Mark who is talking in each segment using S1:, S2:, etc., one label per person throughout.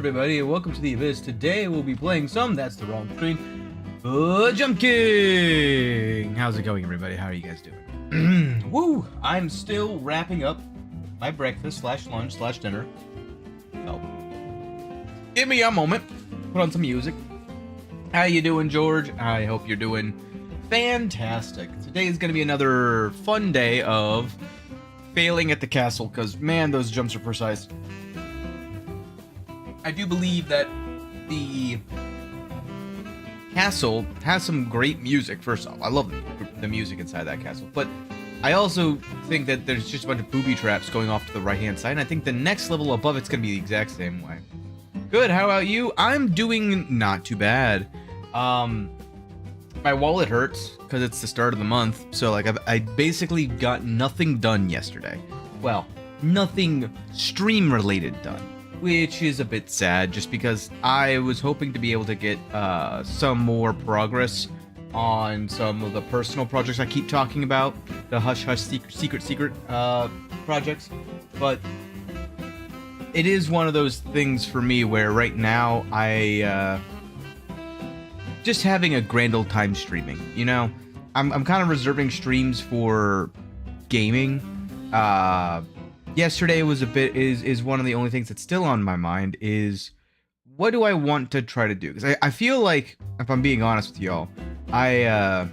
S1: everybody, and welcome to the Abyss. Today we'll be playing some, that's the wrong screen, Jump King! How's it going, everybody? How are you guys doing? Woo! I'm still wrapping up my breakfast slash lunch slash dinner. So, give me a moment, put on some music. How you doing, George? I hope you're doing fantastic. Today is going to be another fun day of failing at the castle, because, man, those jumps are precise. I do believe that the castle has some great music, first off. I love the music inside that castle. But I also think that there's just a bunch of booby traps going off to the right-hand side, and I think the next level above it's going to be the exact same way. Good, how about you? I'm doing not too bad. My wallet hurts, because it's the start of the month, so like I basically got nothing done yesterday. Well, nothing stream-related done. Which is a bit sad, just because I was hoping to be able to get some more progress on some of the personal projects I keep talking about, the hush secret projects. But it is one of those things for me where right now I just having a grand old time streaming. You know, I'm kind of reserving streams for gaming. Yesterday was a bit is one of the only things that's still on my mind is what do I want to try to do? Because I feel like, if I'm being honest with y'all, I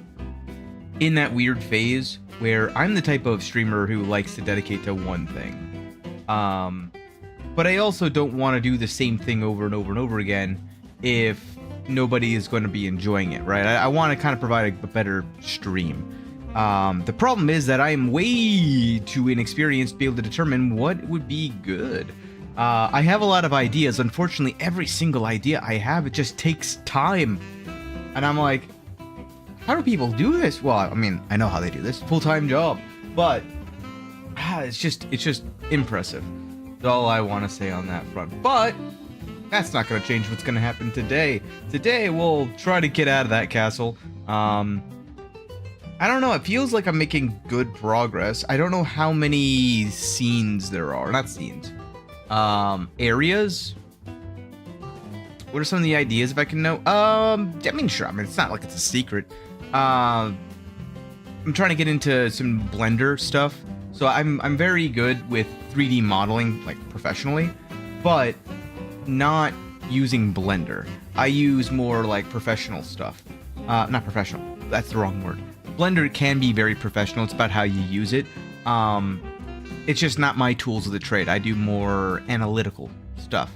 S1: in that weird phase where I'm the type of streamer who likes to dedicate to one thing. But I also don't want to do the same thing over and over and over again if nobody is going to be enjoying it, right? I want to kind of provide a better stream. The problem is that I am way too inexperienced to be able to determine what would be good. I have a lot of ideas. Unfortunately, every single idea I have, it just takes time. And I'm like, how do people do this? Well, I mean, I know how they do this. Full-time job. But it's just impressive. That's all I want to say on that front. But that's not going to change what's going to happen today. Today, we'll try to get out of that castle. I don't know, it feels like I'm making good progress. I don't know how many scenes there are. Not scenes. Areas? What are some of the ideas, if I can know? I mean, sure. I mean, it's not like it's a secret. I'm trying to get into some Blender stuff. So I'm very good with 3D modeling, like, professionally. But not using Blender. I use more, like, professional stuff. Not professional. That's the wrong word. Blender can be very professional. It's about how you use it. It's just not my tools of the trade. I do more analytical stuff.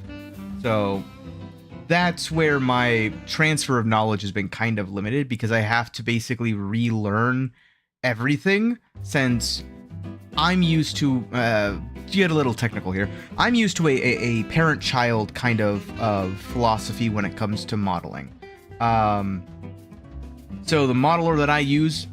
S1: So that's where my transfer of knowledge has been kind of limited, because I have to basically relearn everything, since I'm used to, to get a little technical here, I'm used to a parent-child kind of philosophy when it comes to modeling. So the modeler that I use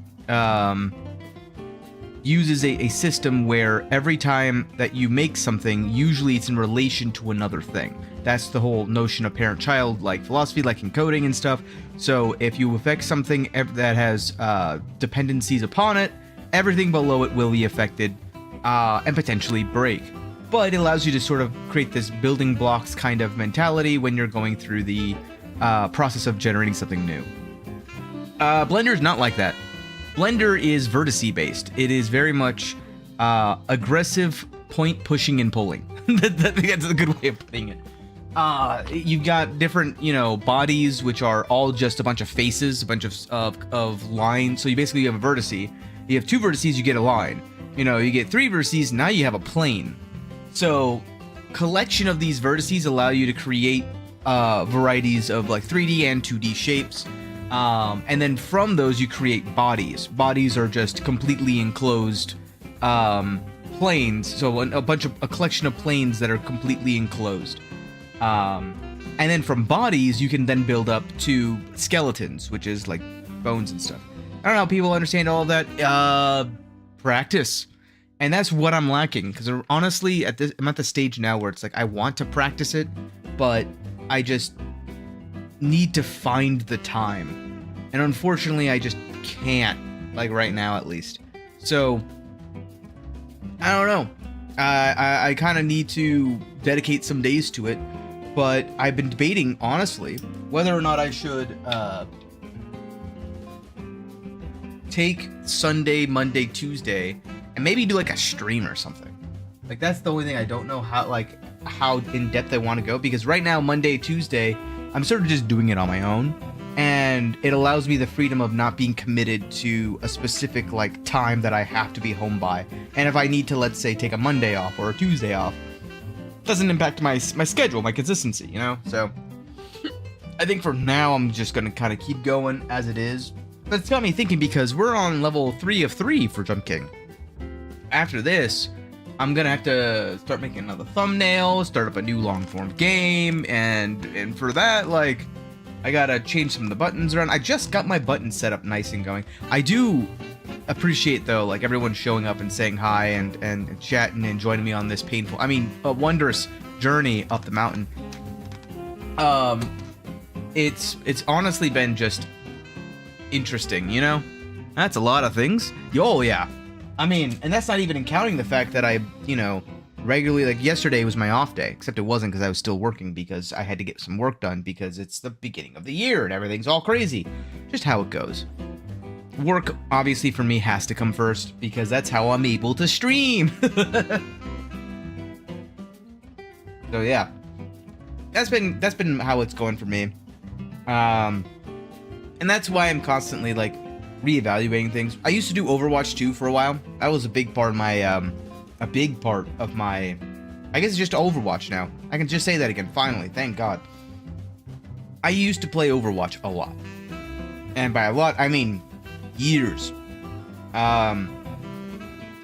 S1: uses a system where every time that you make something, usually it's in relation to another thing. That's the whole notion of parent-child, like philosophy, like in coding and stuff. So if you affect something that has dependencies upon it, everything below it will be affected and potentially break. But it allows you to sort of create this building blocks kind of mentality when you're going through the process of generating something new. Blender is not like that. Blender is vertice based. It is very much aggressive point pushing and pulling. That's a good way of putting it. You've got different, bodies, which are all just a bunch of faces, a bunch of lines. So you basically have a vertice. You have two vertices, you get a line. You get three vertices, now you have a plane. So collection of these vertices allow you to create varieties of like 3D and 2D shapes. And then from those you create bodies. Bodies are just completely enclosed planes. So a collection of planes that are completely enclosed. And then from bodies you can then build up to skeletons, which is like bones and stuff. I don't know how people understand all of that. Practice. And that's what I'm lacking, because honestly I'm at the stage now where it's like I want to practice it, but I just need to find the time, and unfortunately I just can't, like right now at least. So I don't know, I kind of need to dedicate some days to it, but I've been debating, honestly, whether or not I should take Sunday, Monday, Tuesday, and maybe do like a stream or something. Like, that's the only thing I don't know how in depth I want to go, because right now, Monday, Tuesday, I'm sort of just doing it on my own, and it allows me the freedom of not being committed to a specific like time that I have to be home by. And if I need to, let's say, take a Monday off or a Tuesday off, it doesn't impact my schedule, my consistency, you know? So I think for now, I'm just going to kind of keep going as it is. But it's got me thinking, because we're on level 3 of 3 for Jump King. After this, I'm gonna have to start making another thumbnail, start up a new long-form game, and for that, like, I gotta change some of the buttons around. I just got my buttons set up nice and going. I do appreciate, though, like, everyone showing up and saying hi and chatting and joining me on this a wondrous journey up the mountain. It's honestly been just interesting, you know? That's a lot of things. Oh, yeah. I mean, and that's not even counting the fact that I, you know, regularly, like yesterday was my off day, except it wasn't, because I was still working, because I had to get some work done, because it's the beginning of the year and everything's all crazy. Just how it goes. Work, obviously, for me has to come first, because that's how I'm able to stream. So yeah, that's been how it's going for me. And that's why I'm constantly like reevaluating things. I used to do Overwatch 2 for a while. That was a big part of my, I guess it's just Overwatch now. I can just say that again, finally, thank God. I used to play Overwatch a lot. And by a lot, I mean years.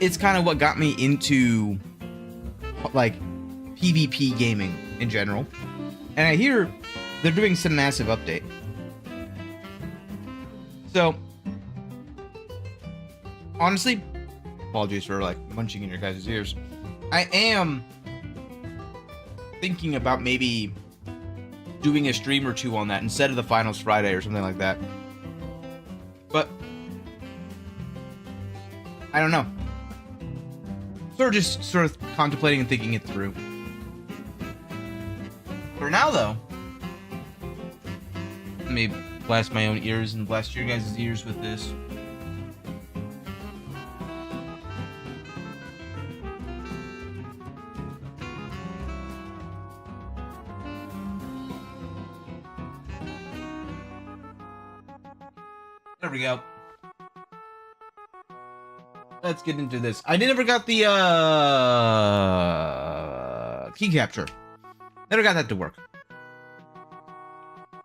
S1: It's kind of what got me into, like, PvP gaming in general. And I hear they're doing some massive update. So, honestly, apologies for like munching in your guys' ears. I am thinking about maybe doing a stream or two on that instead of the finals Friday or something like that. But I don't know. Sort of contemplating and thinking it through. For now, though, let me blast my own ears and blast your guys' ears with this. There we go. Let's get into this. I never got the key capture. Never got that to work.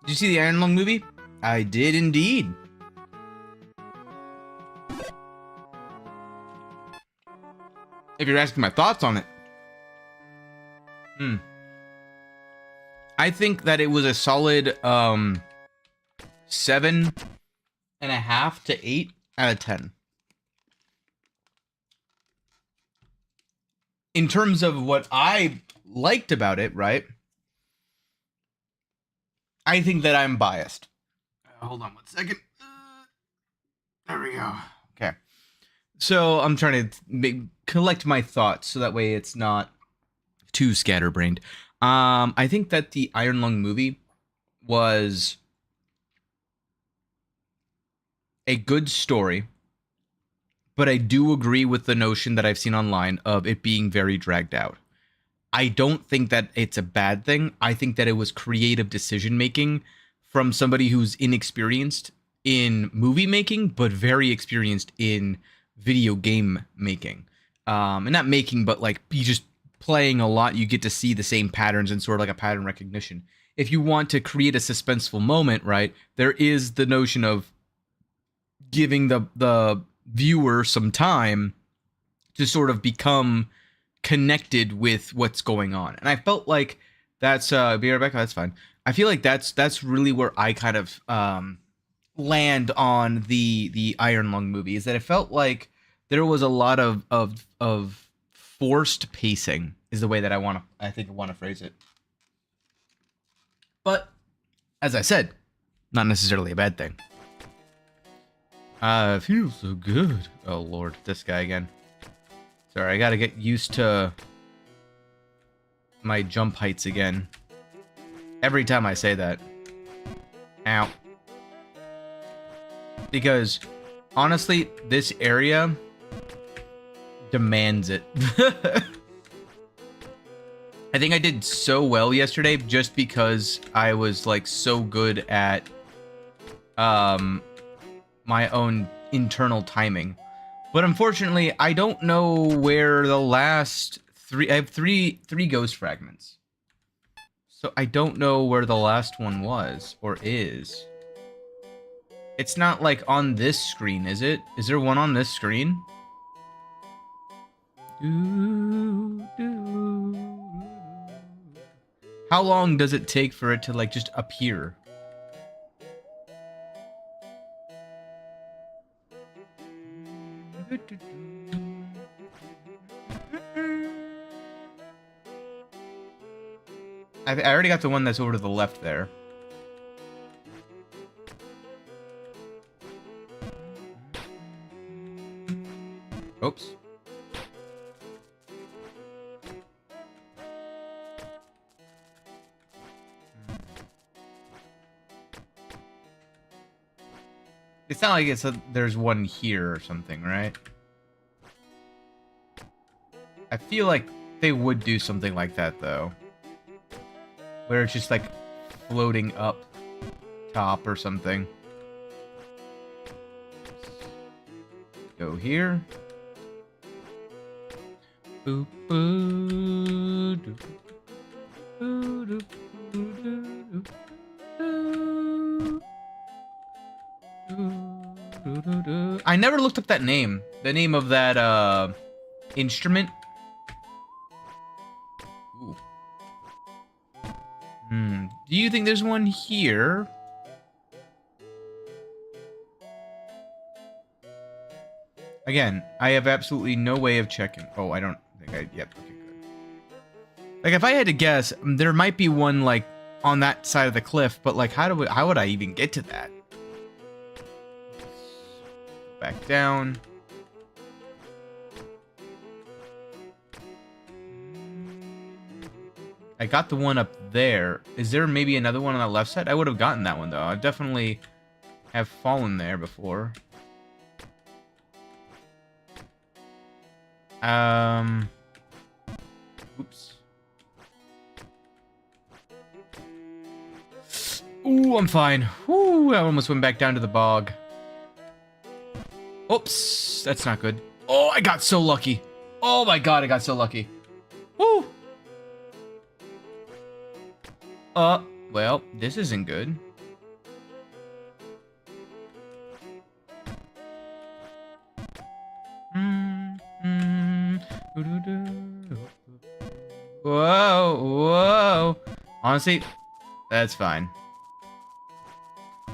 S1: Did you see the Iron Lung movie? I did indeed. If you're asking my thoughts on it. I think that it was a solid 7.5 to 8 out of 10. In terms of what I liked about it, right? I think that I'm biased. Hold on one second. There we go. Okay. So I'm trying to collect my thoughts so that way it's not too scatterbrained. I think that the Iron Lung movie was a good story, but I do agree with the notion that I've seen online of it being very dragged out. I don't think that it's a bad thing. I think that it was creative decision making from somebody who's inexperienced in movie making, but very experienced in video game making. And not making, but like you just playing a lot, you get to see the same patterns and sort of like a pattern recognition. If you want to create a suspenseful moment, right, there is the notion of giving the viewer some time to sort of become connected with what's going on. And I felt like that's be Rebecca, that's fine. I feel like that's really where I kind of land on the Iron Lung movie, is that it felt like there was a lot of forced pacing is the way that I want to phrase it. But as I said, not necessarily a bad thing. It feels so good. Oh Lord, this guy again. Sorry, I gotta get used to my jump heights again. Every time I say that. Ow. Because, honestly, this area demands it. I think I did so well yesterday just because I was, like, so good at, my own internal timing. But unfortunately, I don't know where the last three... I have three ghost fragments. So I don't know where the last one was, or is. It's not, like, on this screen, is it? Is there one on this screen? How long does it take for it to, like, just appear? I already got the one that's over to the left there. Oops. It's not like there's one here or something, right? I feel like they would do something like that, though. Where it's just, like, floating up top or something. Go here. Boop, boop, doop, doop, doop, doop. I never looked up that name. The name of that, instrument. Ooh. Do you think there's one here? Again, I have absolutely no way of checking. Oh, I don't think I... Yep, okay, good. Like, if I had to guess, there might be one, like, on that side of the cliff, but, like, how would I even get to that? Back down. I got the one up there. Is there maybe another one on the left side? I would have gotten that one, though. I definitely have fallen there before. Oops. Ooh, I'm fine. Ooh, I almost went back down to the bog. Oops, that's not good. Oh, I got so lucky. Oh my god, I got so lucky. Woo! Well, this isn't good. Whoa, whoa. Honestly, that's fine.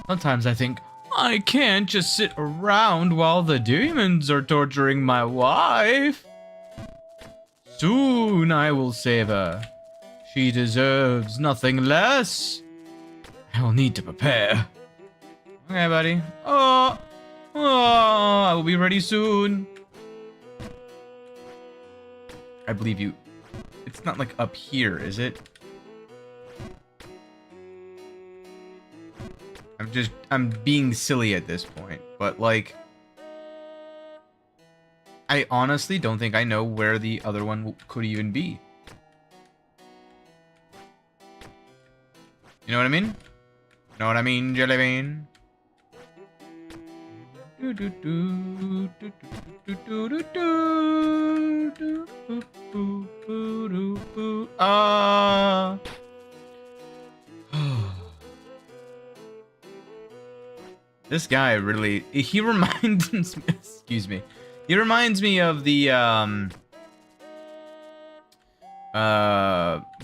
S1: Sometimes I think, I can't just sit around while the demons are torturing my wife. Soon I will save her. She deserves nothing less. I will need to prepare. Okay, buddy. Oh, I will be ready soon. I believe you. It's not like up here, is it? I'm being silly at this point, but like, I honestly don't think I know where the other one could even be. You know what I mean? Know what I mean, Jelly Bean? This guy really, he reminds me, excuse me, he reminds me of the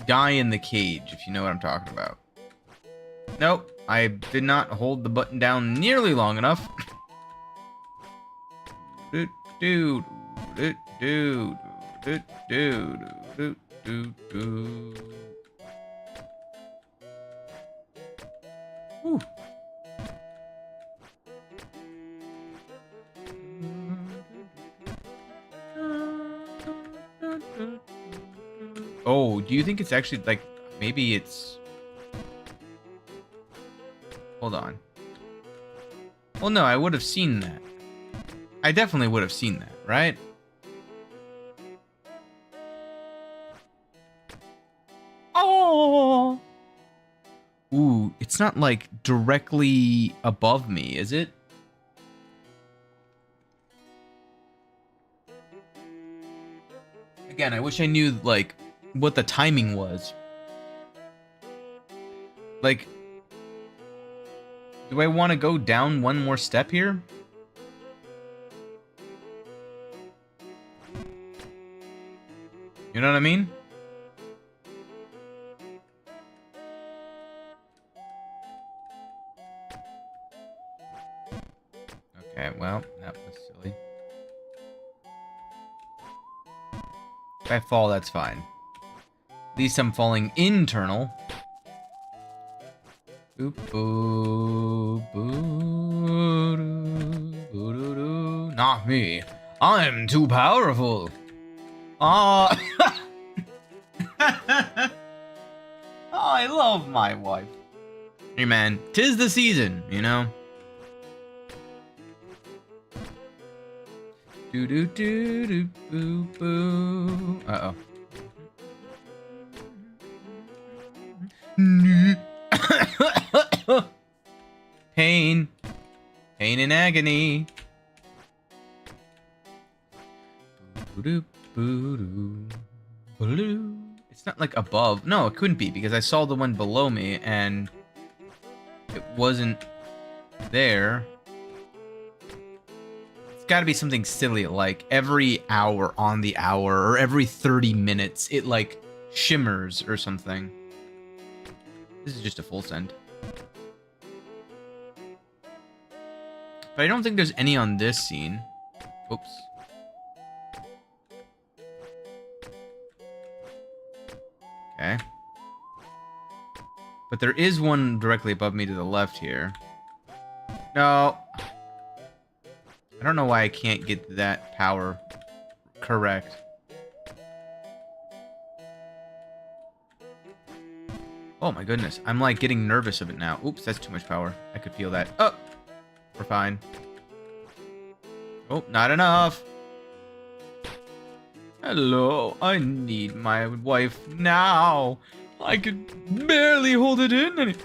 S1: guy in the cage, if you know what I'm talking about. Nope, I did not hold the button down nearly long enough. Dude. Whew. Oh, do you think it's actually, like, maybe it's... Hold on. Well, no, I would have seen that. I definitely would have seen that, right? Oh! Ooh, it's not, like, directly above me, is it? Again, I wish I knew, like, what the timing was. Like, do I want to go down one more step here? You know what I mean? Okay, well, that was silly. If I fall, that's fine. At least I'm falling internal. Boop, boop, boop, doo, doo, doo. Not me. I'm too powerful. Oh, I love my wife. Hey man, 'tis the season, you know? Do do do do boo boo. Uh oh. Pain. Pain and agony. It's not like above. No, it couldn't be because I saw the one below me and it wasn't there. It's got to be something silly like every hour on the hour or every 30 minutes it like shimmers or something. This is just a full send. But I don't think there's any on this scene. Oops. Okay. But there is one directly above me to the left here. No. I don't know why I can't get that power correct. Oh my goodness. I'm like getting nervous of it now. Oops, that's too much power. I could feel that. Oh! We're fine. Oh, not enough. Hello, I need my wife now. I could barely hold it in.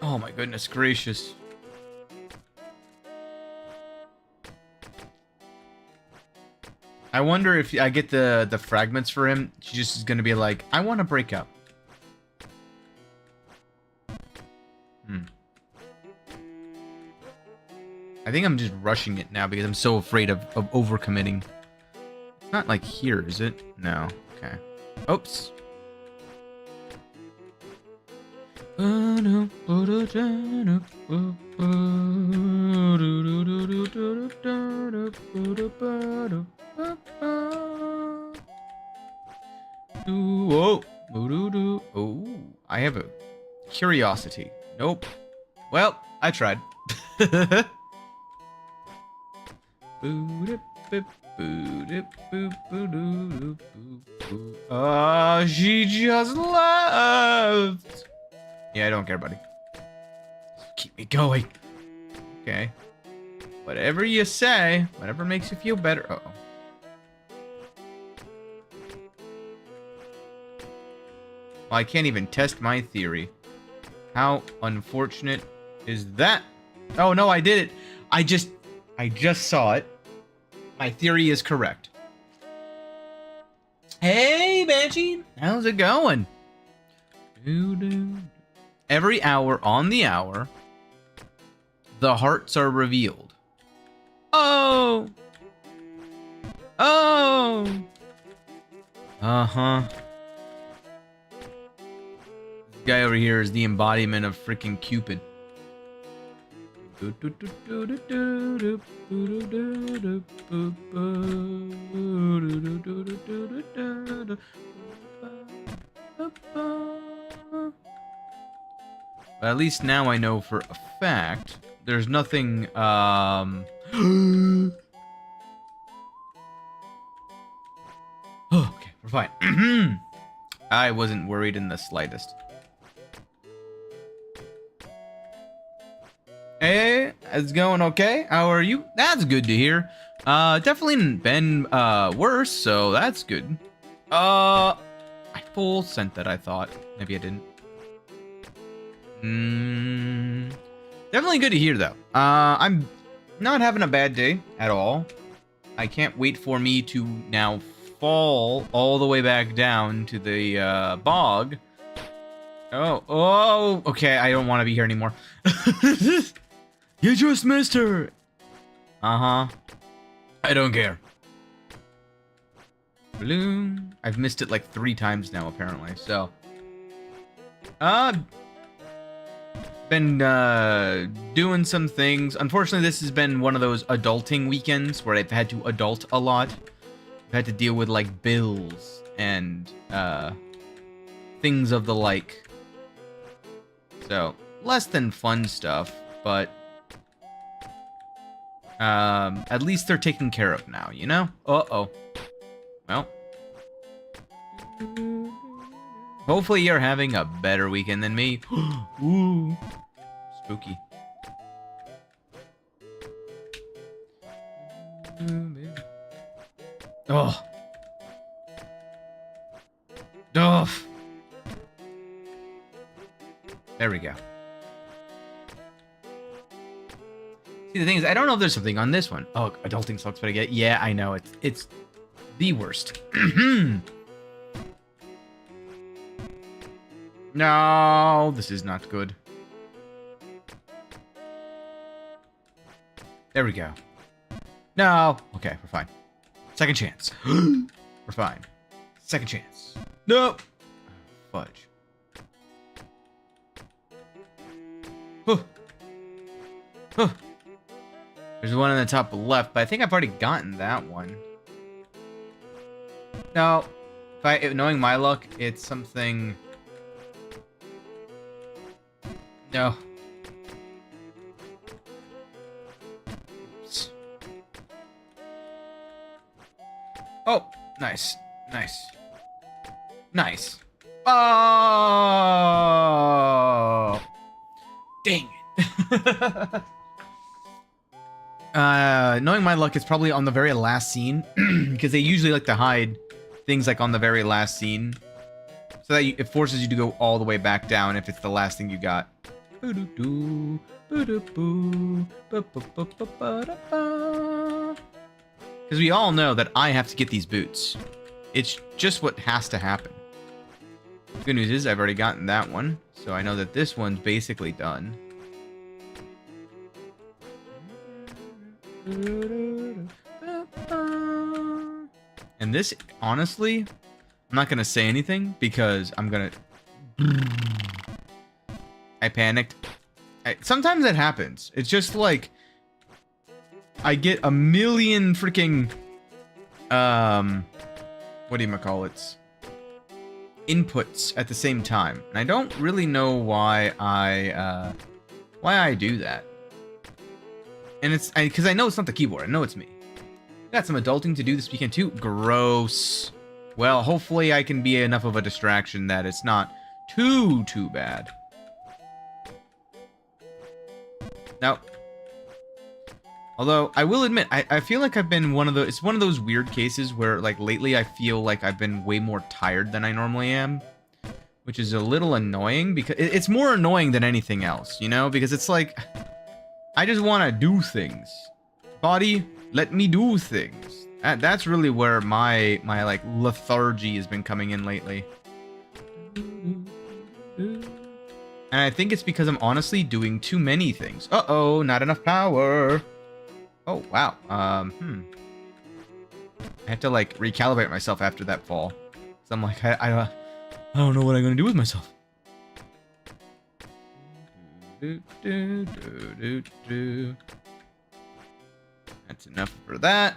S1: Oh my goodness gracious. I wonder if I get the fragments for him, she just is gonna be like, I want to break up. I think I'm just rushing it now because I'm so afraid of overcommitting. It's not like here, is it? No. Okay. Oops. Whoa. Oh, I have a curiosity. Nope. Well, I tried. Oh, she just left. Yeah, I don't care, buddy. Keep me going. Okay. Whatever you say, whatever makes you feel better. Uh-oh. Well, I can't even test my theory. How unfortunate is that? Oh, no, I did it. I just saw it. My theory is correct. Hey, Banshee. How's it going? Every hour on the hour, the hearts are revealed. Oh! Oh! Uh-huh. This guy over here is the embodiment of freaking Cupid. But at least now I know for a fact there's nothing okay, we're fine. I wasn't worried in the slightest. Hey, it's going okay? How are you? That's good to hear. Definitely been worse, so that's good. I full sent that, I thought. Maybe I didn't. Definitely good to hear though. I'm not having a bad day at all. I can't wait for me to now fall all the way back down to the bog. Oh, okay, I don't want to be here anymore. You just missed her. Uh-huh. I don't care. Balloon. I've missed it like 3 times now, apparently, so. Been, doing some things. Unfortunately, this has been one of those adulting weekends where I've had to adult a lot. I've had to deal with, like, bills and, things of the like. So, less than fun stuff, but at least they're taken care of now, you know? Uh-oh. Well. Hopefully you're having a better weekend than me. Ooh. Spooky. Oh. Oh. There we go. See, the thing is, I don't know if there's something on this one. Oh, adulting sucks, but I get. Yeah, I know. It's the worst. No, this is not good. There we go. No. Okay, we're fine. Second chance. We're fine. Second chance. Nope. Fudge. Huh. Huh. There's one on the top left, but I think I've already gotten that one. No. Knowing my luck, it's something... No. Oops. Oh, nice. Nice. Nice. Oh! Dang it. Knowing my luck, it's probably on the very last scene, because they usually like to hide things like on the very last scene, so that it forces you to go all the way back down if it's the last thing you got. Because we all know that I have to get these boots. It's just what has to happen. The good news is I've already gotten that one, so I know that this one's basically done. And this, honestly, I'm not gonna say anything because I'm gonna... I panicked. Sometimes that happens. It's just like I get a million freaking what do you call it? Inputs at the same time, and I don't really know why I do that. And it's because I know it's not the keyboard. I know it's me. Got some adulting to do this weekend too. Gross. Well, hopefully I can be enough of a distraction that it's not too bad. Now, although I will admit, I feel like I've been it's one of those weird cases where, like, lately I feel like I've been way more tired than I normally am, which is a little annoying because it's more annoying than anything else, you know, because it's like, I just want to do things. Body, let me do things. That's really where my like lethargy has been coming in lately. And I think it's because I'm honestly doing too many things. Uh-oh, not enough power. Oh, wow. I have to, like, recalibrate myself after that fall. So I'm like, I don't know what I'm going to do with myself. That's enough for that.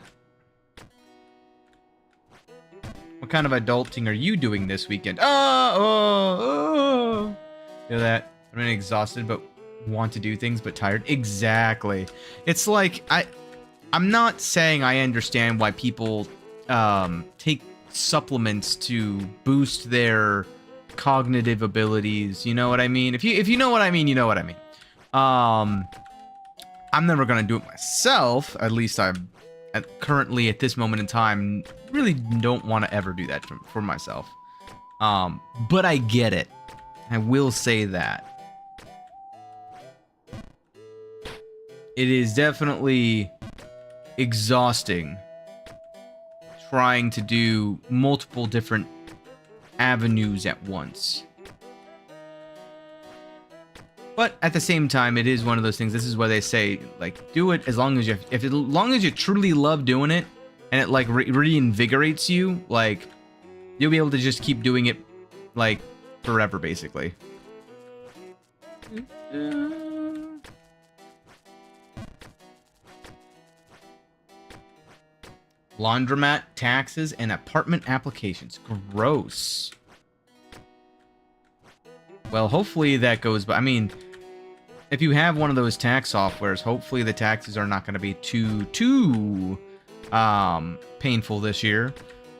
S1: What kind of adulting are you doing this weekend? Oh. Feel that? I'm exhausted, but want to do things, but tired. Exactly. It's like, I'm not saying I understand why people take supplements to boost their cognitive abilities. You know what I mean? If you know what I mean, you know what I mean. I'm never gonna do it myself. At least I'm currently at this moment in time really don't want to ever do that for myself. But I get it. I will say that. It is definitely exhausting trying to do multiple different avenues at once. But at the same time, it is one of those things. This is why they say, like, do it as long as you truly love doing it, and it like reinvigorates you. Like, you'll be able to just keep doing it, like, forever, basically. Laundromat, taxes, and apartment applications. Gross. Well, hopefully that goes by. I mean, if you have one of those tax softwares, hopefully the taxes are not going to be too painful this year.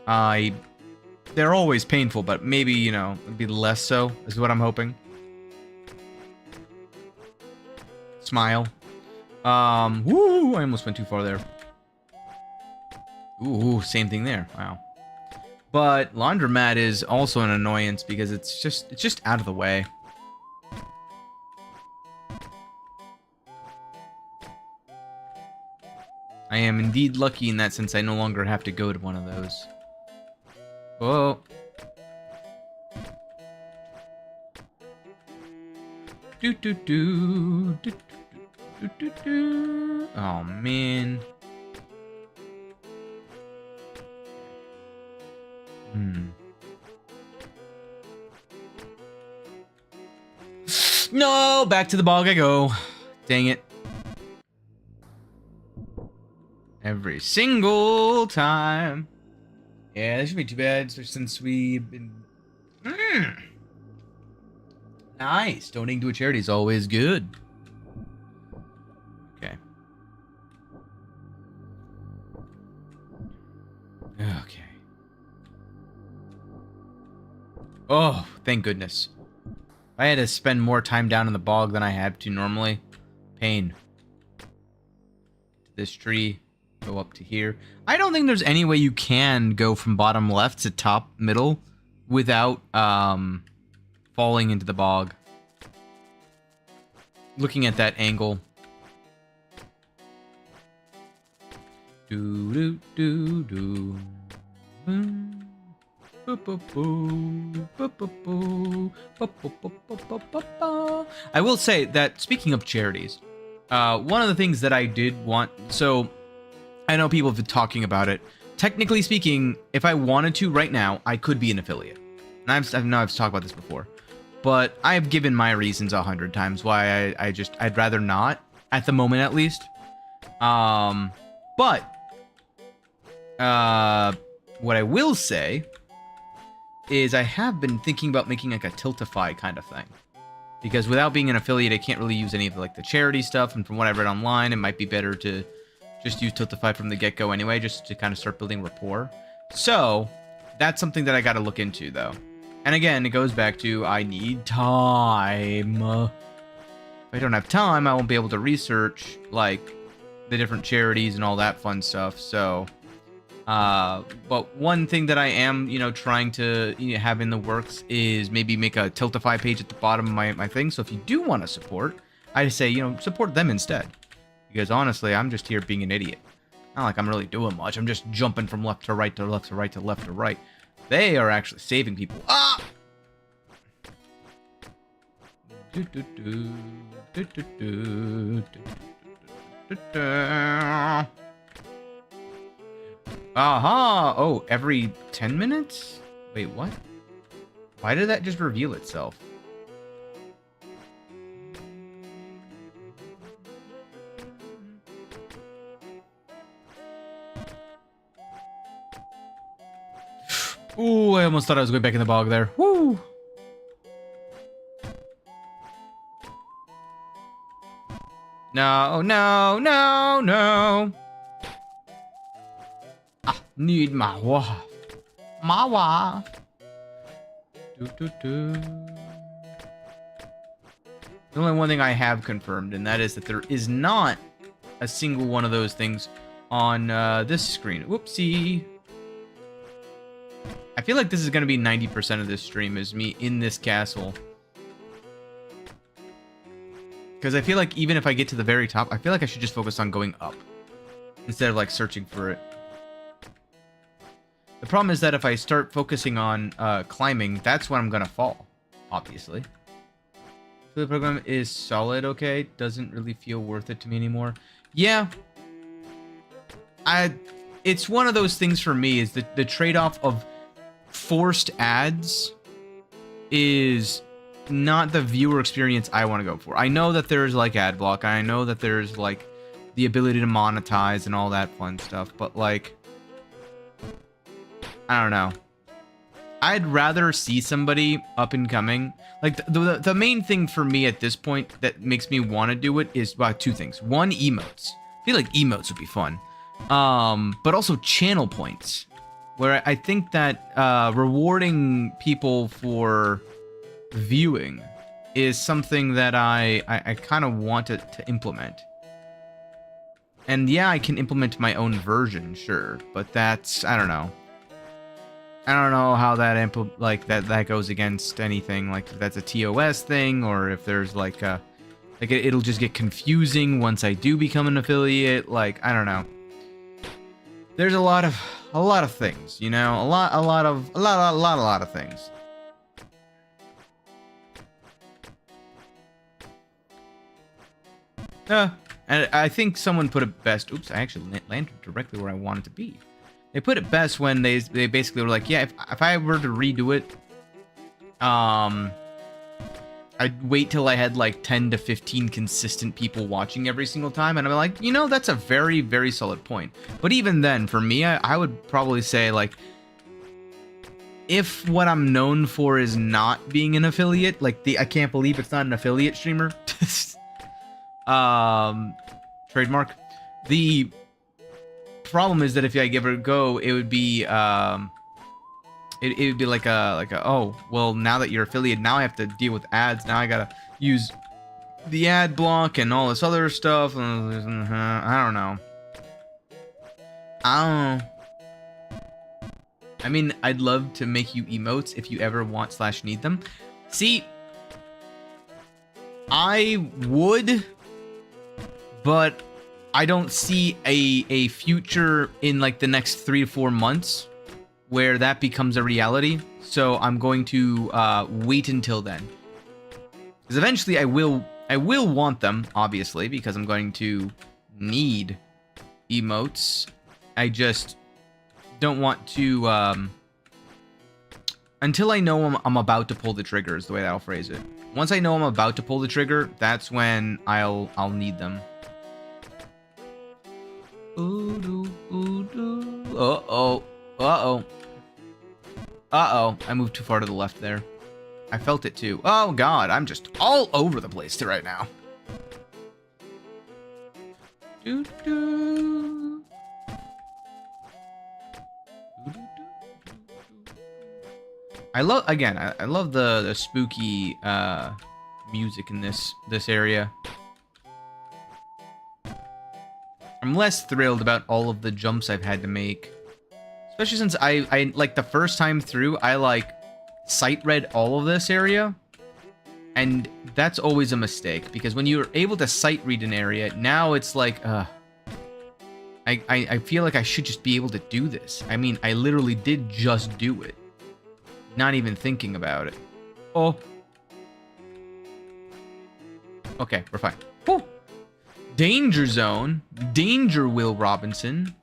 S1: They're always painful, but maybe, you know, it'd be less so, is what I'm hoping. Smile. Woo! I almost went too far there. Ooh, same thing there. Wow. But laundromat is also an annoyance because it's just out of the way. I am indeed lucky in that sense. I no longer have to go to one of those. Whoa. Do do do do do do do. Oh man. No, back to the bog I go. Dang it. Every single time. Yeah, that shouldn't be too bad since we've been... Nice. Donating to a charity is always good. Okay. Okay. Oh, thank goodness. I had to spend more time down in the bog than I had to normally. Pain. This tree. Go up to here. I don't think there's any way you can go from bottom left to top middle without falling into the bog. Looking at that angle. Do do do do. I will say that, speaking of charities, one of the things that I did want, so I know people have been talking about it. Technically speaking, if I wanted to right now, I could be an affiliate. And I know I've talked about this before, but I've given my reasons 100 times why I'd rather not, at the moment at least. But what I will say is I have been thinking about making like a Tiltify kind of thing. Because without being an affiliate, I can't really use any of like the charity stuff, and from what I read online, it might be better to just use Tiltify from the get-go anyway, just to kind of start building rapport. So, that's something that I gotta look into, though. And again, it goes back to, I need time. If I don't have time, I won't be able to research, like, the different charities and all that fun stuff, so... but one thing that I am, you know, trying to have in the works is maybe make a Tiltify page at the bottom of my thing. So if you do want to support, I say, you know, support them instead. Because honestly, I'm just here being an idiot. Not like I'm really doing much. I'm just jumping from left to right to left to right to left to right. They are actually saving people. Ah! Do, do, do, do, do, do, do, do. Aha! Oh, every 10 minutes? Wait, what? Why did that just reveal itself? Ooh, I almost thought I was going back in the bog there. Woo! No, no, no, no! Need my wife. My wife. Do, do, do. The only one thing I have confirmed, and that is that there is not a single one of those things on this screen. Whoopsie. I feel like this is going to be 90% of this stream is me in this castle. Because I feel like even if I get to the very top, I feel like I should just focus on going up instead of like searching for it. The problem is that if I start focusing on climbing, that's when I'm going to fall, obviously. So the program is solid, okay. Doesn't really feel worth it to me anymore. Yeah. It's one of those things for me is the trade-off of forced ads is not the viewer experience I want to go for. I know that there's like ad block. I know that there's like the ability to monetize and all that fun stuff, but like, I don't know. I'd rather see somebody up and coming. Like the main thing for me at this point that makes me want to do it is two things. One, emotes. I feel like emotes would be fun. But also channel points, where I think that rewarding people for viewing is something that I kind of want to implement. And yeah, I can implement my own version, sure, but that's, I don't know. I don't know how that that goes against anything, like if that's a TOS thing or if there's like a it'll just get confusing once I do become an affiliate. Like, I don't know. There's a lot of things, you know, a lot of things. And I think someone put it best. Oops, I actually landed directly where I wanted to be. They put it best when they basically were like, yeah, if I were to redo it, I'd wait till I had like 10 to 15 consistent people watching every single time, and I'm like, you know, that's a very, very solid point. But even then, for me, I would probably say, like, if what I'm known for is not being an affiliate, like I can't believe it's not an affiliate streamer. Trademark. The problem is that if I give it a go, it would be it would be like a oh, well, now that you're affiliate, now I have to deal with ads. Now I gotta use the ad block and all this other stuff. I don't know. I mean, I'd love to make you emotes if you ever want / need them. See, I would, but I don't see a future in like the next 3 to 4 months where that becomes a reality. So I'm going to wait until then, because eventually I will want them, obviously, because I'm going to need emotes. I just don't want to until I know I'm about to pull the trigger, is the way that I'll phrase it. Once I know I'm about to pull the trigger, that's when I'll need them. Uh-oh. I moved too far to the left there. I felt it too. Oh god, I'm just all over the place right now. I love the spooky music in this area. I'm less thrilled about all of the jumps I've had to make. Especially since I like the first time through, I like sight read all of this area. And that's always a mistake, because when you're able to sight read an area, now it's like, I feel like I should just be able to do this. I mean, I literally did just do it. Not even thinking about it. Oh. Okay, we're fine. Woo. Danger zone. Danger, Will Robinson.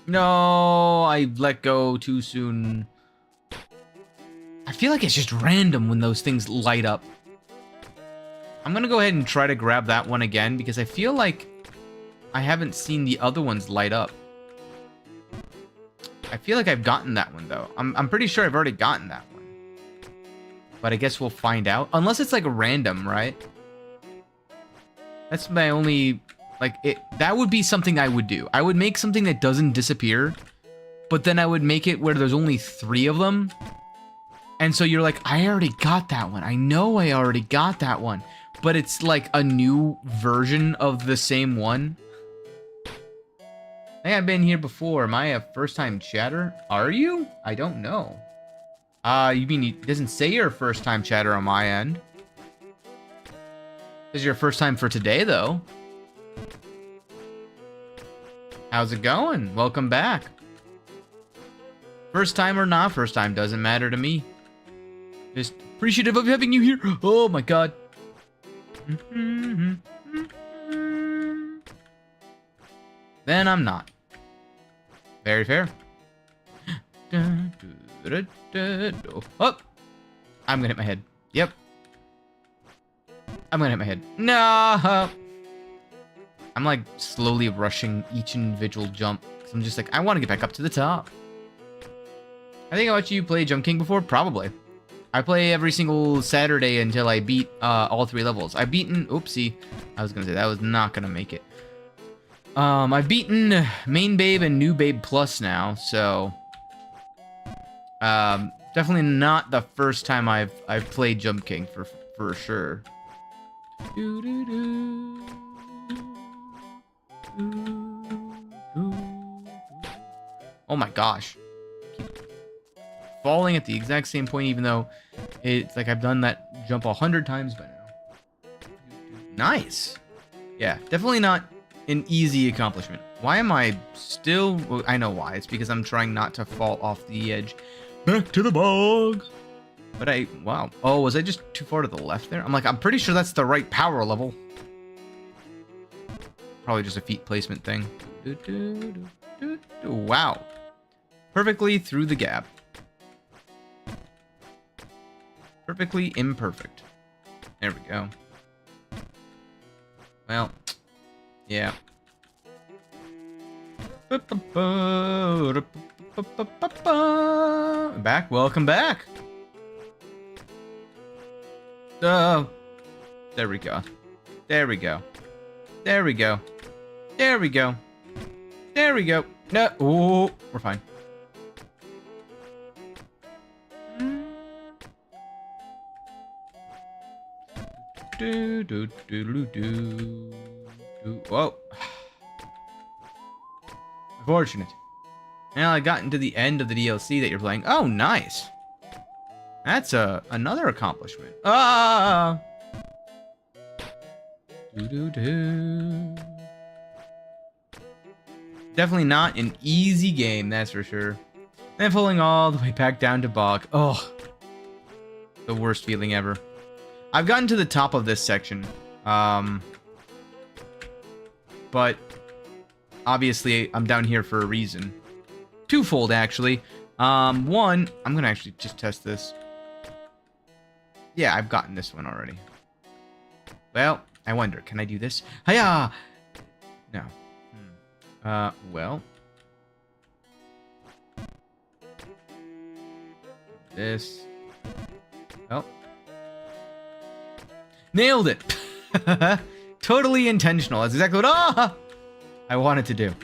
S1: No, I let go too soon. I feel like it's just random when those things light up. I'm gonna go ahead and try to grab that one again, because I feel like I haven't seen the other ones light up. I feel like I've gotten that one, though. I'm pretty sure I've already gotten that one. But I guess we'll find out. Unless it's, like, random, right? That's my only... Like, that would be something I would do. I would make something that doesn't disappear, but then I would make it where there's only 3 of them. And so you're like, I already got that one. I know I already got that one. But it's like a new version of the same one. I think I've been here before. Am I a first-time chatter? Are you? I don't know. You mean it doesn't say you're a first-time chatter on my end? This is your first time for today, though. How's it going? Welcome back. First time or not first time, doesn't matter to me. Just appreciative of having you here. Oh my god. Then I'm not. Very fair. Oh! I'm gonna hit my head. Yep. I'm gonna hit my head. No! I'm like slowly rushing each individual jump. Cause I'm just like, I want to get back up to the top. I think I watched you play Jump King before. Probably. I play every single Saturday until I beat all 3 levels. I've beaten... Oopsie. I was gonna say that was not gonna make it. I've beaten Main Babe and New Babe Plus now, so... definitely not the first time I've played Jump King for sure. Oh my gosh. Keep falling at the exact same point, even though it's like I've done that jump 100 times by now. Nice. Yeah, definitely not an easy accomplishment. Why am I still... Well, I know why. It's because I'm trying not to fall off the edge. Back to the bog. But wow. Oh, was I just too far to the left there? I'm like, I'm pretty sure that's the right power level. Probably just a feet placement thing. Wow. Perfectly through the gap. Perfectly imperfect. There we go. Well, yeah. Back, welcome back. Oh, there we go. There we go. There we go. There we go. There we go. No, oh, we're fine. Whoa. Unfortunate. Now I got into the end of the DLC that you're playing. Oh, nice. That's another accomplishment. Ah. Definitely not an easy game, that's for sure. And falling all the way back down to bog. Oh. The worst feeling ever. I've gotten to the top of this section. But obviously I'm down here for a reason. Twofold, actually. One, I'm gonna actually just test this. Yeah, I've gotten this one already. Well, I wonder, can I do this? Hiya! No. Well. This. Oh. Nailed it! Totally intentional. That's exactly what I wanted to do.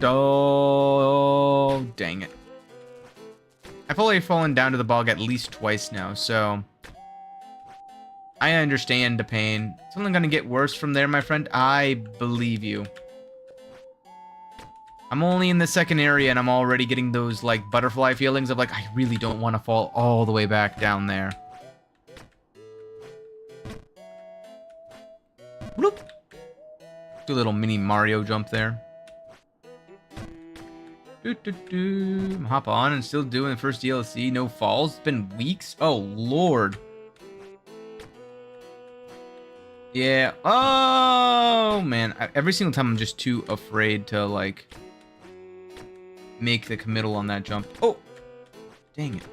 S1: Oh, dang it. I've only fallen down to the bog at least twice now, so I understand the pain. It's only gonna get worse from there, my friend. I believe you. I'm only in the second area and I'm already getting those like butterfly feelings of like, I really don't want to fall all the way back down there. Bloop. Do a little mini Mario jump there. Hop on and still doing the first DLC. No falls. It's been weeks. Oh, Lord. Yeah. Oh, man. Every single time I'm just too afraid to, like, make the committal on that jump. Oh. Dang it.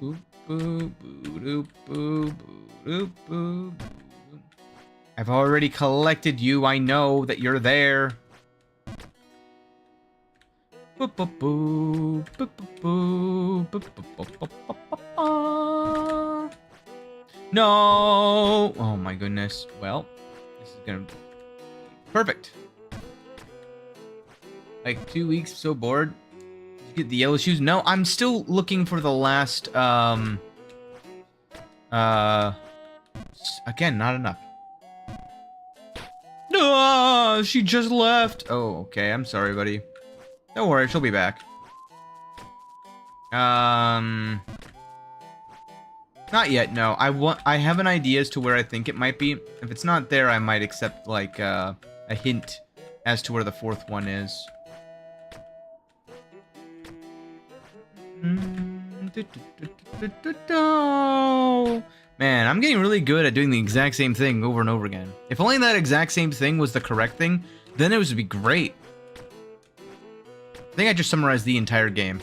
S1: Boop, boop, boop, boop, boop, boop. I've already collected you. I know that you're there. Boop, boop, boop, boop, boop, boop, boop, boop, boop, boop. No! Oh my goodness. Well, this is gonna be perfect. Like 2 weeks, so bored. Did you get the yellow shoes? No, I'm still looking for the last, again, not enough. No, she just left. Oh, okay, I'm sorry, buddy. Don't worry, she'll be back. Not yet, no. I have an idea as to where I think it might be. If it's not there, I might accept, like, a hint as to where the fourth one is. Man, I'm getting really good at doing the exact same thing over and over again. If only that exact same thing was the correct thing, then it would be great. I think I just summarized the entire game.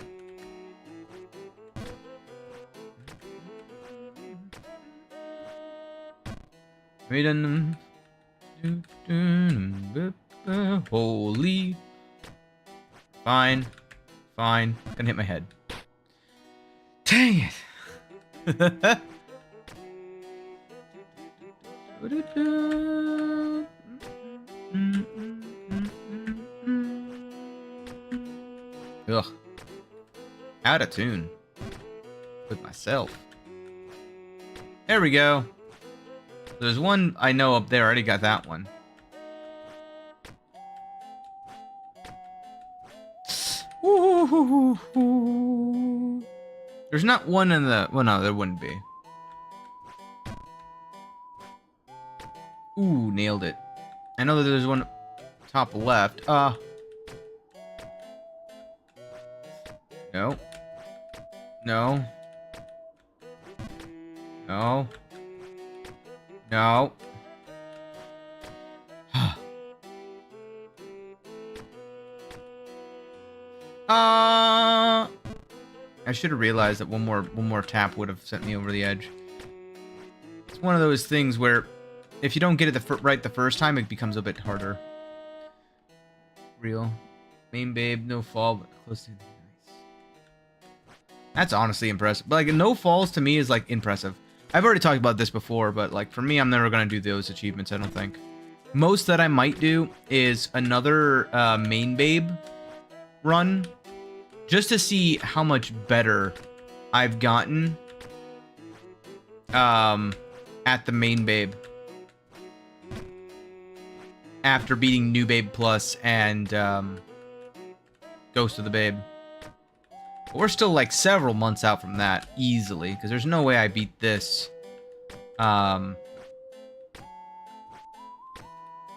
S1: Holy. Fine. Fine. Gonna hit my head. Dang it. Ugh. Out of tune. With myself. There we go. There's one I know up there. I already got that one. There's not one in the... Well, no, there wouldn't be. Ooh, nailed it. I know that there's one top left. No. No. No. No. I should have realized that one more tap would have sent me over the edge. It's one of those things where if you don't get it right the first time, it becomes a bit harder. Real. Main babe, no fall, but close to the nice. That's honestly impressive. But like, no falls to me is like impressive. I've already talked about this before, but like for me, I'm never gonna do those achievements, I don't think. Most that I might do is another main babe run, just to see how much better I've gotten at the main babe after beating New Babe Plus and Ghost of the Babe. But we're still like several months out from that easily, because there's no way I beat this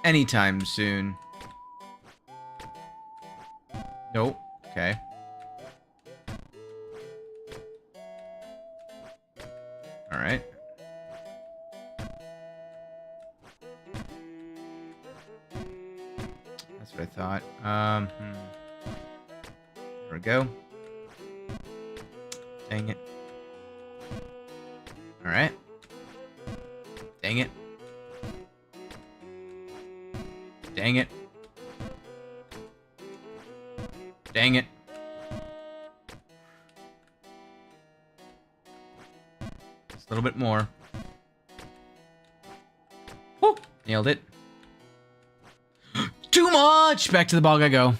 S1: anytime soon. Nope. Okay. All right. That's what I thought. There we go. Dang it. All right. Dang it. Dang it. Dang it. Just a little bit more. Woo! Nailed it. Too much! Back to the bog I go.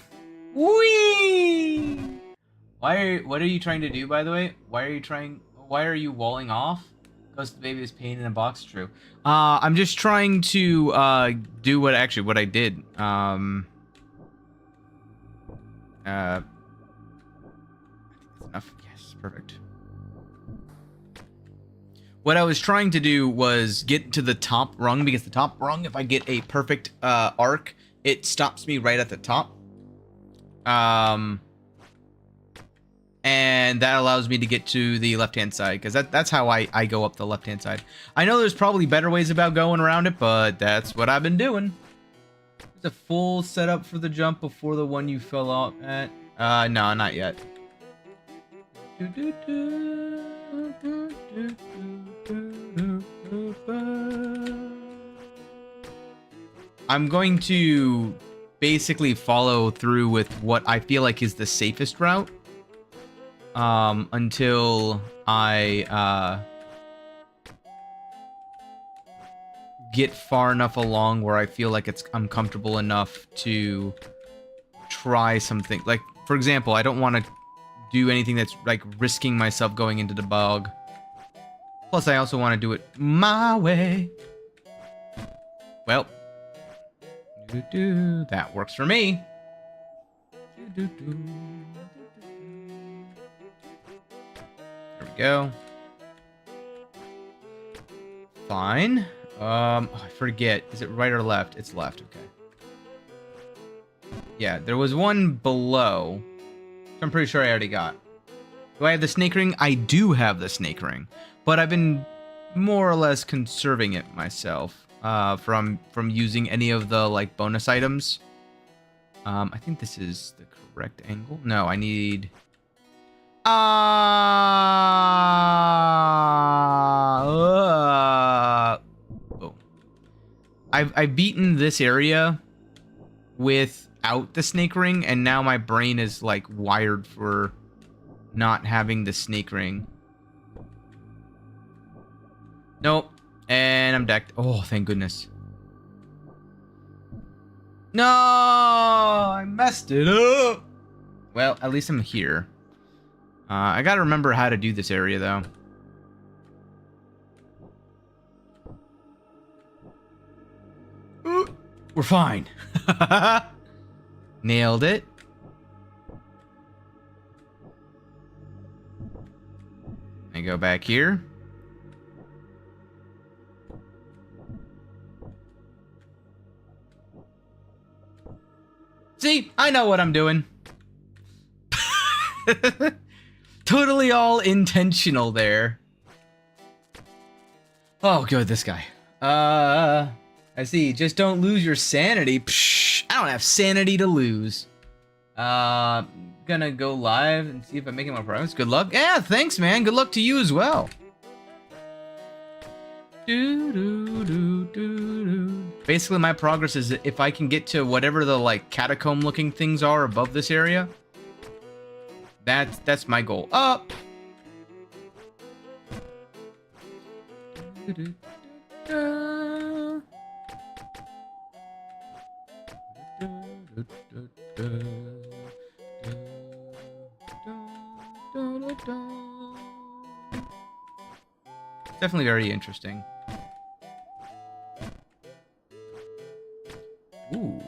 S1: Whee! What are you trying to do, by the way? Why are you walling off? Ghost of the Baby is pain in a box. True. I'm just trying to do what I did. That's enough. Yes, perfect. What I was trying to do was get to the top rung, because the top rung, if I get a perfect arc, it stops me right at the top. And that allows me to get to the left-hand side, because that's how I go up the left-hand side. I know there's probably better ways about going around it, but that's what I've been doing. It's a full setup for the jump before the one you fell off at. No, not yet. I'm going to basically follow through with what I feel like is the safest route. Until I, get far enough along where I feel like I'm comfortable enough to try something. Like, for example, I don't want to do anything that's like risking myself going into the bog. Plus, I also want to do it my way. Well, that works for me. There we go. Fine. I forget. Is it right or left? It's left. Okay. Yeah, there was one below. I'm pretty sure I already got. Do I have the snake ring? I do have the snake ring, but I've been more or less conserving it myself from using any of the like bonus items. I think this is the correct angle. No, I need. Oh. I've beaten this area without the snake ring, and now my brain is like wired for not having the snake ring. Nope. And I'm decked. Oh, thank goodness. No, I messed it up. Well, at least I'm here. I gotta remember how to do this area, though. We're fine. Nailed it. I go back here. See, I know what I'm doing. Totally all intentional there. Oh, good, this guy. I see. Just don't lose your sanity. Psh, I don't have sanity to lose. Gonna go live and see if I'm making my progress. Good luck. Yeah, thanks, man. Good luck to you as well. Basically, my progress is if I can get to whatever the like catacomb-looking things are above this area. That's my goal. Up. Definitely very interesting. Ooh.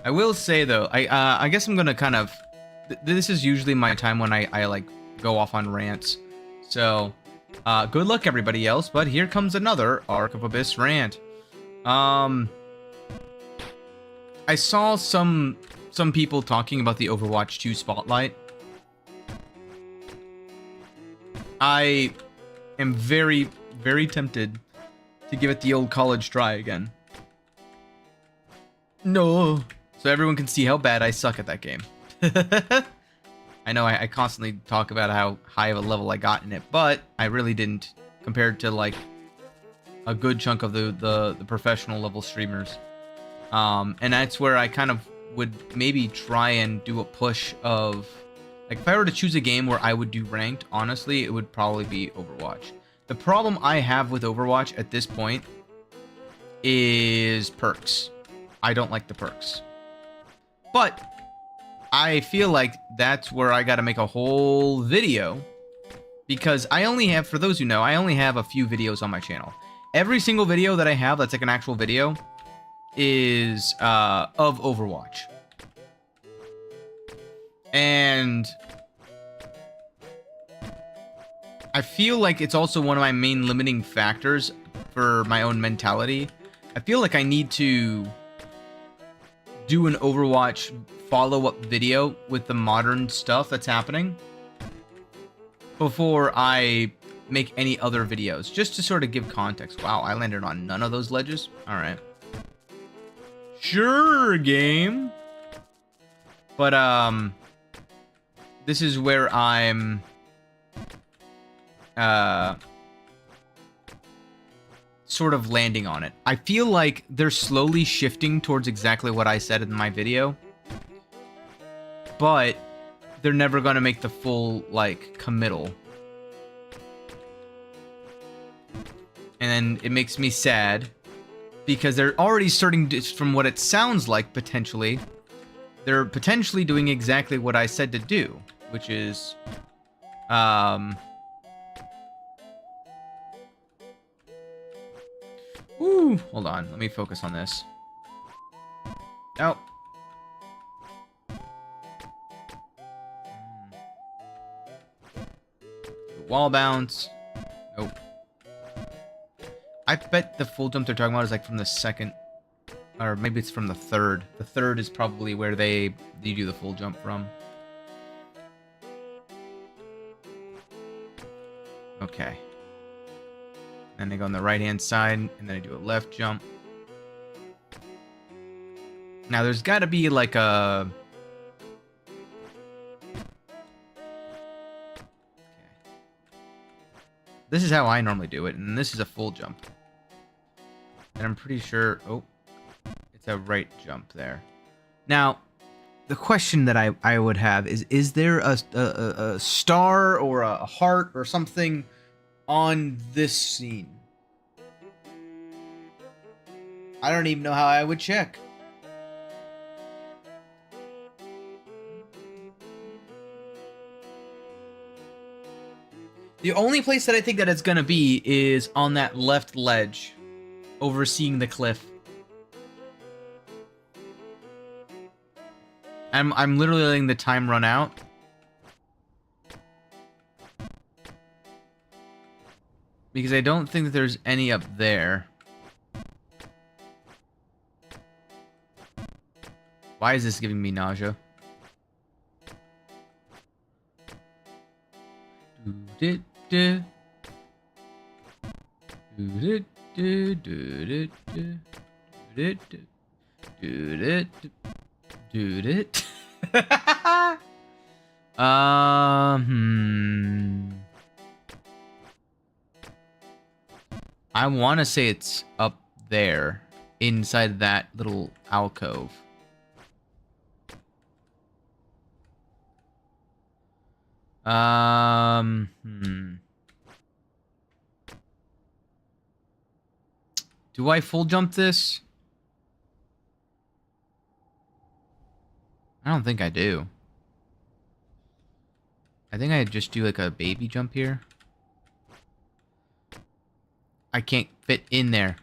S1: I will say though, I guess I'm gonna kind of. This is usually my time when I like go off on rants. So, good luck everybody else. But here comes another Ark of Abyss rant. I saw some people talking about the Overwatch 2 spotlight. I am very, very tempted to give it the old college try again. No. So everyone can see how bad I suck at that game. I know I constantly talk about how high of a level I got in it, but I really didn't compared to like a good chunk of the professional level streamers. And that's where I kind of would maybe try and do a push of like if I were to choose a game where I would do ranked, honestly, it would probably be Overwatch. The problem I have with Overwatch at this point is perks. I don't like the perks. But I feel like that's where I got to make a whole video because I only have, for those who know, I only have a few videos on my channel. Every single video that I have that's like an actual video is of Overwatch. And I feel like it's also one of my main limiting factors for my own mentality. I feel like I need to do an Overwatch follow-up video with the modern stuff that's happening before I make any other videos, just to sort of give context. Wow, I landed on none of those ledges. All right. Sure, game. But, this is where I'm, sort of landing on it. I feel like they're slowly shifting towards exactly what I said in my video, but they're never going to make the full, like, committal. And it makes me sad because they're already starting to, from what it sounds like, potentially, they're potentially doing exactly what I said to do, which is, ooh, hold on, let me focus on this. Nope. Wall bounce. Nope. I bet the full jump they're talking about is like from the second, or maybe it's from the third. The third is probably where they do the full jump from. Okay. Then they go on the right-hand side, and then I do a left jump. Now, there's got to be like a... Okay. This is how I normally do it, and this is a full jump. And I'm pretty sure... Oh, it's a right jump there. Now, the question that I would have is there a star or a heart or something on this scene? I don't even know how I would check. The only place that I think that it's gonna be is on that left ledge, overseeing the cliff. I'm literally letting the time run out. Because I don't think that there's any up there. Why is this giving me nausea? I want to say it's up there, inside that little alcove. Do I full jump this? I don't think I do. I think I just do like a baby jump here. I can't fit in there.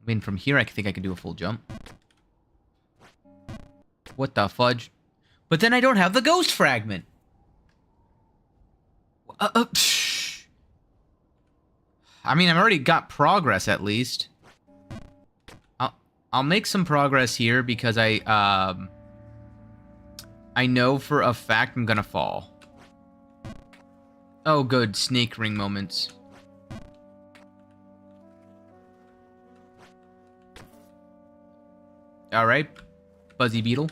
S1: I mean, from here I think I can do a full jump. What the fudge? But then I don't have the ghost fragment. I mean, I've already got progress at least. I'll make some progress here because I know for a fact I'm gonna fall. Oh, good. Snake ring moments. Alright. Buzzy beetle.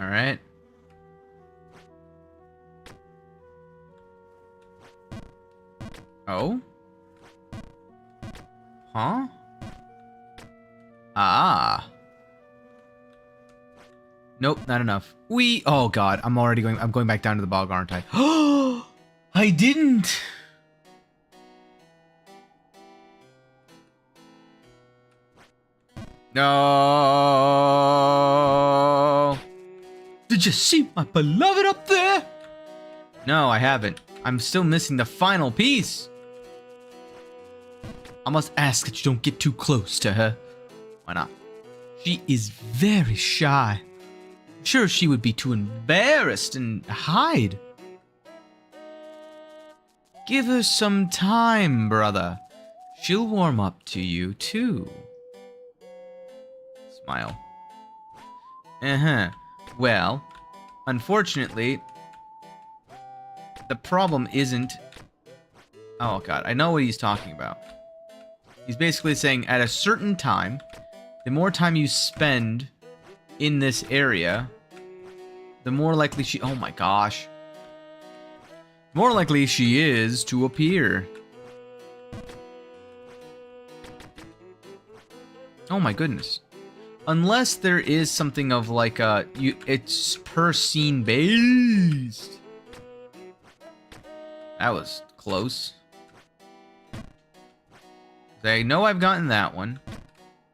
S1: Alright. Oh? Huh? Ah. Nope, not enough. Oh god, I'm going back down to the bog, aren't I? Oh, I didn't. No. Did you see my beloved up there? No, I haven't. I'm still missing the final piece. I must ask that you don't get too close to her. Why not? She is very shy. I'm sure she would be too embarrassed and hide. Give her some time, brother. She'll warm up to you, too. Smile. Well, unfortunately, the problem isn't... Oh, God. I know what he's talking about. He's basically saying at a certain time, the more time you spend in this area, the more likely she... Oh, my gosh. More likely she is to appear. Oh, my goodness. Unless there is something of like a... it's per scene based. That was close. They know I've gotten that one.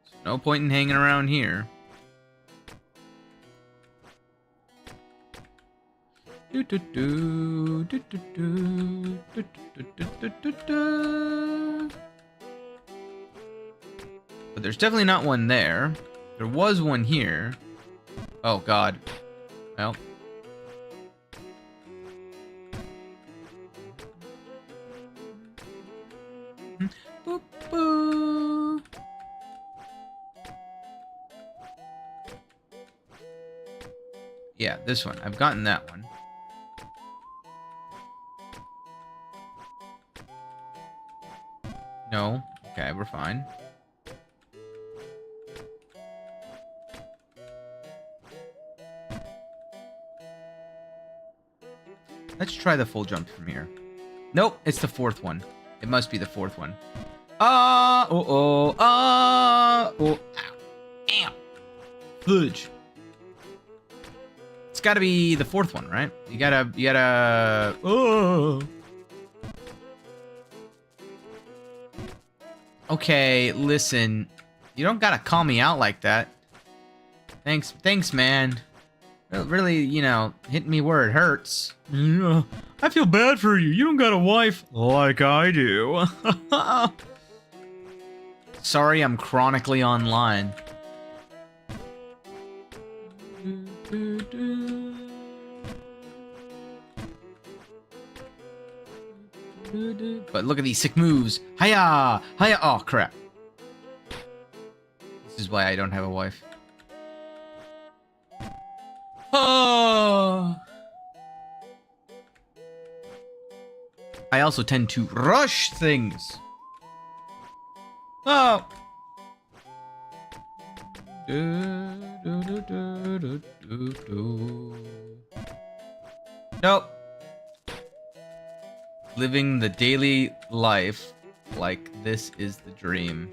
S1: So no point in hanging around here. But there's definitely not one there. There was one here. Oh, God. Well. Boop, boop. Yeah, this one. I've gotten that one. No. Okay, we're fine. Let's try the full jump from here. Nope, it's the fourth one. It must be the fourth one. Oh, ow. Fudge. It's gotta be the fourth one, right? You gotta, oh. Okay, listen. You don't gotta call me out like that. Thanks, man. Really, you know, hit me where it hurts. Yeah, I feel bad for you. You don't got a wife like I do. Sorry, I'm chronically online. But look at these sick moves. Hiya! Hiya! Oh, crap. This is why I don't have a wife. Oh! I also tend to rush things. Oh! Nope. Living the daily life like this is the dream.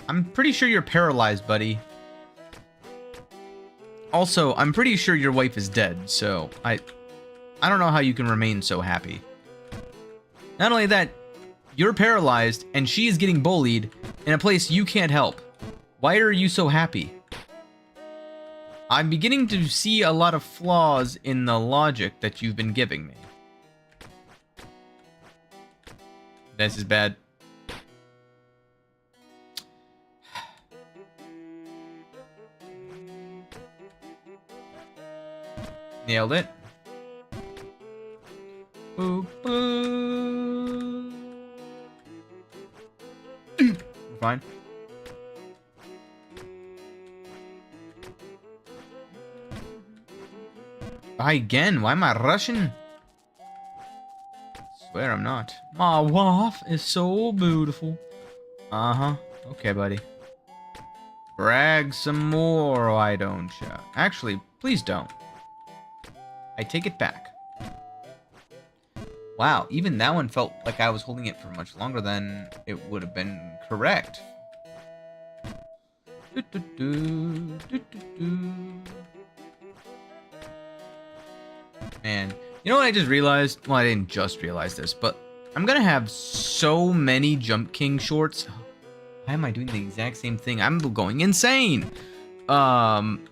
S1: I'm pretty sure you're paralyzed, buddy. Also, I'm pretty sure your wife is dead, so I don't know how you can remain so happy. Not only that, you're paralyzed and she is getting bullied in a place you can't help. Why are you so happy? I'm beginning to see a lot of flaws in the logic that you've been giving me. This is bad. Nailed it. Boop, boop. We're fine. Bye again. Why am I rushing? Swear I'm not. My wife is so beautiful. Uh-huh. Okay, buddy. Brag some more, why don't ya? Actually, please don't. I take it back. Wow, even that one felt like I was holding it for much longer than it would have been correct. Man, you know what I just realized? Well, I didn't just realize this, but I'm gonna have so many Jump King shorts. Why am I doing the exact same thing? I'm going insane. I'm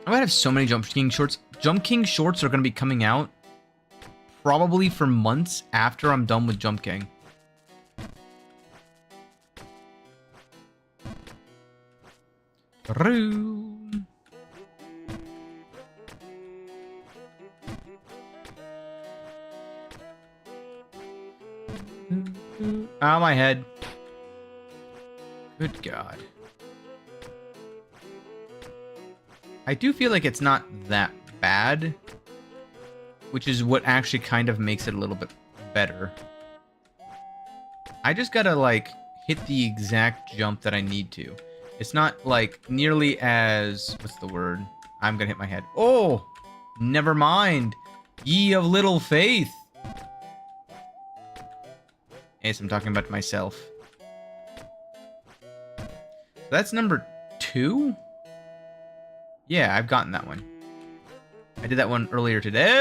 S1: gonna have so many Jump King shorts. Jump King shorts are gonna be coming out probably for months after I'm done with Jump King. Ow, my head. Good God. I do feel like it's not that bad, which is what actually kind of makes it a little bit better. I just gotta, like, hit the exact jump that I need to. It's not, like, nearly as... What's the word? I'm gonna hit my head. Oh! Never mind. Ye of little faith. Yes, I'm talking about myself. So that's number 2? Yeah, I've gotten that one. I did that one earlier today.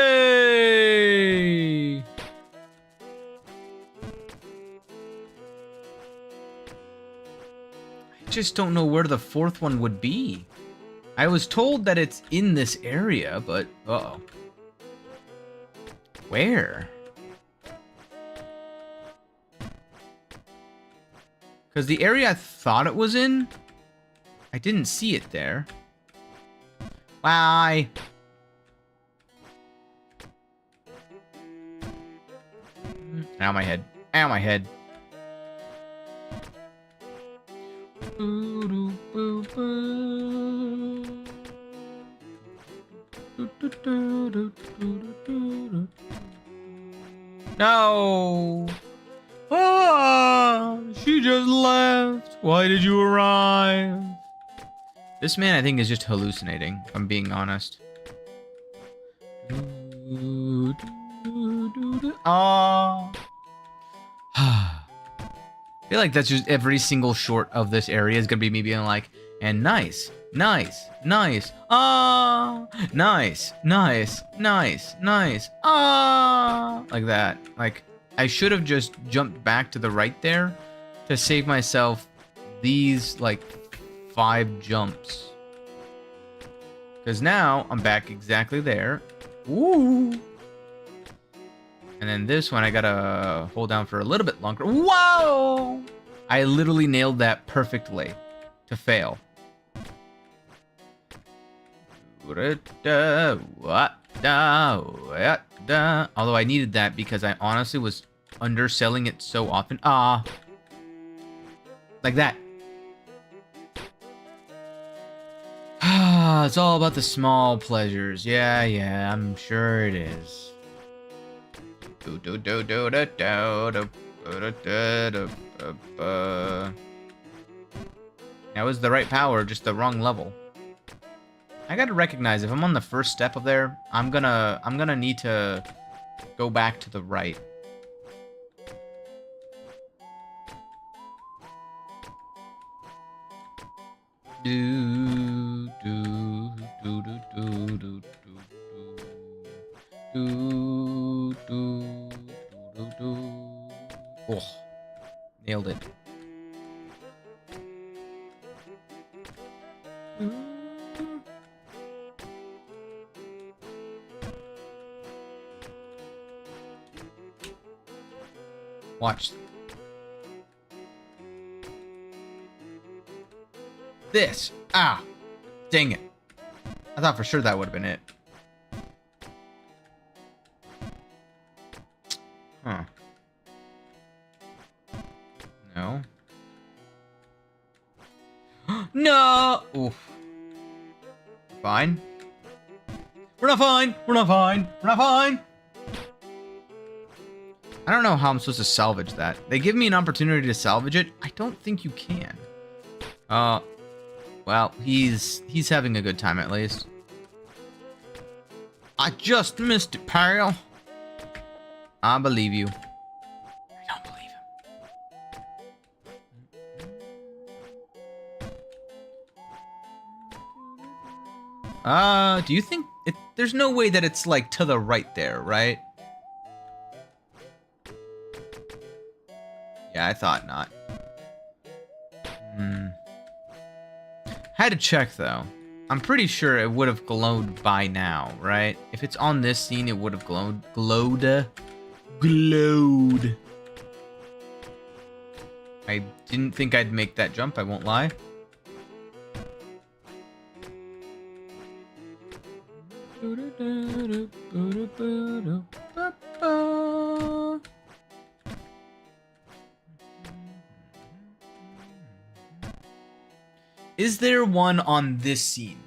S1: just don't know where the fourth one would be. I was told that it's in this area, but uh-oh. Where? Because the area I thought it was in, I didn't see it there. Why? Ow, my head. Ow, my head. No. Ah, she just left. Why did you arrive? This man, I think, is just hallucinating, if I'm being honest. Ah. I feel like that's just every single short of this area is gonna be me being like, and nice, nice, nice, ah, nice, nice, nice, nice, ah, like that. Like, I should have just jumped back to the right there to save myself these, like, 5 jumps. Because now I'm back exactly there. Ooh. And then this one, I gotta hold down for a little bit longer. Whoa! I literally nailed that perfectly to fail. Although I needed that because I honestly was underselling it so often. Ah. Like that. It's all about the small pleasures. Yeah, I'm sure it is. That was the right power, just the wrong level. I gotta recognize if I'm on the first step of there, I'm gonna need to go back to the right. Oh, nailed it. Watch. This. Ah. Dang it. I thought for sure that would have been it. Huh. No. No! Oof. Fine. We're not fine! We're not fine! We're not fine! I don't know how I'm supposed to salvage that. They give me an opportunity to salvage it. I don't think you can. Well, he's having a good time at least. I just missed it, pal. I believe you. I don't believe him. Do you think there's no way that it's like to the right there, right? Yeah, I thought not. Had to check though. I'm pretty sure it would have glowed by now, right? If it's on this scene, it would have glowed. I didn't think I'd make that jump, I won't lie. Is there one on this scene?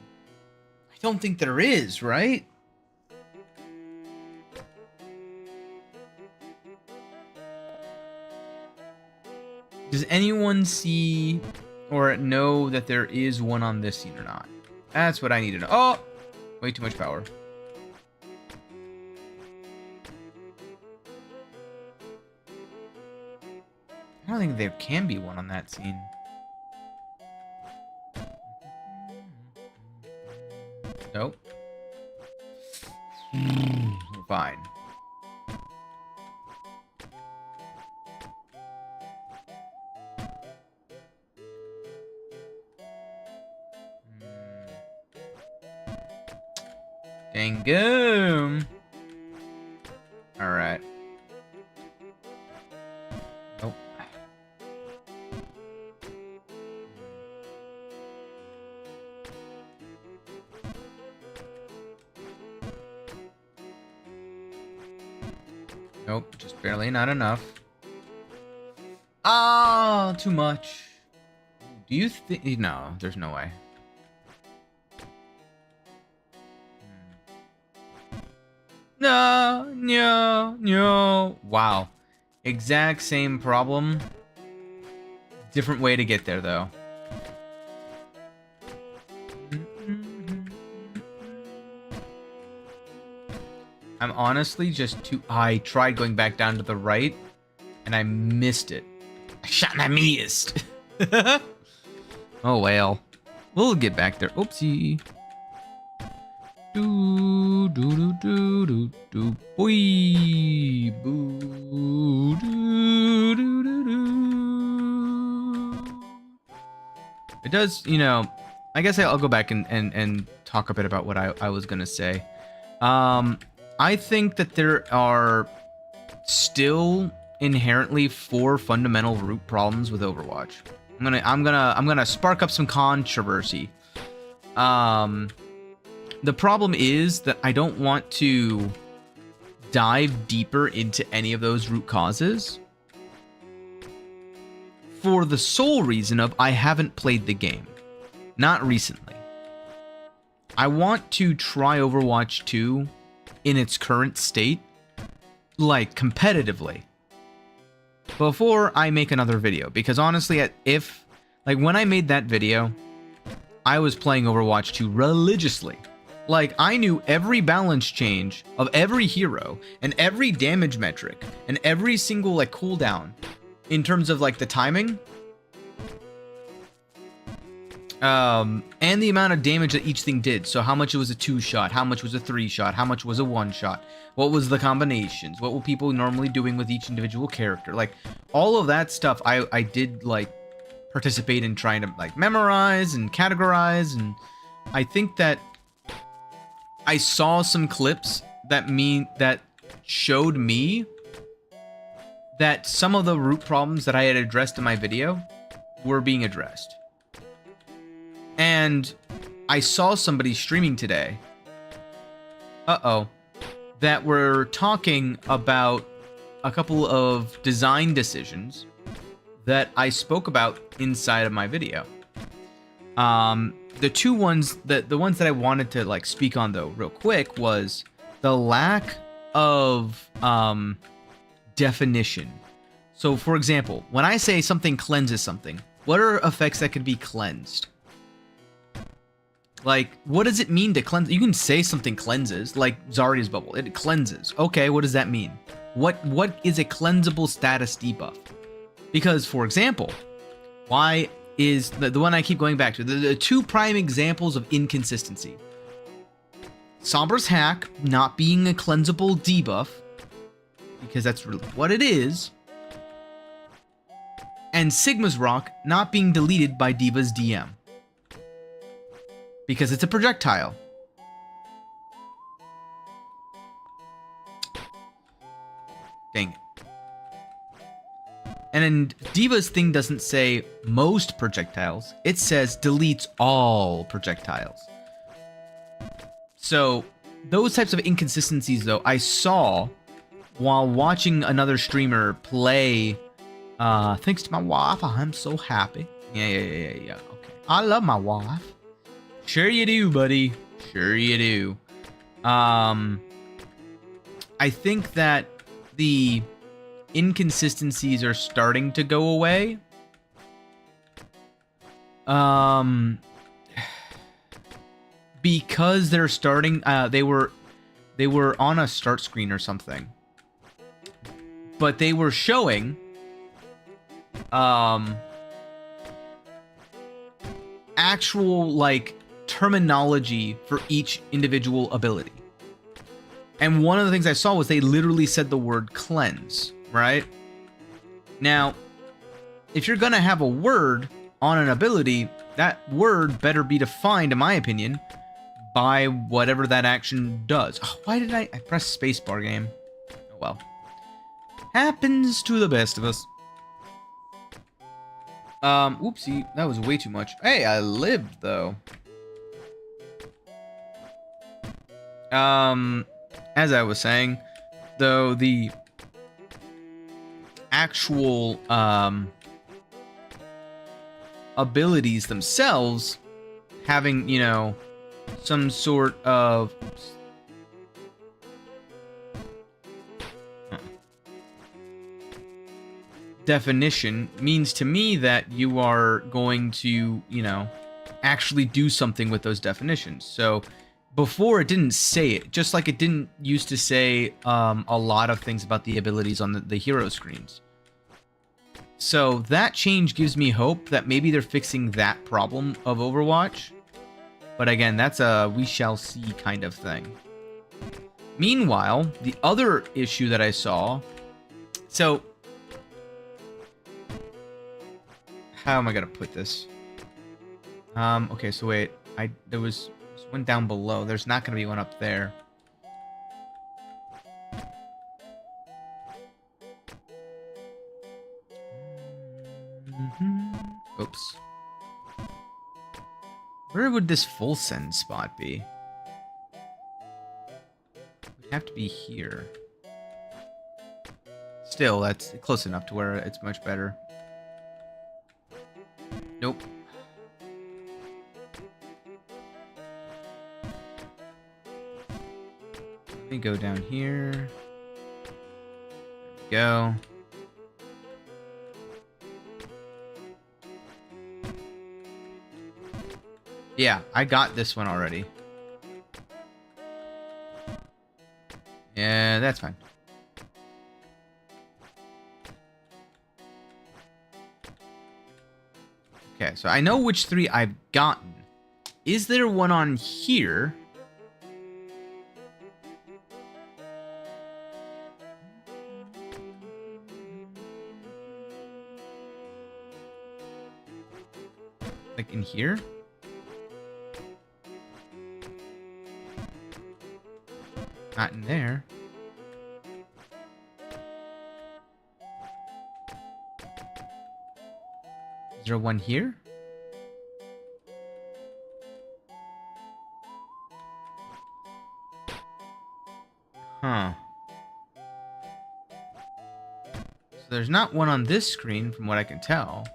S1: I don't think there is, right? Does anyone see or know that there is one on this scene or not? That's what I need to know. Oh! Way too much power. I don't think there can be one on that scene. Nope. We're fine. Dangum. Alright. Nope. Nope, just barely not enough. Ah, too much. Do you think... No, there's no way. No, no, no. Wow. Exact same problem. Different way to get there, though. I'm honestly just too... I tried going back down to the right, and I missed it. I shot and I missed. Oh, well. We'll get back there. Oopsie. Do do do do do boy boo do do do do. It does, you know. I guess I'll go back and talk a bit about what I was gonna say. I think that there are still inherently 4 fundamental root problems with Overwatch. I'm gonna spark up some controversy. The problem is that I don't want to dive deeper into any of those root causes for the sole reason of I haven't played the game. Not recently. I want to try Overwatch 2 in its current state, like competitively, before I make another video. Because honestly, when I made that video, I was playing Overwatch 2 religiously. Like, I knew every balance change of every hero, and every damage metric, and every single, like, cooldown, in terms of, like, the timing, and the amount of damage that each thing did. So how much it was a 2-shot, how much was a 3-shot, how much was a 1-shot, what was the combinations, what were people normally doing with each individual character. Like, all of that stuff I did, like, participate in trying to, like, memorize and categorize, and I think that I saw some clips that showed me that some of the root problems that I had addressed in my video were being addressed. And I saw somebody streaming today, that were talking about a couple of design decisions that I spoke about inside of my video. The two ones the ones that I wanted to, like, speak on, though, real quick, was the lack of definition. So, for example, when I say something cleanses something, what are effects that could be cleansed? Like, what does it mean to cleanse? You can say something cleanses, like Zarya's bubble. It cleanses. Okay, what does that mean? What is a cleansable status debuff? Because, for example, why is the one I keep going back to, the 2 prime examples of inconsistency. Sombra's hack not being a cleansable debuff, because that's really what it is, and Sigma's rock not being deleted by D.Va's DM, because it's a projectile. Dang it. And then D.Va's thing doesn't say most projectiles. It says deletes all projectiles. So those types of inconsistencies, though, I saw while watching another streamer play. Thanks to my wife, I'm so happy. Yeah. Okay. I love my wife. Sure you do, buddy. Sure you do. I think that the inconsistencies are starting to go away. Because they're starting, they were on a start screen or something, but they were showing actual, like, terminology for each individual ability. And one of the things I saw was they literally said the word cleanse, right? Now, if you're gonna have a word on an ability, that word better be defined, in my opinion, by whatever that action does. Oh, why did I press spacebar game? Oh well. Happens to the best of us. Oopsie, that was way too much. Hey, I lived though. As I was saying, though, the actual abilities themselves having, you know, some sort of definition means to me that you are going to, you know, actually do something with those definitions. So before it didn't say it, just like it didn't used to say a lot of things about the abilities on the hero screens. So that change gives me hope that maybe they're fixing that problem of Overwatch. But again, that's a we shall see kind of thing. Meanwhile, the other issue that I saw, so how am I gonna put this? Okay, so wait, there was one down below. There's not gonna be one up there. Oops. Where would this full send spot be? It would have to be here. Still, that's close enough to where it's much better. Nope. Let me go down here. There we go. Yeah, I got this one already. Yeah, that's fine. Okay, so I know which 3 I've gotten. Is there one on here? Like in here? Not in there. Is there one here? Huh. So there's not one on this screen from what I can tell.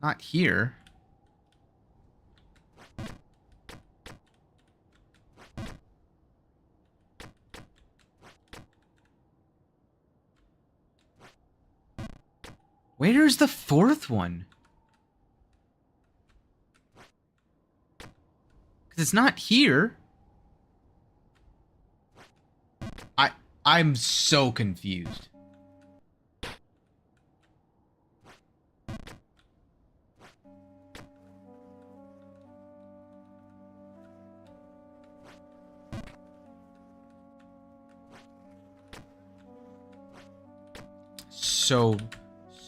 S1: Not here. Where's the 4th one? Because it's not here. I'm so confused.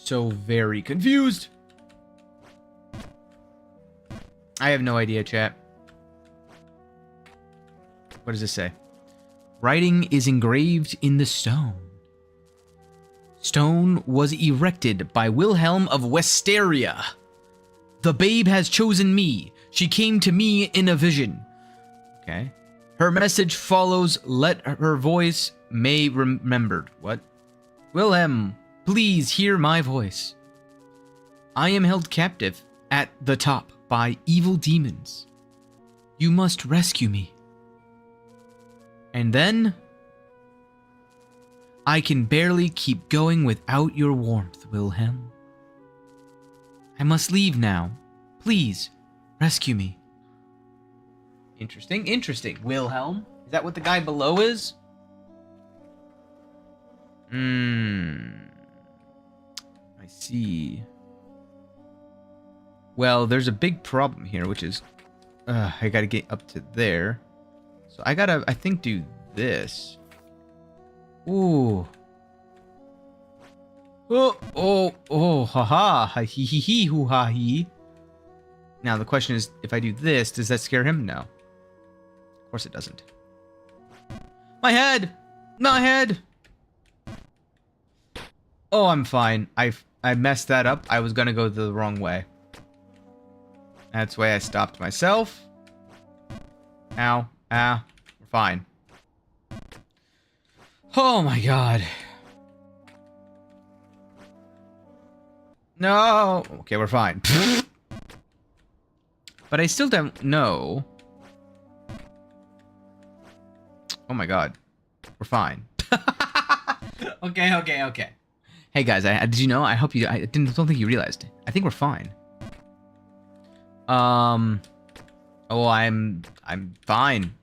S1: So very confused. I have no idea, chat. What does this say? Writing is engraved in the stone. Stone was erected by Wilhelm of Westeria. The babe has chosen me. She came to me in a vision. Okay. Her message follows. Let her voice may remembered. What? Wilhelm, please hear my voice. I am held captive at the top by evil demons. You must rescue me. And then I can barely keep going without your warmth, Wilhelm. I must leave now. Please, rescue me. Interesting, interesting. Wilhelm? Is that what the guy below is? I see. Well, there's a big problem here, which is... I gotta get up to there. So I gotta, I think, do this. Ooh. Haha, ha hee hee hee hoo ha hee. Now the question is, if I do this, does that scare him? No. Of course it doesn't. My head! My head! Oh, I'm fine. I messed that up. I was gonna go the wrong way. That's why I stopped myself. Ow. Ah. We're fine. Oh my god. No! Okay, we're fine. But I still don't know. Oh my god. We're fine. Okay. Hey guys, did you know? I hope you. Don't think you realized. I think we're fine. Oh, I'm fine.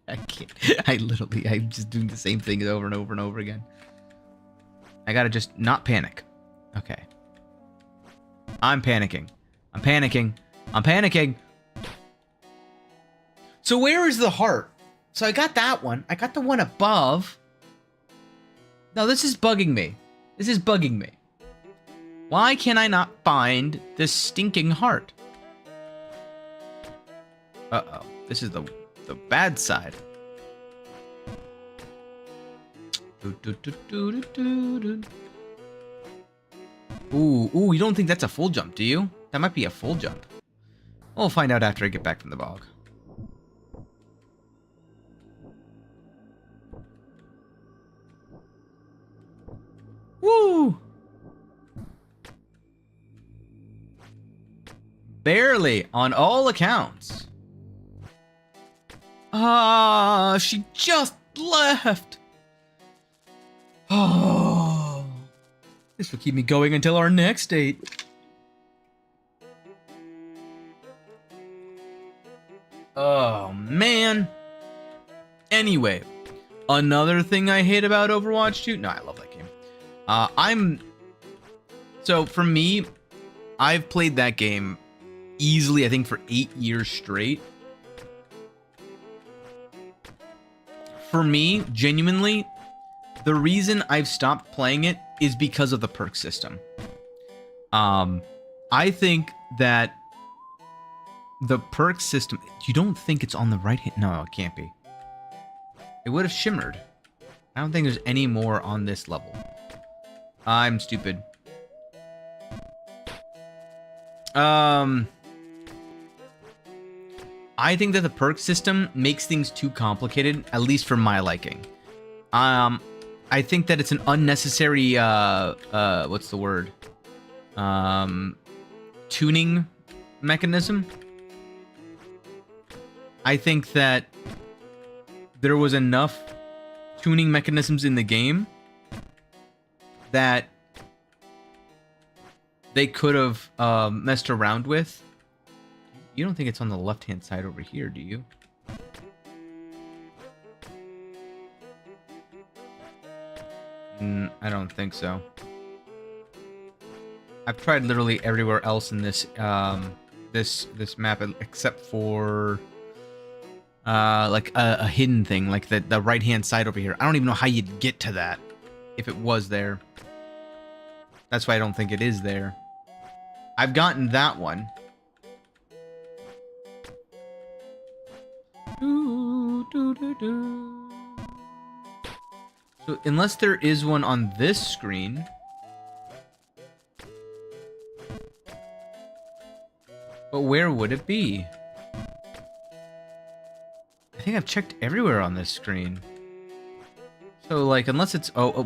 S1: I can't. I'm just doing the same thing over and over and over again. I gotta just not panic. Okay. I'm panicking. I'm panicking. So where is the heart? So I got that one. I got the one above. No, this is bugging me. Why can I not find this stinking heart? Uh-oh. This is the bad side. Ooh, you don't think that's a full jump, do you? That might be a full jump. We'll find out after I get back from the bog. Woo! Barely, on all accounts. Ah, she just left. Oh, this will keep me going until our next date. Oh, man. Anyway, another thing I hate about Overwatch 2. No, I love that game. So for me, I've played that game easily, I think, for 8 years straight. For me, genuinely, the reason I've stopped playing it is because of the perk system. I think that the perk system... You don't think it's on the right hand... No, it can't be. It would have shimmered. I don't think there's any more on this level. I'm stupid. I think that the perk system makes things too complicated, at least for my liking. I think that it's an unnecessary, what's the word? Tuning mechanism. I think that there was enough tuning mechanisms in the game that they could have messed around with. You don't think it's on the left-hand side over here, do you? I don't think so. I've tried literally everywhere else in this this map except for like a hidden thing, like the right-hand side over here. I don't even know how you'd get to that if it was there. That's why I don't think it is there. I've gotten that one. So unless there is one on this screen, but where would it be? I think I've checked everywhere on this screen. So like, unless it's oh.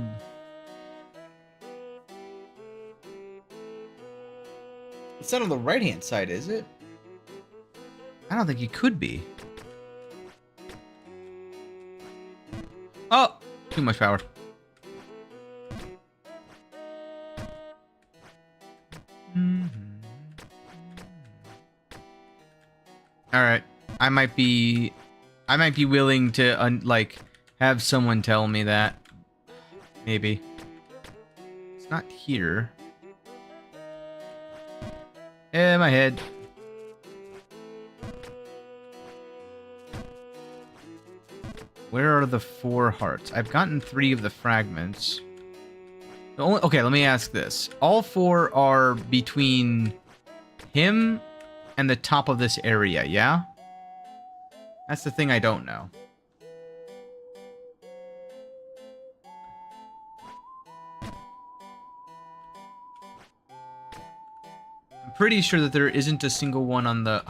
S1: It's not on the right-hand side, is it? I don't think it could be. Oh, too much power. All right, I might be willing to like have someone tell me that. Maybe. It's not here. My head. Where are the 4 hearts? I've gotten 3 of the fragments. Okay, let me ask this. All 4 are between him and the top of this area, yeah? That's the thing I don't know. I'm pretty sure that there isn't a single one on the...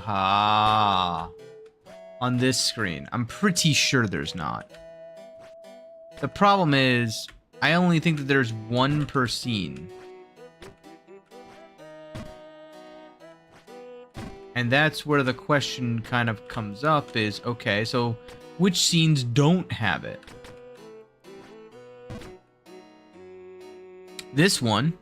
S1: on this screen. I'm pretty sure there's not. The problem is, I only think that there's 1 per scene. And that's where the question kind of comes up is, okay, so which scenes don't have it? This one.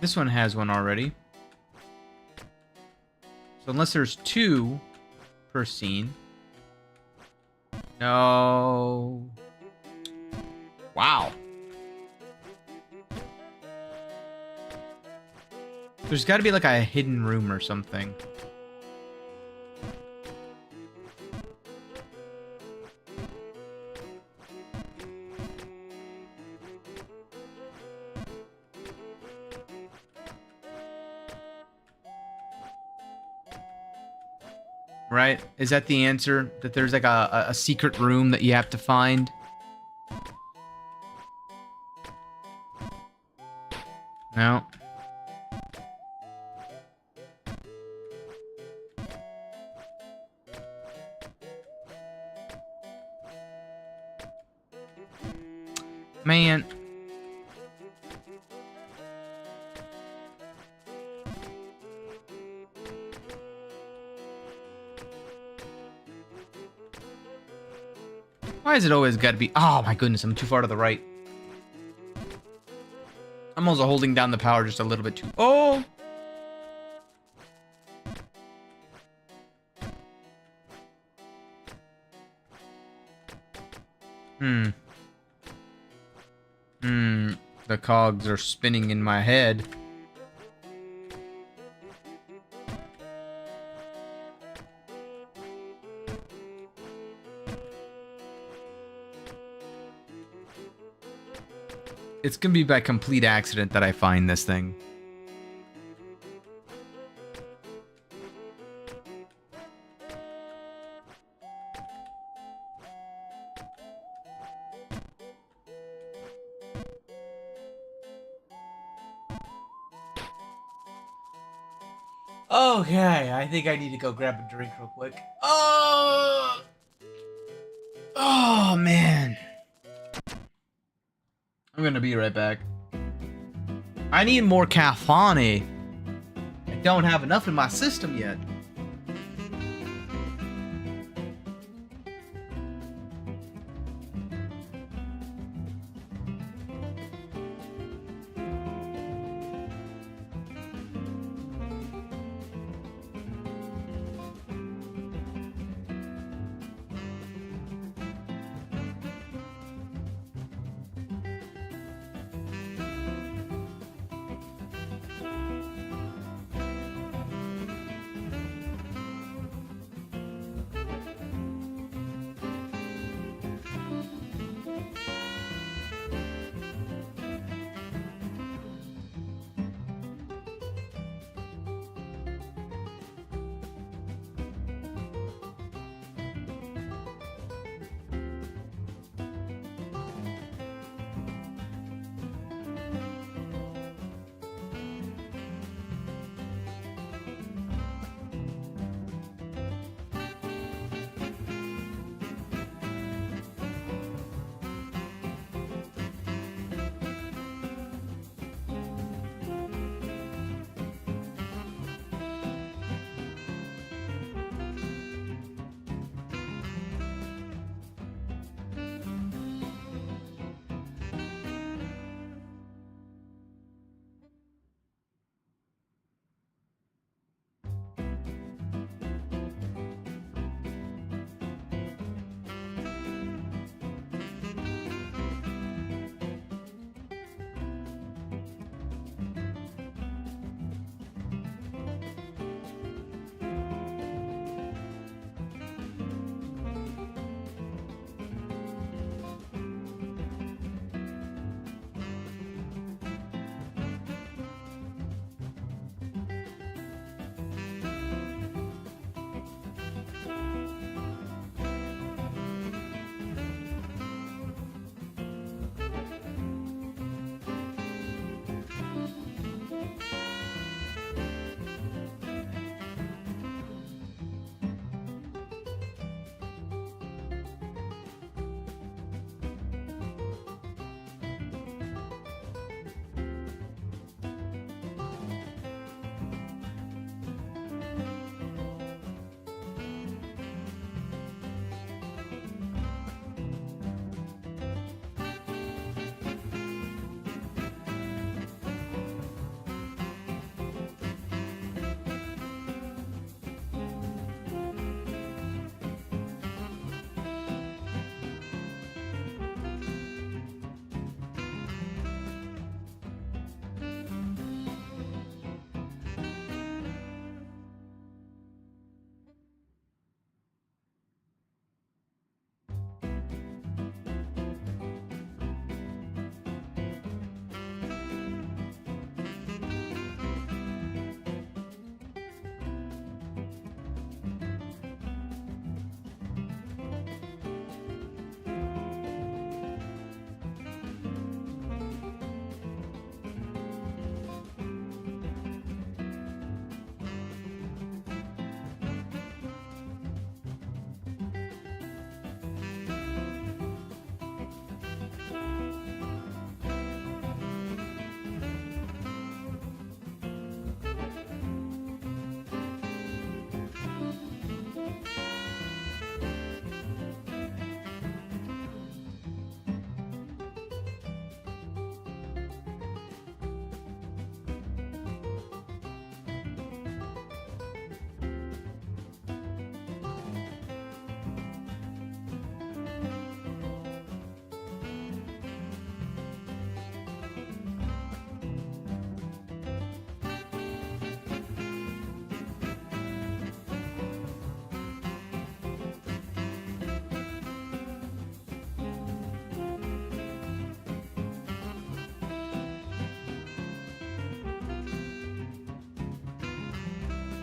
S1: This one has one already. So unless there's 2 per scene. No. Wow. There's got to be like a hidden room or something. Right? Is that the answer? That there's like a secret room that you have to find? No. Man. Why is it always got to be... Oh my goodness, I'm too far to the right. I'm also holding down the power just a little bit too... Oh! The cogs are spinning in my head. It's gonna be by complete accident that I find this thing. Okay, I think I need to go grab a drink real quick. Oh man. I'm gonna be right back. I need more caffeine. I don't have enough in my system yet.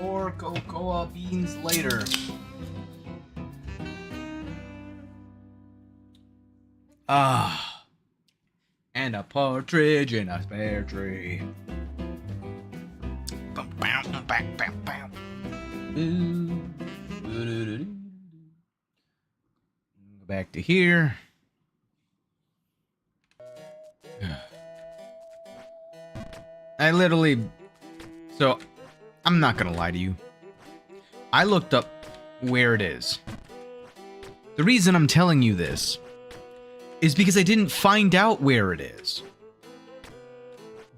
S1: or cocoa beans later. Ah, and a partridge in a pear tree. Go back to here. I literally... So, I'm not gonna lie to you. I looked up where it is. The reason I'm telling you this is because I didn't find out where it is.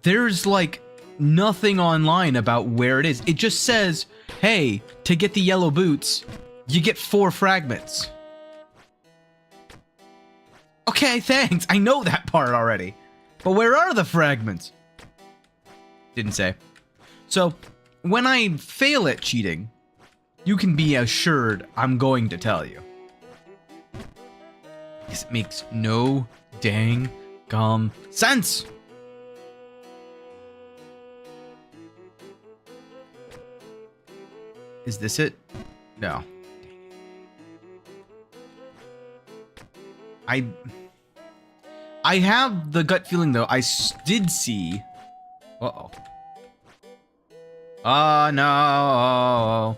S1: There's, like, nothing online about where it is. It just says, hey, to get the yellow boots, you get 4 fragments. Okay, thanks. I know that part already. But where are the fragments? Didn't say. So, when I fail at cheating, you can be assured I'm going to tell you. Because it makes no dang gum sense. Is this it? No. I have the gut feeling, though. I did see... Uh-oh. No.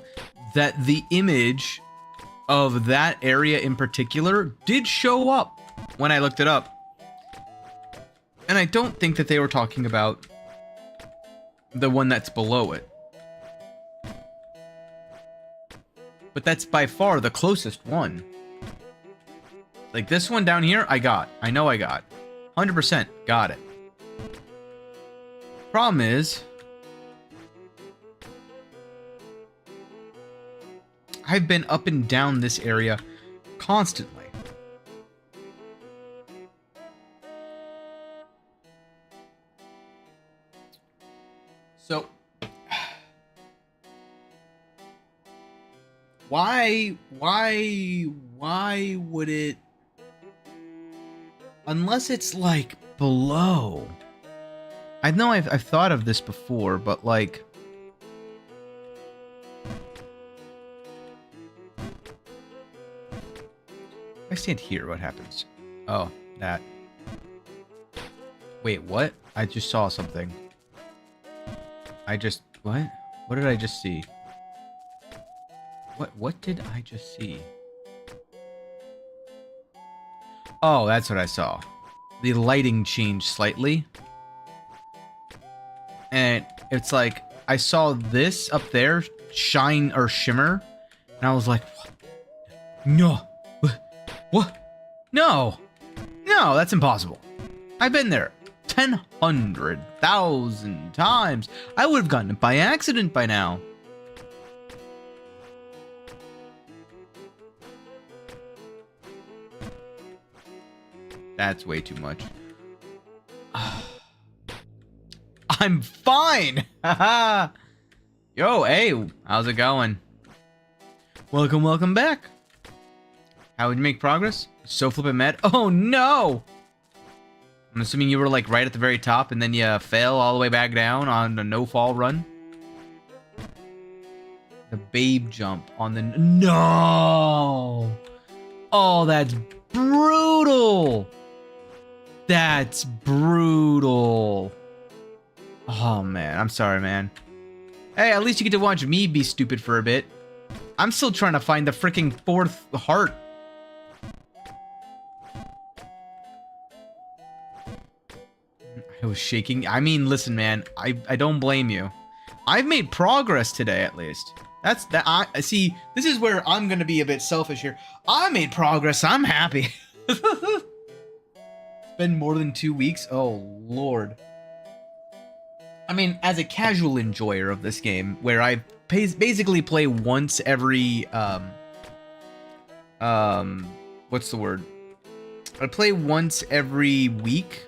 S1: That the image of that area in particular did show up when I looked it up. And I don't think that they were talking about the one that's below it. But that's by far the closest one. Like this one down here, I got. I know I got. 100% got it. Problem is, I've been up and down this area constantly. So, why would it, unless it's like below? I know I've thought of this before, but like, if I stand here, what happens? Oh, that. Wait, what? I just saw something. What? What did I just see? What did I just see? Oh, that's what I saw. The lighting changed slightly. And it's like, I saw this up there shine or shimmer. And I was like, what? No. What? No. No, that's impossible. I've been there 1,000 times. I would have gotten it by accident by now. That's way too much. I'm fine. Yo, hey, how's it going? Welcome back. How would you make progress? So flippin' mad. Oh no! I'm assuming you were like right at the very top and then you fell all the way back down on a no-fall run. The babe jump on the... No! Oh, that's brutal! That's brutal. Oh, man. I'm sorry, man. Hey, at least you get to watch me be stupid for a bit. I'm still trying to find the freaking 4th heart. I was shaking. I mean, listen, man. I don't blame you. I've made progress today, at least. That's that. I see. This is where I'm gonna be a bit selfish here. I made progress. I'm happy. It's been more than 2 weeks. Oh Lord. I mean, as a casual enjoyer of this game, where I basically play once every what's the word? I play once every week.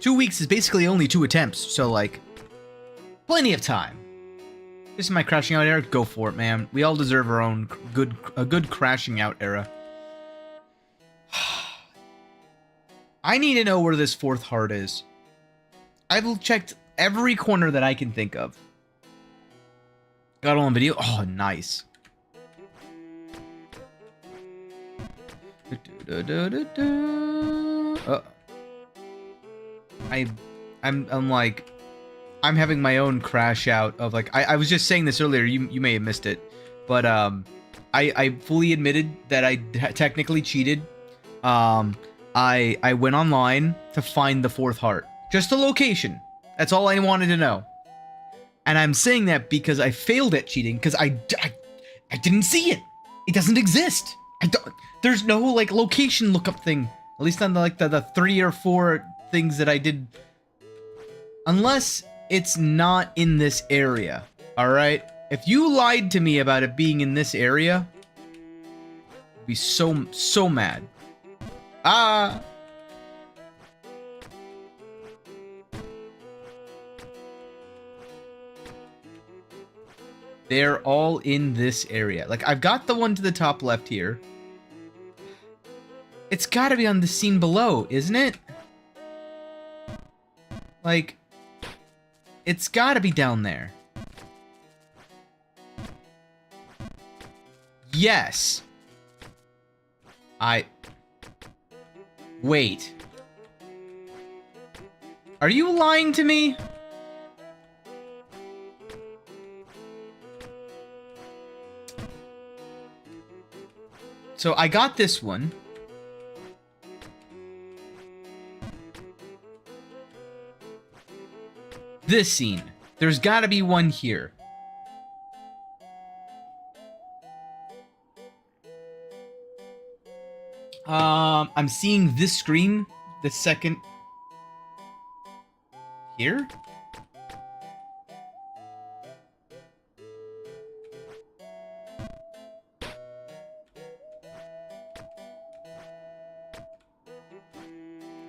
S1: 2 weeks is basically only 2 attempts, so like, plenty of time. This is my crashing out era. Go for it, man. We all deserve our own good crashing out era. I need to know where this 4th heart is. I've checked every corner that I can think of. Got all on video. Oh, nice. I'm like, I'm having my own crash out of like, I was just saying this earlier. You may have missed it, but I fully admitted that I technically cheated. I went online to find the fourth heart, just the location. That's all I wanted to know. And I'm saying that because I failed at cheating because I didn't see it. It doesn't exist. There's no like location lookup thing. At least on the 3 or 4 things that I did. Unless it's not in this area. Alright? If you lied to me about it being in this area, I'd be so mad. Ah! They're all in this area. Like, I've got the one to the top left here. It's gotta be on the scene below, isn't it? Like, it's gotta be down there. Yes. Wait. Are you lying to me? So I got this one. This scene. There's gotta be one here. I'm seeing this screen, the second here.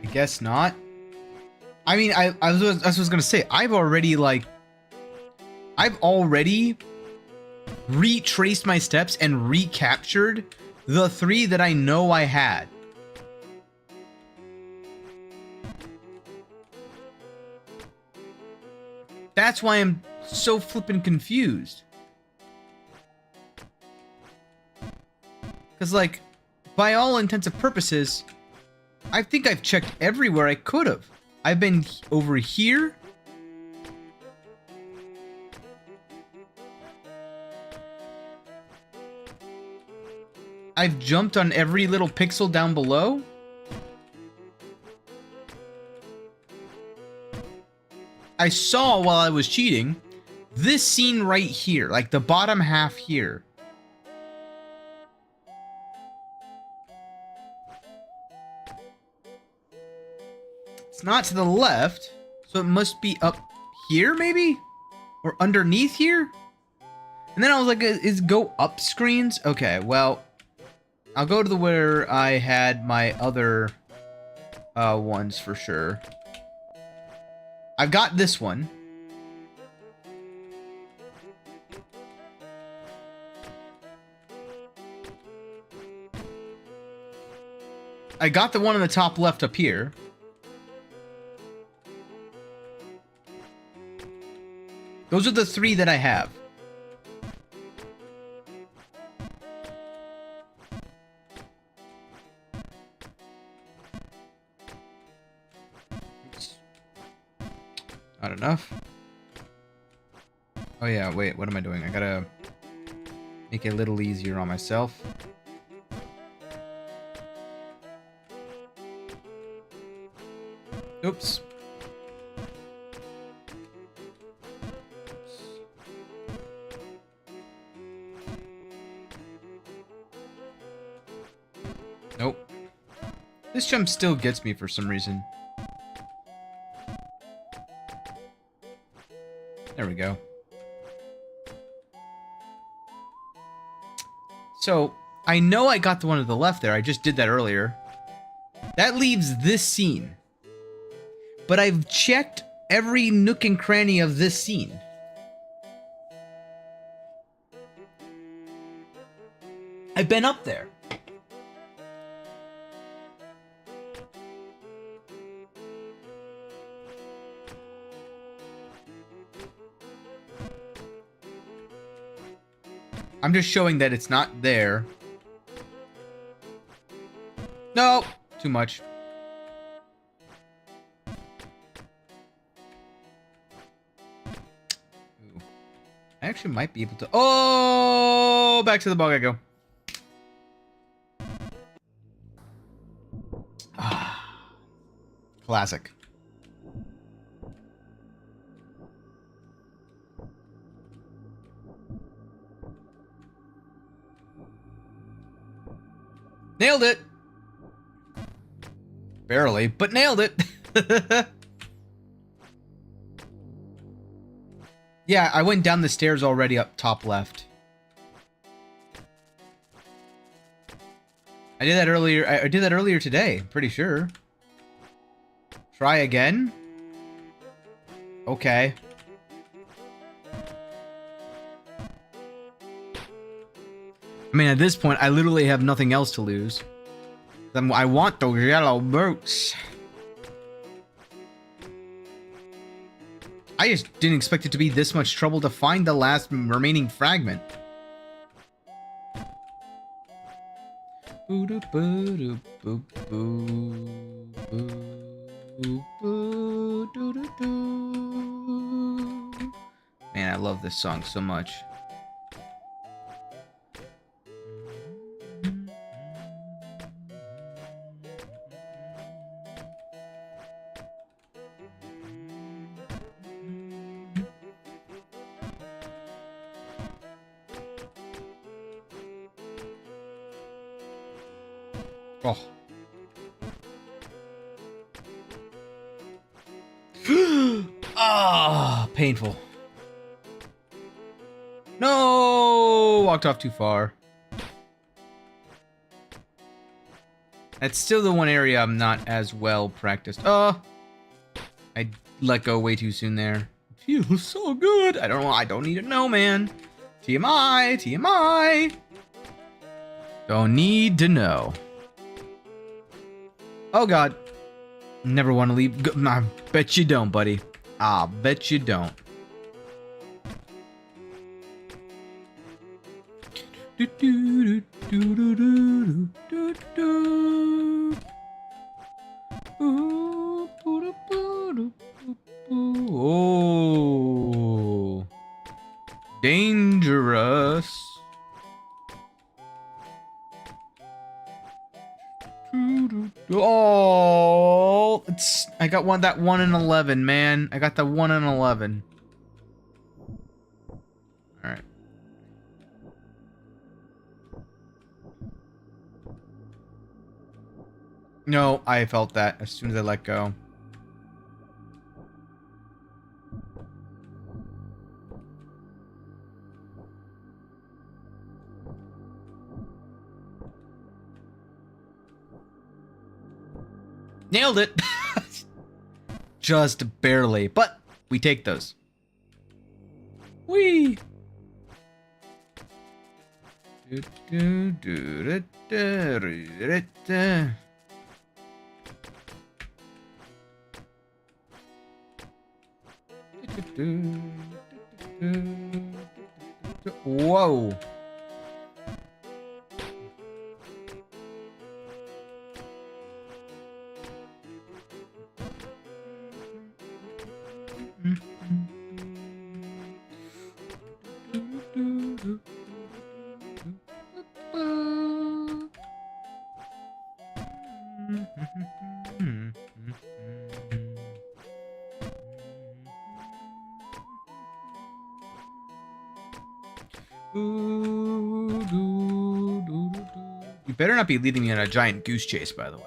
S1: I guess not. I mean, I was gonna say, I've already retraced my steps and recaptured the 3 that I know I had. That's why I'm so flippin' confused. Because, like, by all intents and purposes, I think I've checked everywhere I could have. I've been over here. I've jumped on every little pixel down below. I saw while I was cheating this scene right here, like the bottom half here. It's not to the left, so it must be up here maybe? Or underneath here? And then I was like, is go up screens? Okay, well, I'll go to where I had my other ones for sure. I've got this one. I got the one on the top left up here. Those are the 3 that I have. Not enough. Oh yeah, wait, what am I doing? I gotta make it a little easier on myself. Oops. Nope. This jump still gets me for some reason. There we go. So, I know I got the one to the left there. I just did that earlier. That leaves this scene. But I've checked every nook and cranny of this scene. I've been up there. I'm just showing that it's not there. No! Too much. Ooh. I actually might be able to... Oh! Back to the bog I go. Classic. Nailed it! Barely, but nailed it! Yeah, I went down the stairs already up top left. I did that earlier. I did that earlier today, I'm pretty sure. Try again? Okay. I mean, at this point, I literally have nothing else to lose. I want those yellow boots. I just didn't expect it to be this much trouble to find the last remaining fragment. Man, I love this song so much. Oh. Ah, painful. No, walked off too far. That's still the one area I'm not as well practiced. I let go way too soon there. Feels so good. I don't need to know, man. TMI, TMI. Don't need to know. Oh god. Never want to leave. I bet you don't, buddy. I bet you don't. Oh. Dangerous. Oh, I got that 1 in 11, man. I got the 1 in 11. All right. No, I felt that as soon as I let go. Nailed it! Just barely, but we take those. Whee! Whoa! You better not be leading me on a giant goose chase, by the way.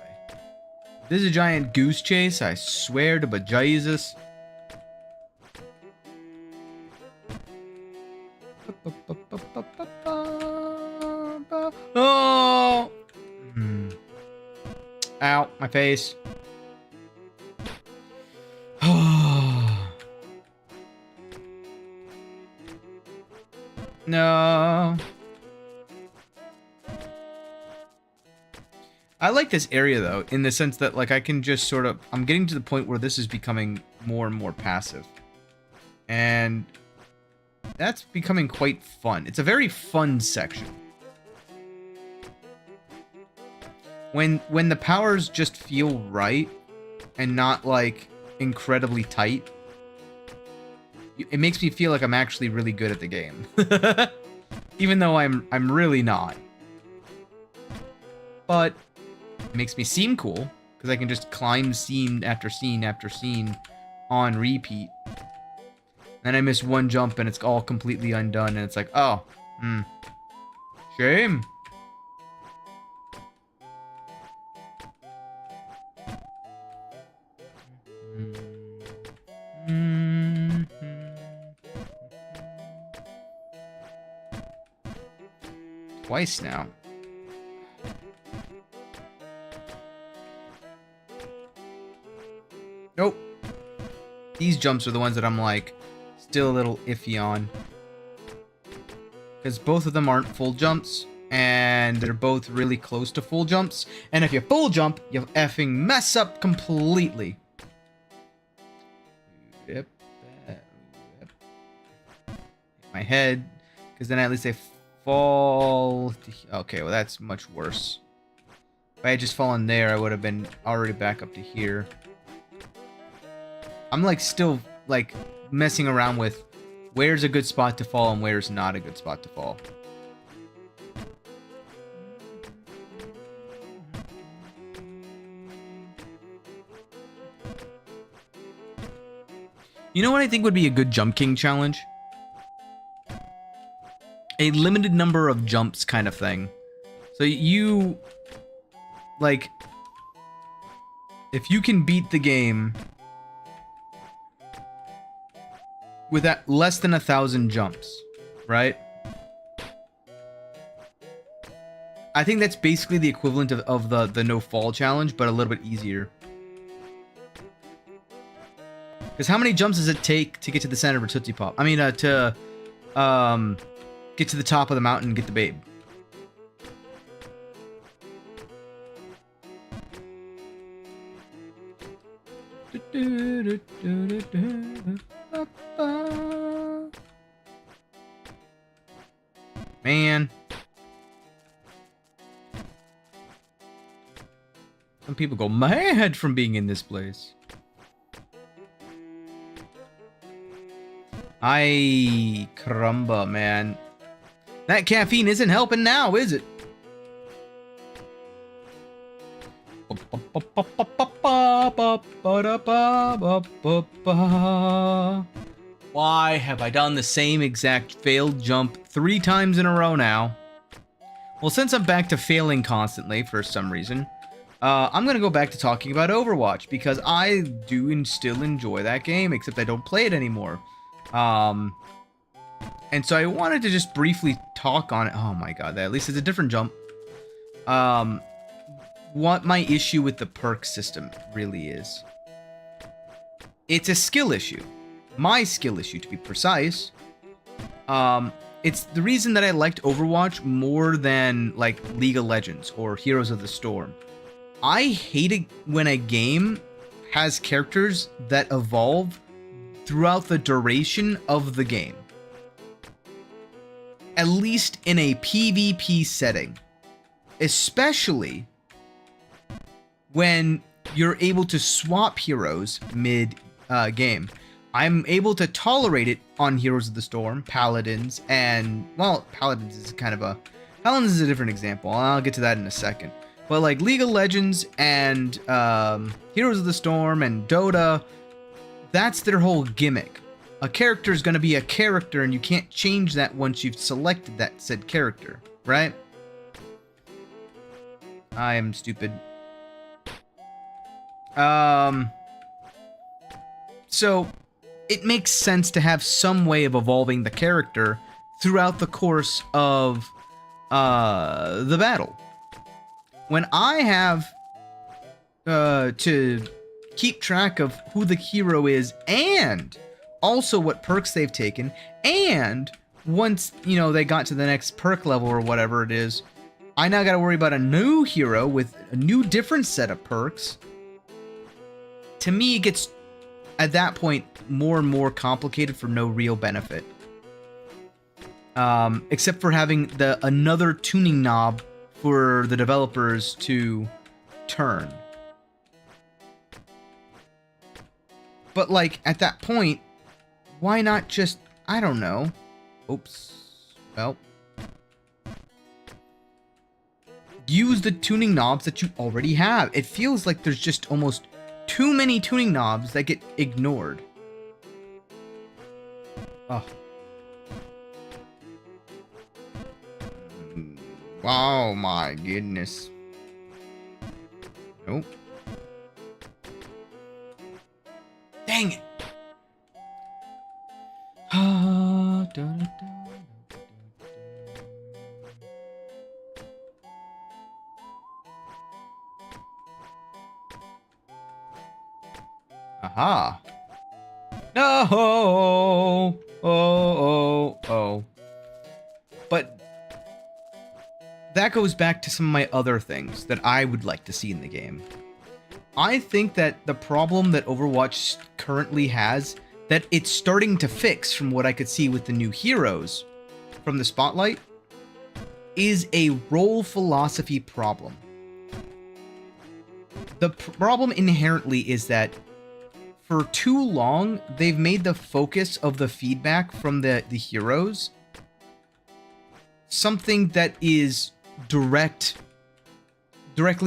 S1: If this is a giant goose chase, I swear to bejesus. Oh! Ow, my face. No. I like this area though, in the sense that like I can just sort of, I'm getting to the point where this is becoming more and more passive. And That's becoming quite fun. It's a very fun section. When the powers just feel right and not like incredibly tight, it makes me feel like I'm actually really good at the game. Even though I'm really not. But it makes me seem cool because I can just climb scene after scene after scene on repeat. And I miss one jump and it's all completely undone and it's like, oh, shame. Twice now. Nope. These jumps are the ones that I'm like still a little iffy on. Because both of them aren't full jumps. And they're both really close to full jumps. And if you full jump, you'll effing mess up completely. Yep. My head. Because then at least I fall. Okay, well that's much worse. If I had just fallen there, I would have been already back up to here. I'm like still like messing around with where's a good spot to fall and where's not a good spot to fall. You know what I think would be a good Jump King challenge? A limited number of jumps kind of thing. So you, like, if you can beat the game with that less than 1,000 jumps, right? I think that's basically the equivalent of the no fall challenge, but a little bit easier. Because how many jumps does it take to get to the center of a Tootsie Pop? I mean, to get to the top of the mountain and get the babe. Man. Some people go mad from being in this place. Ay, caramba, man. That caffeine isn't helping now, is it? Why have I done the same exact failed jump 3 times in a row now? Well, since I'm back to failing constantly for some reason, I'm going to go back to talking about Overwatch because I do and still enjoy that game, except I don't play it anymore. And so I wanted to just briefly talk on it. Oh my god, that at least it's a different jump. What my issue with the perk system really is. It's a skill issue. My skill issue, to be precise. It's the reason that I liked Overwatch more than, like, League of Legends or Heroes of the Storm. I hate it when a game has characters that evolve throughout the duration of the game. At least in a PvP setting. Especially when you're able to swap heroes mid-game. I'm able to tolerate it on Heroes of the Storm, Paladins, and, well, Paladins is kind of a... Paladins is a different example, and I'll get to that in a second. But, like, League of Legends and Heroes of the Storm and Dota, that's their whole gimmick. A character is going to be a character, and you can't change that once you've selected that said character, right? I am stupid. So, it makes sense to have some way of evolving the character throughout the course of the battle. When I have to keep track of who the hero is and also what perks they've taken, and once, you know, they got to the next perk level or whatever it is, I now got to worry about a new hero with a new different set of perks. To me, it gets, at that point, more and more complicated for no real benefit. except for having another tuning knob for the developers to turn. But like at that point, why not just, I don't know. Oops. Well, use the tuning knobs that you already have. It feels like there's just almost too many tuning knobs that get ignored. Oh. Oh my goodness. Nope. Dang it. Aha. No. Oh. But that goes back to some of my other things that I would like to see in the game. I think that the problem that Overwatch currently has, that it's starting to fix from what I could see with the new heroes from the Spotlight, is a role philosophy problem. The problem inherently is that for too long, they've made the focus of the feedback from the heroes something that is directly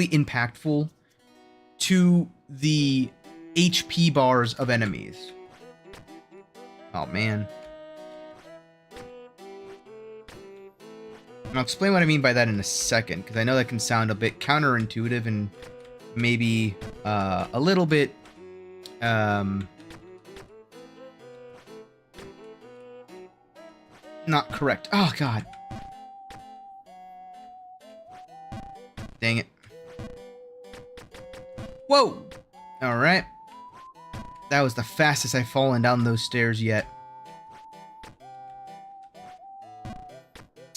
S1: impactful to the HP bars of enemies. Oh, man. And I'll explain what I mean by that in a second, because I know that can sound a bit counterintuitive and maybe a little bit not correct. Oh, God. Dang it. Whoa! Alright. That was the fastest I've fallen down those stairs yet.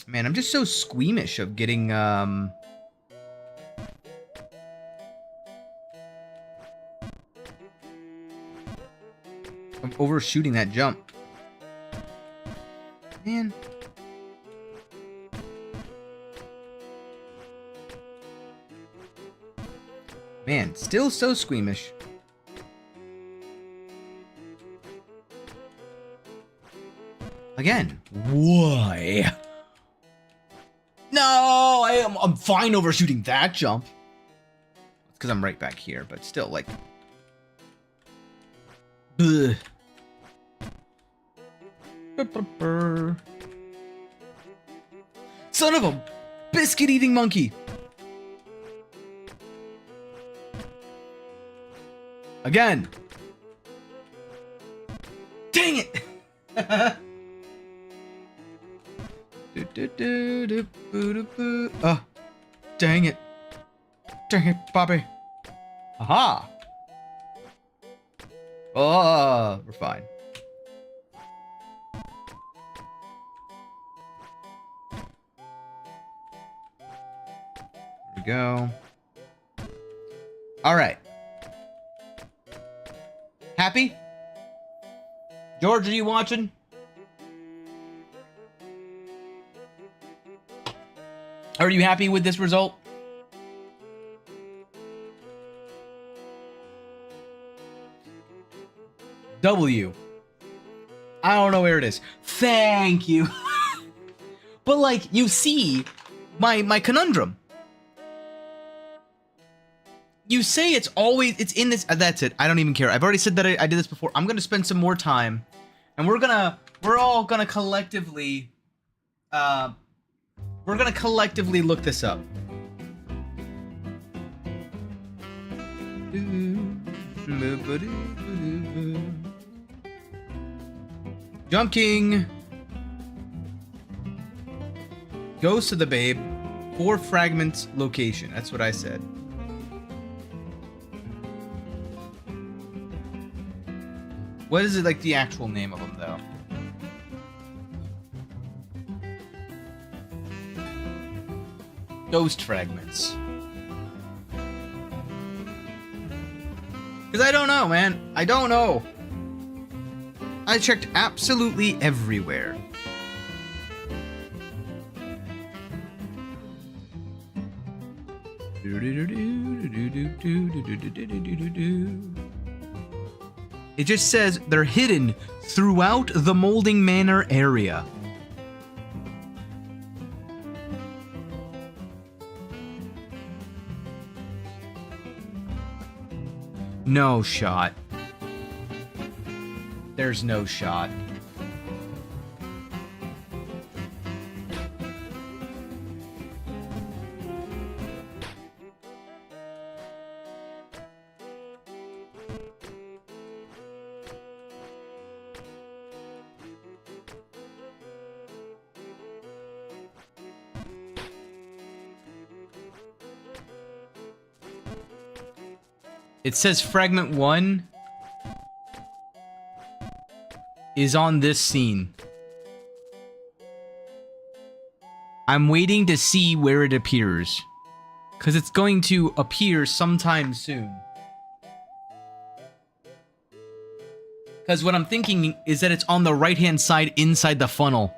S1: Man, I'm just so squeamish of getting, of overshooting that jump. Man. Man, still so squeamish. Again, why? No, I'm fine overshooting that jump. It's because I'm right back here, but still, like... Ugh. Son of a biscuit-eating monkey! Again! Dang it! Oh, dang it. Dang it, Bobby. Aha! Oh, we're fine. There we go. Alright. Happy? George, are you watching? Are you happy with this result? W. I don't know where it is. Thank you. But like, you see my conundrum. You say it's in this, that's it. I don't even care. I've already said that I did this before. I'm going to spend some more time, and we're all going to collectively, look this up. Jump King. Ghost of the Babe. 4 fragments location. That's what I said. What is it, like, the actual name of them, though? Ghost fragments. Because I don't know, man. I don't know. I checked absolutely everywhere. It just says they're hidden throughout the Molding Manor area. No shot. There's no shot. It says fragment 1 is on this scene. I'm waiting to see where it appears, because it's going to appear sometime soon. Because what I'm thinking is that it's on the right-hand side inside the funnel.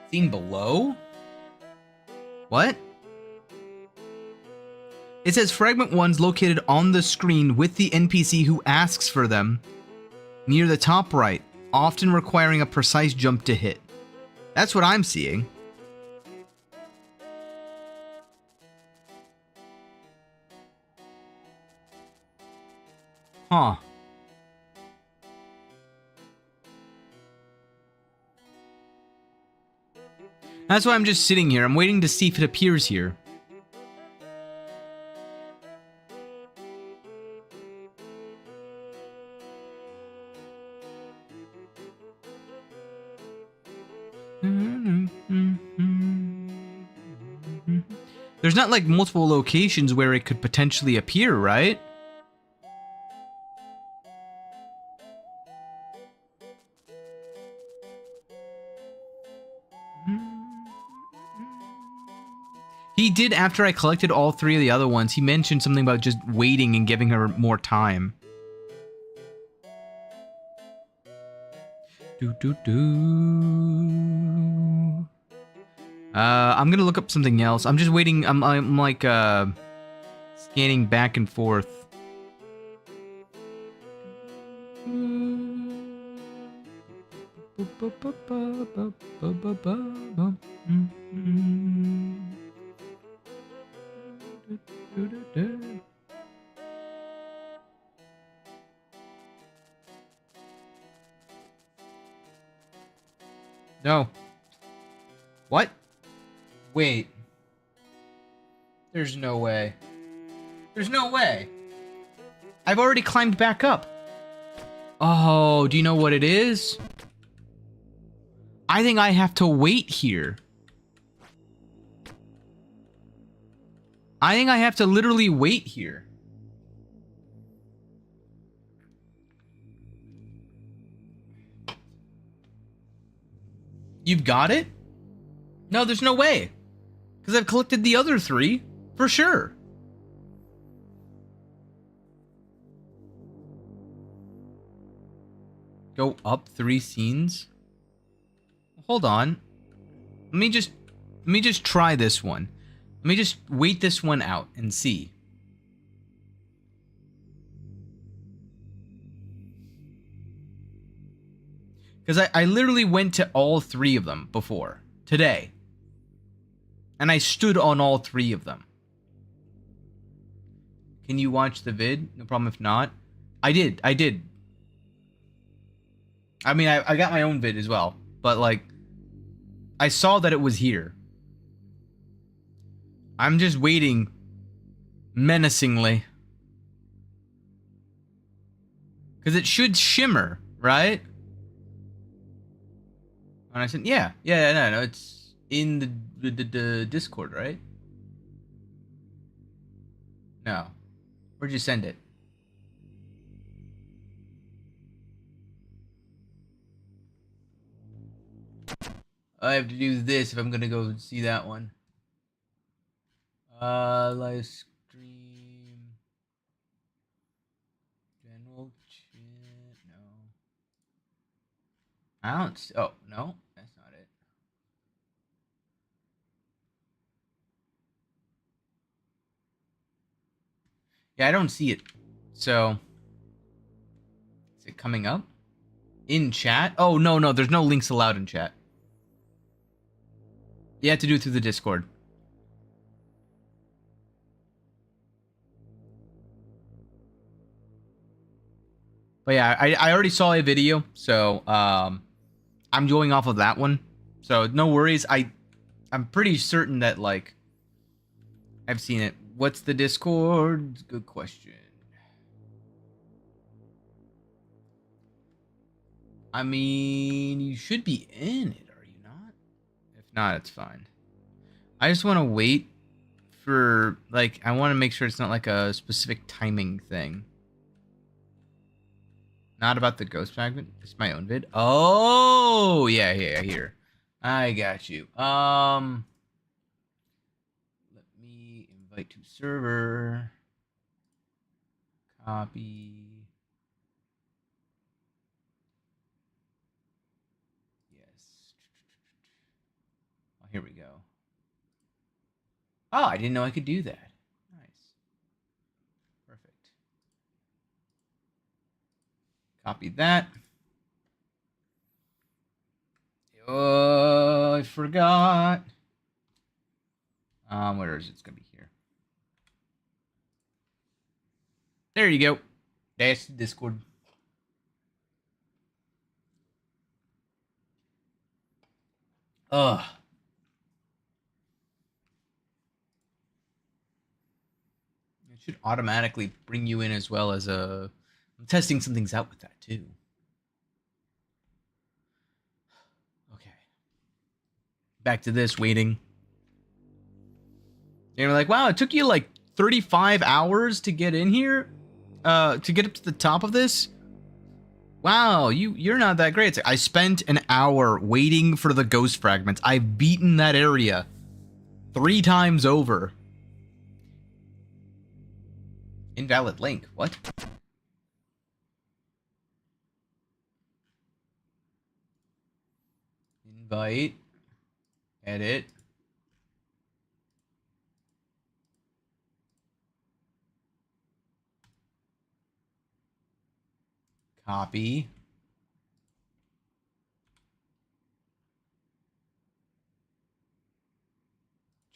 S1: Scene below? What? It says fragment 1's located on the screen with the NPC who asks for them near the top right, often requiring a precise jump to hit. That's what I'm seeing. Huh. That's why I'm just sitting here. I'm waiting to see if it appears here. There's not like multiple locations where it could potentially appear, right? He did, after I collected all 3 of the other ones, he mentioned something about just waiting and giving her more time. I'm gonna look up something else. I'm just waiting. I'm like scanning back and forth. No. What? Wait. There's no way. There's no way. I've already climbed back up. Oh, do you know what it is? I think I have to wait here. I think I have to literally wait here. You've got it? No, there's no way. Because I've collected the other 3, for sure. Go up 3 scenes? Hold on. Let me just try this one. Let me just wait this one out and see. Because I literally went to all 3 of them before, today. And I stood on all 3 of them. Can you watch the vid? No problem if not. I did. I mean, I got my own vid as well. But, like, I saw that it was here. I'm just waiting menacingly. Because it should shimmer, right? And I said, yeah, no, it's in the Discord, right? No. Where'd you send it? I have to do this if I'm gonna go see that one. Live stream. General chat. No. I don't. Oh no, that's not it. Yeah, I don't see it. So, is it coming up? In chat? Oh, no, no, there's no links allowed in chat. You have to do it through the Discord. But yeah, I already saw a video, so I'm going off of that one. So no worries. I'm pretty certain that like I've seen it. What's the Discord? Good question. I mean, you should be in it, are you not? If not, it's fine. I just want to wait for like I want to make sure it's not like a specific timing thing. Not about the ghost fragment. It's my own vid. Oh, yeah, here. I got you. Let me invite to server. Copy. Yes. Oh, here we go. Oh, I didn't know I could do that. Nice. Perfect. Copy that. Oh, I forgot. Where is it? It's gonna be here. There you go. That's the Discord. Ugh. It should automatically bring you in as well as a. I'm testing some things out with that too. Okay. Back to this waiting. You're like, wow, it took you like 35 hours to get in here, to get up to the top of this. Wow, you're not that great. It's like, I spent an hour waiting for the ghost fragments. I've beaten that area 3 times over. Invalid link. What? Invite. Edit. Copy.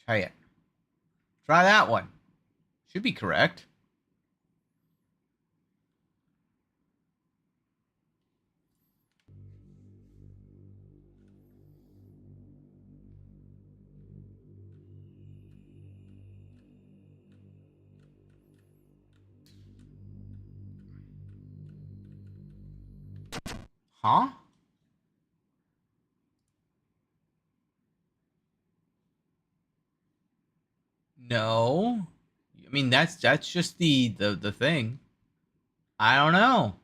S1: Try it. Try that one. Should be correct. Huh? No. I mean that's just the thing. I don't know.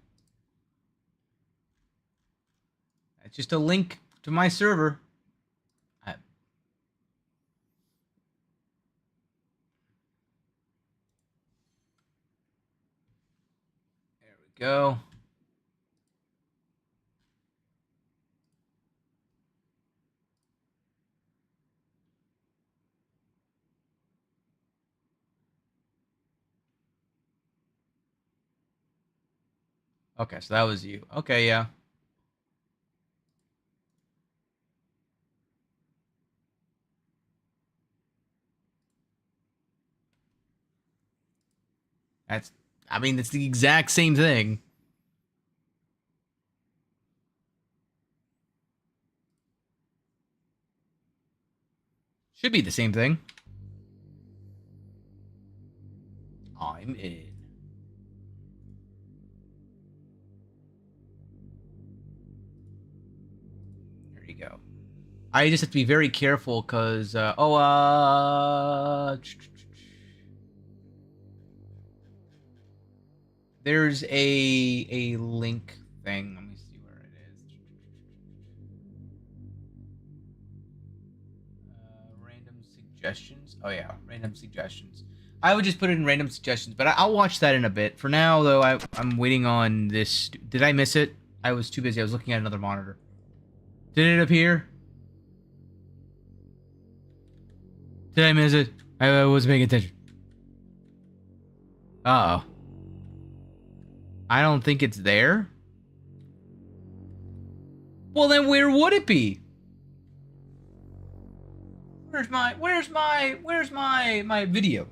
S1: It's just a link to my server. There we go. Okay, so that was you. Okay, yeah. I mean, it's the exact same thing. Should be the same thing. I'm in. There you go. I just have to be very careful because, there's a link thing. Let me see where it is. Random suggestions. Oh yeah, random suggestions. I would just put it in random suggestions, but I'll watch that in a bit. For now, though, I'm waiting on this. Did I miss it? I was too busy. I was looking at another monitor. Did it appear? Did I miss it? I wasn't paying attention. Uh-oh. I don't think it's there. Well, then where would it be? Where's my video?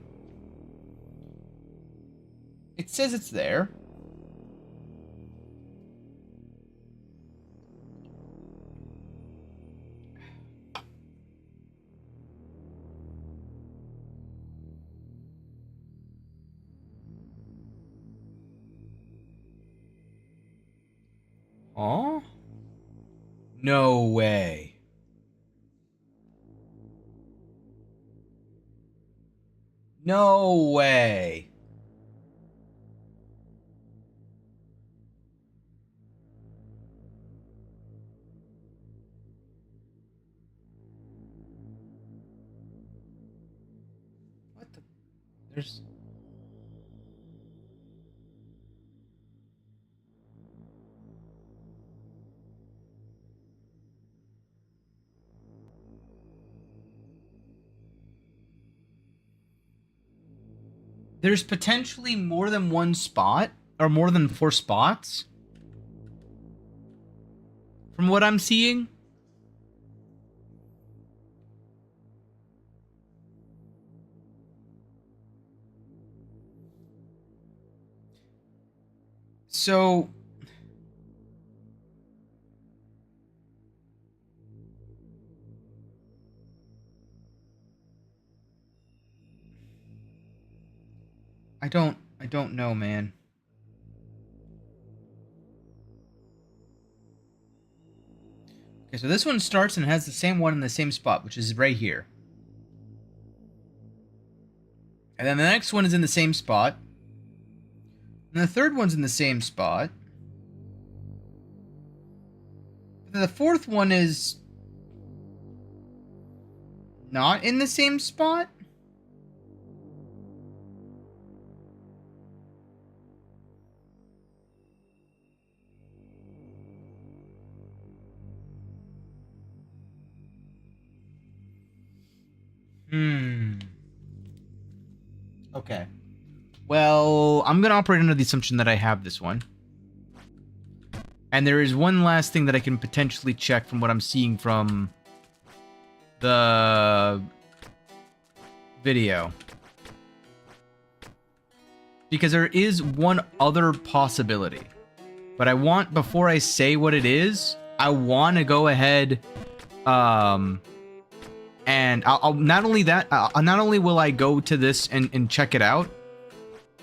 S1: It says it's there. Oh? No way. No way. What the? There's... There's potentially more than one spot, or more than 4 spots. From what I'm seeing. So... I don't know, man. Okay, so this one starts and has the same one in the same spot, which is right here. And then the next one is in the same spot. And the third one's in the same spot. But then the fourth one is not in the same spot? Okay. Well, I'm going to operate under the assumption that I have this one. And there is one last thing that I can potentially check from what I'm seeing from the video. Because there is one other possibility. But I want, before I say what it is, I want to go ahead, and I'll not only that, not only will I go to this and check it out,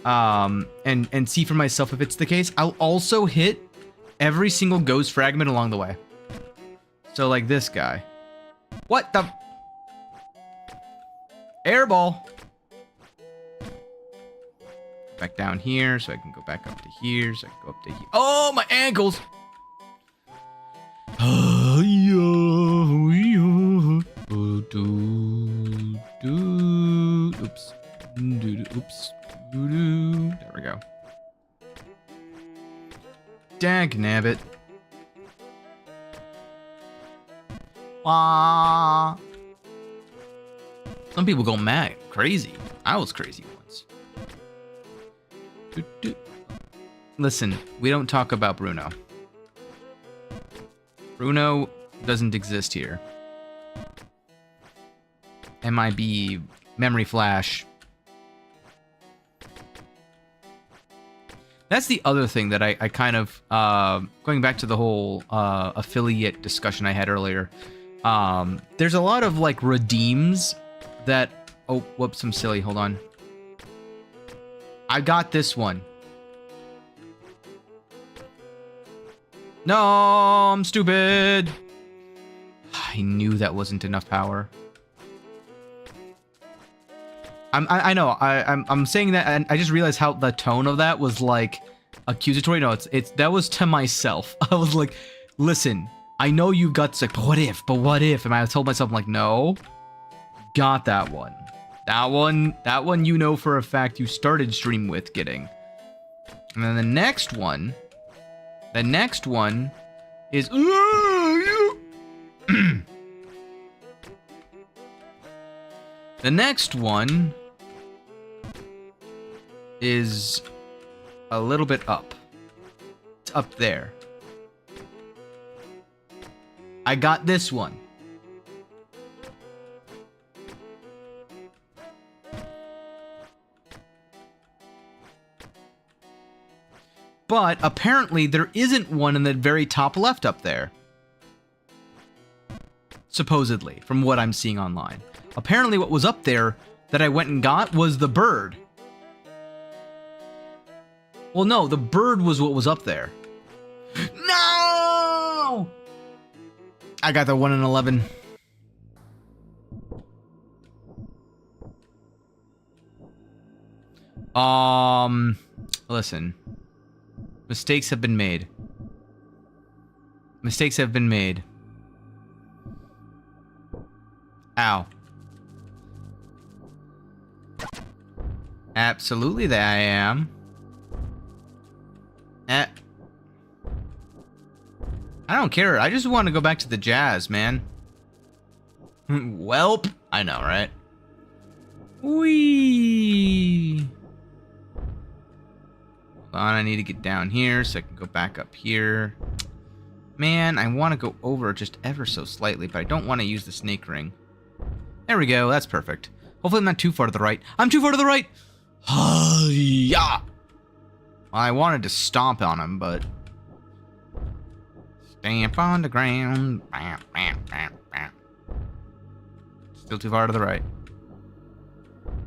S1: and see for myself if it's the case, I'll also hit every single ghost fragment along the way. So like this guy. What the? Airball. Back down here, so I can go back up to here, so I can go up to here. Oh, my ankles! Oops. Oops. There we go. Dag nabbit. Wah. Some people go mad, crazy. I was crazy once. Listen, we don't talk about Bruno. Bruno doesn't exist here. MIB, memory flash. That's the other thing that I kind of, going back to the whole affiliate discussion I had earlier, there's a lot of, like, redeems that... Oh, whoops, I'm silly, hold on. I got this one. No, I'm stupid. I knew that wasn't enough power. I know. I'm saying that, and I just realized how the tone of that was like accusatory. No, it's that was to myself. I was like, listen, I know you've got this, like, but what if? And I told myself, I'm like, no, got that one. That one, you know for a fact you started stream with getting. And then the next one is the next one is a little bit up. It's up there. I got this one. But apparently there isn't one in the very top left up there. Supposedly, from what I'm seeing online. Apparently what was up there that I went and got was the bird. Well, no, the bird was what was up there. No! I got the 1 in 11. Listen. Mistakes have been made. Mistakes have been made. Ow. Absolutely that I am. I don't care. I just want to go back to the jazz, man. Welp. I know, right? Whee! Hold on, I need to get down here so I can go back up here. Man, I want to go over just ever so slightly, but I don't want to use the snake ring. There we go, that's perfect. Hopefully I'm not too far to the right. I'm too far to the right! Yeah. Well, I wanted to stomp on him, but... Stamp on the ground. Bam, bam, bam, bam. Still too far to the right.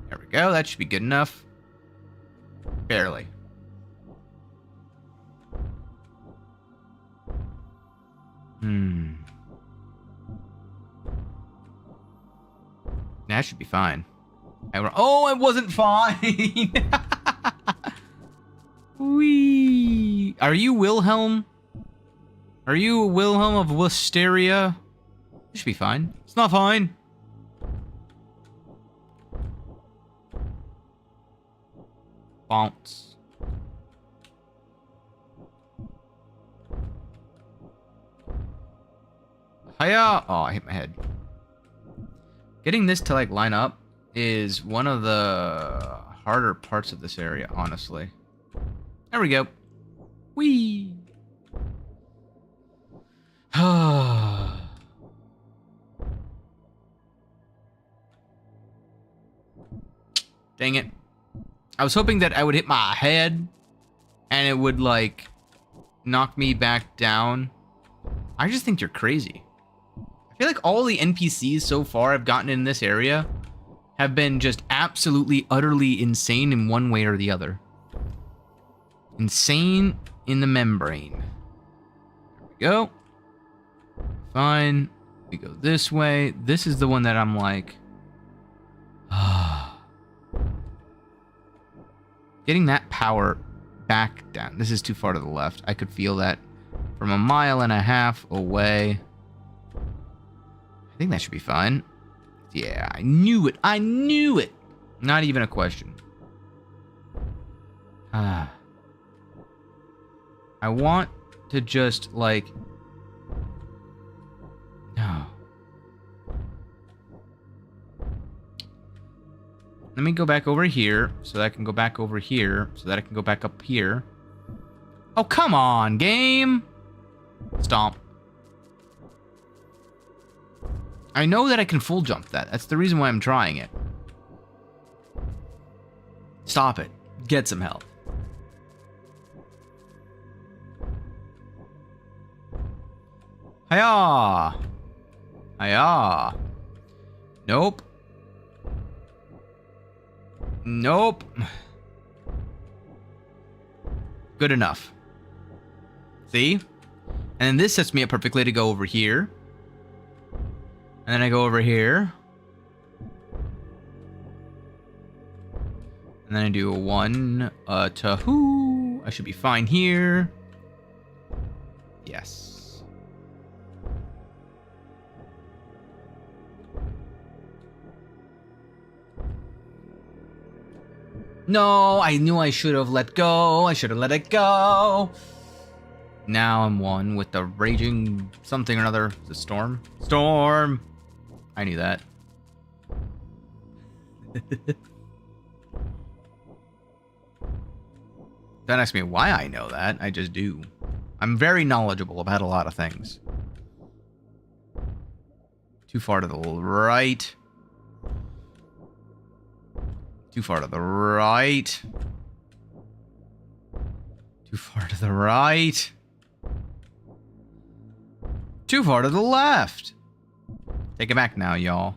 S1: There we go, that should be good enough. Barely. That should be fine. Oh, it wasn't fine! Whee! Are you Wilhelm? Are you Wilhelm of Wisteria? It should be fine. It's not fine. Bounce. Hiya! Oh, I hit my head. Getting this to, like, line up is one of the harder parts of this area, honestly. There we go. Whee! Dang it. I was hoping that I would hit my head and it would, like, knock me back down. I just think you're crazy. I feel like all the NPCs so far I've gotten in this area have been just absolutely, utterly insane in one way or the other. Insane in the membrane. There we go. Fine. We go this way. This is the one that I'm like... Getting that power back down. This is too far to the left. I could feel that from 1.5 miles away. I think that should be fine. Yeah, I knew it. I knew it. Not even a question. I want to just, like... No. Let me go back over here, so that I can go back over here, so that I can go back up here. Oh, come on, game! Stomp. I know that I can full jump that. That's the reason why I'm trying it. Stop it. Get some help. Hiya! Hiya! Nope. Nope. Good enough. See? And then this sets me up perfectly to go over here. And then I go over here. And then I do a 1 to whoo. I should be fine here. Yes. No, I knew I should have let go. I should have let it go. Now I'm one with the raging something or another. The storm? Storm! I knew that. Don't ask me why I know that. I just do. I'm very knowledgeable about a lot of things. Too far to the right. Too far to the right. Too far to the right. Too far to the left. Take it back now, y'all.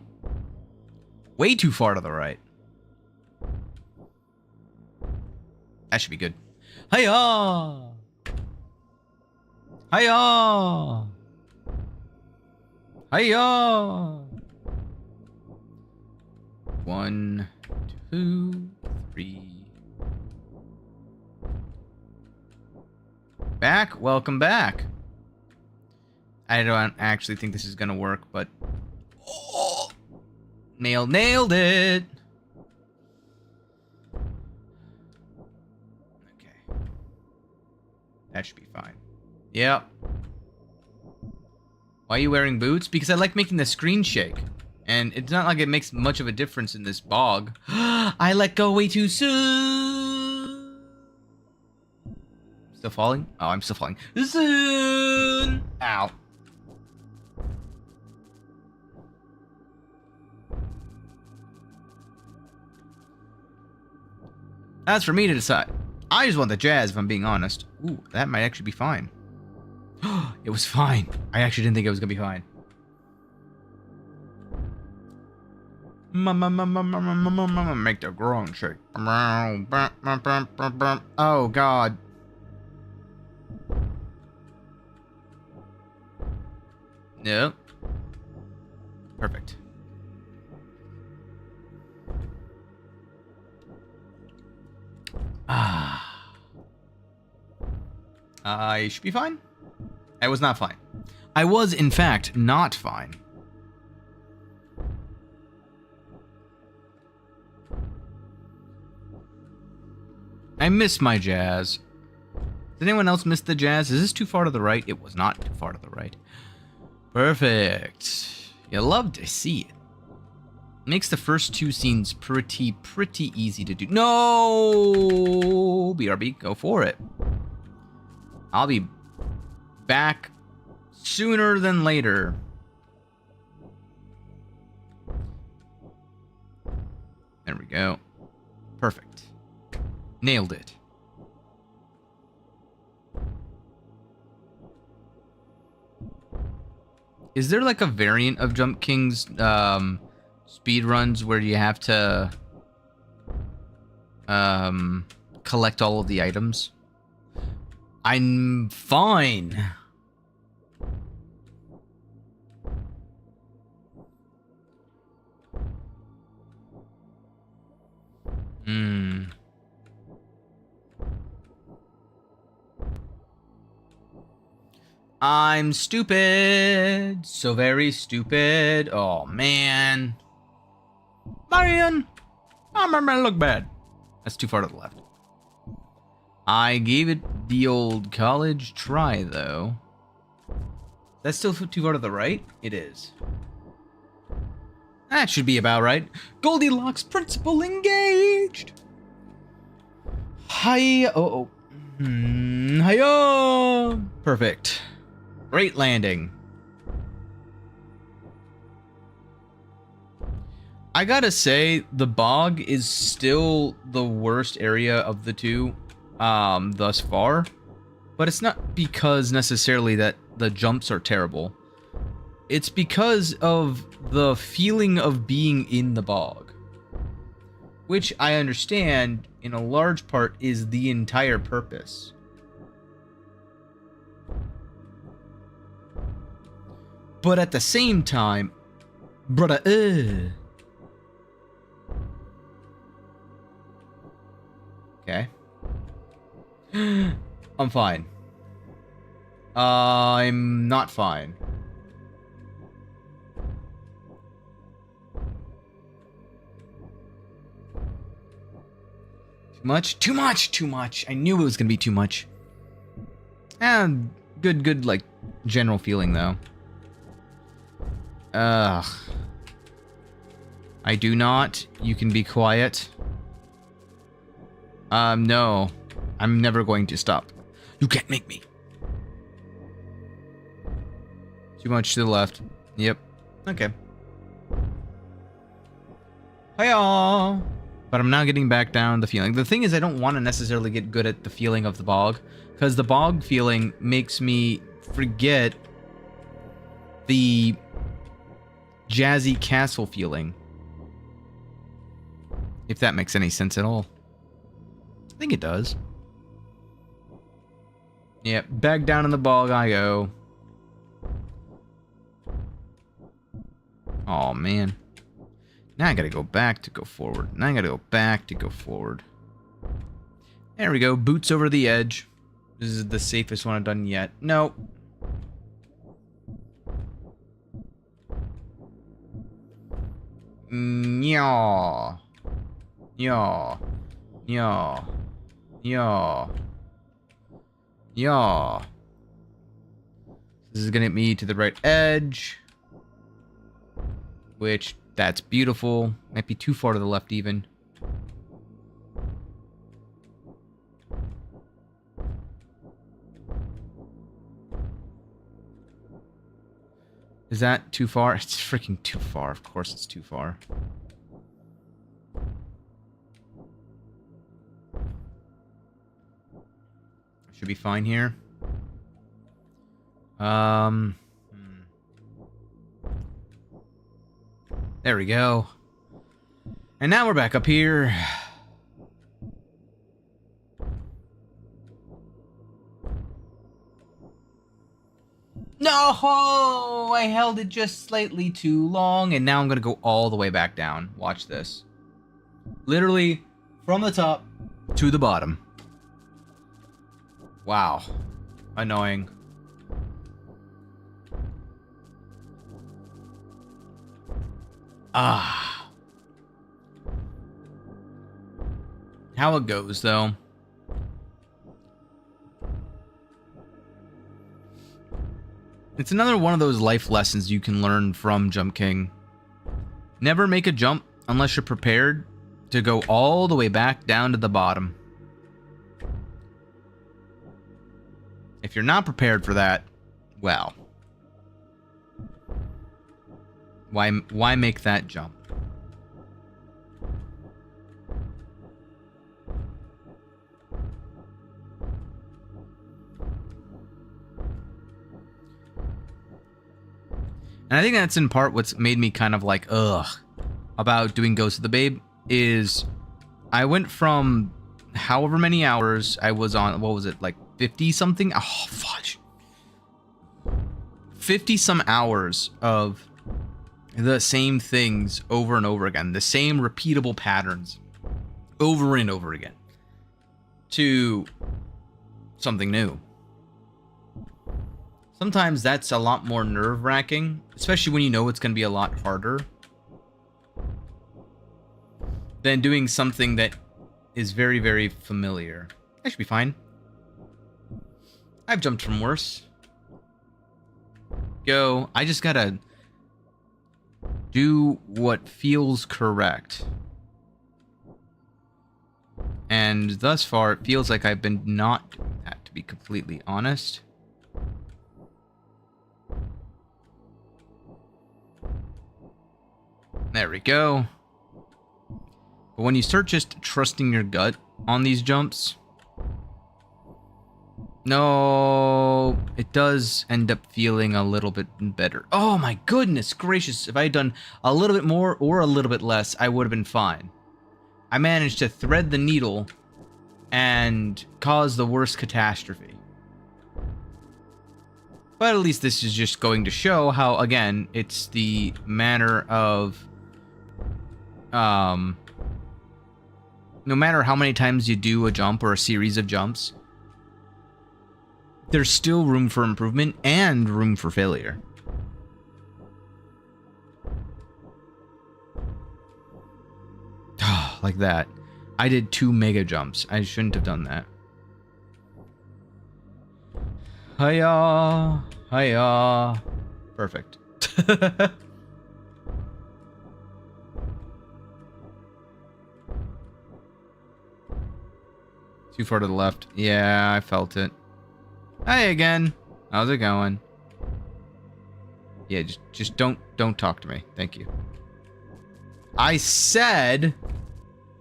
S1: Way too far to the right. That should be good. Hiya! Hiya! Hiya! 1, 2, 3. Back? Welcome back. I don't actually think this is gonna work, but... Oh! Nailed it! Okay. That should be fine. Yep. Why are you wearing boots? Because I like making the screen shake. And it's not like it makes much of a difference in this bog. I let go way too soon! Still falling? Oh, I'm still falling. Soon! Ow. That's for me to decide. I just want the jazz, if I'm being honest. Ooh, that might actually be fine. It was fine. I actually didn't think it was gonna be fine. Make the grown shake. Oh, God. Yep. Perfect. I should be fine. I was not fine. I was, in fact, not fine. I miss my jazz. Did anyone else miss the jazz? Is this too far to the right? It was not too far to the right. Perfect. You love to see it. Makes the first two scenes pretty easy to do. No! BRB, go for it. I'll be back sooner than later. There we go. Perfect. Nailed it. Is there like a variant of Jump King's speed runs where you have to collect all of the items? I'm fine. I'm stupid. So very stupid. Oh, man. Marion! I'm gonna look bad. That's too far to the left. I gave it the old college try, though. That's still too far to the right? It is. That should be about right. Goldilocks principle engaged! Hi. Oh. Hiya! Perfect. Great landing. I gotta say, the bog is still the worst area of the two, thus far. But it's not because necessarily that the jumps are terrible. It's because of the feeling of being in the bog. Which I understand, in a large part, is the entire purpose. But at the same time, brother, okay. I'm fine. I'm not fine. Too much? Too much! Too much! I knew it was gonna be too much. And good, like, general feeling, though. Ugh. I do not. You can be quiet. No. I'm never going to stop. You can't make me. Too much to the left. Yep. Okay. Hiya! But I'm now getting back down the feeling. The thing is, I don't want to necessarily get good at the feeling of the bog, because the bog feeling makes me forget the Jazzy Castle feeling. If that makes any sense at all. I think it does. Yep, back down in the bog I go. Oh man. Now I gotta go back to go forward. Now I gotta go back to go forward. There we go. Boots over the edge. This is the safest one I've done yet. Nope. Yaw. Yaw. Yaw. Yaw. Yaw. This is gonna get me to the right edge. Which, that's beautiful. Might be too far to the left even. Is that too far? It's freaking too far. Of course it's too far. Should be fine here. There we go. And now we're back up here. No! I held it just slightly too long, and now I'm gonna go all the way back down. Watch this. Literally, from the top to the bottom. Wow. Annoying. Ah. How it goes, though. It's another one of those life lessons you can learn from Jump King. Never make a jump unless you're prepared to go all the way back down to the bottom. If you're not prepared for that, well, why make that jump? And I think that's in part what's made me kind of like, ugh, about doing Ghost of the Babe, is I went from however many hours I was on, what was it, like 50 something? Oh, fudge. 50 some hours of the same things over and over again, the same repeatable patterns over and over again, to something new. Sometimes that's a lot more nerve-wracking, especially when you know it's going to be a lot harder than doing something that is very, very familiar. I should be fine. I've jumped from worse. Go. I just gotta do what feels correct. And thus far, it feels like I've been not doing that, to be completely honest. There we go. But when you start just trusting your gut on these jumps, no, it does end up feeling a little bit better. Oh my goodness gracious, if I had done a little bit more or a little bit less, I would have been fine. I managed to thread the needle and cause the worst catastrophe. But at least this is just going to show how, again, it's the manner of no matter how many times you do a jump or a series of jumps, there's still room for improvement and room for failure. Like that. I did 2 mega jumps. I shouldn't have done that. Hiya. Hiya. Perfect. Too far to the left. Yeah, I felt it. Hey again. How's it going? Yeah, just don't talk to me. Thank you. I said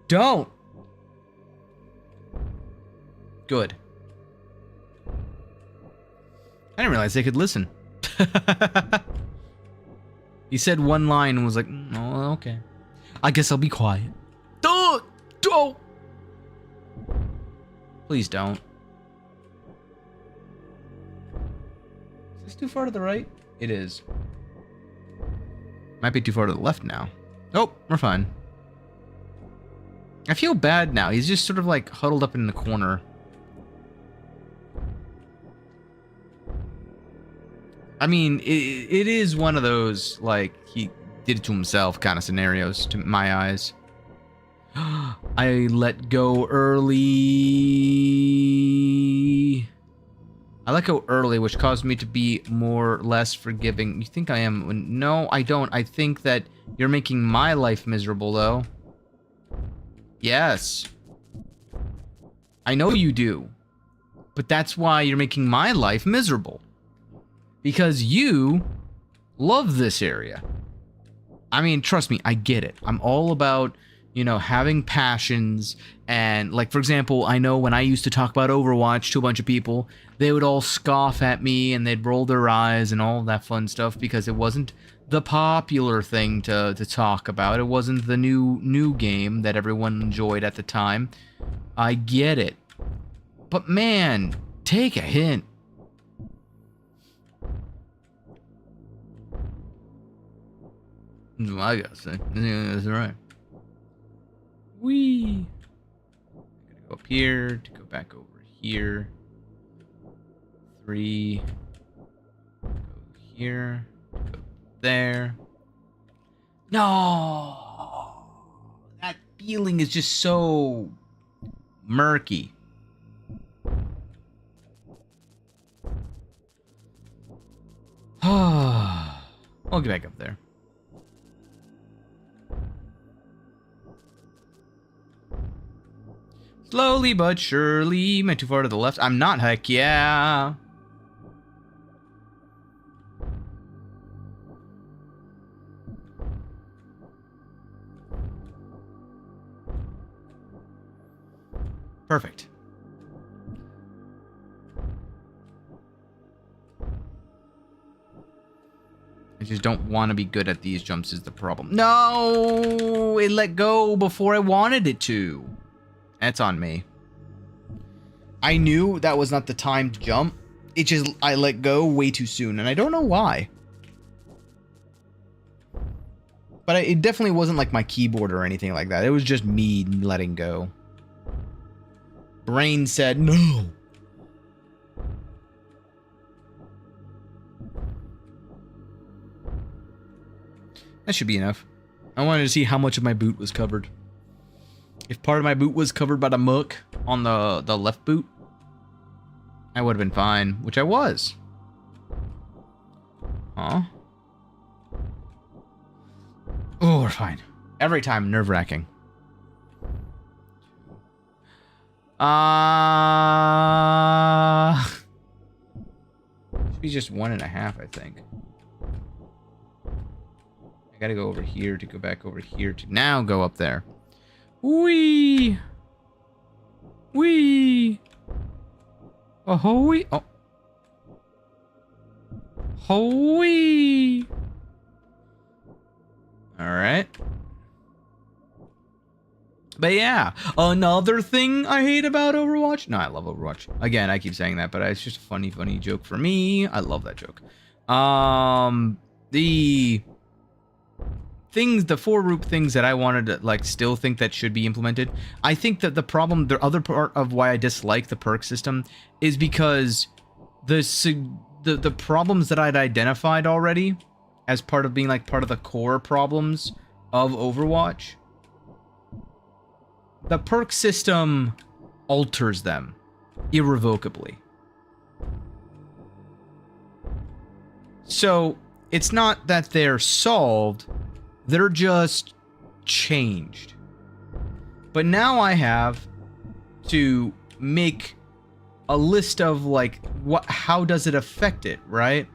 S1: don't. Good. I didn't realize they could listen. He said one line and was like, oh, okay. I guess I'll be quiet. Don't. Please don't. Is this too far to the right? It is. Might be too far to the left now. Oh, we're fine. I feel bad now. He's just sort of like huddled up in the corner. I mean, it is one of those, like, he did it to himself kind of scenarios, to my eyes. I let go early. I let go early, which caused me to be more or less forgiving. You think I am? No, I don't. I think that you're making my life miserable, though. Yes. I know you do. But that's why you're making my life miserable. Because you love this area. I mean, trust me, I get it. I'm all about, you know, having passions. And, like, for example, I know when I used to talk about Overwatch to a bunch of people, they would all scoff at me and they'd roll their eyes and all that fun stuff because it wasn't the popular thing to talk about. It wasn't the new game that everyone enjoyed at the time. I get it. But, man, take a hint. That's what I gotta say. Yeah, that's right. Whee! I'm gonna go up here to go back over here. 3. Go here. Go there. No! That feeling is just so murky. I'll get back up there. Slowly but surely. Am I too far to the left? I'm not, heck yeah. Perfect. I just don't want to be good at these jumps is the problem. No! It let go before I wanted it to. That's on me. I knew that was not the time to jump. It just, I let go way too soon, and I don't know why. But it definitely wasn't like my keyboard or anything like that. It was just me letting go. Brain said no. That should be enough. I wanted to see how much of my boot was covered. If part of my boot was covered by the muck on the left boot, I would have been fine, which I was. Huh? Oh, we're fine. Every time, nerve-wracking. Should be just 1.5, I think. I gotta go over here to go back over here to now go up there. Wee! Wee! Oh, hoi! Oh. Hoi! Alright. But yeah, another thing I hate about Overwatch. No, I love Overwatch. Again, I keep saying that, but it's just a funny joke for me. I love that joke. The things, the 4 things that I wanted to like still think that should be implemented. I think that the problem, the other part of why I dislike the perk system is because the problems that I'd identified already as part of being like part of the core problems of Overwatch, the perk system alters them irrevocably. So it's not that they're solved, they're just changed. But now I have to make a list of like how does it affect it, right?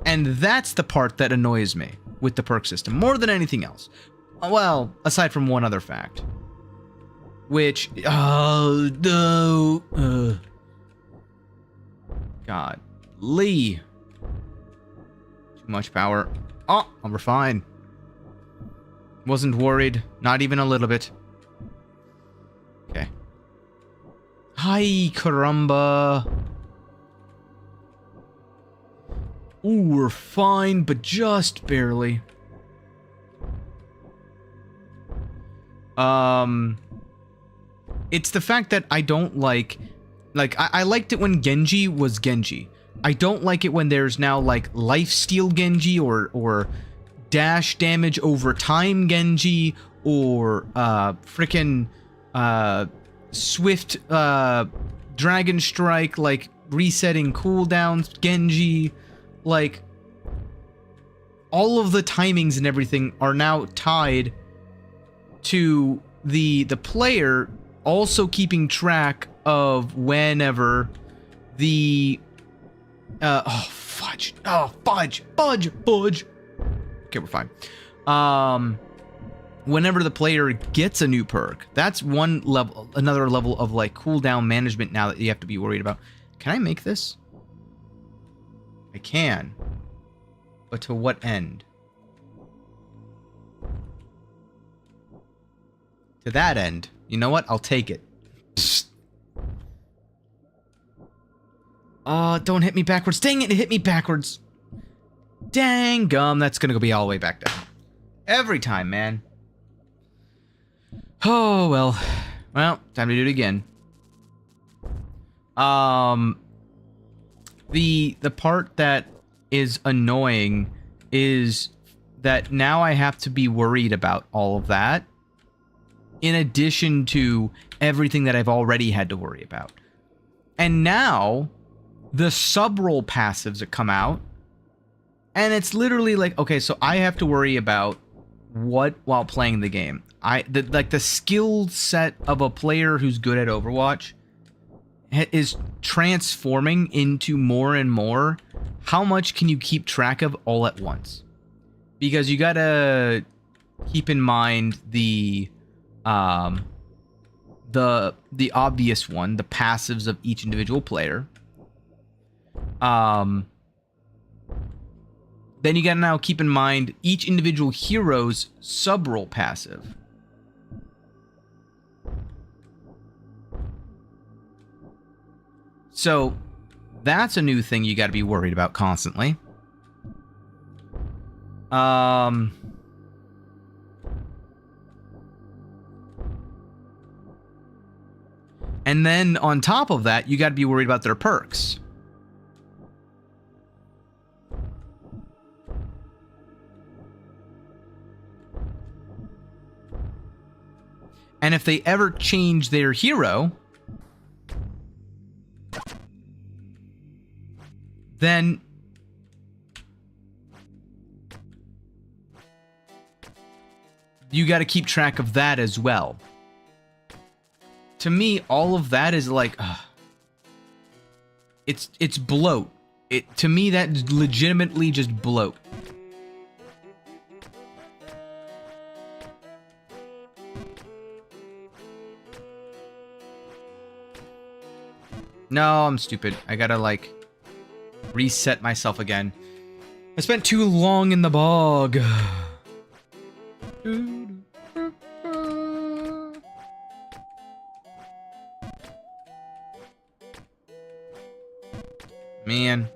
S1: And that's the part that annoys me with the perk system more than anything else. Well, aside from one other fact, which oh no, God, Lee, too much power. Oh, we're fine. Wasn't worried, not even a little bit. Okay. Hi, caramba. Ooh, we're fine, but just barely. It's the fact that I don't like I liked it when Genji was Genji. I don't like it when there's now like lifesteal Genji or dash damage over time Genji or frickin' swift dragon strike, like resetting cooldowns Genji. Like all of the timings and everything are now tied to the player also keeping track of whenever the oh fudge. Okay, we're fine. Whenever the player gets a new perk, that's one level, another level of like cooldown management now that you have to be worried about. Can I make this? I can. But to what end? To that end. You know what? I'll take it. Oh, don't hit me backwards. Dang it, it hit me backwards. Dang gum, that's gonna be all the way back down. Every time, man. Oh, well. Well, time to do it again. The part that is annoying is that now I have to be worried about all of that, in addition to everything that I've already had to worry about. And now, the sub-roll passives that come out, and it's literally like, okay, so I have to worry about what while playing the game. Like the skill set of a player who's good at Overwatch is transforming into more and more. How much can you keep track of all at once? Because you gotta keep in mind the obvious one, the passives of each individual player. Then you gotta now keep in mind each individual hero's sub-roll passive. So, that's a new thing you gotta be worried about constantly. And then, on top of that, you gotta be worried about their perks. And if they ever change their hero, then you got to keep track of that as well. To me, all of that is like, it's bloat. To me, that's legitimately just bloat. No, I'm stupid. I gotta, like, reset myself again. I spent too long in the bog. Man.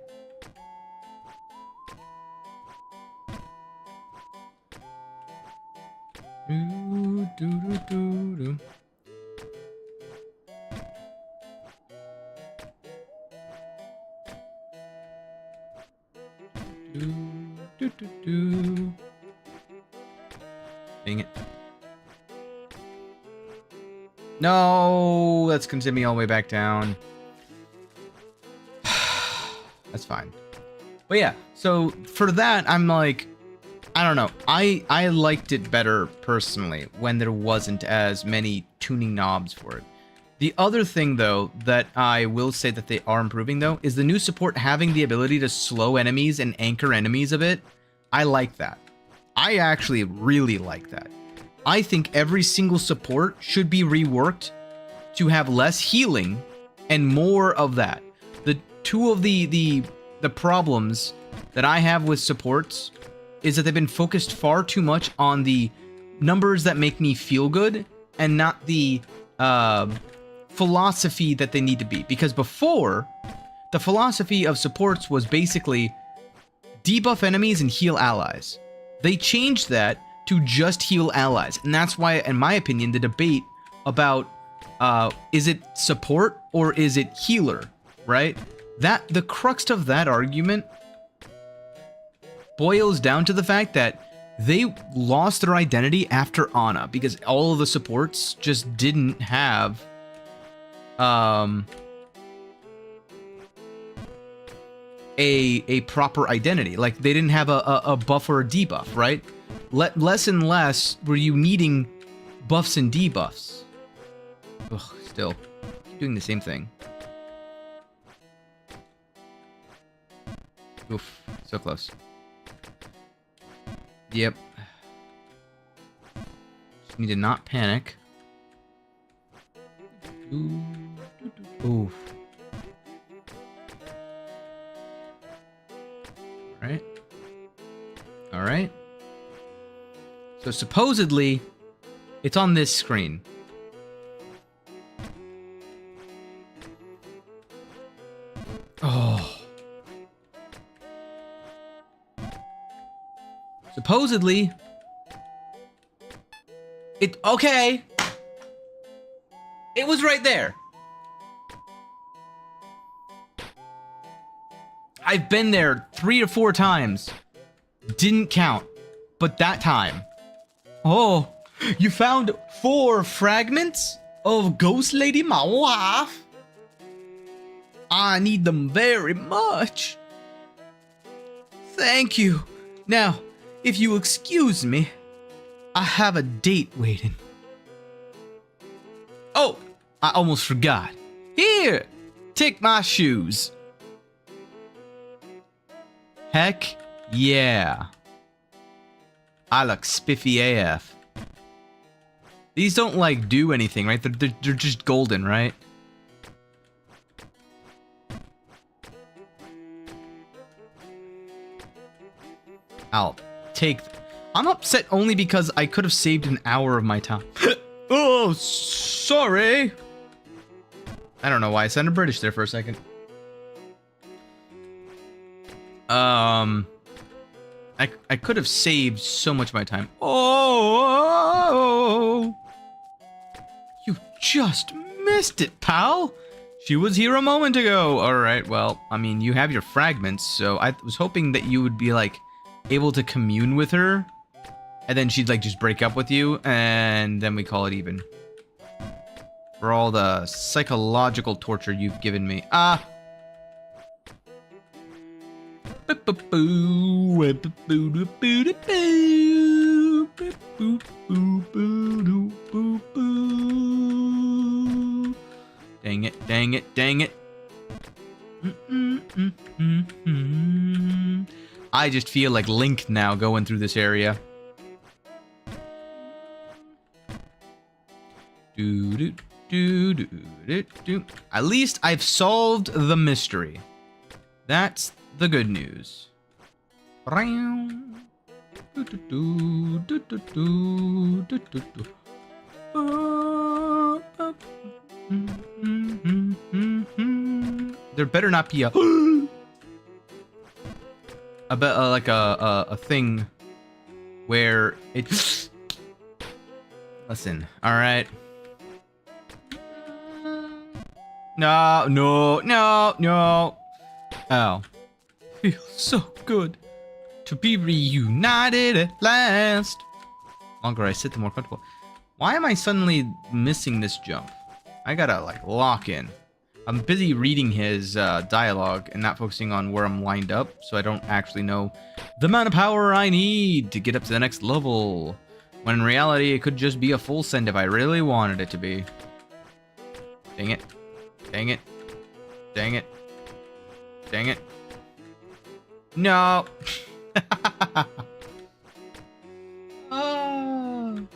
S1: Dang it. No, that's gonna send me all the way back down. That's fine. But yeah, so for that, I'm like, I don't know. I liked it better personally when there wasn't as many tuning knobs for it. The other thing, though, that I will say that they are improving, though, is the new support having the ability to slow enemies and anchor enemies a bit. I like that. I actually really like that. I think every single support should be reworked to have less healing and more of that. The two of the problems that I have with supports is that they've been focused far too much on the numbers that make me feel good and not the philosophy that they need to be. Because before, the philosophy of supports was basically debuff enemies and heal allies. They changed that to just heal allies. And that's why, in my opinion, the debate about is it support or is it healer, right? That the crux of that argument boils down to the fact that they lost their identity after Ana because all of the supports just didn't have a proper identity. Like they didn't have a buff or a debuff, right? Less and less were you needing buffs and debuffs. Ugh, still doing the same thing. Oof, so close. Yep. Just need to not panic. Oof. Alright. Alright. So supposedly, it's on this screen. Oh. Supposedly, okay. It was right there. I've been there 3 or 4 times. Didn't count. But that time. Oh, you found 4 fragments of Ghost Lady, my wife? I need them very much. Thank you. Now, if you excuse me, I have a date waiting. Oh, I almost forgot. Here, take my shoes. Heck yeah. I look spiffy AF. These don't, like, do anything, right? They're just golden, right? I'll take... I'm upset only because I could have saved an hour of my time. Oh, sorry. I don't know why I sounded British there for a second. I could have saved so much of my time. Oh, you just missed it, pal. She was here a moment ago. All right, well, I mean, you have your fragments, so I was hoping that you would be, like, able to commune with her, and then she'd, like, just break up with you, and then we call it even. For all the psychological torture you've given me. Ah! Dang it, dang it, dang it. I just feel like Link now going through this area. At least I've solved the mystery. That's the good news. There better not be a like a thing where it. Listen, all right. No, no, no, no. Oh, feels so good to be reunited at last. The longer I sit, the more comfortable. Why am I suddenly missing this jump? I gotta, like, lock in. I'm busy reading his dialogue and not focusing on where I'm lined up, so I don't actually know the amount of power I need to get up to the next level. When in reality, it could just be a full send if I really wanted it to be. Dang it. Dang it. Dang it. Dang it. No. Oh.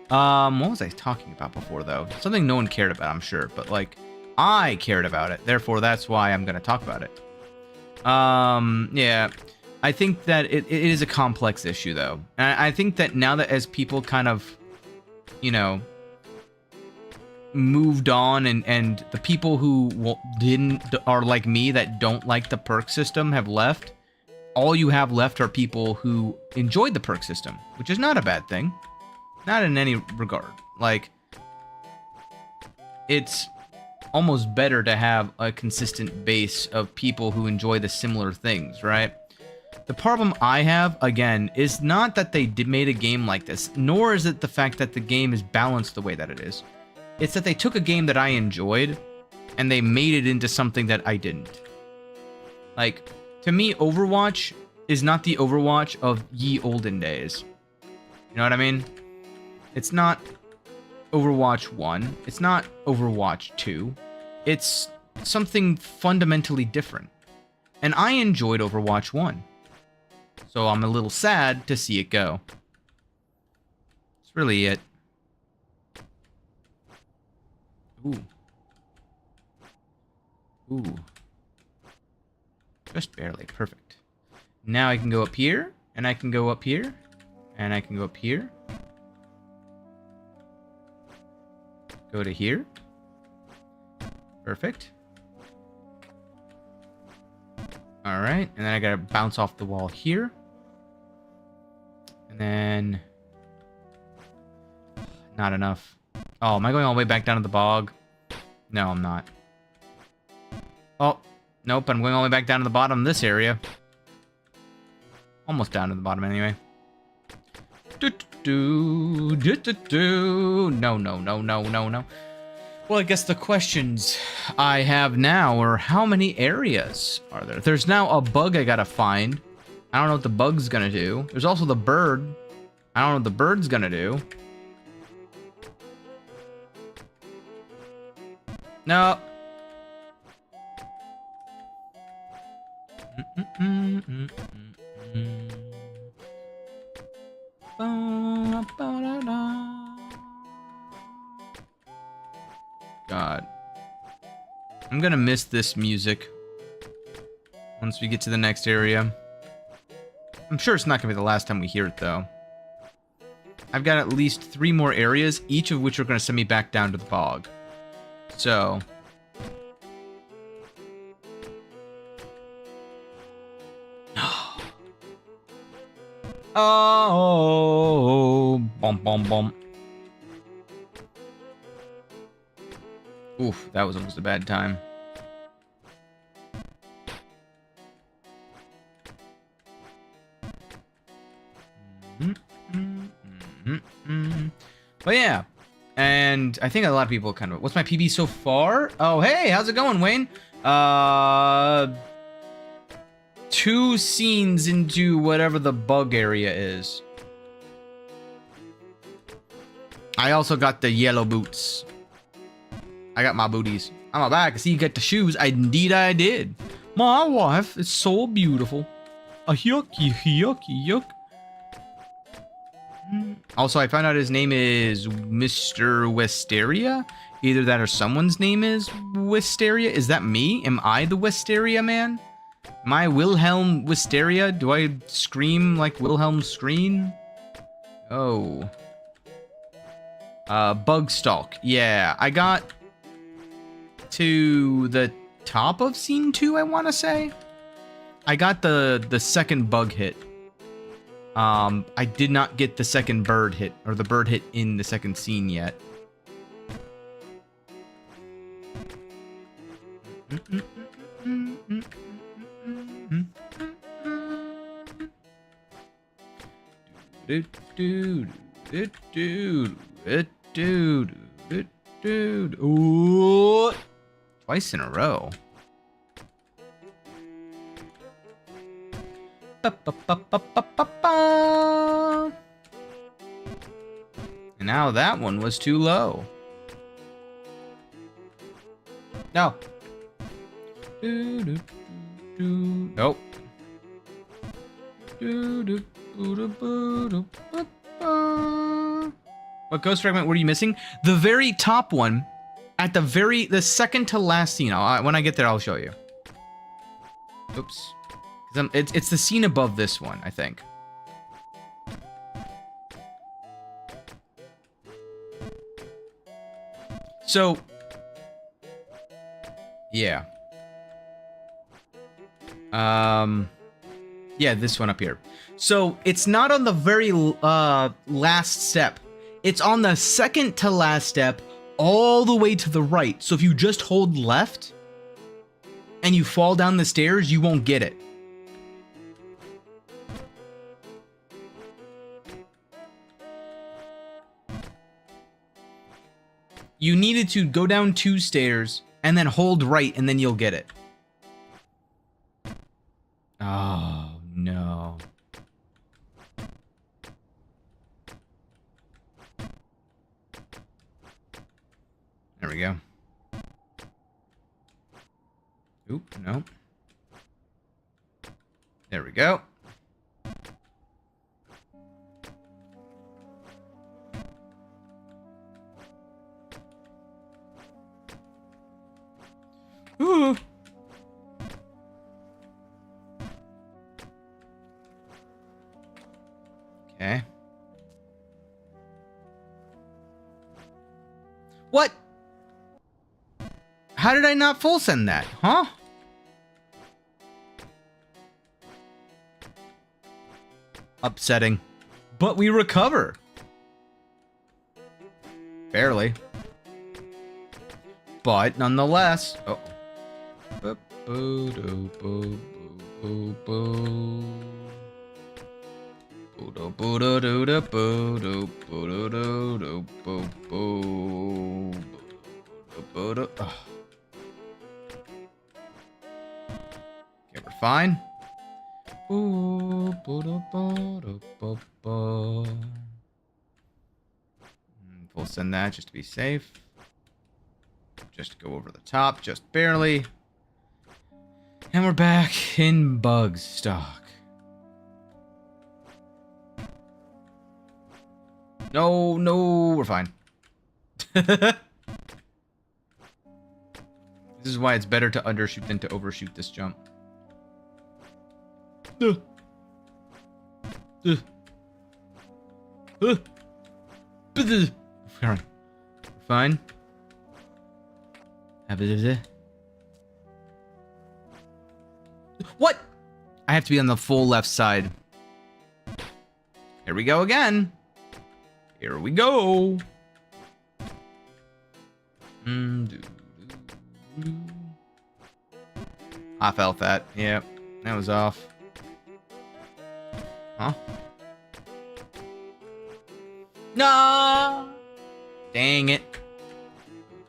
S1: What was I talking about before, though? Something no one cared about, I'm sure, but, like, I cared about it. Therefore, that's why I'm gonna talk about it. Yeah. I think that it is a complex issue, though. And I think that now that as people kind of, you know, moved on and the people who are like me that don't like the perk system have left, all you have left are people who enjoyed the perk system, which is not a bad thing. Not in any regard. Like, it's almost better to have a consistent base of people who enjoy the similar things, right? The problem I have, again, is not that they made a game like this, nor is it the fact that the game is balanced the way that it is. It's that they took a game that I enjoyed, and they made it into something that I didn't. Like, to me, Overwatch is not the Overwatch of ye olden days. You know what I mean? It's not Overwatch 1. It's not Overwatch 2. It's something fundamentally different. And I enjoyed Overwatch 1. So I'm a little sad to see it go. That's really it. Ooh. Ooh. Just barely. Perfect. Now I can go up here, and I can go up here, and I can go up here. Go to here. Perfect. Alright, and then I gotta bounce off the wall here. And then... Not enough. Oh, am I going all the way back down to the bog? No, I'm not. Oh, nope, I'm going all the way back down to the bottom of this area. Almost down to the bottom anyway. No. Well, I guess the questions I have now are how many areas are there? There's now a bug I gotta find. I don't know what the bug's gonna do. There's also the bird. I don't know what the bird's gonna do. No. God. I'm gonna miss this music once we get to the next area. I'm sure it's not gonna be the last time we hear it, though. I've got at least 3 more areas, each of which are gonna send me back down to the bog. So... Oh, bum bum bum. Oof, that was almost a bad time. But yeah, and I think a lot of people kind of... What's my PB so far? Oh, hey, how's it going, Wayne? 2 scenes into whatever the bug area is. I also got the yellow boots. I got my booties. I'm a back. I see you got the shoes. Indeed I did. My wife is so beautiful. A yucky, yucky, yuck. Also, I found out his name is Mr. Wisteria. Either that or someone's name is Wisteria. Is that me? Am I the Wisteria man? Am I Wilhelm Wisteria? Do I scream like Wilhelm Scream? Oh. Bugstalk. Yeah, I got to the top of scene 2, I want to say. I got the second bug hit. I did not get the second bird hit, or the bird hit in the second scene yet. Ooh. Twice in a row. And now that one was too low. No. Nope. What ghost fragment were you missing? The very top one, at the second to last scene. When I get there, I'll show you. Oops. It's the scene above this one, I think. So, yeah. Yeah, this one up here. So, it's not on the very last step. It's on the second to last step, all the way to the right. So if you just hold left and you fall down the stairs, you won't get it. You needed to go down 2 stairs and then hold right, and then you'll get it. Oh, no. There we go. Oop, no. There we go. Ooh. Okay. What? How did I not full send that? Huh? Upsetting. But we recover. Barely. But nonetheless. Oh. Okay, we're fine. We'll send that just to be safe. Just go over the top, just barely. And we're back in bug stock. No, no, we're fine. This is why it's better to undershoot than to overshoot this jump. Fine. What? I have to be on the full left side. Here we go again. Here we go. I felt that. Yep, that was off. Huh? No! Dang it.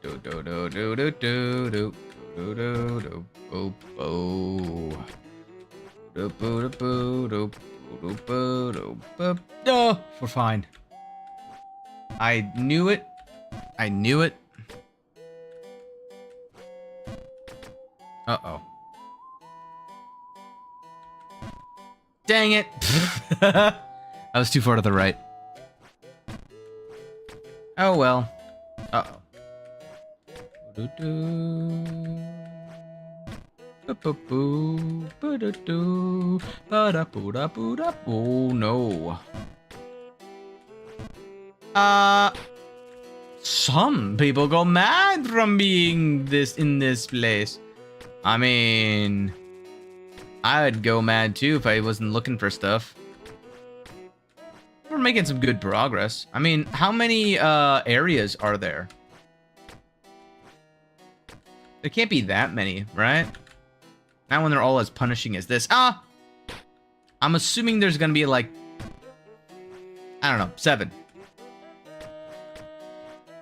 S1: Do do do do do do do do do do boo boo. Do boo boo do boo boo boo. No, we're fine. I knew it. I knew it. Uh-oh. Dang it. I was too far to the right. Oh well. Uh-oh. Oh no. Some people go mad from being in this place. I mean, I'd go mad too if I wasn't looking for stuff. We're making some good progress. I mean, how many areas are there? There can't be that many, right? Not when they're all as punishing as this. I'm assuming there's gonna be like I don't know. 7.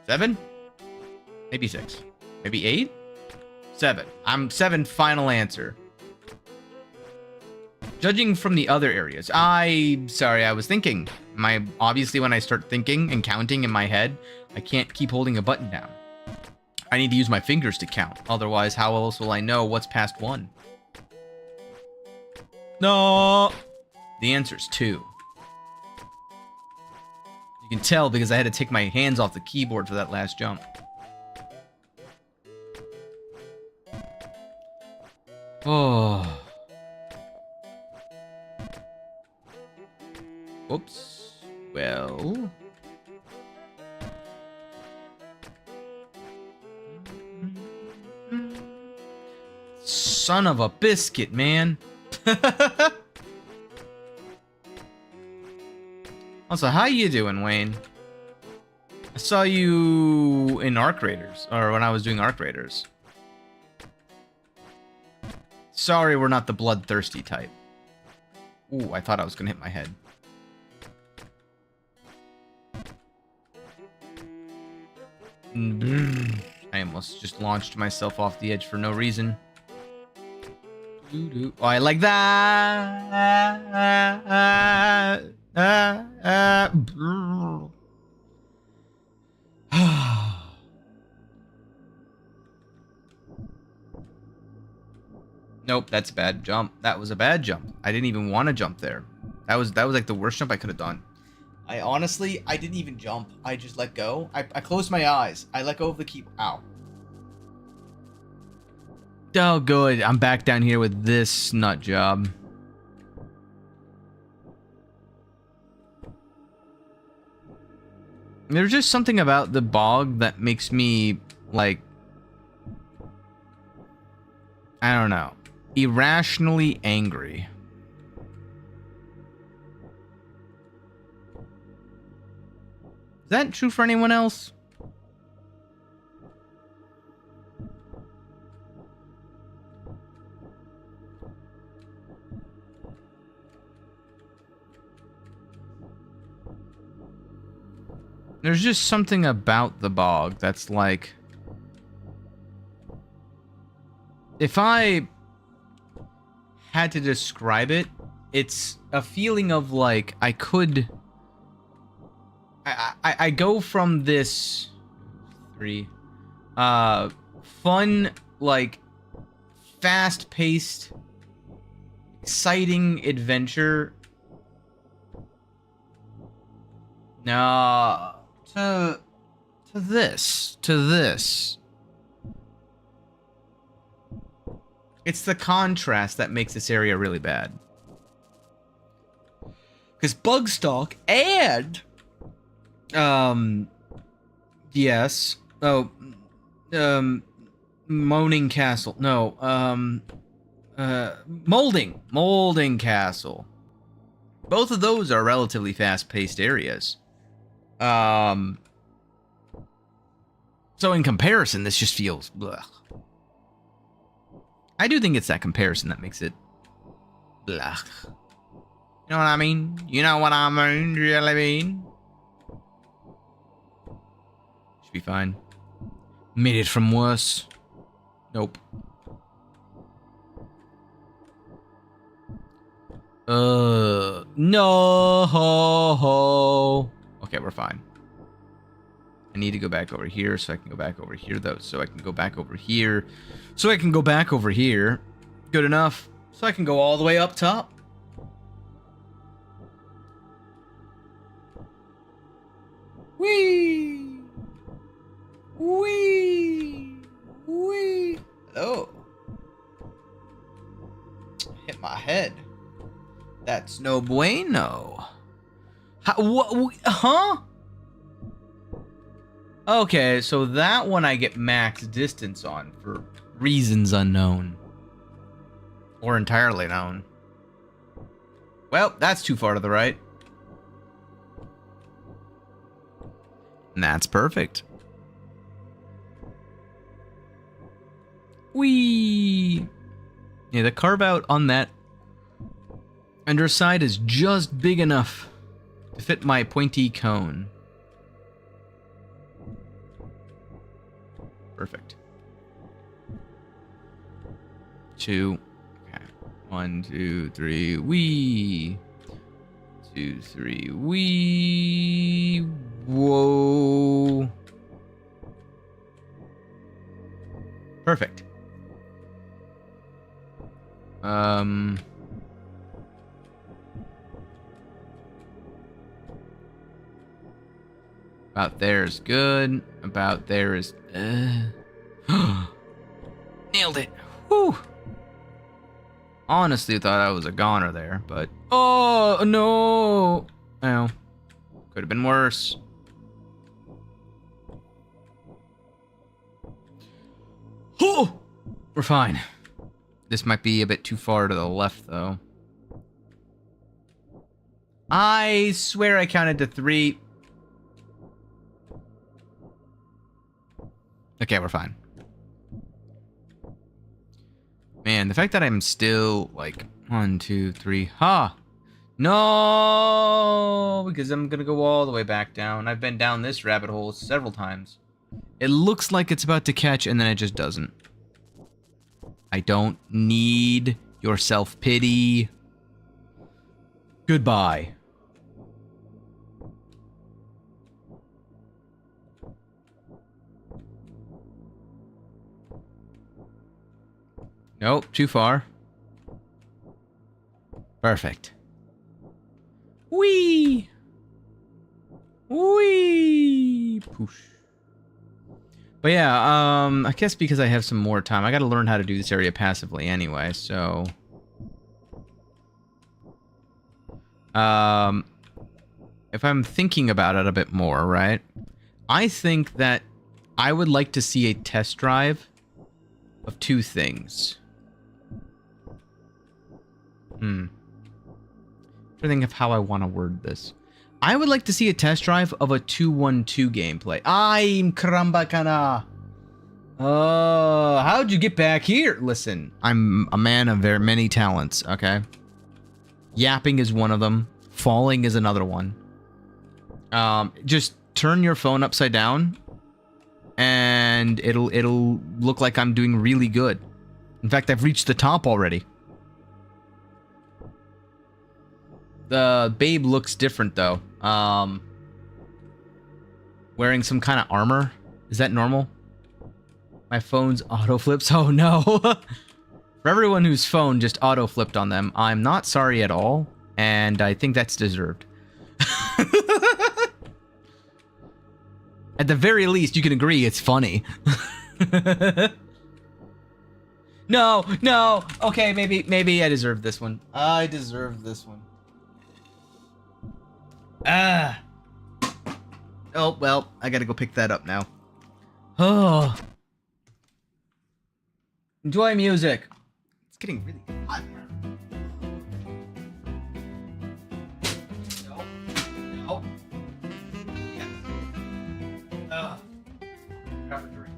S1: 7? Maybe 6. Maybe 8? 7. I'm 7, final answer. Judging from the other areas. Sorry, I was thinking. Obviously, when I start thinking and counting in my head, I can't keep holding a button down. I need to use my fingers to count. Otherwise, how else will I know what's past 1? No! The answer's 2. You can tell because I had to take my hands off the keyboard for that last jump. Oh. Oops. Well. Son of a biscuit, man. Also, how you doing, Wayne? I saw you in Arc Raiders, or when I was doing Arc Raiders. Sorry, we're not the bloodthirsty type. Ooh, I thought I was gonna hit my head. I almost just launched myself off the edge for no reason. Oh, I like that. Nope, that's a bad jump. That was a bad jump. I didn't even want to jump there. That was like the worst jump I could have done. I didn't even jump. I just let go. I closed my eyes. I let go of the key. Ow. Oh, good. I'm back down here with this nut job. There's just something about the bog that makes me, like, I don't know, irrationally angry. Is that true for anyone else? There's just something about the bog that's like... If I had to describe it, it's a feeling of like I could... I go from this... fun, like, fast-paced, exciting adventure... No... To this. It's the contrast that makes this area really bad. Because Bugstalk and... Yes. Oh. Moaning Castle. No. Molding Castle. Both of those are relatively fast-paced areas. So in comparison, this just feels... Blech. I do think it's that comparison that makes it... Blech. You know what I mean? You know what I mean? Do you know what I mean? Should be fine. Made it from worse. Nope. No. Okay, we're fine. I need to go back over here so I can go back over here, though. So I can go back over here. So I can go back over here. Good enough. So I can go all the way up top. Whee! Whee! Whee! Oh. Hit my head. That's no bueno. Huh? Okay, so that one I get max distance on for reasons unknown. Or entirely known. Well, that's too far to the right. And that's perfect. Whee! Yeah, the carve out on that underside is just big enough to fit my pointy cone. Perfect. 2. Okay. 1, 2, 3. Wee. 2, 3. Wee. Whoa. Perfect. About there is good. About there is... Nailed it. Whew. Honestly thought I was a goner there, but... Oh, no. Oh. Could have been worse. Oh! We're fine. This might be a bit too far to the left, though. I swear I counted to 3. Okay, we're fine. Man, the fact that I'm still, like, 1, 2, 3. Ha! No! Because I'm gonna go all the way back down. I've been down this rabbit hole several times. It looks like it's about to catch, and then it just doesn't. I don't need your self-pity. Goodbye. Nope, too far. Perfect. Whee! Whee! Poosh. But yeah, I guess because I have some more time, I gotta learn how to do this area passively anyway, so... if I'm thinking about it a bit more, right? I think that I would like to see a test drive of 2 things. Trying to think of how I want to word this. I would like to see a test drive of a 2-1-2 gameplay. I'm Krambakana. How'd you get back here? Listen, I'm a man of very many talents, okay? Yapping is one of them. Falling is another one. Just turn your phone upside down, and it'll look like I'm doing really good. In fact, I've reached the top already. The babe looks different, though. Wearing some kind of armor. Is that normal? My phone's auto flips. Oh, no. For everyone whose phone just auto flipped on them, I'm not sorry at all, and I think that's deserved. At the very least, you can agree it's funny. No, no. Okay, maybe I deserve this one. I deserve this one. Ah. Oh, well, I gotta go pick that up now. Oh. Enjoy music. It's getting really hot here. No. No. Yes. Have a drink.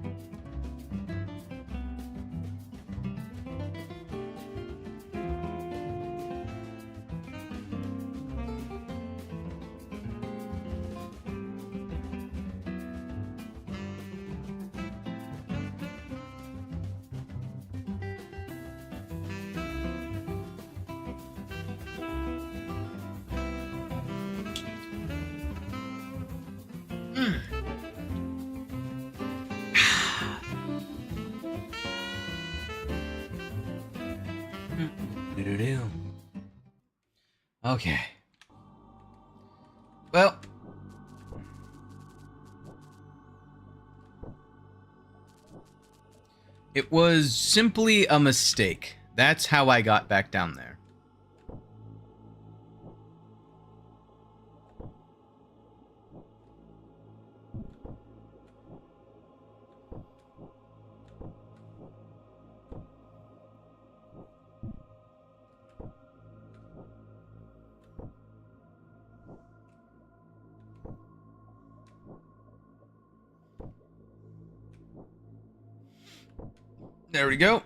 S1: Okay. Well. It was simply a mistake. That's how I got back down there. There we go.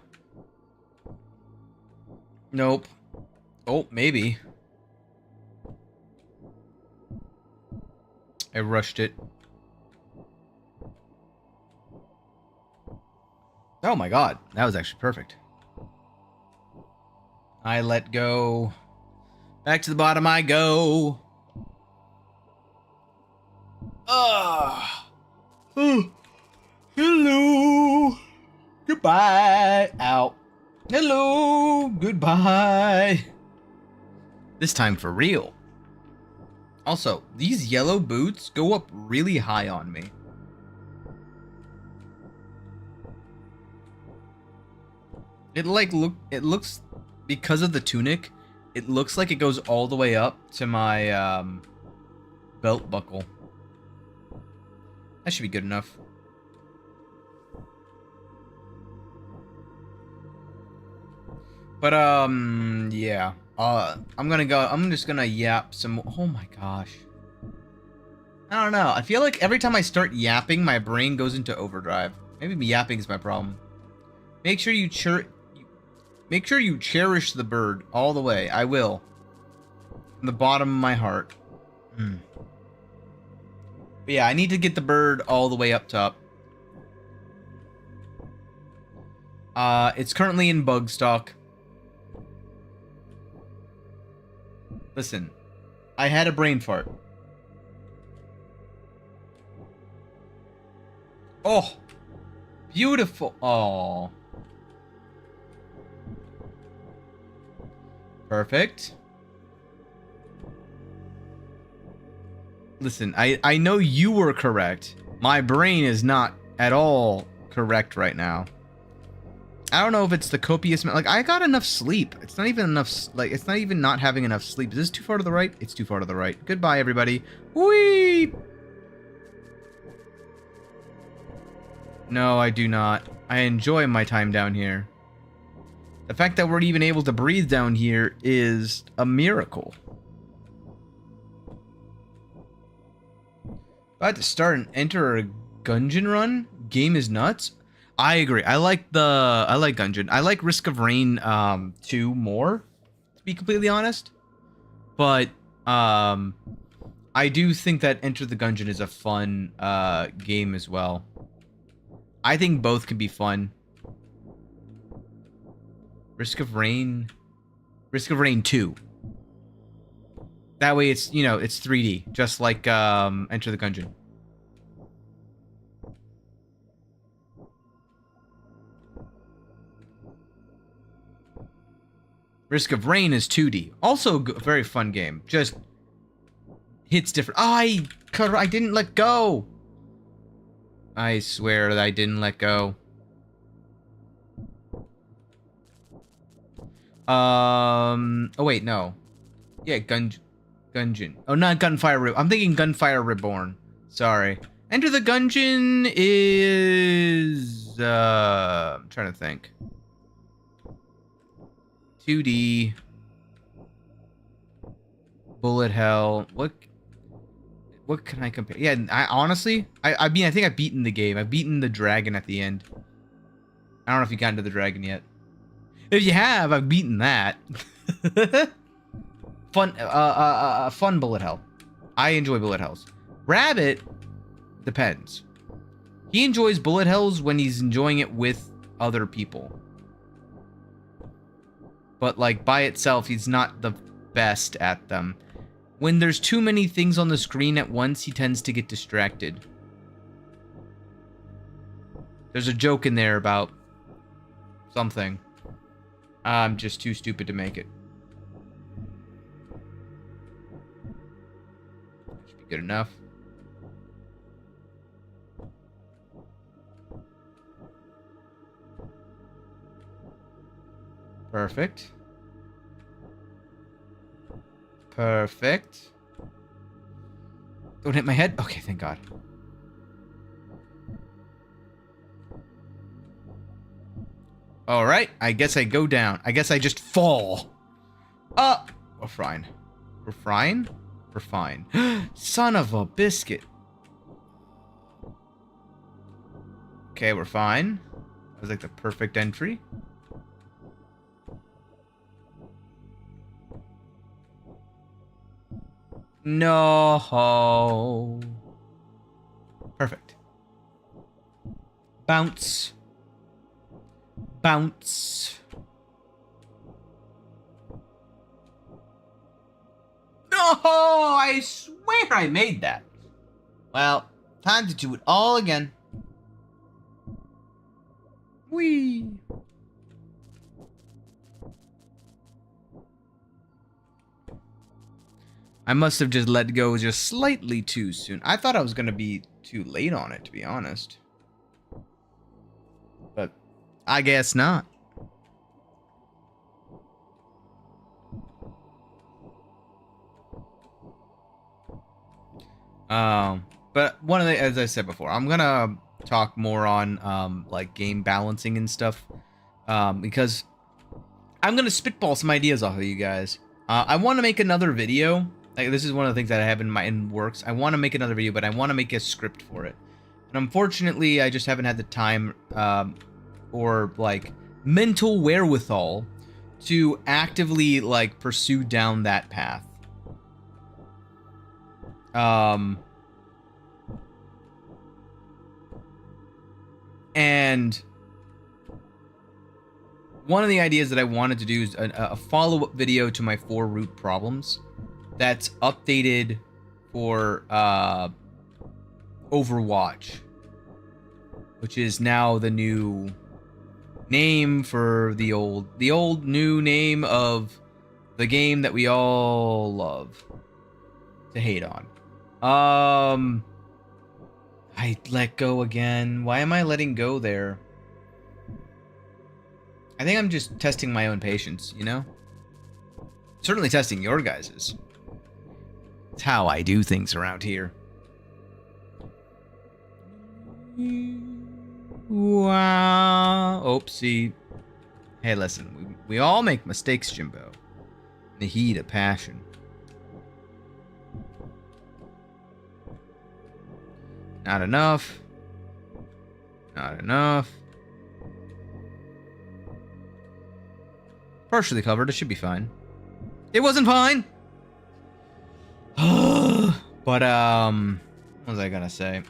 S1: Nope. Oh, maybe. I rushed it. Oh my god, that was actually perfect. I let go. Back to the bottom I go. Ah. Oh. Hello. Goodbye. Out. Hello. Goodbye. This time for real. Also, these yellow boots go up really high on me. It looks, because of the tunic, it looks like it goes all the way up to my belt buckle. That should be good enough. But yeah. I'm just gonna yap some. Oh my gosh. I don't know. I feel like every time I start yapping, my brain goes into overdrive. Maybe yapping is my problem. Make sure you cherish the bird all the way. I will. From the bottom of my heart. But yeah, I need to get the bird all the way up top. It's currently in bug stock. Listen, I had a brain fart. Oh, beautiful. Oh, perfect. Listen, I know you were correct. My brain is not at all correct right now. I don't know if it's the copious, like, I got enough sleep. It's not even enough, like, it's not even not having enough sleep. Is this too far to the right? It's too far to the right. Goodbye, everybody. Whee! No, I do not. I enjoy my time down here. The fact that we're even able to breathe down here is a miracle. About to start and enter a Gungeon run? Game is nuts? I agree. I like Gungeon. I like Risk of Rain 2 more, to be completely honest. But I do think that Enter the Gungeon is a fun game as well. I think both can be fun. Risk of Rain 2. That way it's, you know, it's 3D, just like Enter the Gungeon. Risk of Rain is 2D. Also a very fun game. Just hits different. I didn't let go. I swear that I didn't let go. Oh wait, no. Yeah, Gungeon. Oh, not Gunfire. I'm thinking Gunfire Reborn. Sorry. Enter the Gungeon is I'm trying to think. 2D. Bullet hell. What can I compare? Yeah, I mean, I think I've beaten the game. I've beaten the dragon at the end. I don't know if you got into the dragon yet. If you have, I've beaten that. Fun bullet hell. I enjoy bullet hells. Rabbit depends. He enjoys bullet hells when he's enjoying it with other people. But like by itself, he's not the best at them. When there's too many things on the screen at once, he tends to get distracted. There's a joke in there about something. I'm just too stupid to make it. Should be good enough. Perfect. Perfect. Don't hit my head? Okay, thank God. Alright, I guess I go down. I guess I just fall. We're fine. We're fine? We're fine. Son of a biscuit. Okay, we're fine. That was like the perfect entry. No. Perfect. Bounce. Bounce. Oh, I swear I made that. Well, time to do it all again. Whee! I must have just let go just slightly too soon. I thought I was going to be too late on it, to be honest. But I guess not. But one of the, as I said before, I'm gonna talk more on like game balancing and stuff, because I'm gonna spitball some ideas off of you guys. I want to make another video. Like, this is one of the things that I have in works. I want to make another video, but I want to make a script for it. And unfortunately, I just haven't had the time or like mental wherewithal to actively like pursue down that path. And one of the ideas that I wanted to do is a follow-up video to my 4 root problems that's updated for Overwatch, which is now the new name for the old new name of the game that we all love to hate on. I let go again. Why am I letting go there? I think I'm just testing my own patience, you know? Certainly testing your guys's. It's how I do things around here. Wow. Oopsie. Hey, listen. We all make mistakes, Jimbo. In the heat of passion. Not enough. Not enough. Partially covered. It should be fine. It wasn't fine. But what was I gonna say?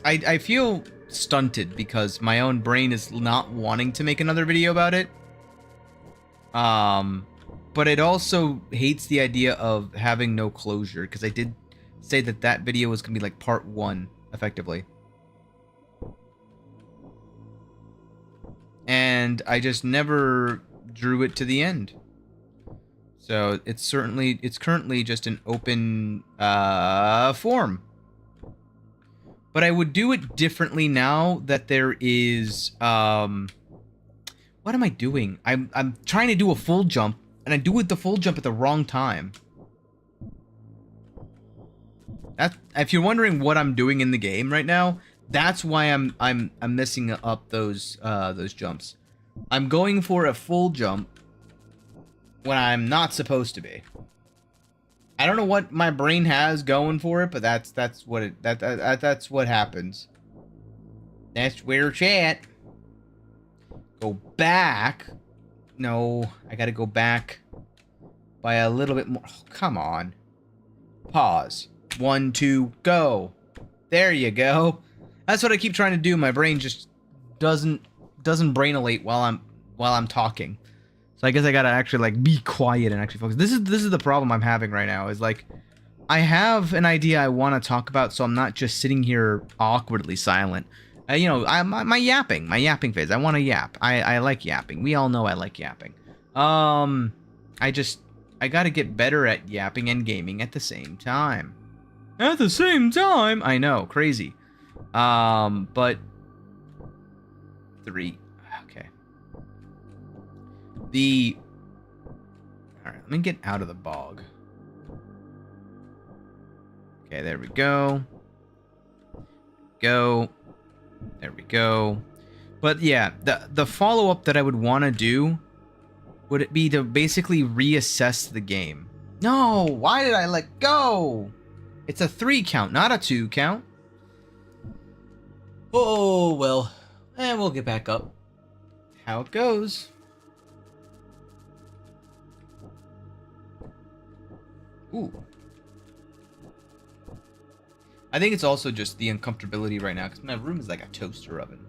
S1: I feel stunted because my own brain is not wanting to make another video about it. But it also hates the idea of having no closure, because I did say that video was gonna be like part 1, effectively. And I just never drew it to the end. So it's currently just an open form. But I would do it differently now that there is what am I doing? I'm trying to do a full jump, and I do the full jump at the wrong time. If you're wondering what I'm doing in the game right now, that's why I'm messing up those jumps. I'm going for a full jump when I'm not supposed to be. I don't know what my brain has going for it, but that's what that's what happens. That's where it's at. Go back. No, I gotta go back by a little bit more. Oh, come on. Pause. 1, 2, go. There you go. That's what I keep trying to do. My brain just doesn't brainolate while I'm talking. So I guess I gotta actually like be quiet and actually focus. This is the problem I'm having right now. Is like I have an idea I want to talk about, so I'm not just sitting here awkwardly silent. You know, my yapping phase. I want to yap. I like yapping. We all know I like yapping. I gotta get better at yapping and gaming at the same time. At the same time, I know, crazy. But 3. Okay. Alright, let me get out of the bog. Okay, there we go. There we go. But yeah, the follow-up that I would want to do would it be to basically reassess the game. No, why did I let go? It's a 3 count, not a 2 count. Oh, well. And we'll get back up. How it goes. Ooh. I think it's also just the uncomfortability right now because my room is like a toaster oven.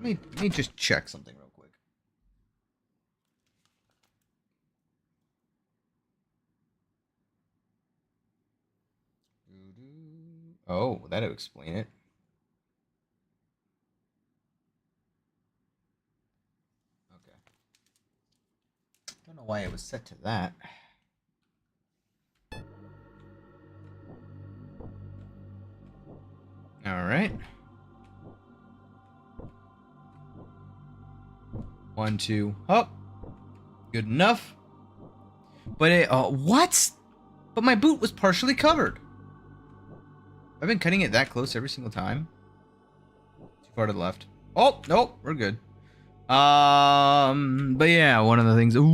S1: Let me just check something real quick. Oh, that'll explain it. Okay. Don't know why it was set to that. All right. 1, 2. Oh, good enough. But it. What? But my boot was partially covered. I've been cutting it that close every single time. Too far to the left. Oh, nope, we're good. But yeah, one of the things. Ooh.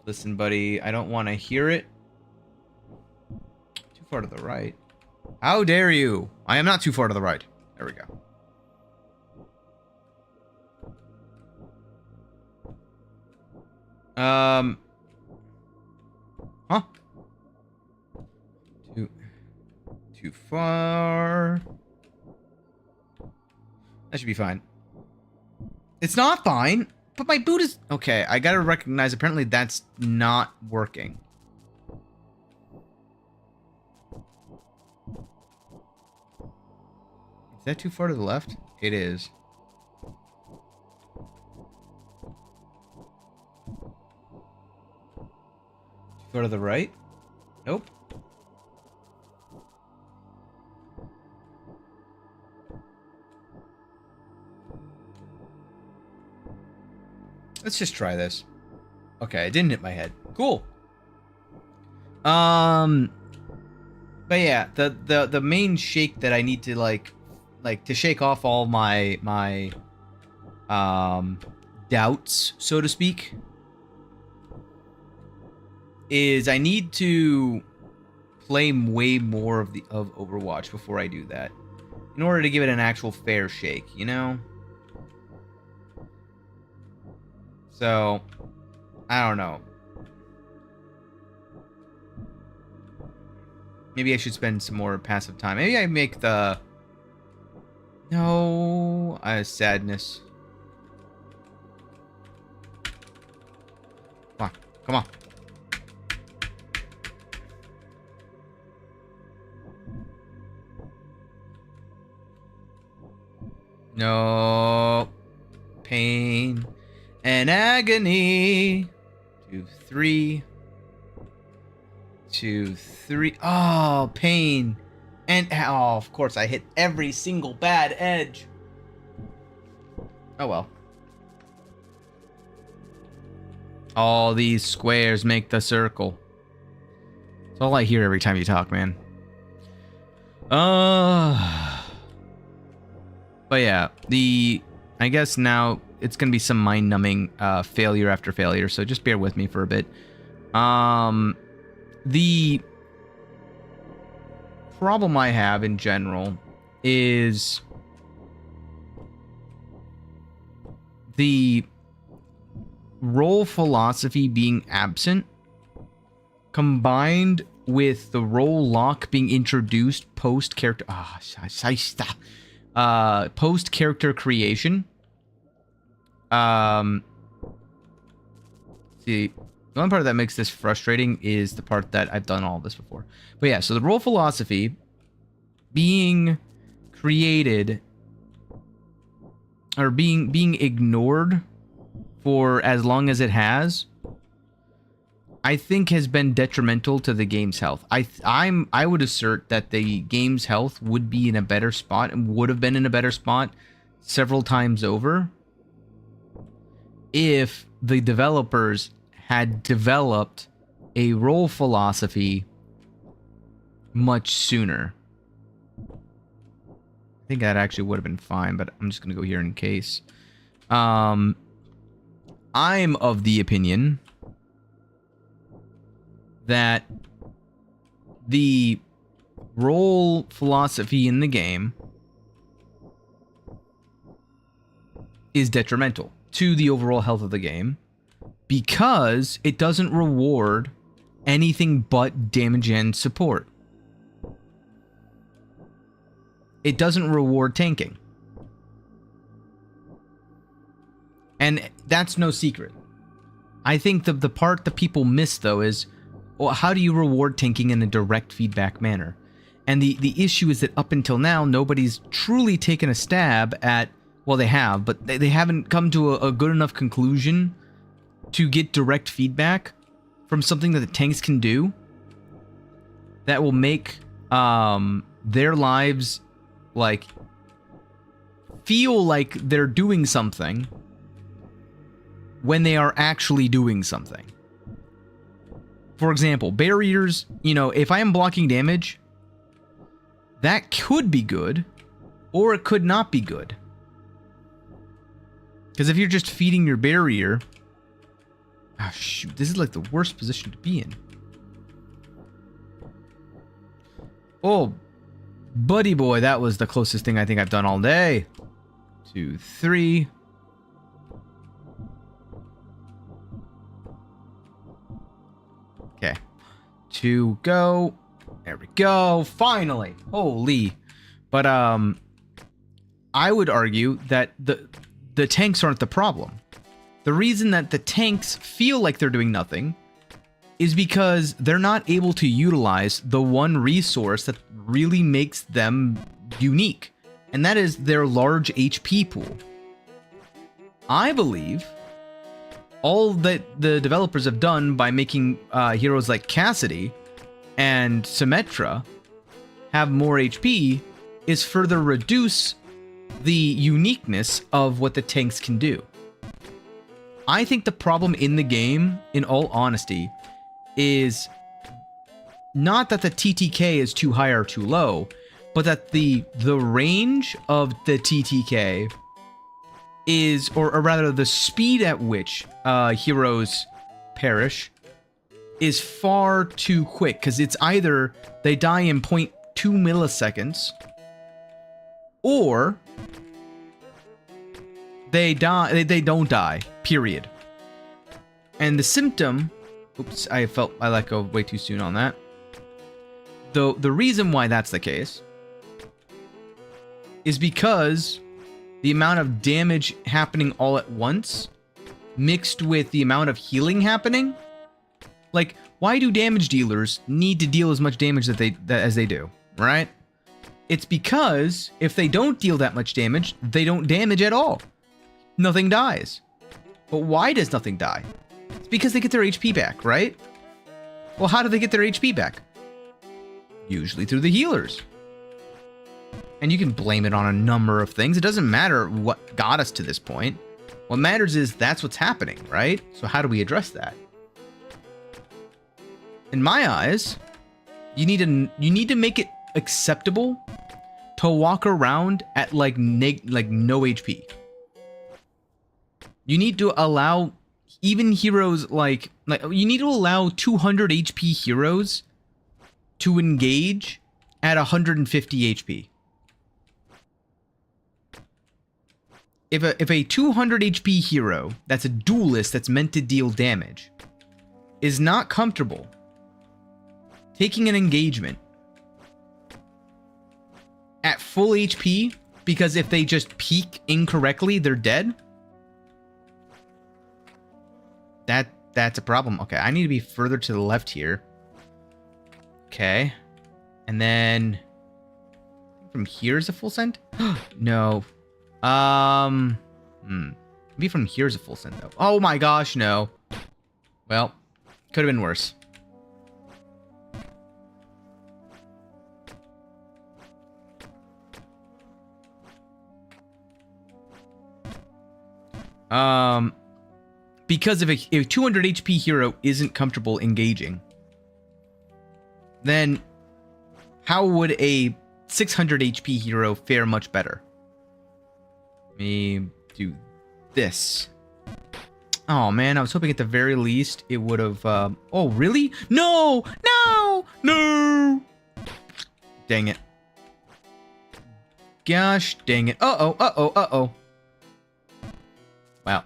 S1: Listen, buddy, I don't want to hear it. Too far to the right. How dare you? I am not too far to the right. There we go. Huh? Too far. That should be fine. It's not fine, but my boot is... Okay, I gotta recognize apparently that's not working. Is that too far to the left? It is. Too far to the right? Nope. Let's just try this. Okay, it didn't hit my head. Cool. But yeah, the main shake that I need to like to shake off all my doubts, so to speak, is I need to play way more of Overwatch before I do that, in order to give it an actual fair shake, you know? So, I don't know. Maybe I should spend some more passive time. Maybe I make the... No... sadness. Come on. Come on. No... Pain... and agony. 2, 3. 2, 3. Oh, pain. And, oh, of course, I hit every single bad edge. Oh, well. All these squares make the circle. That's all I hear every time you talk, man. But yeah, I guess now it's going to be some mind-numbing failure after failure, so just bear with me for a bit. The problem I have in general is the role philosophy being absent, combined with the role lock being introduced post-character... post-character creation. See, the one part that makes this frustrating is the part that I've done all this before. But yeah, so the role philosophy being created or being ignored for as long as it has, I think has been detrimental to the game's health. I would assert that the game's health would be in a better spot and would have been in a better spot several times over if the developers had developed a role philosophy much sooner. I think that actually would have been fine, but I'm just going to go here in case. I'm of the opinion that the role philosophy in the game is detrimental to the overall health of the game because it doesn't reward anything but damage and support. It doesn't reward tanking. And that's no secret. I think the part that people miss, though, is, well, how do you reward tanking in a direct feedback manner? And the issue is that up until now, nobody's truly taken a stab at, well, they have, but they haven't come to a good enough conclusion to get direct feedback from something that the tanks can do that will make their lives, like, feel like they're doing something when they are actually doing something. For example, barriers, you know, if I am blocking damage, that could be good, or it could not be good. Because if you're just feeding your barrier... Ah, shoot, this is like the worst position to be in. Oh, buddy boy, that was the closest thing I think I've done all day. 2, 3... Okay. 2 go. There we go. Finally. Holy. But I would argue that the tanks aren't the problem. The reason that the tanks feel like they're doing nothing is because they're not able to utilize the one resource that really makes them unique, and that is their large HP pool. I believe all that the developers have done by making heroes like Cassidy and Symmetra have more HP is further reduce the uniqueness of what the tanks can do. I think the problem in the game, in all honesty, is not that the TTK is too high or too low, but that the range of the TTK is, or rather the speed at which heroes perish is far too quick, because it's either they die in 0.2 milliseconds or they don't die, period. And the symptom, oops, I let go way too soon on that. Though the reason why that's the case is because the amount of damage happening all at once mixed with the amount of healing happening. Like, why do damage dealers need to deal as much damage as they do, right? It's because if they don't deal that much damage, they don't damage at all. Nothing dies. But why does nothing die? It's because they get their HP back, right? Well, how do they get their HP back? Usually through the healers. And you can blame it on a number of things. It doesn't matter what got us to this point. What matters is that's what's happening, right? So how do we address that? In my eyes, you need to make it acceptable to walk around at like no HP. You need to allow even heroes like you need to allow 200 HP heroes to engage at 150 HP. If a 200 HP hero that's a duelist that's meant to deal damage is not comfortable taking an engagement at full HP because if they just peek incorrectly, they're dead, that's a problem. Okay, I need to be further to the left here. Okay. And then from here is a full send? No. Maybe from here's a full send though. Oh my gosh, no. Well, could have been worse. Because if a 200 HP hero isn't comfortable engaging, then how would a 600 HP hero fare much better? Let me do this. Oh man, I was hoping at the very least it would have... oh, really? No! No! No! Dang it. Gosh dang it. Uh-oh, uh-oh, uh-oh. Wow.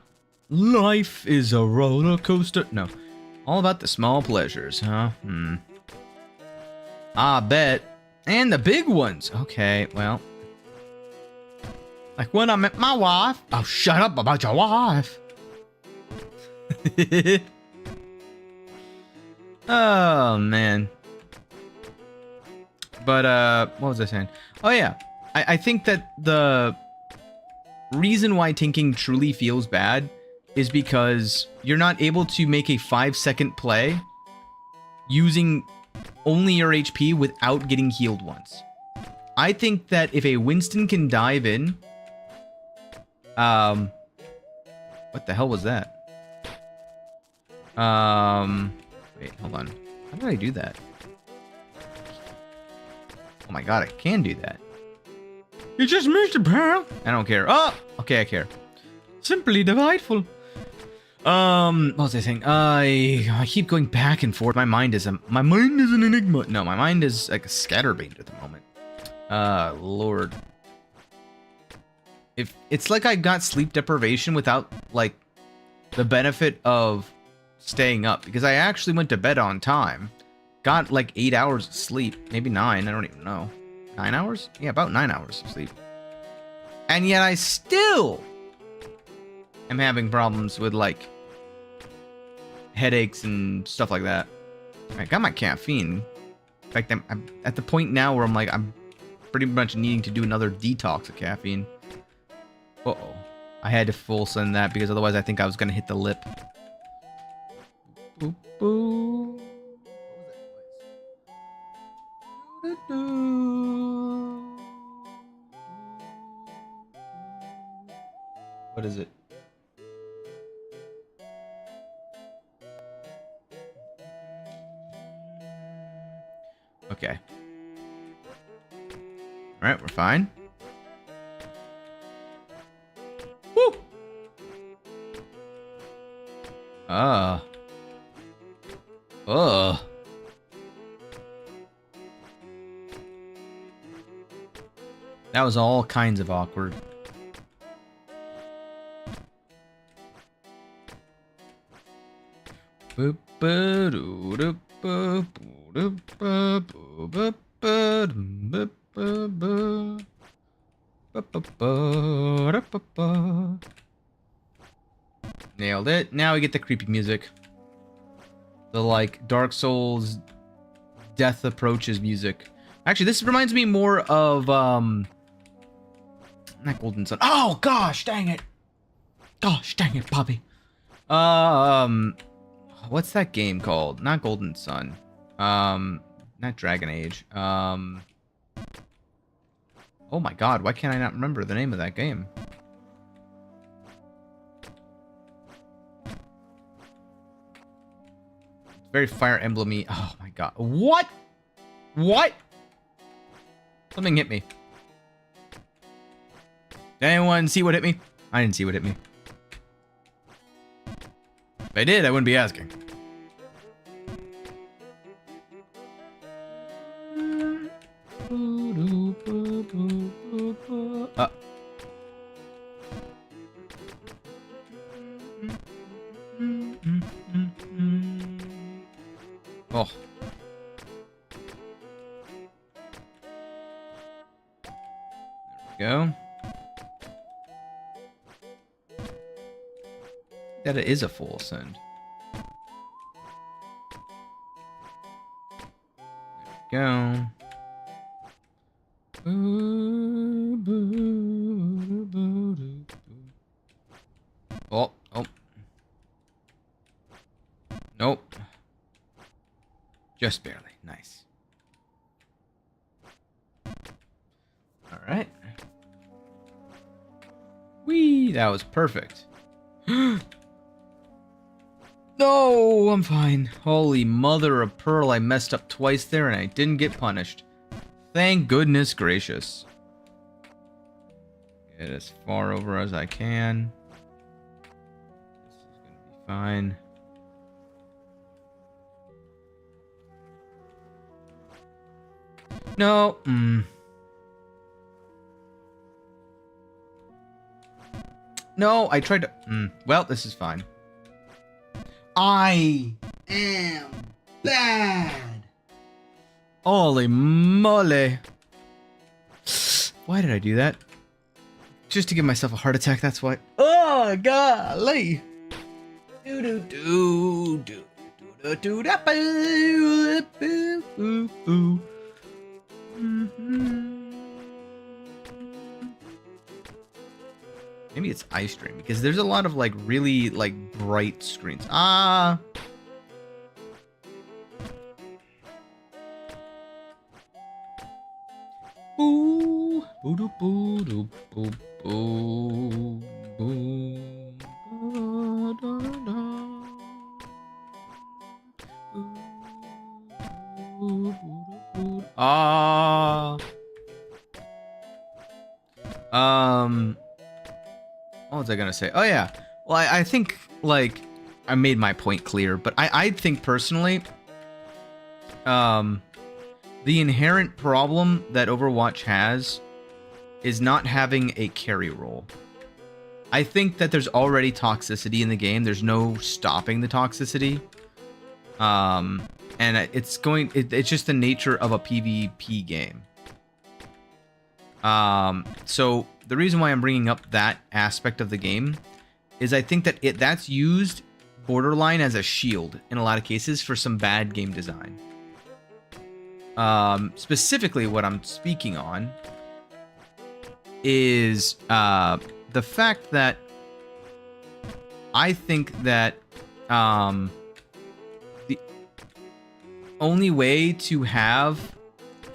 S1: Life is a roller coaster. No. All about the small pleasures, huh? Hmm. I bet. And the big ones. Okay, well. Like when I met my wife. Oh, shut up about your wife. Oh, man. But, what was I saying? Oh, yeah. I think that the reason why tinking truly feels bad is because you're not able to make a 5-second play using only your HP without getting healed once. I think that if a Winston can dive in... What the hell was that? Wait, hold on. How did I do that? Oh my god, I can do that. You just missed it, pal. I don't care. Oh, okay, I care. Simply delightful. What was I saying? I keep going back and forth. My mind is an enigma. No, my mind is like a scatterbrained at the moment. Lord. If it's like I got sleep deprivation without like the benefit of staying up, because I actually went to bed on time. Got like 8 hours of sleep, maybe 9, I don't even know. 9 hours? Yeah, about 9 hours of sleep. And yet I still am having problems with like headaches and stuff like that. I got my caffeine. In fact, I'm at the point now where I'm pretty much needing to do another detox of caffeine. Uh-oh. I had to full send that because otherwise I think I was going to hit the lip. Boop, boop. What is it? Okay. Alright, we're fine. Woo! That was all kinds of awkward. Nailed it. Now we get the creepy music. The like Dark Souls death approaches music. Actually, this reminds me more of not Golden Sun. Oh gosh, dang it. Gosh, dang it, Bobby. What's that game called? Not Golden Sun. Not Dragon Age. Oh my god, why can't I not remember the name of that game? It's very Fire Emblem-y. Oh my god. What? What? Something hit me. Did anyone see what hit me? I didn't see what hit me. If I did, I wouldn't be asking. Oh. There we go. That it is a full send. There we go. Oh, oh. Nope. Just barely. Nice. All right. Whee! That was perfect. No, I'm fine. Holy mother of pearl, I messed up twice there and I didn't get punished. Thank goodness gracious. Get as far over as I can. This is gonna be fine. No. No, I tried to... Well, this is fine. I am bad. Holy moly. Why did I do that? Just to give myself a heart attack, that's why. Oh, golly. Do do do do do do do do. Maybe it's ice cream because there's a lot of like really like bright screens. Ah. Boo boo doo boo doo boo boo boo. Ah. What was I gonna say? Oh yeah. Well, I think like I made my point clear, but I think personally, the inherent problem that Overwatch has is not having a carry role. I think that there's already toxicity in the game. There's no stopping the toxicity. And it's just the nature of a PvP game. So the reason why I'm bringing up that aspect of the game is I think that that's used borderline as a shield in a lot of cases for some bad game design. Specifically what I'm speaking on is the fact that I think that the only way to have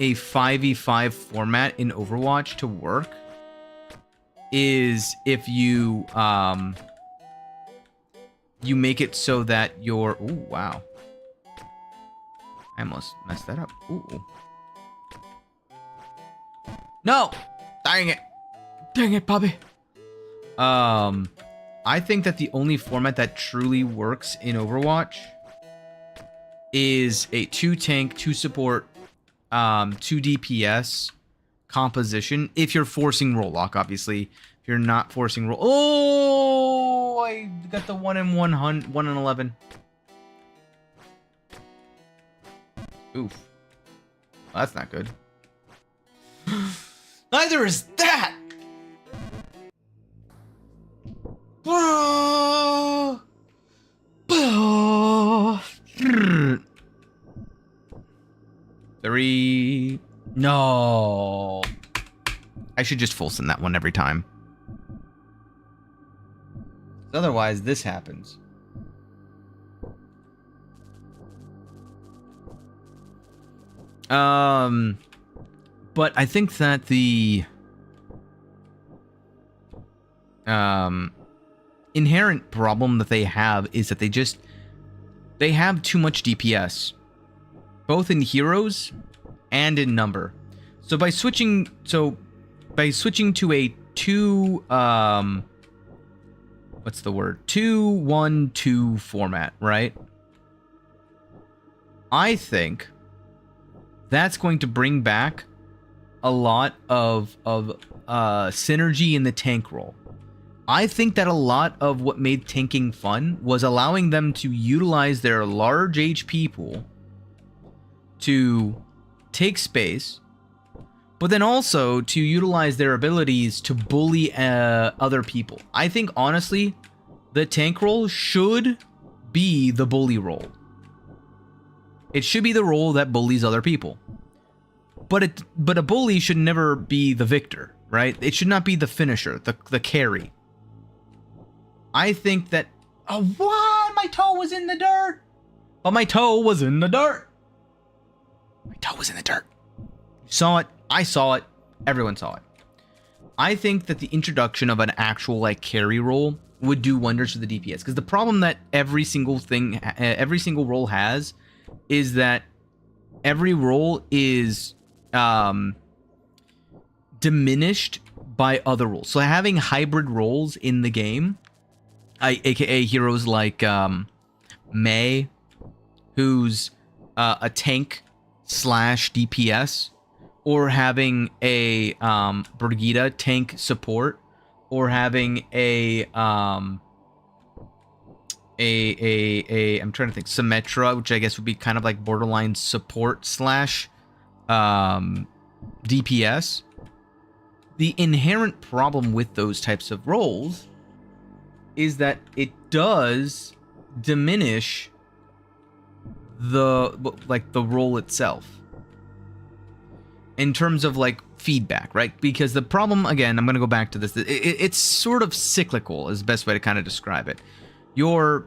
S1: a 5v5 format in Overwatch to work is if you you make it so that you're... Ooh, wow. I almost messed that up. Ooh. No! Dang it! Dang it, Bobby! I think that the only format that truly works in Overwatch is a 2 tank, 2 support, 2 DPS composition. If you're forcing roll lock, obviously. If you're not forcing roll... Oh! I got the 1 in 100, 1 in 11. Oof. Well, that's not good. Neither is that! Three. No. I should just full send that one every time. Otherwise, this happens. But I think that the inherent problem that they have is that they have too much DPS, both in heroes and in number. So by switching to a 2 what's the word? 2-1-2 format, right? I think that's going to bring back a lot of synergy in the tank role. I think that a lot of what made tanking fun was allowing them to utilize their large HP pool to take space, but then also to utilize their abilities to bully other people. I think, honestly, the tank role should be the bully role. It should be the role that bullies other people. But a bully should never be the victor, right? It should not be the finisher, the carry. I think that... Oh, what? My toe was in the dirt! But my toe was in the dirt! My toe was in the dirt. You saw it. I saw it. Everyone saw it. I think that the introduction of an actual, like, carry role would do wonders for the DPS. Because the problem that every single role has is that every role is diminished by other roles. So having hybrid roles in the game, aka heroes like Mei, who's a tank / DPS, or having a Brigitte tank support, or having a I'm trying to think, Symmetra, which I guess would be kind of like borderline support slash DPS. The inherent problem with those types of roles is that it does diminish the role itself in terms of like feedback, right? Because the problem, again, I'm going to go back to this, it's sort of cyclical is the best way to kind of describe it. Your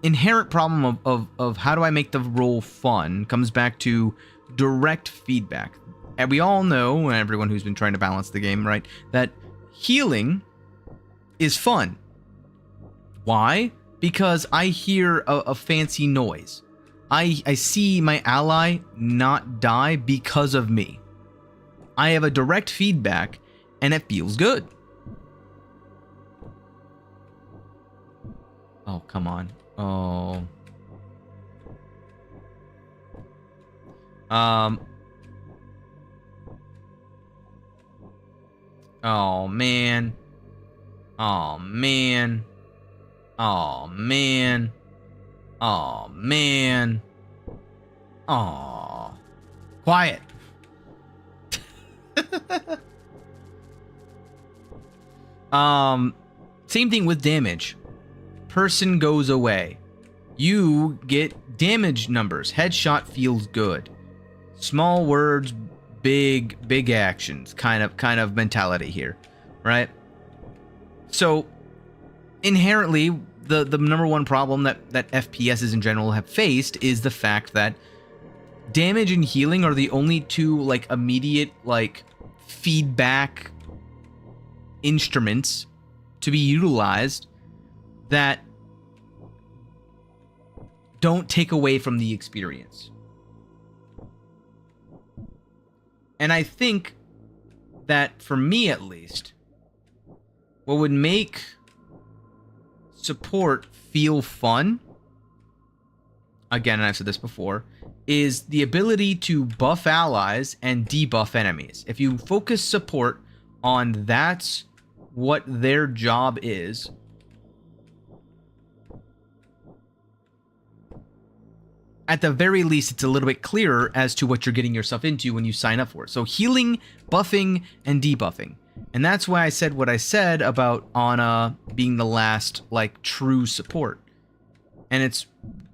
S1: inherent problem of how do I make the role fun comes back to direct feedback. And we all know, everyone who's been trying to balance the game, right, that healing is fun. Why? Because I hear a fancy noise. I see my ally not die because of me. I have a direct feedback, and it feels good. Oh, come on. Oh. Oh, man. Oh, man. Oh, man. Oh, man. Oh. Quiet. Same thing with damage. Person goes away. You get damage numbers. Headshot feels good. Small words, big actions kind of mentality here, right? So inherently the number one problem that FPSs in general have faced is the fact that damage and healing are the only two like immediate like feedback instruments to be utilized that don't take away from the experience. And I think that, for me at least, what would make support feel fun, again, and I've said this before, is the ability to buff allies and debuff enemies. If you focus support on that's what their job is, at the very least, it's a little bit clearer as to what you're getting yourself into when you sign up for it. So healing, buffing, and debuffing. And that's why I said what I said about Ana being the last, like, true support. And it's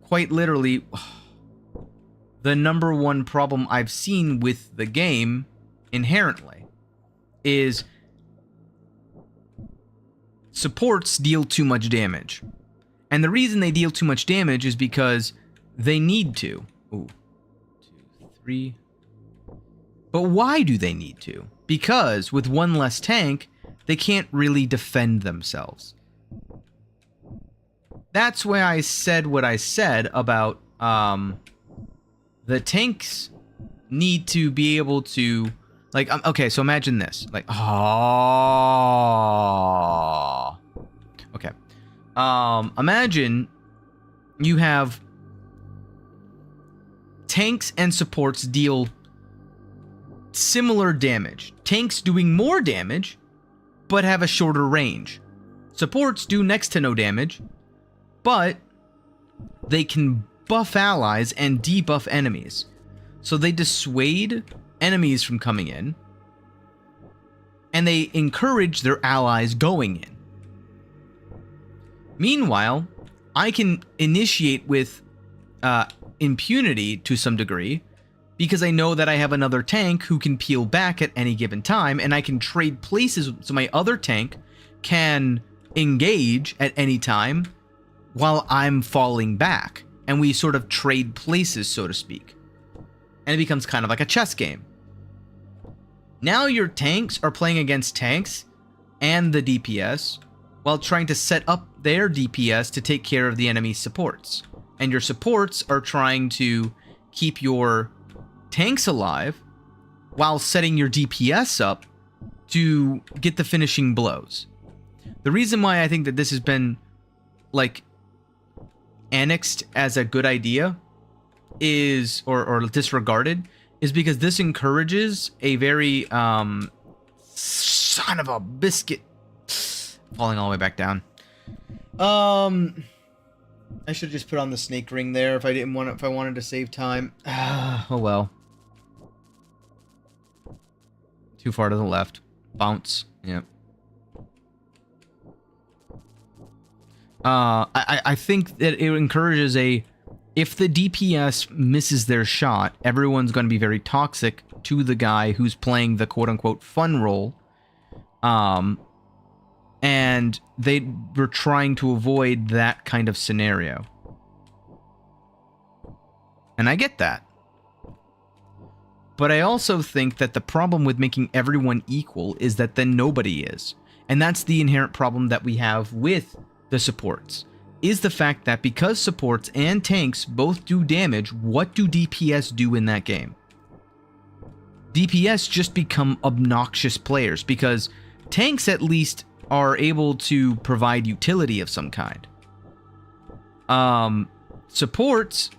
S1: quite literally the number one problem I've seen with the game inherently is supports deal too much damage. And the reason they deal too much damage is because they need to. Ooh. 2, 3. But why do they need to? Because with one less tank, they can't really defend themselves. That's why I said what I said about the tanks need to be able to, like, okay, so imagine this. Like, oh. Okay. Imagine you have tanks and supports deal similar damage. Tanks doing more damage, but have a shorter range. Supports do next to no damage, but they can buff allies and debuff enemies. So they dissuade enemies from coming in, and they encourage their allies going in. Meanwhile, I can initiate with impunity to some degree, because I know that I have another tank who can peel back at any given time, and I can trade places so my other tank can engage at any time while I'm falling back. And we sort of trade places, so to speak. And it becomes kind of like a chess game. Now your tanks are playing against tanks and the DPS while trying to set up their DPS to take care of the enemy supports. And your supports are trying to keep your tanks alive while setting your DPS up to get the finishing blows. The reason why I think that this has been, like, annexed as a good idea is, or disregarded, is because this encourages a very, son of a biscuit, falling all the way back down. I should just put on the snake ring there if I didn't want if I wanted to save time. Oh well. Too far to the left. Bounce. Yep. I think that it encourages a... If the DPS misses their shot, everyone's going to be very toxic to the guy who's playing the quote-unquote fun role. And they were trying to avoid that kind of scenario. And I get that. But I also think that the problem with making everyone equal is that then nobody is. And that's the inherent problem that we have with the supports. Is the fact that because supports and tanks both do damage, what do DPS do in that game? DPS just become obnoxious players because tanks at least are able to provide utility of some kind. Supports,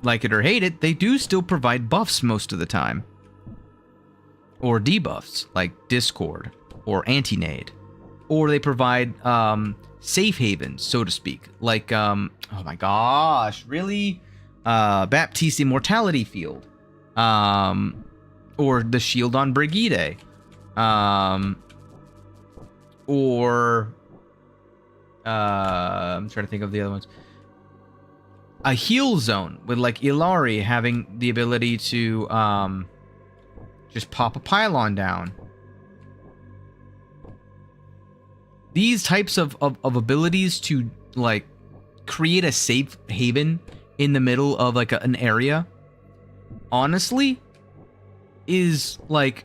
S1: like it or hate it, they do still provide buffs most of the time. Or debuffs, like Discord or Anti-Nade. Or they provide safe havens, so to speak. Like, oh my gosh, really? Baptiste Immortality Field. Or the Shield on Brigitte. Or... I'm trying to think of the other ones. A heal zone with like Illari having the ability to just pop a pylon down. These types of abilities to like create a safe haven in the middle of like an area, honestly, is like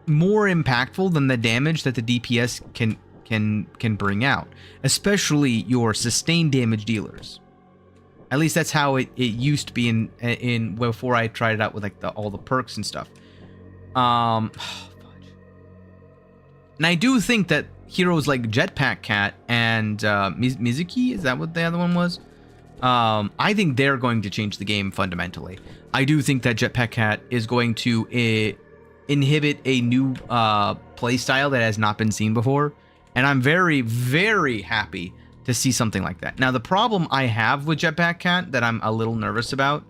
S1: more impactful than the damage that the DPS can bring out, especially your sustained damage dealers. At least that's how it used to be in before I tried it out with like all the perks and stuff. And I do think that heroes like Jetpack Cat and Mizuki, is that what the other one was? I think they're going to change the game fundamentally. I do think that Jetpack Cat is going to inhibit a new playstyle that has not been seen before. And I'm very, very happy to see something like that. Now, the problem I have with Jetpack Cat that I'm a little nervous about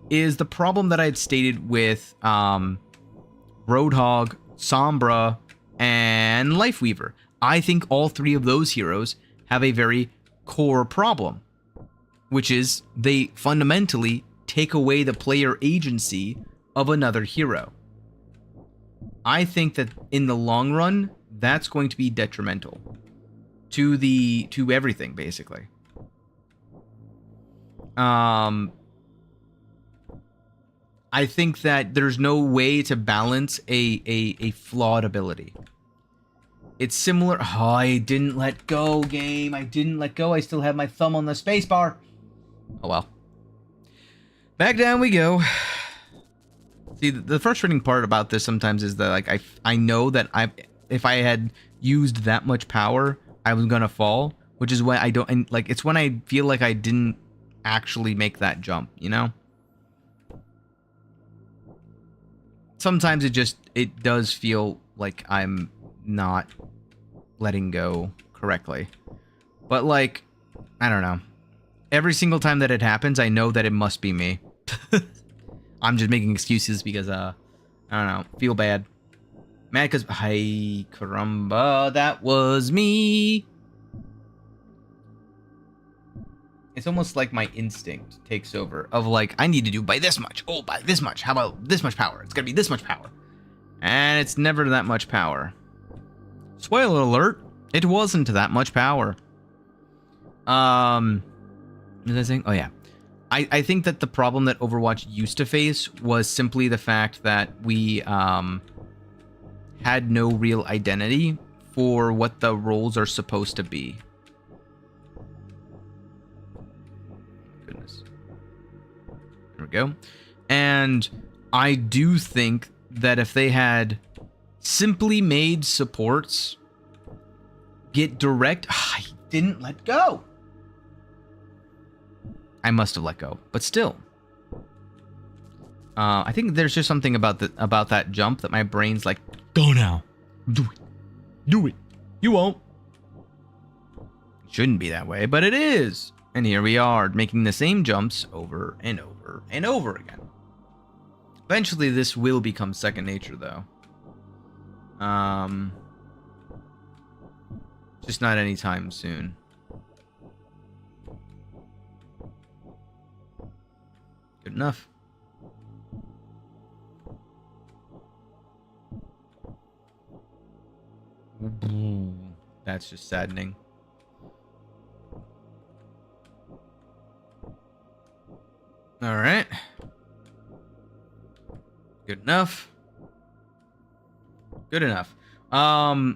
S1: is the problem that I had stated with Roadhog, Sombra, and Lifeweaver. I think all three of those heroes have a very core problem, which is they fundamentally take away the player agency of another hero. I think that in the long run, that's going to be detrimental to everything, basically. I think that there's no way to balance a flawed ability. It's similar. Oh, I didn't let go, game. I didn't let go. I still have my thumb on the spacebar. Oh well. Back down we go. See, the frustrating part about this sometimes is that like I know that if I had used that much power, I was gonna fall, which is why I don't, and like it's when I feel like I didn't actually make that jump, you know? Sometimes it does feel like I'm not letting go correctly. But like, I don't know. Every single time that it happens, I know that it must be me. I'm just making excuses because I don't know, feel bad. Mad because, hi, caramba, that was me. It's almost like my instinct takes over of like, I need to do by this much. Oh, by this much. How about this much power? It's gonna be this much power. And it's never that much power. Spoiler alert, it wasn't that much power. What was I saying? Oh yeah. I think that the problem that Overwatch used to face was simply the fact that we had no real identity for what the roles are supposed to be. Goodness. There we go. And I do think that if they had simply made supports get direct... I didn't let go. I must have let go, but still. I think there's just something about that jump that my brain's like, go now. Do it. Do it. You won't. It shouldn't be that way, but it is. And here we are, making the same jumps over and over and over again. Eventually, this will become second nature, though. Just not anytime soon. Good enough. That's just saddening. All right. Good enough. Good enough. I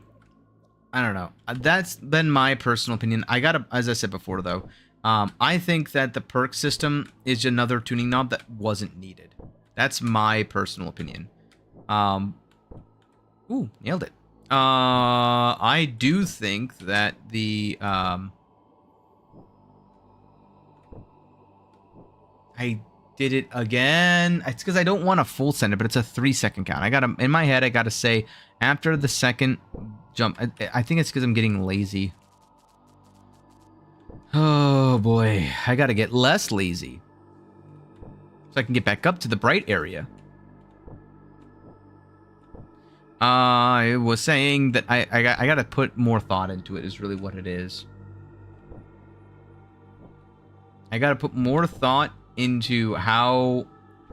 S1: don't know. That's been my personal opinion. As I said before, though, I think that the perk system is another tuning knob that wasn't needed. That's my personal opinion. Ooh, nailed it. I do think that the, I did it again. It's because I don't want a full send it, but it's a 3-second count. In my head, I gotta say, after the second jump, I think it's because I'm getting lazy. Oh boy, I gotta get less lazy. So I can get back up to the bright area. I was saying that I gotta put more thought into it is really what it is. I gotta put more thought into how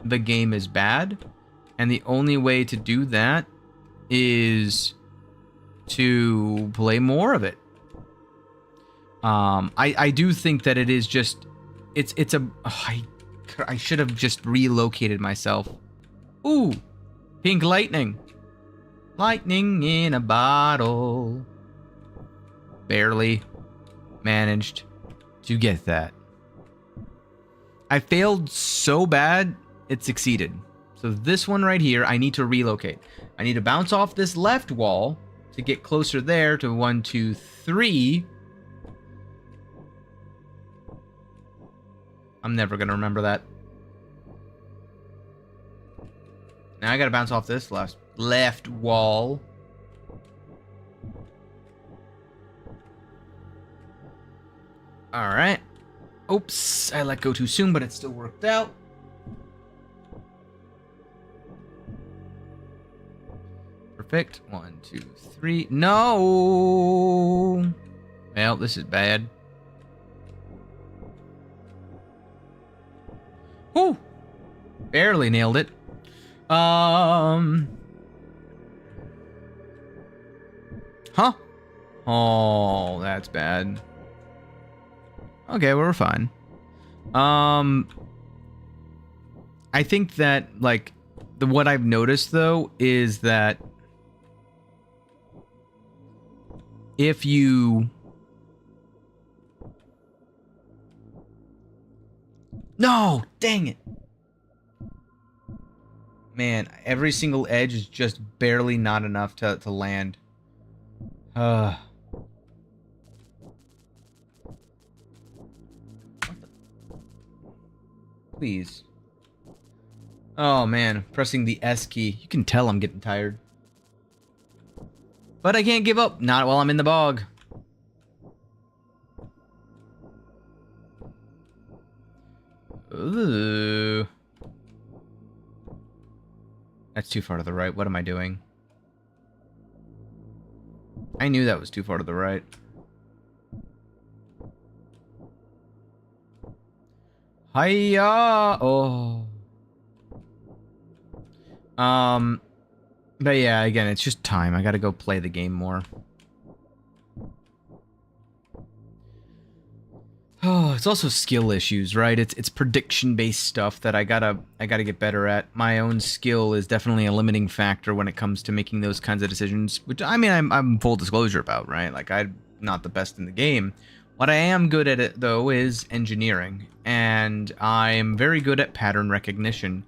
S1: the game is bad, and the only way to do that is to play more of it. I do think that it is just I should have just relocated myself. Ooh, pink lightning. Lightning in a bottle. Barely managed to get that. I failed so bad, it succeeded. So this one right here, I need to relocate. I need to bounce off this left wall to get closer there to 1, 2, 3. I'm never going to remember that. Now I got to bounce off this left wall. All right. Oops, I let go too soon, but it still worked out. Perfect. 1, 2, 3. No. Well, this is bad. Whew. Barely nailed it. Huh? Oh, that's bad. Okay, well, we're fine. I think that, like, what I've noticed, though, is that if you... No! Dang it! Man, every single edge is just barely not enough to land. Please. Oh man, pressing the S key. You can tell I'm getting tired. But I can't give up. Not while I'm in the bog. Ooh. That's too far to the right. What am I doing? I knew that was too far to the right. Hiya! Oh. But yeah, again, it's just time. I gotta go play the game more. Oh, it's also skill issues, right? It's prediction-based stuff that I gotta get better at. My own skill is definitely a limiting factor when it comes to making those kinds of decisions, which I mean I'm full disclosure about, right? Like I'm not the best in the game. What I am good at it though is engineering, and I am very good at pattern recognition.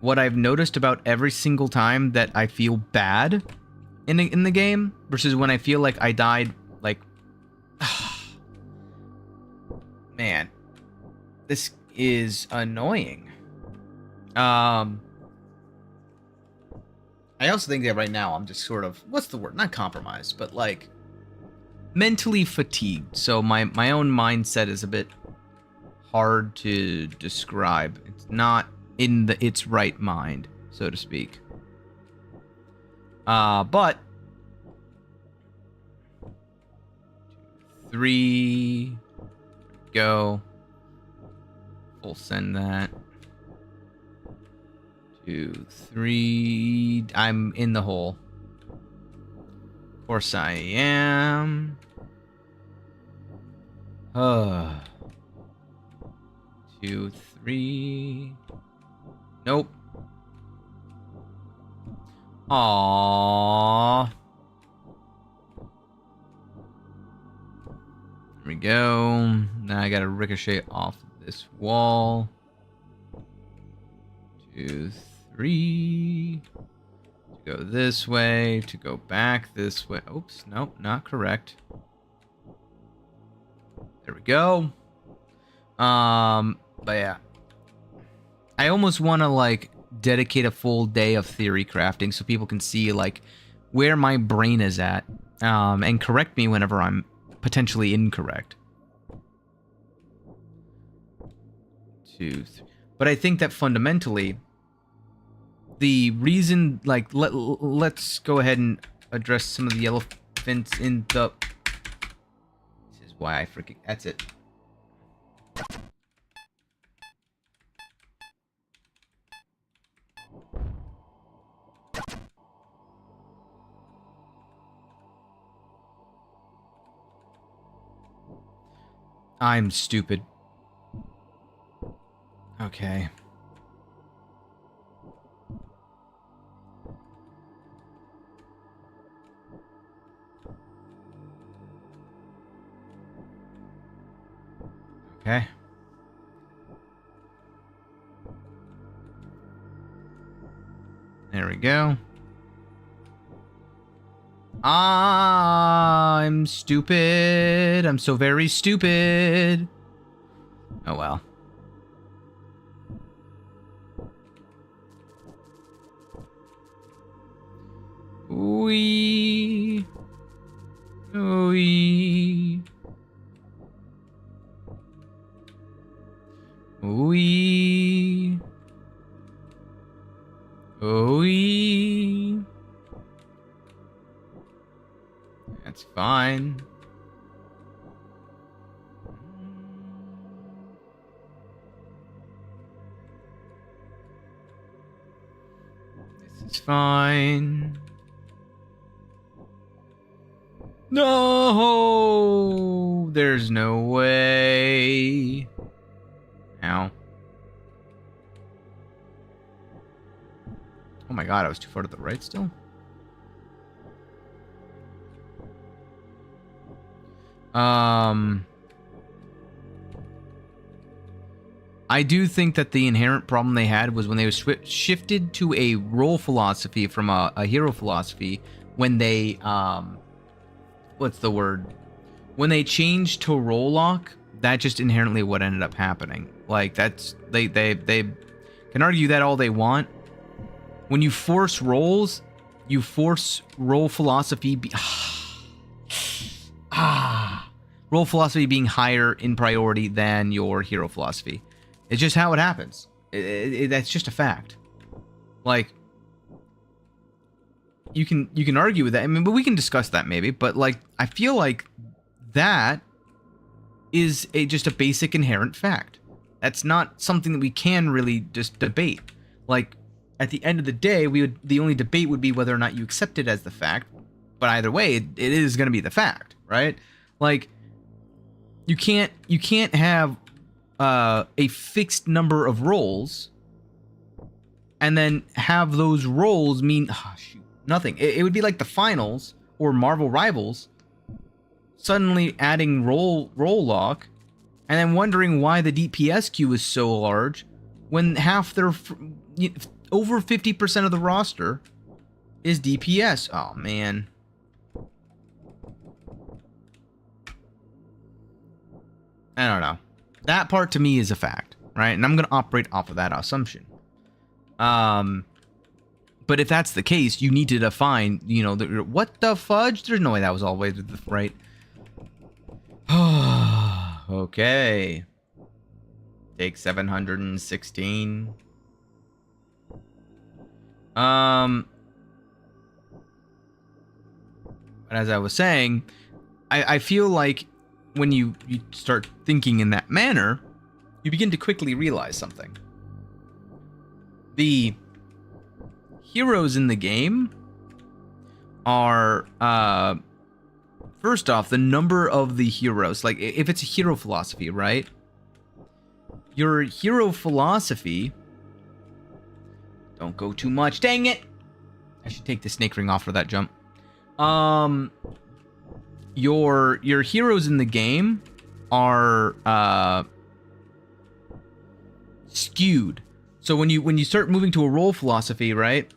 S1: What I've noticed about every single time that I feel bad in the game versus when I feel like I died, like man, this is annoying. I also think that right now I'm just sort of, what's the word? Not compromised, but like mentally fatigued. So my own mindset is a bit hard to describe. It's not in its right mind, so to speak. But 3 go. Full send that. 2, 3. I'm in the hole. Of course I am. 2, 3. Nope. Aww. There we go. Now I gotta ricochet off this wall. 2, 3. To go this way. To go back this way. Oops. Nope. Not correct. There we go. But yeah. I almost want to, like, dedicate a full day of theory crafting so people can see, like, where my brain is at. And correct me whenever I'm potentially incorrect. 2, 3. But I think that fundamentally, the reason, like, let's go ahead and address some of the elephants in the... This is why I freaking... That's it. I'm stupid. Okay. Okay. There we go. I'm stupid. I'm so very stupid. Oh well. Wee. Wee. Wee. Wee. That's fine. This is fine. No! There's no way. Ow. Oh my god, I was too far to the right still? I do think that the inherent problem they had was when they shifted to a role philosophy from a hero philosophy, when they, what's the word? When they changed to role lock, that just inherently what ended up happening. Like, that's, they can argue that all they want. When you force roles, you force role philosophy role philosophy being higher in priority than your hero philosophy. It's just how it happens. That's just a fact. Like, you can argue with that. I mean, but we can discuss that maybe. But like, I feel like that is just a basic inherent fact. That's not something that we can really just debate. Like, at the end of the day, the only debate would be whether or not you accept it as the fact. But either way, it is going to be the fact, right? Like, you can't have a fixed number of roles and then have those roles mean nothing. It would be like the finals or Marvel Rivals suddenly adding role lock and then wondering why the DPS queue is so large when half their over 50% of the roster is DPS. Oh man. I don't know. That part to me is a fact, right? And I'm going to operate off of that assumption. But if that's the case, you need to define, what the fudge? There's no way that was always right. Okay. Take 716. But as I was saying, I feel like when you start thinking in that manner, you begin to quickly realize something. The heroes in the game are, first off, the number of the heroes. Like, if it's a hero philosophy, right? Your hero philosophy... Don't go too much. Dang it! I should take the snake ring off for that jump. Your heroes in the game are skewed. So when you start moving to a role philosophy, right?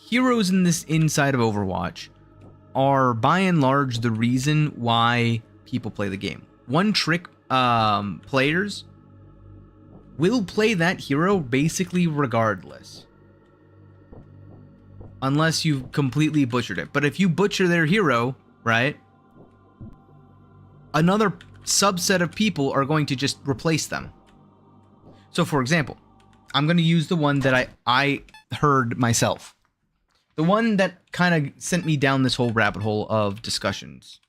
S1: Heroes in this inside of Overwatch are by and large the reason why people play the game. One trick players will play that hero basically regardless. Unless you've completely butchered it. But if you butcher their hero, right? Another subset of people are going to just replace them. So for example, I'm going to use the one that I heard myself. The one that kind of sent me down this whole rabbit hole of discussions.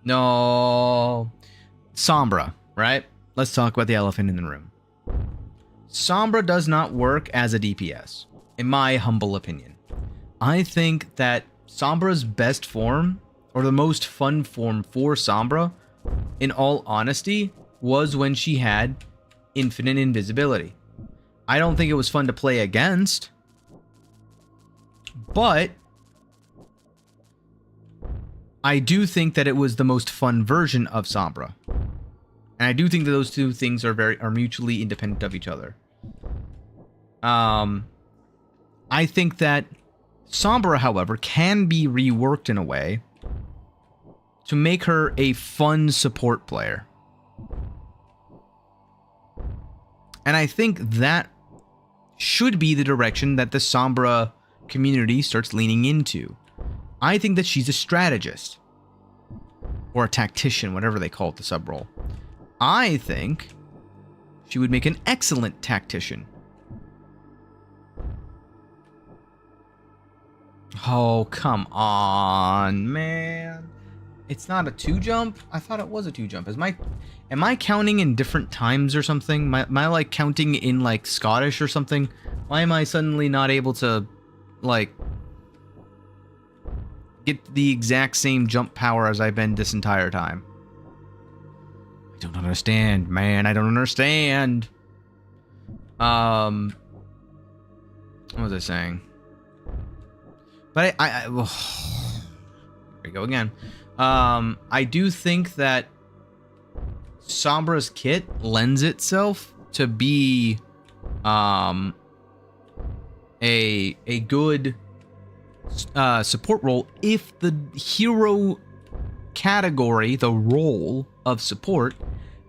S1: No. Sombra, right? Let's talk about the elephant in the room. Sombra does not work as a DPS, in my humble opinion. I think that Sombra's best form, or the most fun form for Sombra, in all honesty, was when she had infinite invisibility. I don't think it was fun to play against, but I do think that it was the most fun version of Sombra. And I do think that those two things are mutually independent of each other. I think that Sombra, however, can be reworked in a way to make her a fun support player. And I think that should be the direction that the Sombra community starts leaning into. I think that she's a strategist. Or a tactician, whatever they call it, the sub-role. I think she would make an excellent tactician. Oh, come on, man. It's not a 2-jump? I thought it was a 2-jump. Am I counting in different times or something? Am I like counting in like Scottish or something? Why am I suddenly not able to like get the exact same jump power as I've been this entire time? I don't understand, man. I don't understand. What was I saying? But here we go again. I do think that Sombra's kit lends itself to be a good support role if the hero category, the role of support,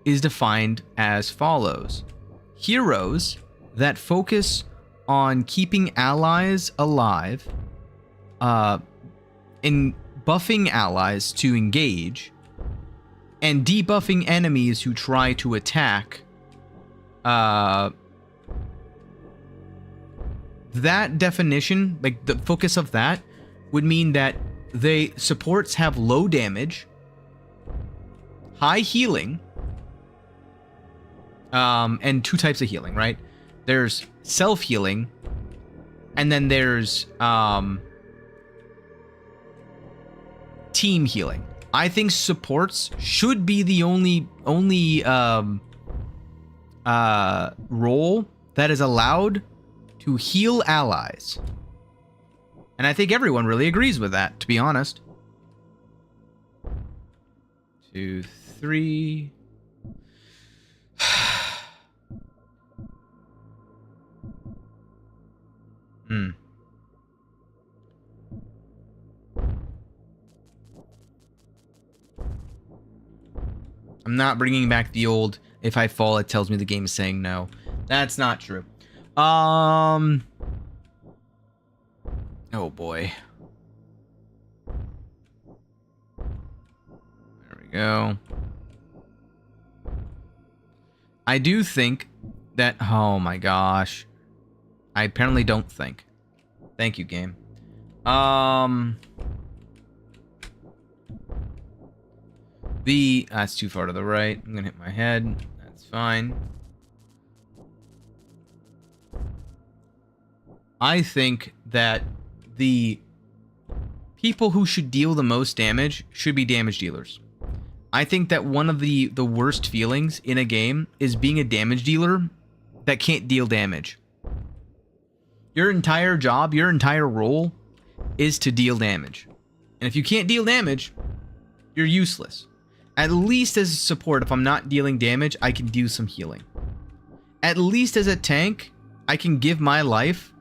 S1: is defined as follows. Heroes that focus on keeping allies alive, in buffing allies to engage, and debuffing enemies who try to attack. That definition, like the focus of that, would mean that supports have low damage, high healing, and two types of healing, right? There's self-healing, and then there's team healing. I think supports should be the only role that is allowed to heal allies. And I think everyone really agrees with that, to be honest. 2, 3. I'm not bringing back the old, if I fall, it tells me the game is saying no. That's not true. Oh boy. go. I do think that... Oh my gosh. I apparently don't think. Thank you, game. That's too far to the right. I'm gonna hit my head. That's fine. I think that the people who should deal the most damage should be damage dealers. I think that one of the worst feelings in a game is being a damage dealer that can't deal damage. Your entire job, your entire role is to deal damage. And if you can't deal damage, you're useless. At least as a support, if I'm not dealing damage, I can do some healing. At least as a tank, I can give my life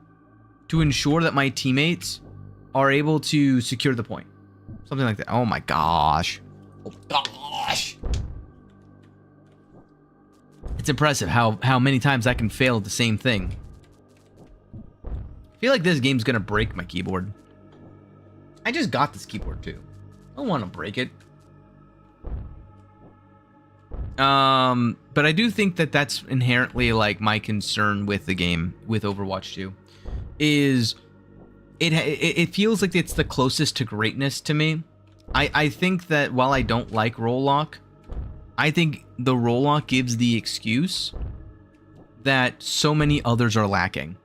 S1: to ensure that my teammates are able to secure the point. Something like that. Oh my gosh. Oh gosh. It's impressive how many times I can fail at the same thing. I feel like this game's gonna break my keyboard. I just got this keyboard too. I don't want to break it. But I do think that that's inherently like my concern with the game, with Overwatch 2, is it feels like it's the closest to greatness to me. I think that while I don't like roll lock, I think the roll lock gives the excuse that so many others are lacking,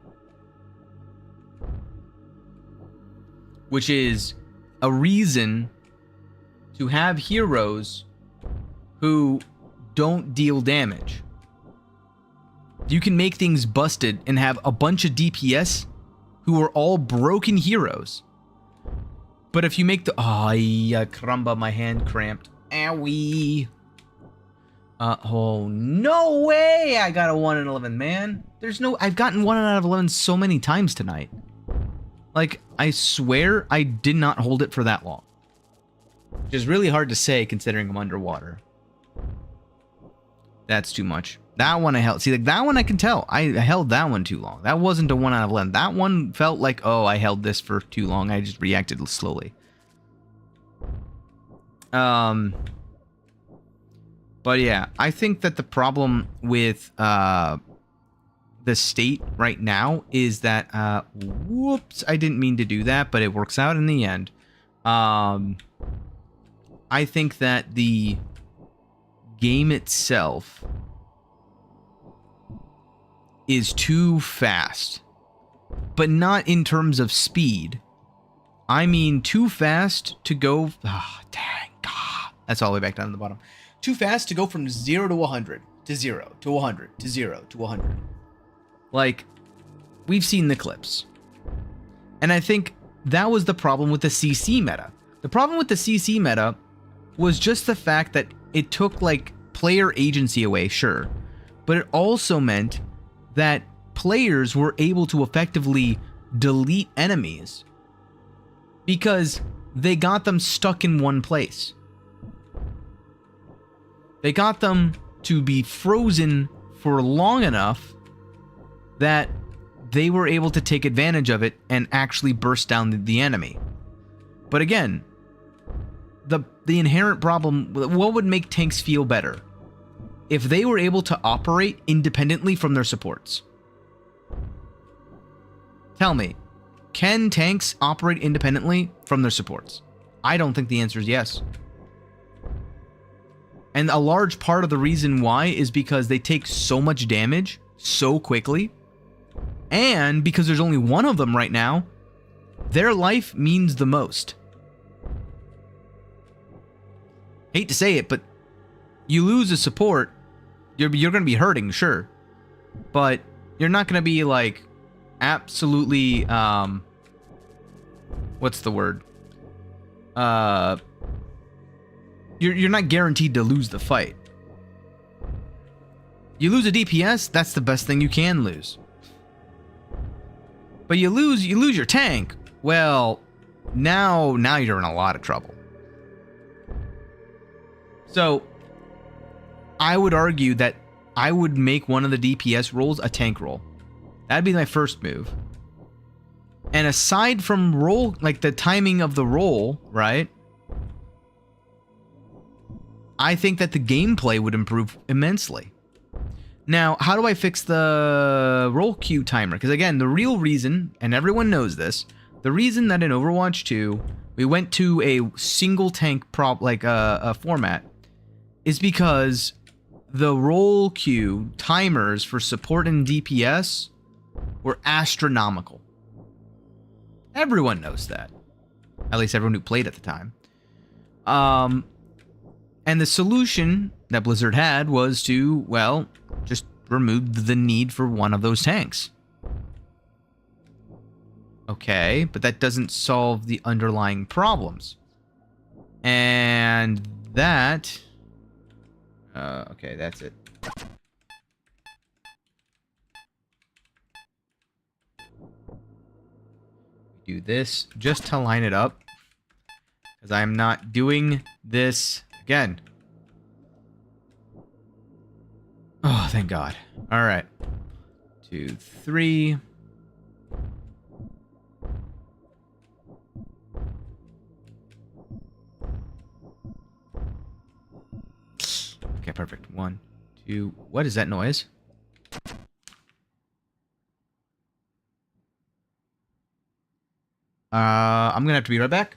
S1: which is a reason to have heroes who don't deal damage. You can make things busted and have a bunch of DPS who are all broken heroes. But if you make the... Oh, yeah, caramba, my hand cramped. Owie. Oh, no way I got a 1 in 11, man. There's no... I've gotten 1 out of 11 so many times tonight. Like, I swear I did not hold it for that long. Which is really hard to say considering I'm underwater. That's too much. That one I held. See, like that one I can tell. I held that one too long. That wasn't a 1 out of 11. That one felt like, oh, I held this for too long. I just reacted slowly. But yeah, I think that the problem with the state right now is that, whoops, I didn't mean to do that, but it works out in the end. I think that the game itself is too fast, but not in terms of speed. I mean too fast to go... Oh, dang, God. That's all the way back down to the bottom. Too fast to go from 0 to 100, to 0, to 100, to 0, to 100. Like, we've seen the clips. And I think that was the problem with the CC meta. The problem with the CC meta was just the fact that it took, like, player agency away, sure. But it also meant that players were able to effectively delete enemies because they got them stuck in one place. They got them to be frozen for long enough that they were able to take advantage of it and actually burst down the enemy. But again, the inherent problem, what would make tanks feel better? If they were able to operate independently from their supports. Tell me, can tanks operate independently from their supports? I don't think the answer is yes. And a large part of the reason why is because they take so much damage so quickly, and because there's only one of them right now, their life means the most. Hate to say it, but you lose a support, you're going to be hurting, sure. But you're not going to be, like, absolutely, what's the word? You're not guaranteed to lose the fight. You lose a DPS, that's the best thing you can lose. But you lose your tank, well, now you're in a lot of trouble. So, I would argue that I would make one of the DPS roles a tank role. That'd be my first move. And aside from role, like the timing of the role, right? I think that the gameplay would improve immensely. Now, how do I fix the roll queue timer? Because again, the real reason, and everyone knows this, the reason that in Overwatch 2 we went to a single tank format is because the roll queue timers for support and DPS were astronomical. Everyone knows that. At least everyone who played at the time. And the solution that Blizzard had was to, well, just remove the need for one of those tanks. Okay, but that doesn't solve the underlying problems. And that... okay, that's it. Do this just to line it up. Because I'm not doing this again. Oh, thank God. Alright. 2, 3... Okay, perfect. 1, 2... What is that noise? I'm gonna have to be right back.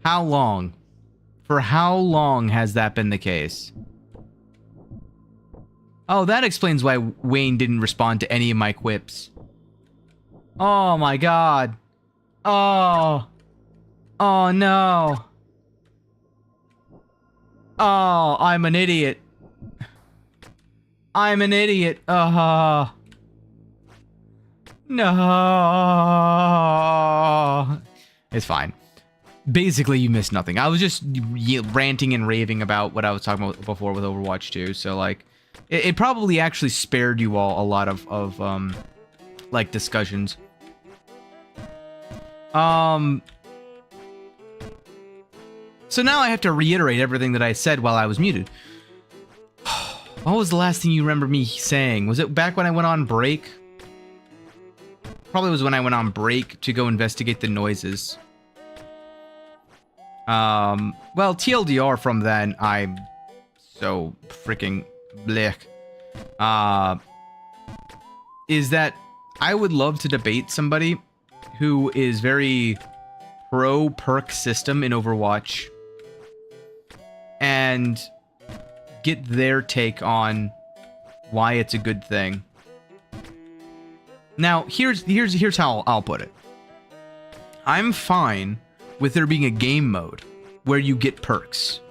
S1: How long? For how long has that been the case? Oh, that explains why Wayne didn't respond to any of my quips. Oh my god. Oh. Oh no. Oh, I'm an idiot. I'm an idiot. No. It's fine. Basically, you missed nothing. I was just ranting and raving about what I was talking about before with Overwatch 2. So, like, it probably actually spared you all a lot of like, discussions. So now I have to reiterate everything that I said while I was muted. What was the last thing you remember me saying? Was it back when I went on break? Probably was when I went on break to go investigate the noises. Well, TLDR from then, I'm so freaking blech. Is that I would love to debate somebody who is very pro perk system in Overwatch and get their take on why it's a good thing. Now, here's how I'll put it. I'm fine with there being a game mode where you get perks.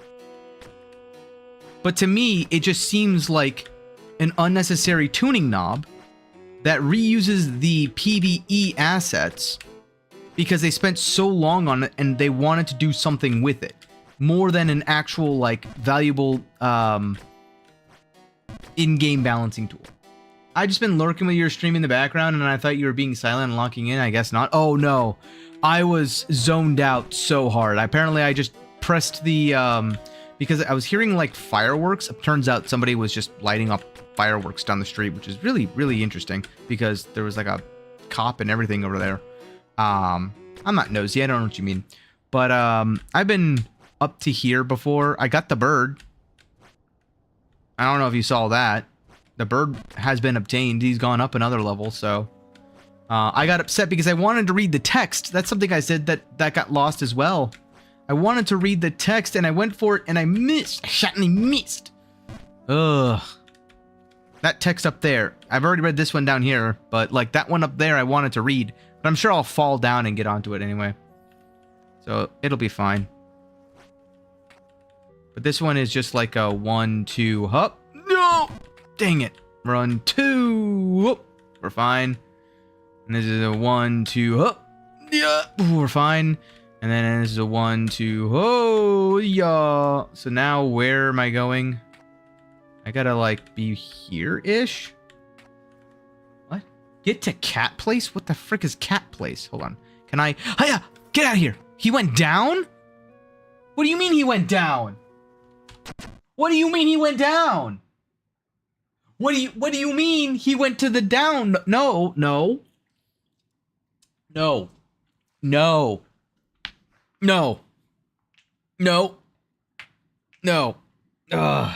S1: But to me, it just seems like an unnecessary tuning knob that reuses the PvE assets because they spent so long on it and they wanted to do something with it. More than an actual, like, valuable in-game balancing tool. I just been lurking with your stream in the background and I thought you were being silent and locking in. I guess not. Oh no. I was zoned out so hard. Apparently I just pressed the, because I was hearing like fireworks. It turns out somebody was just lighting up fireworks down the street, which is really, really interesting because there was like a cop and everything over there. I'm not nosy. I don't know what you mean. But, I've been up to here before. I got the bird. I don't know if you saw that. The bird has been obtained. He's gone up another level, so... I got upset because I wanted to read the text. That's something I said that got lost as well. I wanted to read the text, and I went for it, and I missed. I shot and I missed. Ugh. That text up there. I've already read this one down here, but, like, that one up there I wanted to read. But I'm sure I'll fall down and get onto it anyway. So, it'll be fine. But this one is just like a 1, 2, hup. No! Dang it. Run 2. Whoop. We're fine. And this is a 1, 2, hup. Yeah. We're fine. And then this is a 1, 2, oh, yeah. So now where am I going? I gotta, like, be here-ish? What? Get to Cat Place? What the frick is Cat Place? Hold on. Can I... Hiya! Get out of here! He went down? What do you mean he went down? What do you mean he went down? What do you mean he went to the down? No, no. No. No. No. No. No. Ugh.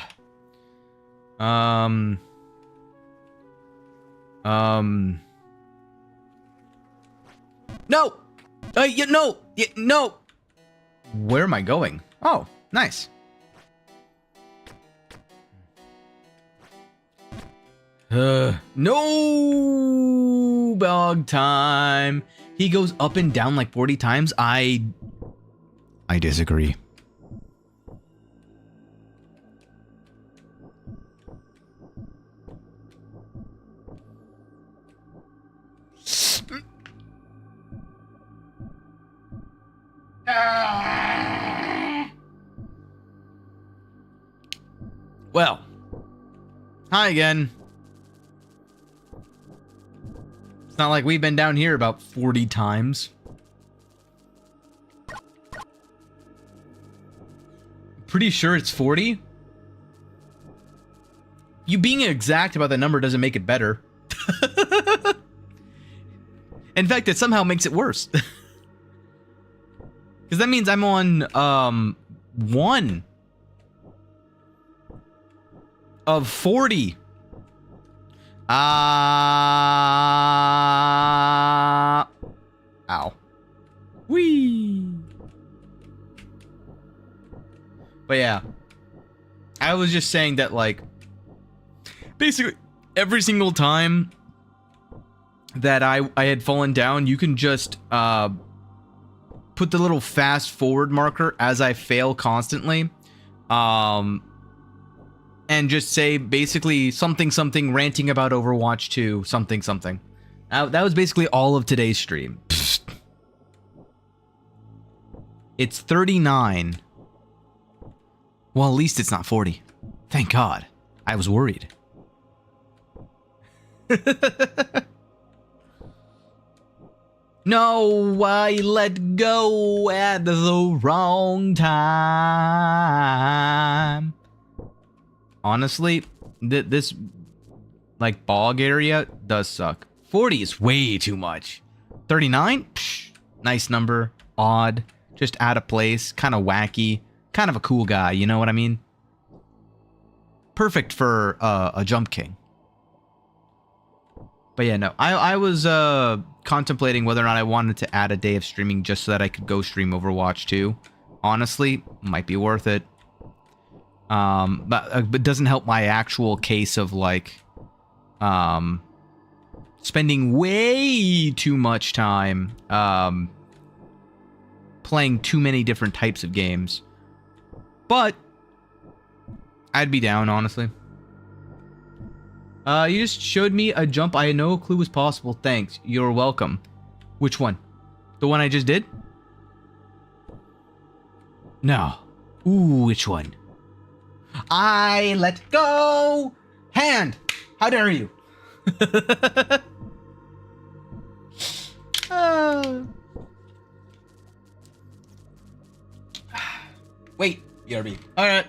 S1: No. Yeah, no. Yeah, no. Where am I going? Oh, nice. No bug time. He goes up and down like 40 times. I disagree. Well, hi again. It's not like we've been down here about 40 times. Pretty sure it's 40. You being exact about the number doesn't make it better. In fact, it somehow makes it worse. Because that means I'm on, 1 of 40. Ow. Whee. But yeah, I was just saying that, like, basically every single time that I had fallen down, you can just put the little fast forward marker as I fail constantly, and just say basically something ranting about Overwatch 2 something. That was basically all of today's stream. It's 39. Well, at least it's not 40. Thank God. I was worried. No, I let go at the wrong time. Honestly, this like bog area does suck. 40 is way too much. 39? Psh, nice number. Odd. Just out of place. Kind of wacky. Kind of a cool guy, you know what I mean? Perfect for a Jump King. But yeah, no. I was contemplating whether or not I wanted to add a day of streaming just so that I could go stream Overwatch 2. Honestly, might be worth it. But it doesn't help my actual case of, like, spending way too much time playing too many different types of games. But I'd be down, honestly. You just showed me a jump I had no clue was possible. Thanks. You're welcome. Which one? The one I just did? No. Ooh, which one? I let go! Hand! How dare you? Wait, BRB. Alright.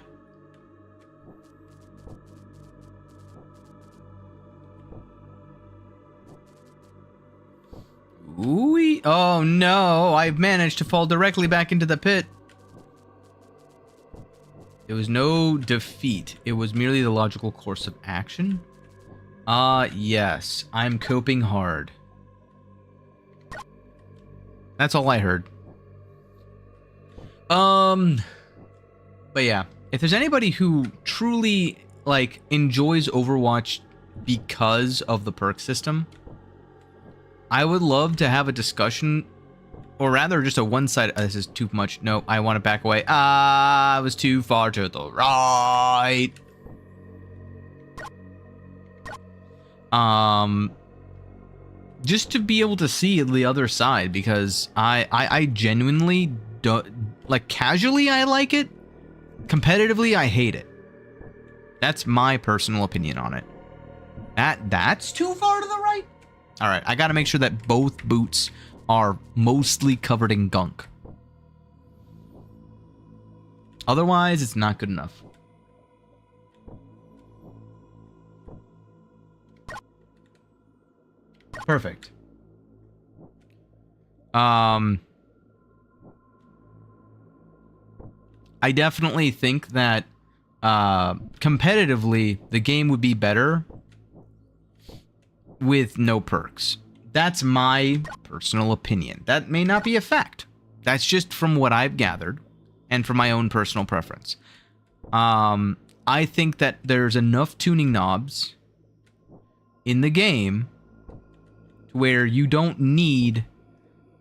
S1: Ooh, oh no, I've managed to fall directly back into the pit. It was no defeat. It was merely the logical course of action. Yes. I'm coping hard. That's all I heard. But yeah. If there's anybody who truly, like, enjoys Overwatch because of the perk system, I would love to have a discussion, or rather just a one-sided... this is too much. No, I want to back away. I was too far to the right. Just to be able to see the other side, because I genuinely don't... like, casually I like it. Competitively, I hate it. That's my personal opinion on it. That's too far to the right? Alright, I gotta make sure that both boots are mostly covered in gunk. Otherwise, it's not good enough. Perfect. I definitely think that competitively, the game would be better with no perks. That's my personal opinion. That may not be a fact. That's just from what I've gathered and from my own personal preference. I think that there's enough tuning knobs in the game where you don't need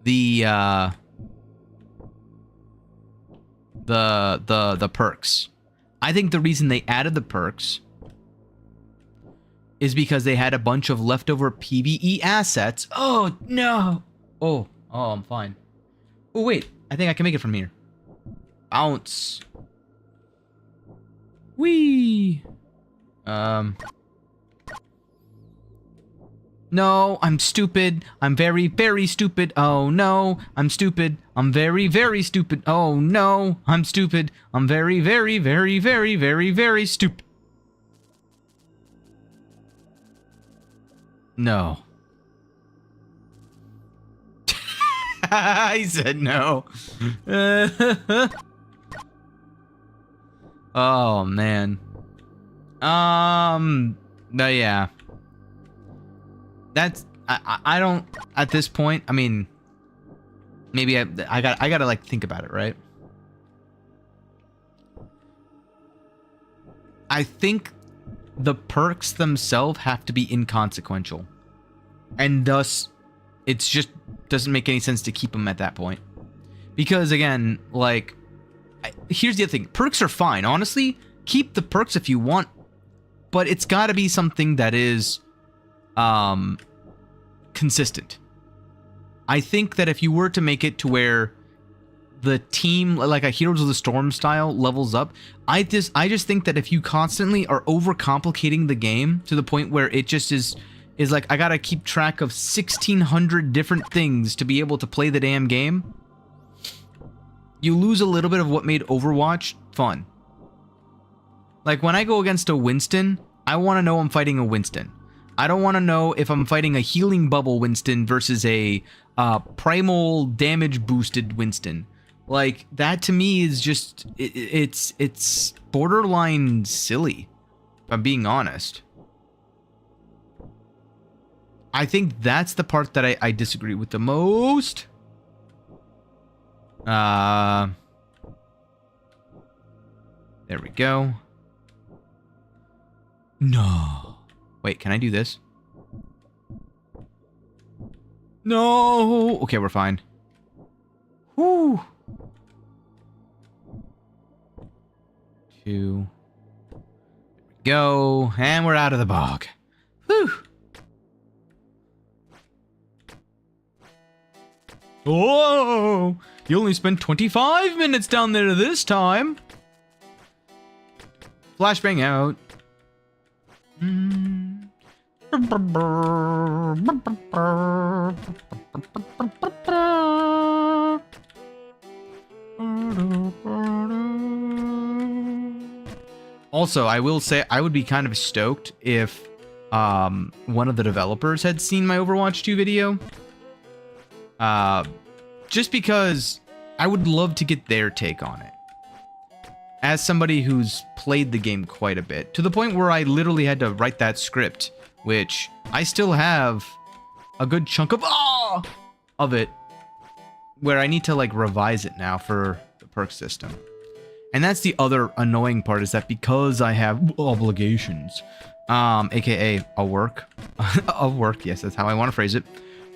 S1: the perks. I think the reason they added the perks is because they had a bunch of leftover PvE assets. Oh, no. Oh, I'm fine. Oh, wait. I think I can make it from here. Bounce. Whee. No, I'm stupid. I'm very, very stupid. Oh, no. I'm stupid. I'm very, very stupid. Oh, no. I'm stupid. I'm very, very, very, very, very, very stupid. No. I said no. Oh, man. No, yeah. That's... I don't... At this point, I mean... Maybe I gotta, like, think about it, right? I think the perks themselves have to be inconsequential. And thus, it's just doesn't make any sense to keep them at that point. Because again, like, here's the other thing. Perks are fine. Honestly, keep the perks if you want. But it's got to be something that is consistent. I think that if you were to make it to where the team, like a Heroes of the Storm style, levels up, I just think that if you constantly are overcomplicating the game to the point where it just is like, I gotta keep track of 1,600 different things to be able to play the damn game, you lose a little bit of what made Overwatch fun. Like, when I go against a Winston, I want to know I'm fighting a Winston. I don't want to know if I'm fighting a healing bubble Winston versus a primal damage boosted Winston. Like, that to me is just, it's borderline silly, if I'm being honest. I think that's the part that I disagree with the most. There we go. No. Wait, can I do this? No. Okay, we're fine. Whew. 2. There we go. And we're out of the bog. Whew. Oh, you only spent 25 minutes down there this time. Flashbang out. Also, I will say I would be kind of stoked if one of the developers had seen my Overwatch 2 video. Just because I would love to get their take on it. As somebody who's played the game quite a bit, to the point where I literally had to write that script, which I still have a good chunk of it, where I need to like revise it now for the perk system. And that's the other annoying part, is that because I have obligations, aka a work, yes, that's how I want to phrase it,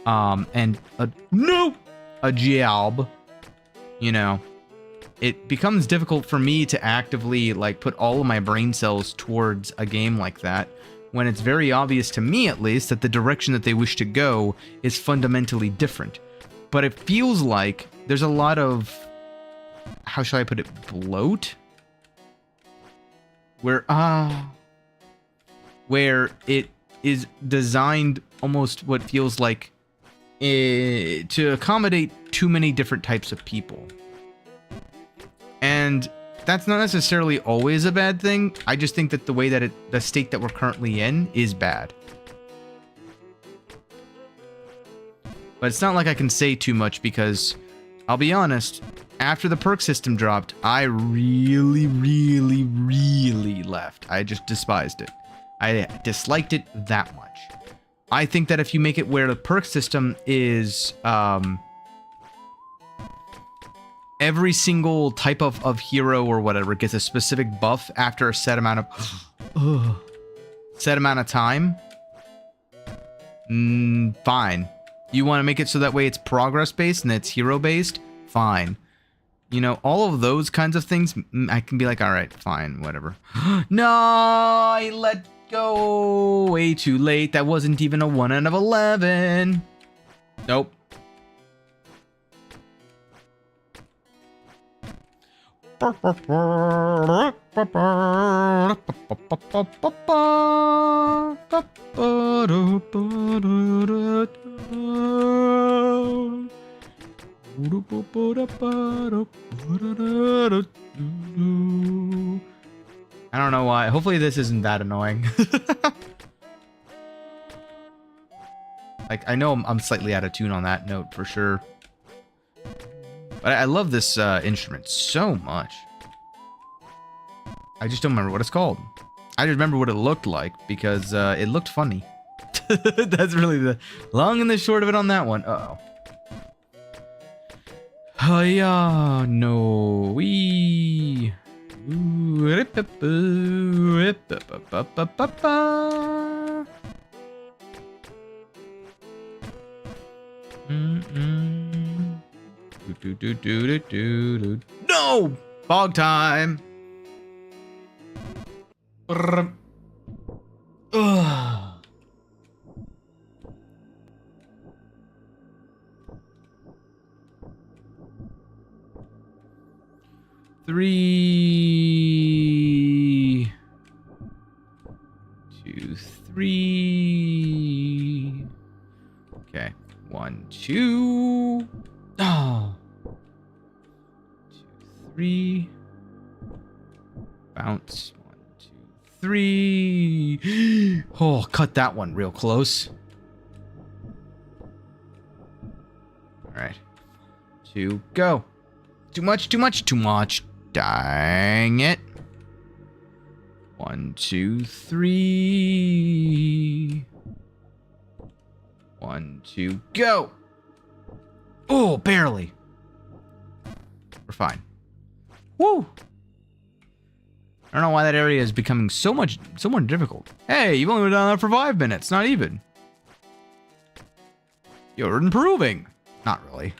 S1: and a job, you know, it becomes difficult for me to actively like put all of my brain cells towards a game like that, when it's very obvious to me, at least, that the direction that they wish to go is fundamentally different. But it feels like there's a lot of, how shall I put it, bloat? Where it is designed almost what feels like to accommodate too many different types of people. And that's not necessarily always a bad thing. I just think that the way that the state that we're currently in is bad. But it's not like I can say too much, because I'll be honest, after the perk system dropped, I really left. I just despised it. I disliked it that much. I think that if you make it where the perk system is every single type of hero or whatever gets a specific buff after a set amount of time, fine. You want to make it so that way it's progress based and it's hero based, fine. You know, all of those kinds of things, I can be like, all right, fine, whatever. No, I let go way too late. That wasn't even a 1 out of 11. Nope. I don't know why. Hopefully this isn't that annoying. Like, I know I'm slightly out of tune on that note for sure. But I love this instrument so much. I just don't remember what it's called. I just remember what it looked like, because it looked funny. That's really the long and the short of it on that one. Uh-oh. Hiya, no, wee. No! Fog time! Ugh. Three, 2, 3. Okay, 1, 2. Oh. 2, 3. Bounce. 1, 2, 3. Oh, cut that one real close. All right. 2, go. Too much, too much, too much. Dang it. 1, 2, 3. 1, 2, go. Oh, barely. We're fine. Woo. I don't know why that area is becoming so more difficult. Hey, you've only been down there for 5 minutes, not even. You're improving. Not really.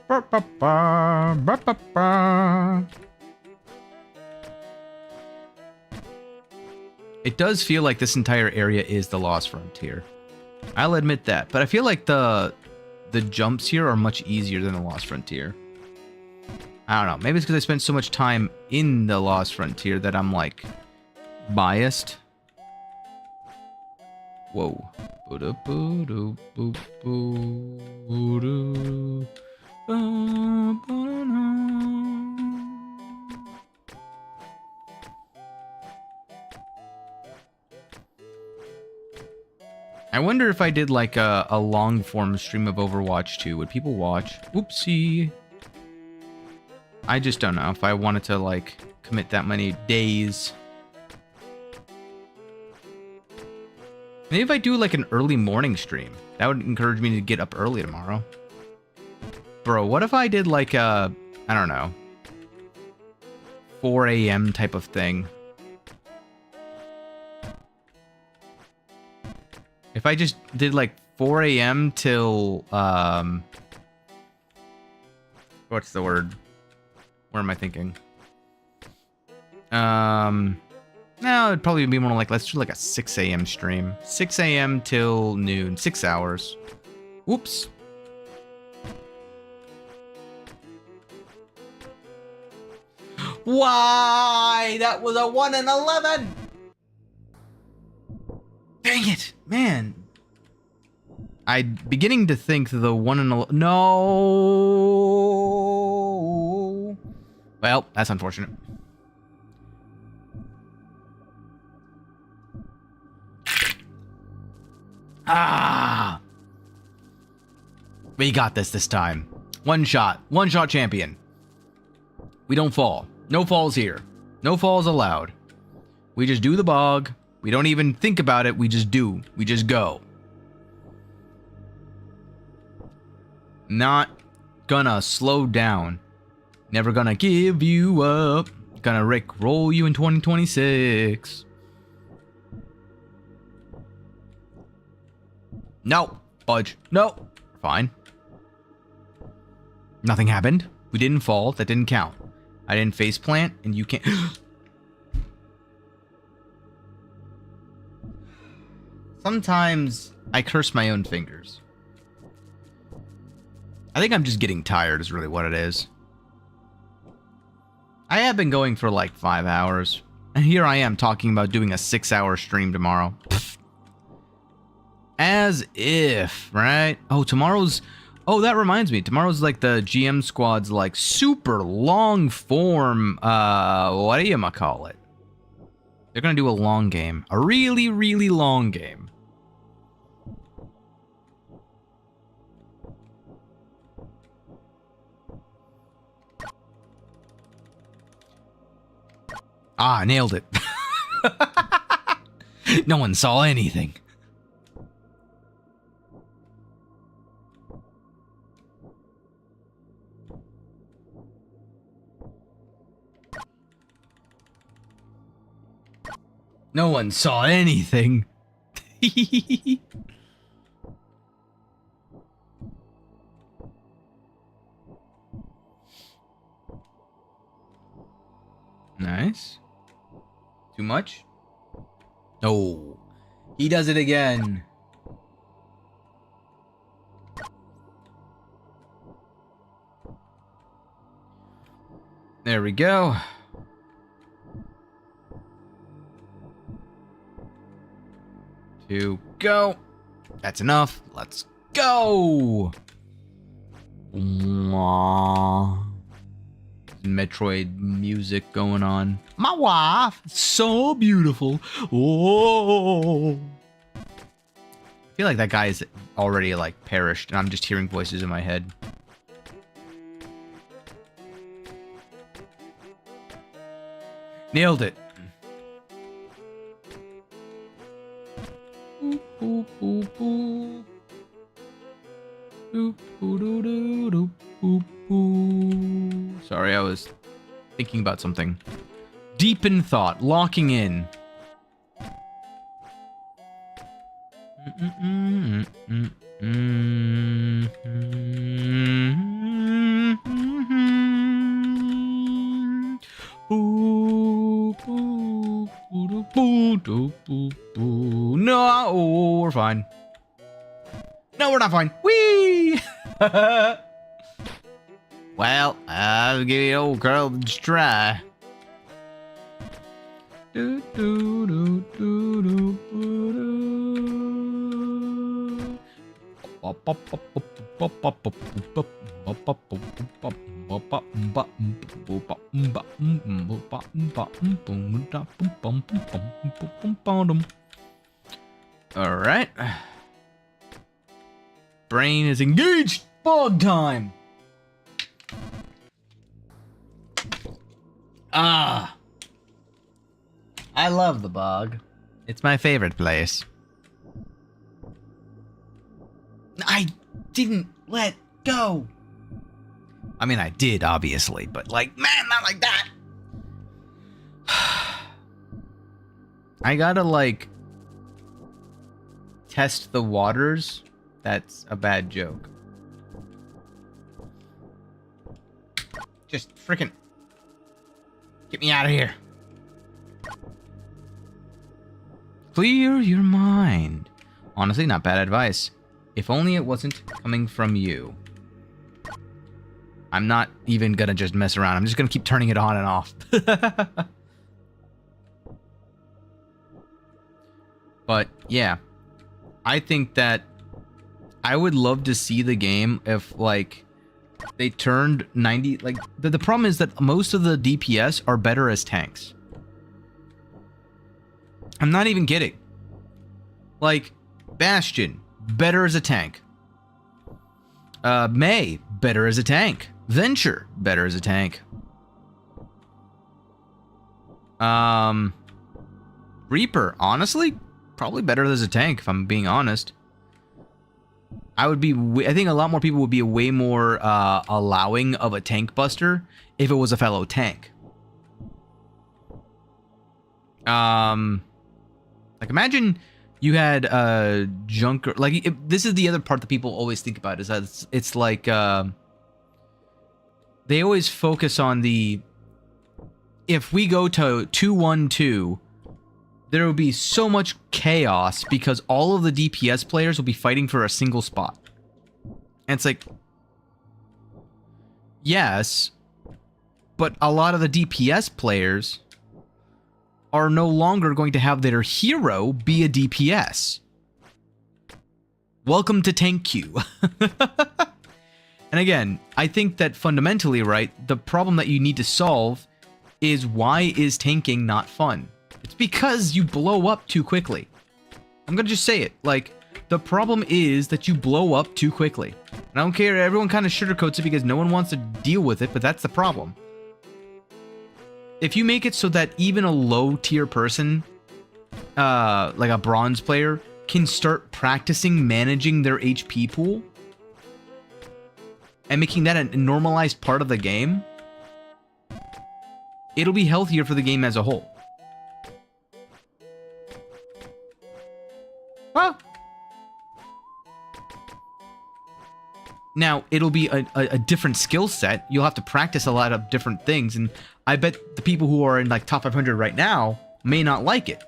S1: It does feel like this entire area is the Lost Frontier. I'll admit that, but I feel like the jumps here are much easier than the Lost Frontier. I don't know. Maybe it's because I spent so much time in the Lost Frontier that I'm like biased. Whoa. I wonder if I did like a long form stream of Overwatch 2, would people watch? Oopsie. I just don't know if I wanted to like commit that many days. Maybe if I do like an early morning stream, that would encourage me to get up early tomorrow. Bro, what if I did like a, I don't know, 4 a.m. type of thing? If I just did like 4 a.m. till, what's the word? Where am I thinking? No, it'd probably be more like, let's do like a 6 a.m. stream. 6 a.m. till noon, 6 hours. Whoops. Why? That was a 1 in 11. Dang it, man. I'm beginning to think the 1 in 11. No. Well, that's unfortunate. Ah. We got this time. One shot champion. We don't fall. No falls here. No falls allowed. We just do the bog. We don't even think about it. We just do. We just go. Not gonna slow down. Never gonna give you up. Gonna Rick roll you in 2026. No. Budge. No. Fine. Nothing happened. We didn't fall. That didn't count. I didn't face plant, and you can't. Sometimes I curse my own fingers. I think I'm just getting tired is really what it is. I have been going for like 5 hours, and here I am talking about doing a 6-hour stream tomorrow. As if, right? Oh, tomorrow's... Oh, that reminds me. Tomorrow's like the GM squad's like super long form, what do you call it? They're gonna do a long game. A really, really long game. Ah, nailed it. No one saw anything. No one saw anything. Nice. Too much? No. He does it again. There we go. To go. That's enough. Let's go. Metroid music going on. My wife, so beautiful. Oh. I feel like that guy is already like perished, and I'm just hearing voices in my head. Nailed it. Sorry, I was thinking about something. Deep in thought, locking in. No, oh, we're fine. No, we're not fine. Whee! Well, I'll give you old girl a try. All right. Brain is engaged. Bog time. Ah. I love the bog. It's my favorite place. I didn't let go. I mean, I did, obviously, but like, man, not like that. I gotta, like, test the waters. That's a bad joke. Just frickin' get me out of here. Clear your mind. Honestly, not bad advice. If only it wasn't coming from you. I'm not even gonna just mess around. I'm just gonna keep turning it on and off. But, yeah. I think that I would love to see the game if, like, they turned 90... Like, the problem is that most of the DPS are better as tanks. I'm not even kidding. Like, Bastion, better as a tank. May, better as a tank. Venture, better as a tank. Reaper, honestly, probably better as a tank, if I'm being honest. I think a lot more people would be way more allowing of a tank buster if it was a fellow tank. Like, imagine you had Junker. Like, this is the other part that people always think about, is that it's like they always focus on the, if we go to 2-1-2, there will be so much chaos because all of the DPS players will be fighting for a single spot. And it's like, yes, but a lot of the DPS players are no longer going to have their hero be a DPS. Welcome to tank queue. And again, I think that fundamentally, right, the problem that you need to solve is, why is tanking not fun? It's because you blow up too quickly. I'm gonna just say it. Like, the problem is that you blow up too quickly. And I don't care, everyone kind of sugarcoats it because no one wants to deal with it, but that's the problem. If you make it so that even a low tier person, like a bronze player, can start practicing managing their HP pool and making that a normalized part of the game, it'll be healthier for the game as a whole. Now, it'll be a different skill set. You'll have to practice a lot of different things, and I bet the people who are in like top 500 right now may not like it.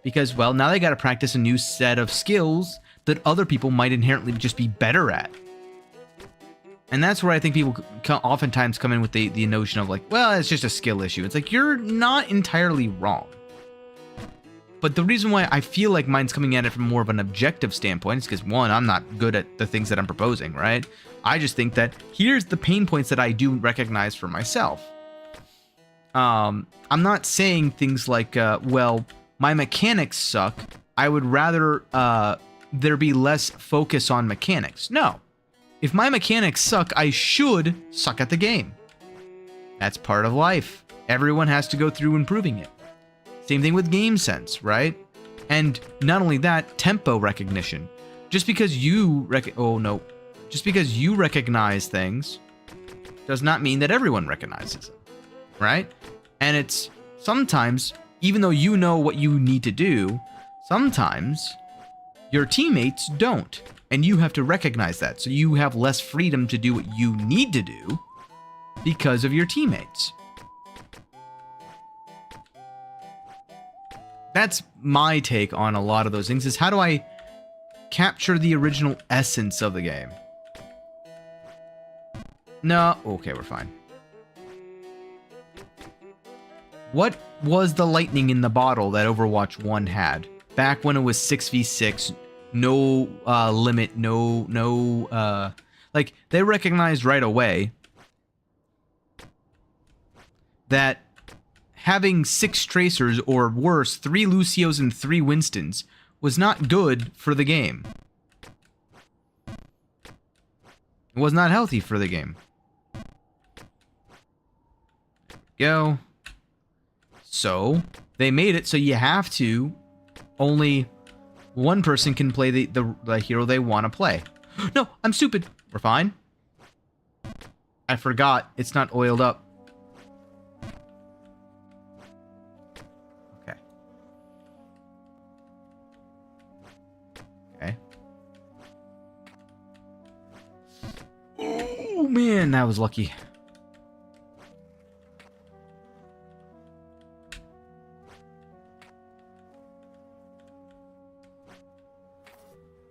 S1: Because, well, now they got to practice a new set of skills that other people might inherently just be better at. And that's where I think people oftentimes come in with the notion of like, well, it's just a skill issue. It's like, you're not entirely wrong. But the reason why I feel like mine's coming at it from more of an objective standpoint is because, one, I'm not good at the things that I'm proposing, right? I just think that here's the pain points that I do recognize for myself. I'm not saying things like, well, my mechanics suck. I would rather there be less focus on mechanics. No. If my mechanics suck, I should suck at the game. That's part of life. Everyone has to go through improving it. Same thing with game sense, right? And not only that, tempo recognition. Just because you recognize things does not mean that everyone recognizes it, right? And it's sometimes, even though you know what you need to do, sometimes your teammates don't. And you have to recognize that. So you have less freedom to do what you need to do because of your teammates. That's my take on a lot of those things, is how do I capture the original essence of the game? No, okay, we're fine. What was the lightning in the bottle that Overwatch 1 had? Back when it was 6v6, no limit, like, they recognized right away that having 6 Tracers, or worse, 3 Lucios and 3 Winstons, was not good for the game. It was not healthy for the game. Go. So, they made it so you have to, only one person can play the hero they want to play. No, I'm stupid. We're fine. I forgot. It's not oiled up. Okay. Okay. Oh, man, that was lucky.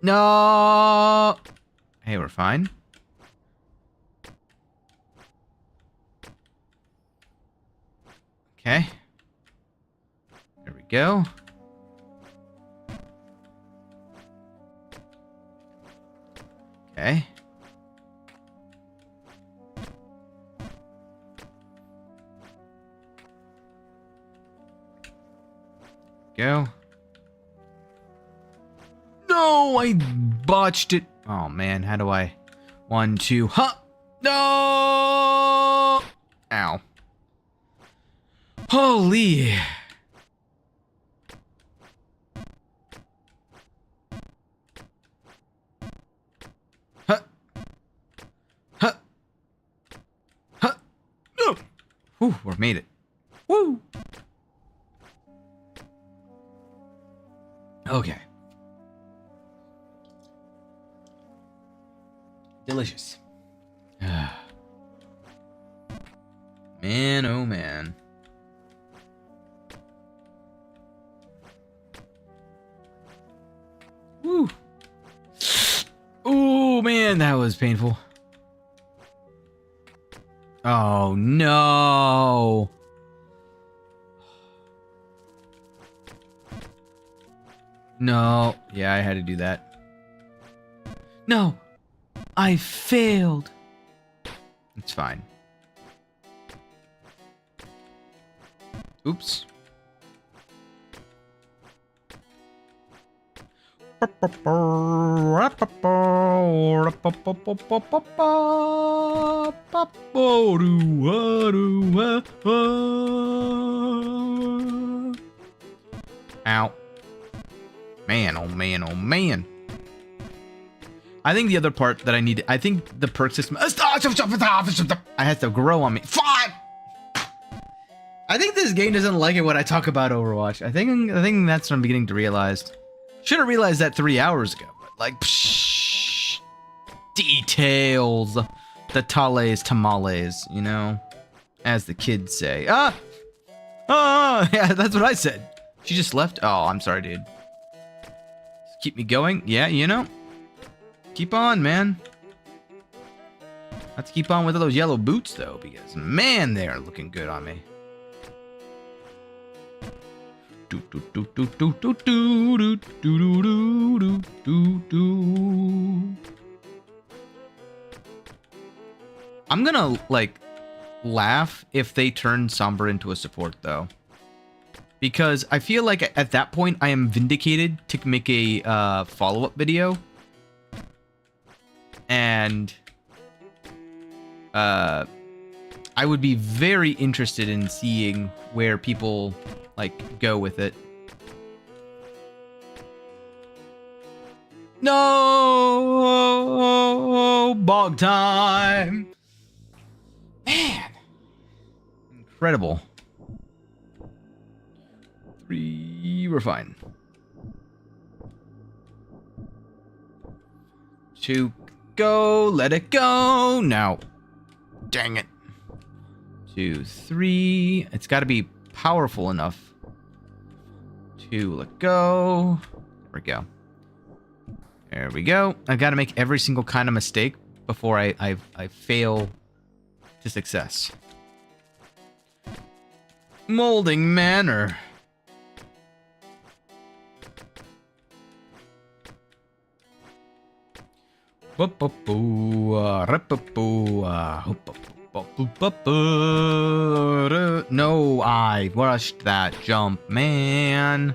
S1: No. Hey, we're fine. Okay. There we go. Okay. Go. No, I botched it. Oh man, how do I? 1, 2, huh? No! Ow. Holy. Huh. Huh. Huh. No. Whew, we made it. Woo. Okay. Delicious. Man, oh man. Woo. Oh man, that was painful. Oh no. No. Yeah, I had to do that. No. I failed. It's fine. Oops. Ow. Man, oh man, oh man. I think the other part that I need, I think the perk system, I had to grow on me. I think this game doesn't like it when I talk about Overwatch. I think that's what I'm beginning to realize. Should have realized that 3 hours ago, but like, psh. Details. The tales tamales, you know? As the kids say. Ah! Ah! Yeah, that's what I said. She just left? Oh, I'm sorry, dude. Just keep me going? Yeah, you know? Keep on, man. Let's keep on with those yellow boots, though, because, man, they're looking good on me. I'm gonna, like, laugh if they turn Somber into a support, though. Because I feel like at that point, I am vindicated to make a follow-up video. And I would be very interested in seeing where people, like, go with it. No! Bog time! Man! Incredible. 3, we're fine. 2, go, let it go. Now, dang it. 2, 3. It's got to be powerful enough. 2, let go. There we go. There we go. I got to make every single kind of mistake before I fail to success. Molding manner. No, I rushed that jump, man.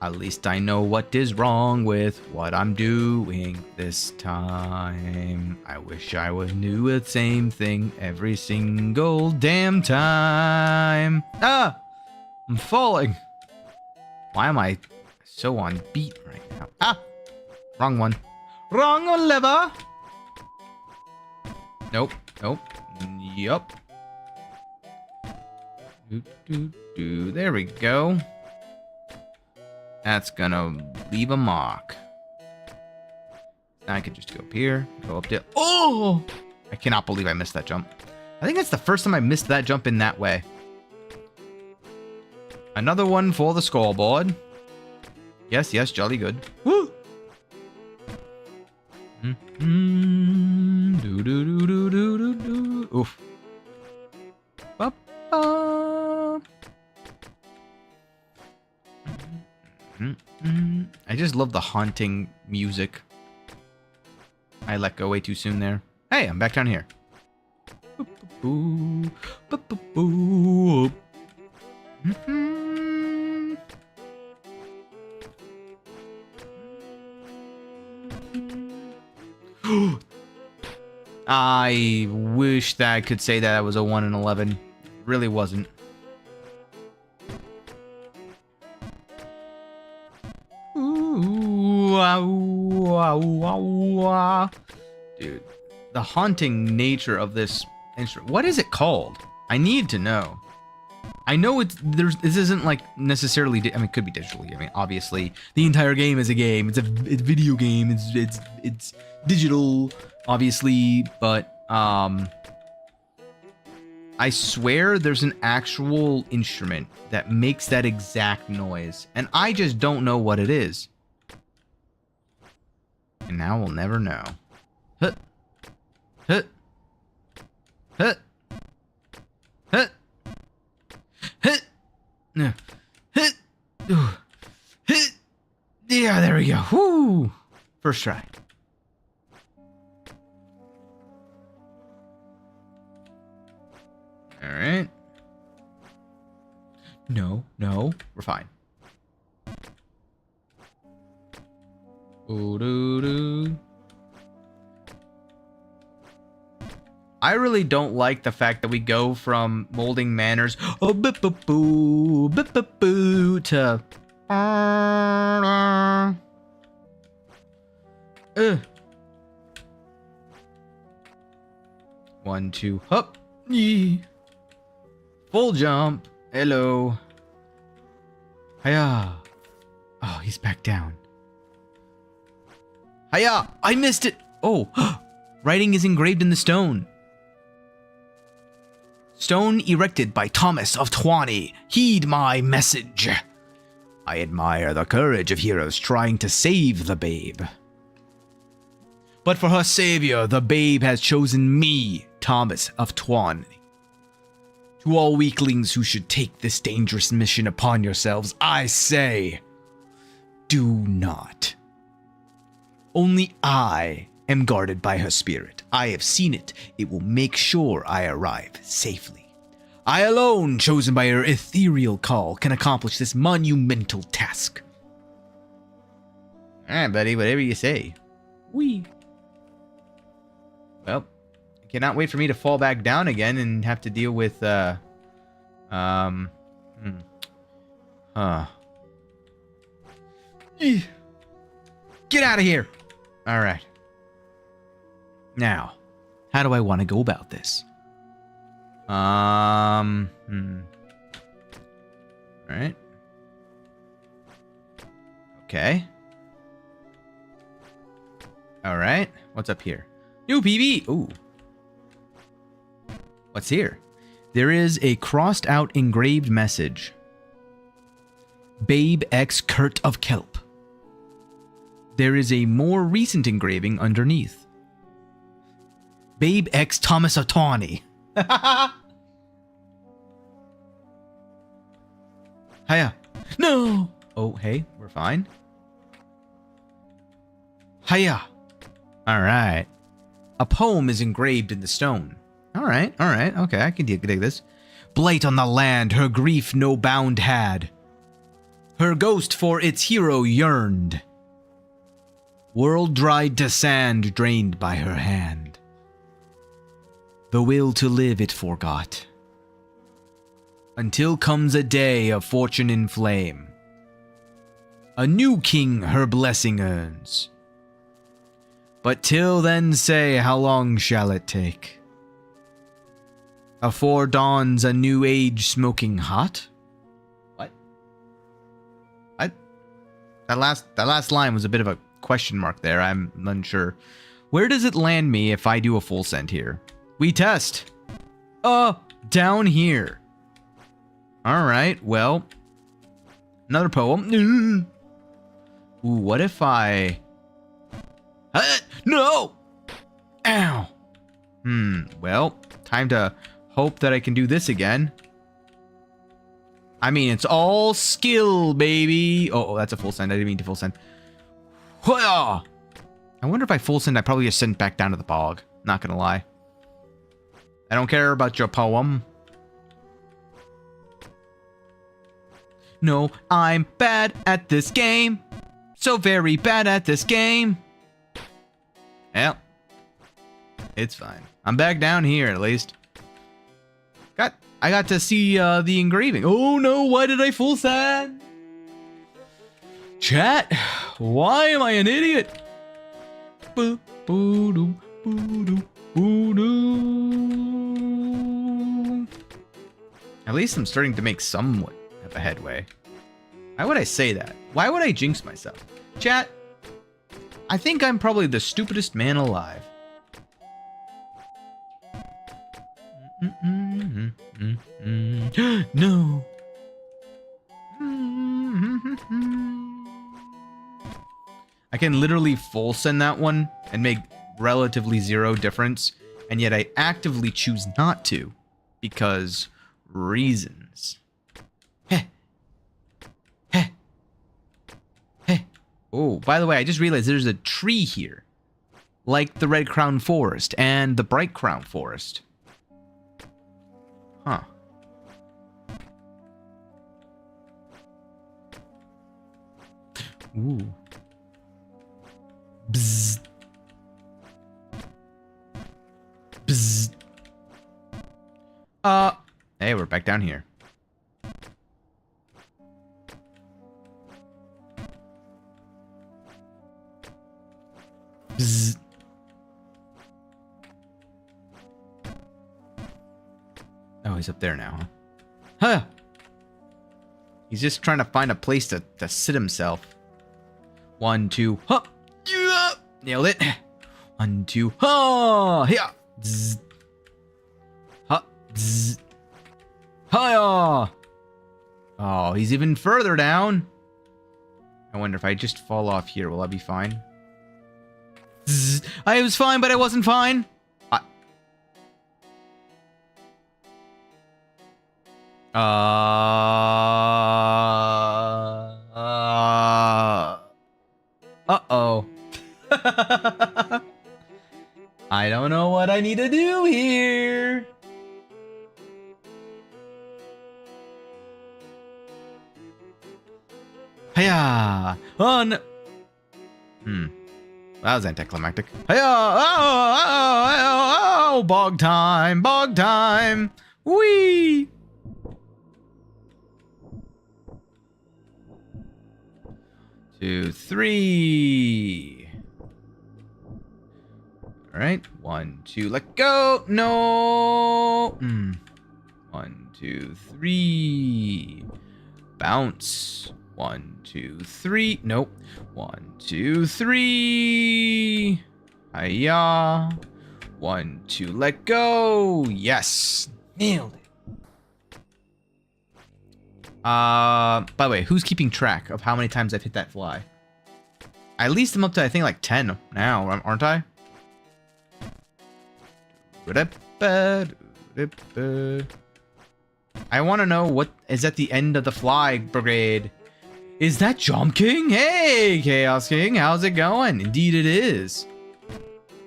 S1: At least I know what is wrong with what I'm doing this time. I wish I would do the same thing every single damn time. Ah! I'm falling. Why am I so on beat right now? Ah! Wrong one. Wrong lever. Nope. Nope. Yup. There we go. That's gonna leave a mark. Now I can just go up here, go up there. Oh! I cannot believe I missed that jump. I think that's the first time I missed that jump in that way. Another one for the scoreboard. Yes, yes, jolly good. Woo! Oof. I just love the haunting music. I let go way too soon there. Hey, I'm back down here. I wish that I could say that I was a 1 in 11. Really wasn't. Dude, the haunting nature of this instrument. What is it called? I need to know. I know this isn't like necessarily, I mean, it could be digitally. I mean, obviously the entire game is a game. It's a video game. It's digital, obviously, but I swear there's an actual instrument that makes that exact noise, and I just don't know what it is. And now we'll never know. Hut. Hut. Hut. Hut. Hut. No. Hut. Hut. Yeah, there we go. Woo! First try. Alright. No, we're fine. Ooh-doo-doo. I really don't like the fact that we go from molding manners to 1, 2, hop, yee. Full jump. Hello. Hiya. Oh, he's back down. Hiya! I missed it! Oh, writing is engraved in the stone. Stone erected by Thomas of Tawny. Heed my message. I admire the courage of heroes trying to save the babe. But for her savior, the babe has chosen me, Thomas of Tawny. To all weaklings who should take this dangerous mission upon yourselves, I say, do not. Only I am guarded by her spirit. I have seen it. It will make sure I arrive safely. I alone, chosen by her ethereal call, can accomplish this monumental task. Alright, buddy, whatever you say. Whee. Well, I cannot wait for me to fall back down again and have to deal with, Get out of here! Alright. Now, how do I want to go about this? Alright. Okay. Alright. What's up here? New PB! Ooh. What's here? There is a crossed out engraved message. Babe X Kurt of Kelp. There is a more recent engraving underneath. Babe X Thomas of Tawny. Hiya. No! Oh, hey, we're fine. Hiya. Alright. A poem is engraved in the stone. Alright, okay, I can dig this. Blight on the land, her grief no bound had. Her ghost for its hero yearned. World dried to sand, drained by her hand. The will to live it forgot. Until comes a day of fortune in flame. A new king her blessing earns. But till then say, how long shall it take? Afore dawns a new age smoking hot? What? That last line was a bit of a question mark there. I'm unsure. Where does it land me if I do a full send here? We test. Down here. Alright, well. Another poem. Ooh, what if I... no! Ow! Well, time to hope that I can do this again. I mean, it's all skill, baby. Oh, that's a full send. I didn't mean to full send. I wonder if I full send, I probably just sent back down to the bog. Not gonna lie. I don't care about your poem. No, I'm bad at this game. So very bad at this game. Well, it's fine. I'm back down here at least. I got to see the engraving. Oh no, why did I full send? Chat, why am I an idiot? At least I'm starting to make somewhat of a headway. Why would I say that? Why would I jinx myself? Chat, I think I'm probably the stupidest man alive. No. I can literally full send that one and make relatively zero difference, and yet I actively choose not to because reasons. Heh. Heh. Heh. Oh, by the way, I just realized there's a tree here, like the Red Crown Forest and the Bright Crown Forest. Huh. Ooh. Bzzz. Bzzz. Hey, we're back down here. Bzzz. Oh, he's up there now, huh? Huh! He's just trying to find a place to sit himself. 1, 2, huh! Yeah! Nailed it. 1, 2. Ha! Yeah. Zzz. Ha. Zzz. Hiya! Oh, he's even further down. I wonder if I just fall off here, will I be fine? Zzz. I was fine, but I wasn't fine. Uh-oh. I don't know what I need to do here. Hiya! Oh, no. That was anticlimactic. Hiya! Oh, bog time! Bog time! Whee! Two, three. All right. 1, 2, let go. No. 1, 2, 3. Bounce. 1, 2, 3. Nope. 1, 2, 3. Hiya. 1, 2, let go. Yes. Nailed it. By the way, who's keeping track of how many times I've hit that fly? At least I'm up to, I think, like 10 now, aren't I? I want to know what is at the end of the fly brigade. Is that Jump King? Hey, Chaos King, how's it going? Indeed it is.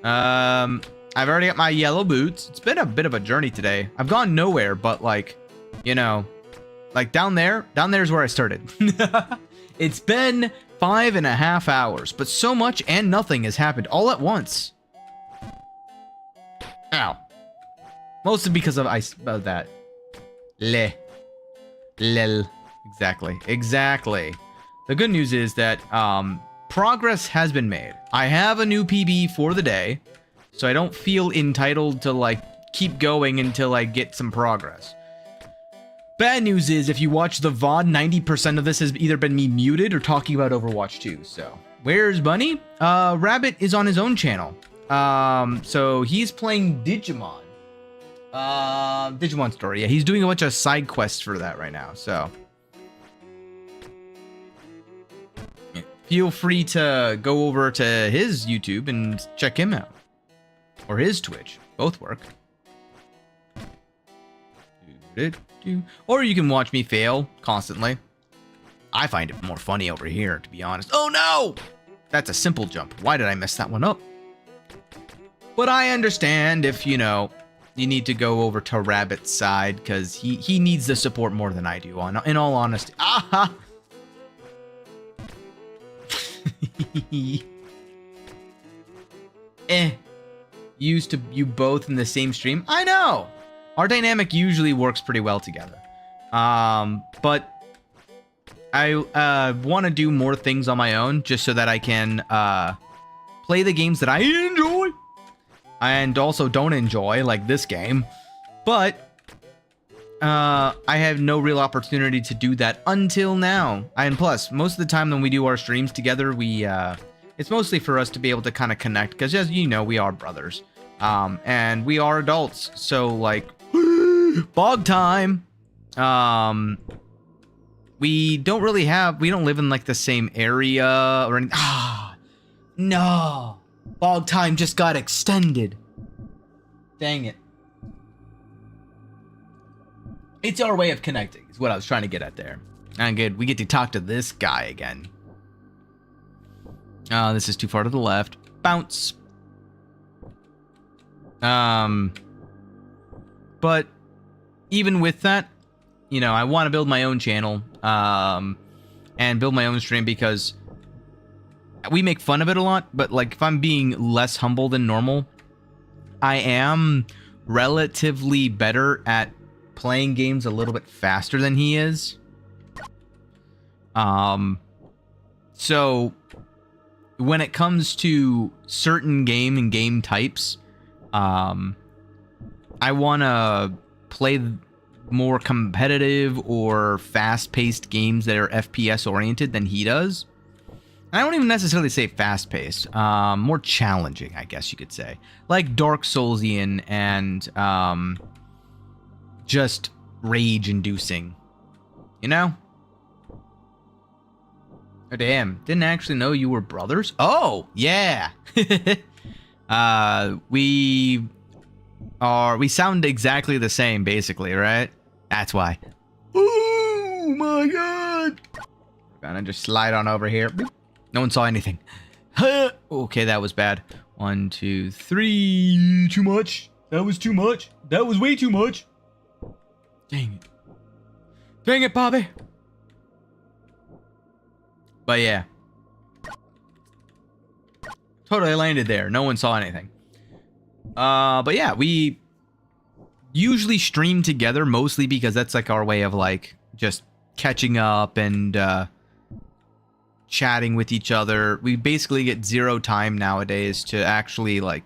S1: I've already got my yellow boots. It's been a bit of a journey today. I've gone nowhere, but like, you know, like down there's where I started. It's been 5.5 hours, but so much and nothing has happened all at once. Ow. Mostly because of that. Lel. Exactly. The good news is that progress has been made. I have a new PB for the day, so I don't feel entitled to like keep going until I get some progress. Bad news is, if you watch the VOD, 90% of this has either been me muted or talking about Overwatch 2. So, where's Bunny? Rabbit is on his own channel. So he's playing Digimon. Digimon Story. Yeah, he's doing a bunch of side quests for that right now. So, feel free to go over to his YouTube and check him out. Or his Twitch. Both work. Or you can watch me fail constantly. I find it more funny over here, to be honest. Oh no! That's a simple jump. Why did I mess that one up? But I understand if, you know, you need to go over to Rabbit's side, because he needs the support more than I do, in all honesty. Aha! Used to you both in the same stream? I know! Our dynamic usually works pretty well together. But I want to do more things on my own just so that I can play the games that I enjoy and also don't enjoy, like this game. But I have no real opportunity to do that until now. And plus, most of the time when we do our streams together, it's mostly for us to be able to kind of connect, because as you know, we are brothers. And we are adults, so like bog time. We don't live in like the same area or anything. No, bog time just got extended. Dang it. It's our way of connecting is what I was trying to get at there. And good, we get to talk to this guy again. This is too far to the left. Bounce. But even with that, you know, I want to build my own channel, and build my own stream, because we make fun of it a lot, but like if I'm being less humble than normal, I am relatively better at playing games a little bit faster than he is. So when it comes to certain game types, I want to play more competitive or fast-paced games that are FPS oriented than he does. I don't even necessarily say fast-paced. More challenging, I guess you could say. Like Dark Soulsian and just rage-inducing. You know? Oh, damn. Didn't actually know you were brothers? Oh, yeah. We sound exactly the same, basically, right? That's why. Oh, my God. We're gonna just slide on over here. No one saw anything. Okay, that was bad. 1, 2, 3. Too much. That was too much. That was way too much. Dang it. Dang it, Bobby. But yeah. Totally landed there. No one saw anything. But yeah, we usually stream together mostly because that's like our way of like just catching up and chatting with each other. We basically get zero time nowadays to actually like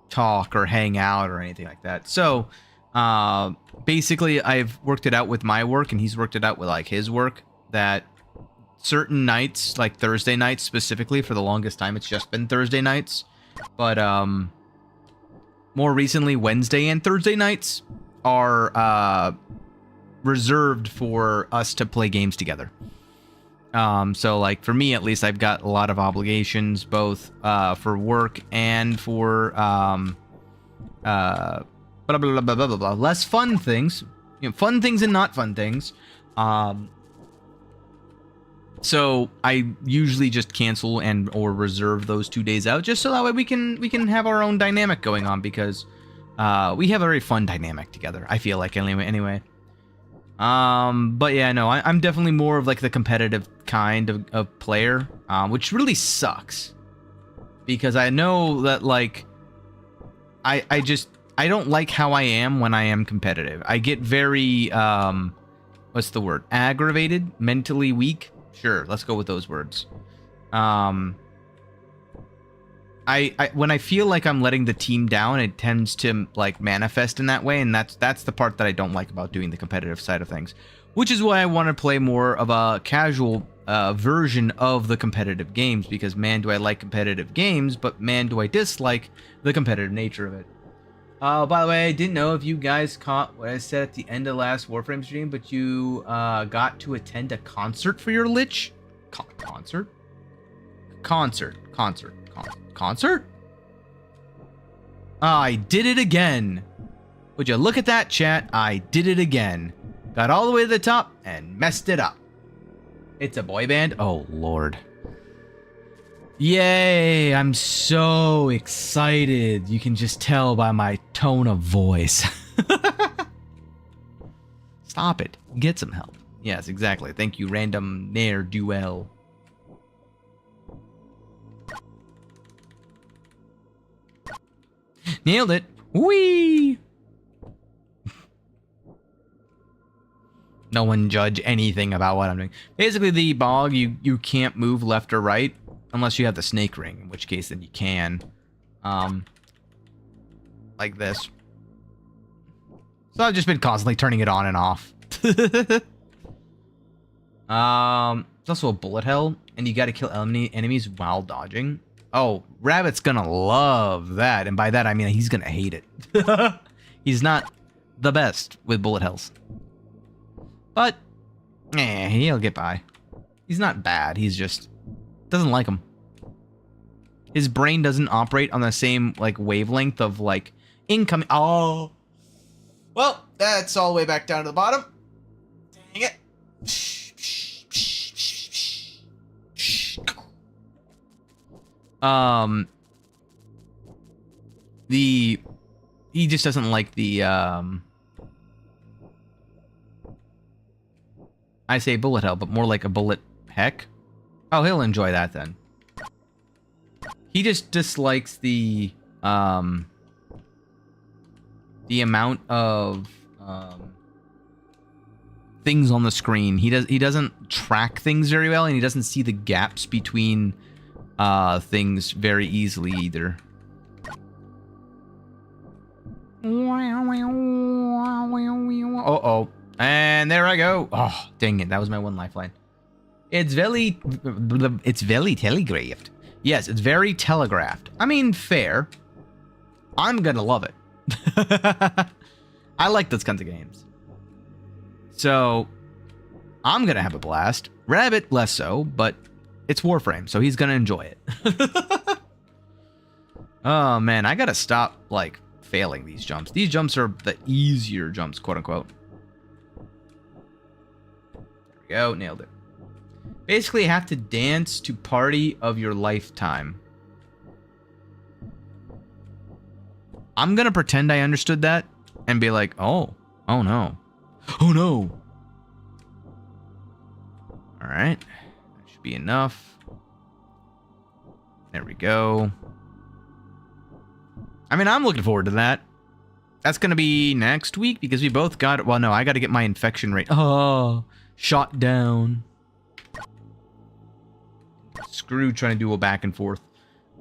S1: talk or hang out or anything like that. So basically I've worked it out with my work and he's worked it out with like his work that certain nights, like Thursday nights specifically, for the longest time it's just been Thursday nights, but more recently Wednesday and Thursday nights are reserved for us to play games together. So like for me at least, I've got a lot of obligations both for work and for blah, blah, blah, blah, blah, blah, blah. Less fun things, you know, fun things and not fun things. So I usually just cancel and or reserve those 2 days out just so that way we can have our own dynamic going on, because we have a very fun dynamic together, I feel like, anyway. But yeah, no, I'm definitely more of like the competitive kind of player, which really sucks because I know that like I don't like how I am when I am competitive. I get very what's the word? Aggravated, mentally weak. Sure, let's go with those words. I when I feel like I'm letting the team down, it tends to like manifest in that way, and that's the part that I don't like about doing the competitive side of things, which is why I want to play more of a casual version of the competitive games, because man, do I like competitive games, but man, do I dislike the competitive nature of it. By the way, I didn't know if you guys caught what I said at the end of last Warframe stream, but you got to attend a concert for your Lich? Concert? Concert? I did it again. Would you look at that, chat? I did it again. Got all the way to the top and messed it up. It's a boy band? Oh, Lord. Yay, I'm so excited. You can just tell by my tone of voice. Stop it. Get some help. Yes, exactly. Thank you, random ne'er-do-well. Nailed it. Whee! No one judge anything about what I'm doing. Basically, the bog, you can't move left or right unless you have the snake ring, in which case then you can. Like this. So I've just been constantly turning it on and off. It's also a bullet hell, and you gotta kill enemies while dodging. Oh, Rabbit's gonna love that, and by that I mean he's gonna hate it. He's not the best with bullet hells. But, he'll get by. He's not bad, he's just doesn't like them. His brain doesn't operate on the same, like, wavelength of, like, incoming. Oh. Well, that's all the way back down to the bottom. Dang it. He just doesn't like the, I say bullet hell, but more like a bullet heck. Oh, he'll enjoy that then. He just dislikes the amount of things on the screen. He doesn't track things very well, and he doesn't see the gaps between things very easily either. Uh-oh. And there I go. Oh, dang it. That was my one lifeline. It's very telegraphed. Yes, it's very telegraphed. I mean, fair. I'm gonna love it. I like those kinds of games. So, I'm gonna have a blast. Rabbit, less so, but it's Warframe, so he's gonna enjoy it. Oh, man, I gotta stop, like, failing these jumps. These jumps are the easier jumps, quote-unquote. There we go, nailed it. Basically, you have to dance to Party of Your Lifetime. I'm gonna pretend I understood that and be like, oh no. Oh no. Alright. That should be enough. There we go. I mean, I'm looking forward to that. That's gonna be next week because we both got... Well, no, I gotta get my infection rate. Oh, shot down. Screw trying to do a back and forth.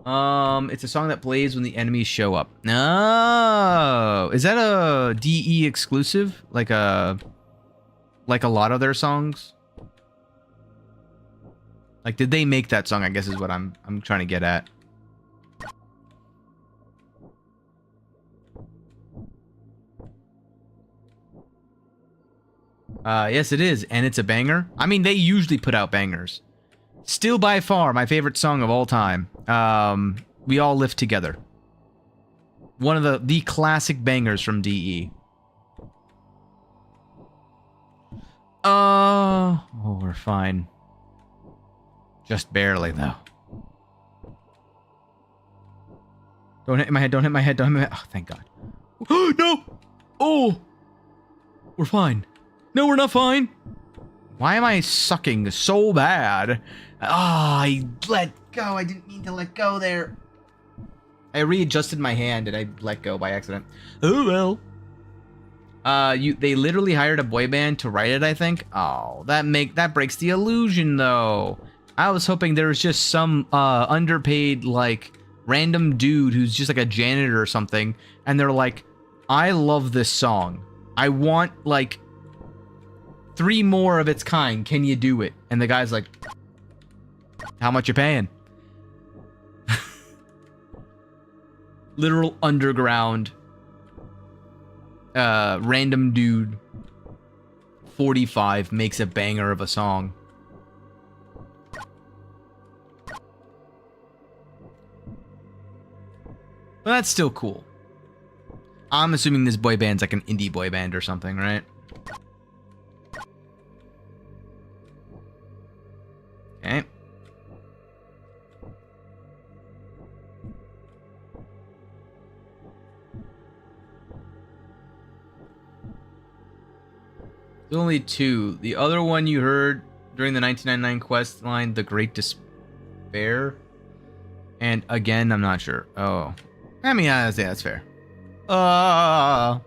S1: It's a song that plays when the enemies show up. No, is that a DE exclusive? Like a lot of their songs? Like, did they make that song? I guess is what I'm trying to get at. Yes, it is, and it's a banger. I mean, they usually put out bangers. Still by far my favorite song of all time. We All Live Together. One of the classic bangers from DE. Oh, we're fine. Just barely, though. Don't hit my head, don't hit my head, don't hit my head. Oh, thank God. No! Oh! We're fine. No, we're not fine. Why am I sucking so bad? I let go. I didn't mean to let go there. I readjusted my hand and I let go by accident. Oh well. They literally hired a boy band to write it, I think. Oh, that breaks the illusion though. I was hoping there was just some underpaid like random dude who's just like a janitor or something, and they're like, I love this song. I want like 3 more of its kind. Can you do it? And the guy's like, how much you paying? Literal underground random dude 45 makes a banger of a song. But that's still cool. I'm assuming this boy band's like an indie boy band or something, right? Okay. There's only 2. The other one you heard during the 1999 quest line, The Great Despair. And again, I'm not sure. Oh. I mean, yeah, that's fair. My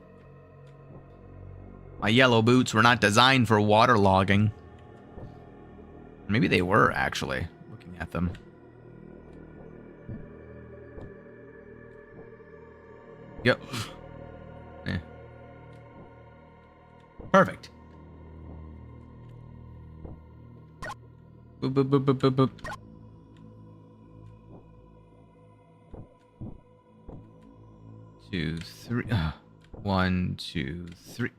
S1: yellow boots were not designed for waterlogging. Maybe they were, actually, looking at them. Yep. Eh. Perfect. Boop, boop, boop, boop, boop, boop. 2, 3. 1, 2, 3.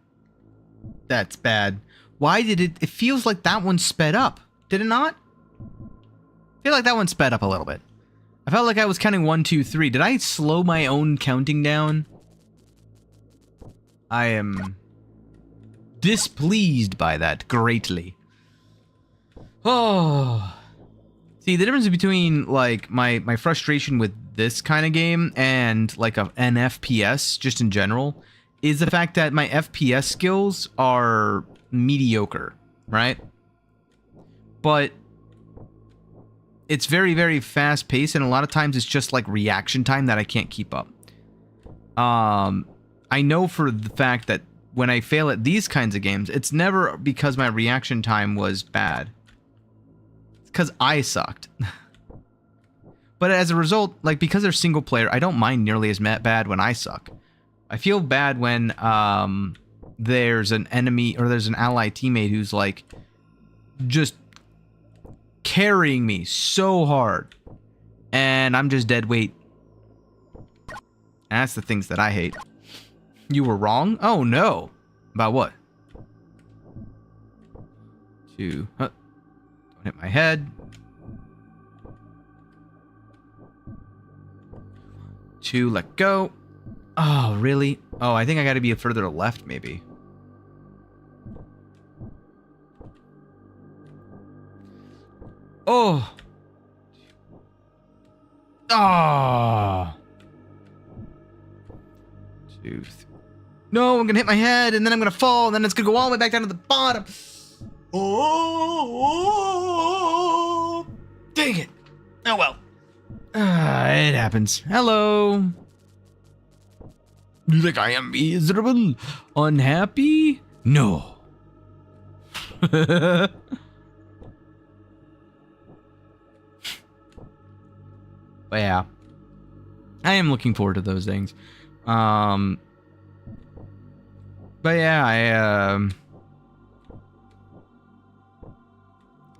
S1: That's bad. Why did it... It feels like that one sped up. Did it not? I feel like that one sped up a little bit. I felt like I was counting 1, 2, 3. Did I slow my own counting down? I am displeased by that greatly. Oh. See, the difference between, like, my frustration with this kind of game and, like, an FPS, just in general, is the fact that my FPS skills are mediocre, right? But it's very, very fast-paced, and a lot of times it's just, like, reaction time that I can't keep up. I know for the fact that when I fail at these kinds of games, it's never because my reaction time was bad. Because I sucked. But as a result, like, because they're single player, I don't mind nearly as bad when I suck. I feel bad when there's an enemy or there's an ally teammate who's like just carrying me so hard. And I'm just dead weight. And that's the things that I hate. You were wrong? Oh no. About what? Don't hit my head. 2, let go. Oh, really? Oh, I think I gotta be further left, maybe. Oh. Ah. 2, 3. No, I'm gonna hit my head, and then I'm gonna fall, and then it's gonna go all the way back down to the bottom. Oh. Dang it. Oh well. It happens. Hello. You think I am miserable? Unhappy? No. But yeah. I am looking forward to those things. But yeah,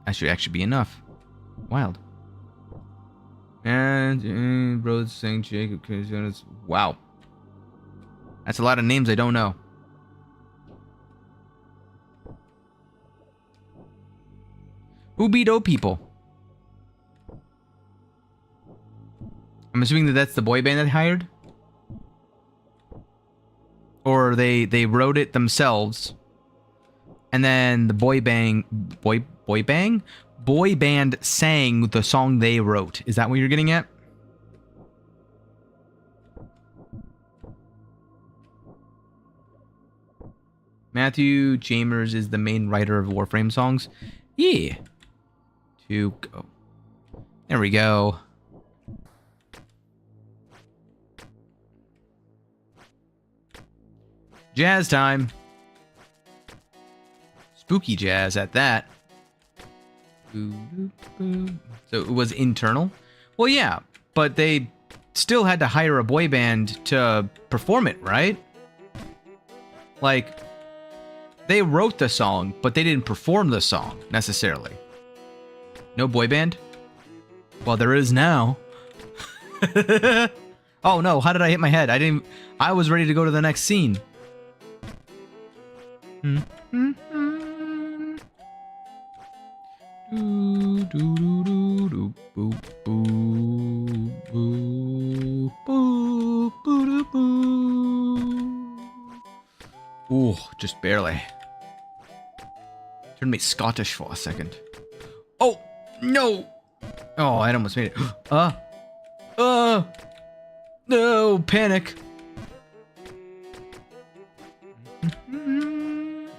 S1: that should actually be enough. Wild. And Rose St. Jacob. Wow. That's a lot of names I don't know. Who beat O people? I'm assuming that that's the boy band that they hired? Or they wrote it themselves. And then the boy band sang the song they wrote. Is that what you're getting at? Matthew Chambers is the main writer of Warframe songs. Yeah. To go. There we go. Jazz time. Spooky jazz at that. So it was internal? Well, yeah, but they still had to hire a boy band to perform it, right? Like, they wrote the song, but they didn't perform the song, necessarily. No boy band? Well, there is now. Oh no, how did I hit my head? I was ready to go to the next scene. Ooh, just barely. Turned me Scottish for a second. Oh, no! Oh, I almost made it. No, panic.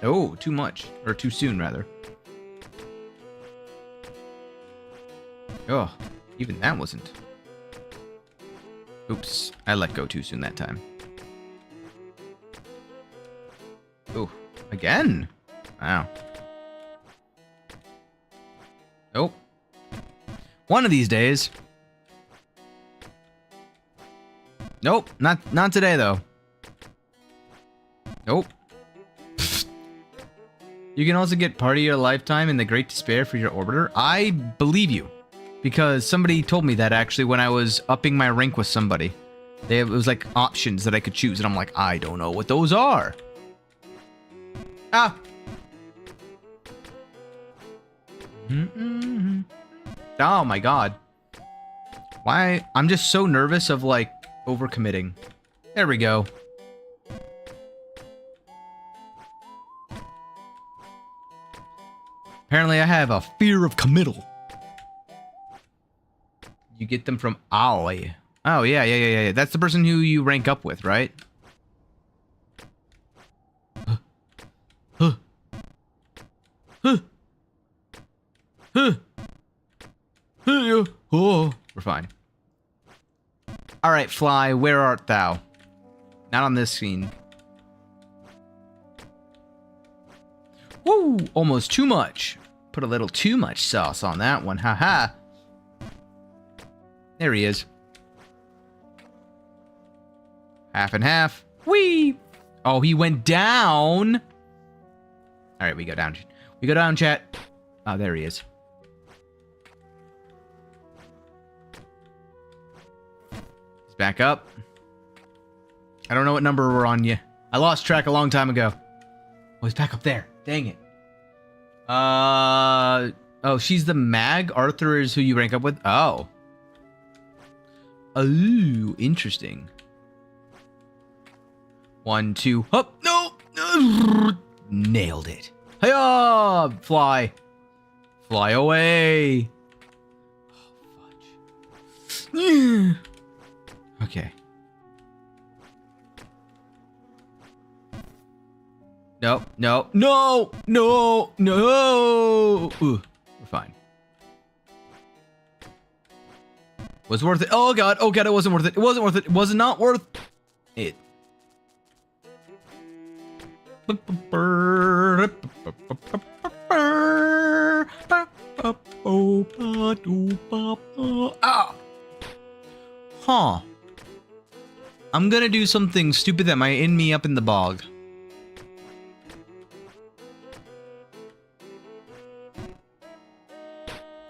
S1: Oh, too much. Or too soon, rather. Oh, even that wasn't. Oops, I let go too soon that time. Oh, again? Wow. Nope. One of these days. Nope, not today though. Nope. You can also get Party of Your Lifetime in the Great Despair for your Orbiter. I believe you. Because somebody told me that actually when I was upping my rank with somebody. It was like options that I could choose, and I'm like, I don't know what those are. Ah! Oh my god. Why? I'm just so nervous of like overcommitting. There we go. Apparently I have a fear of committal. You get them from Ollie. Oh yeah. That's the person who you rank up with, right? Oh, we're fine. Alright, Fly, where art thou? Not on this scene. Woo! Almost too much. Put a little too much sauce on that one. Haha. There he is. Half and half. Whee! Oh, he went down. Alright, we go down. We go down, chat. Oh, there he is. Back up. I don't know what number we're on yet. I lost track a long time ago. Oh, he's back up there. Dang it. Oh, she's the mag. Arthur is who you rank up with. Oh. Oh, interesting. 1, 2, up. No. Nailed it. Hiya! Fly. Fly away. Oh, fudge. Okay. No. Ooh, we're fine. Was worth it. Oh god, it wasn't worth it. It wasn't worth it. It was not worth it. Ah. Huh. I'm gonna do something stupid that might end me up in the bog.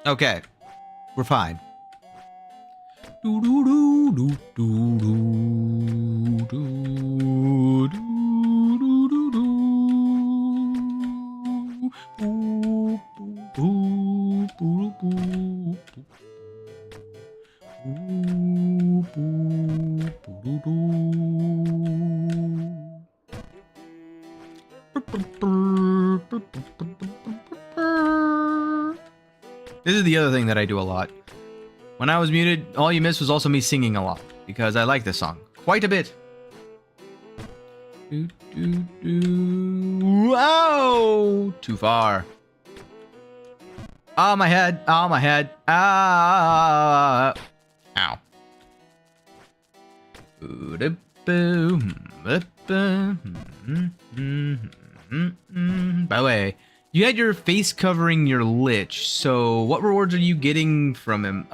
S1: Okay, we're fine. This is the other thing that I do a lot. When I was muted, all you missed was also me singing a lot, because I like this song quite a bit. Whoa! Too far. Ah, my head. Ah, my head. Ah. Ow. By the way, you had your face covering your lich, so what rewards are you getting from him?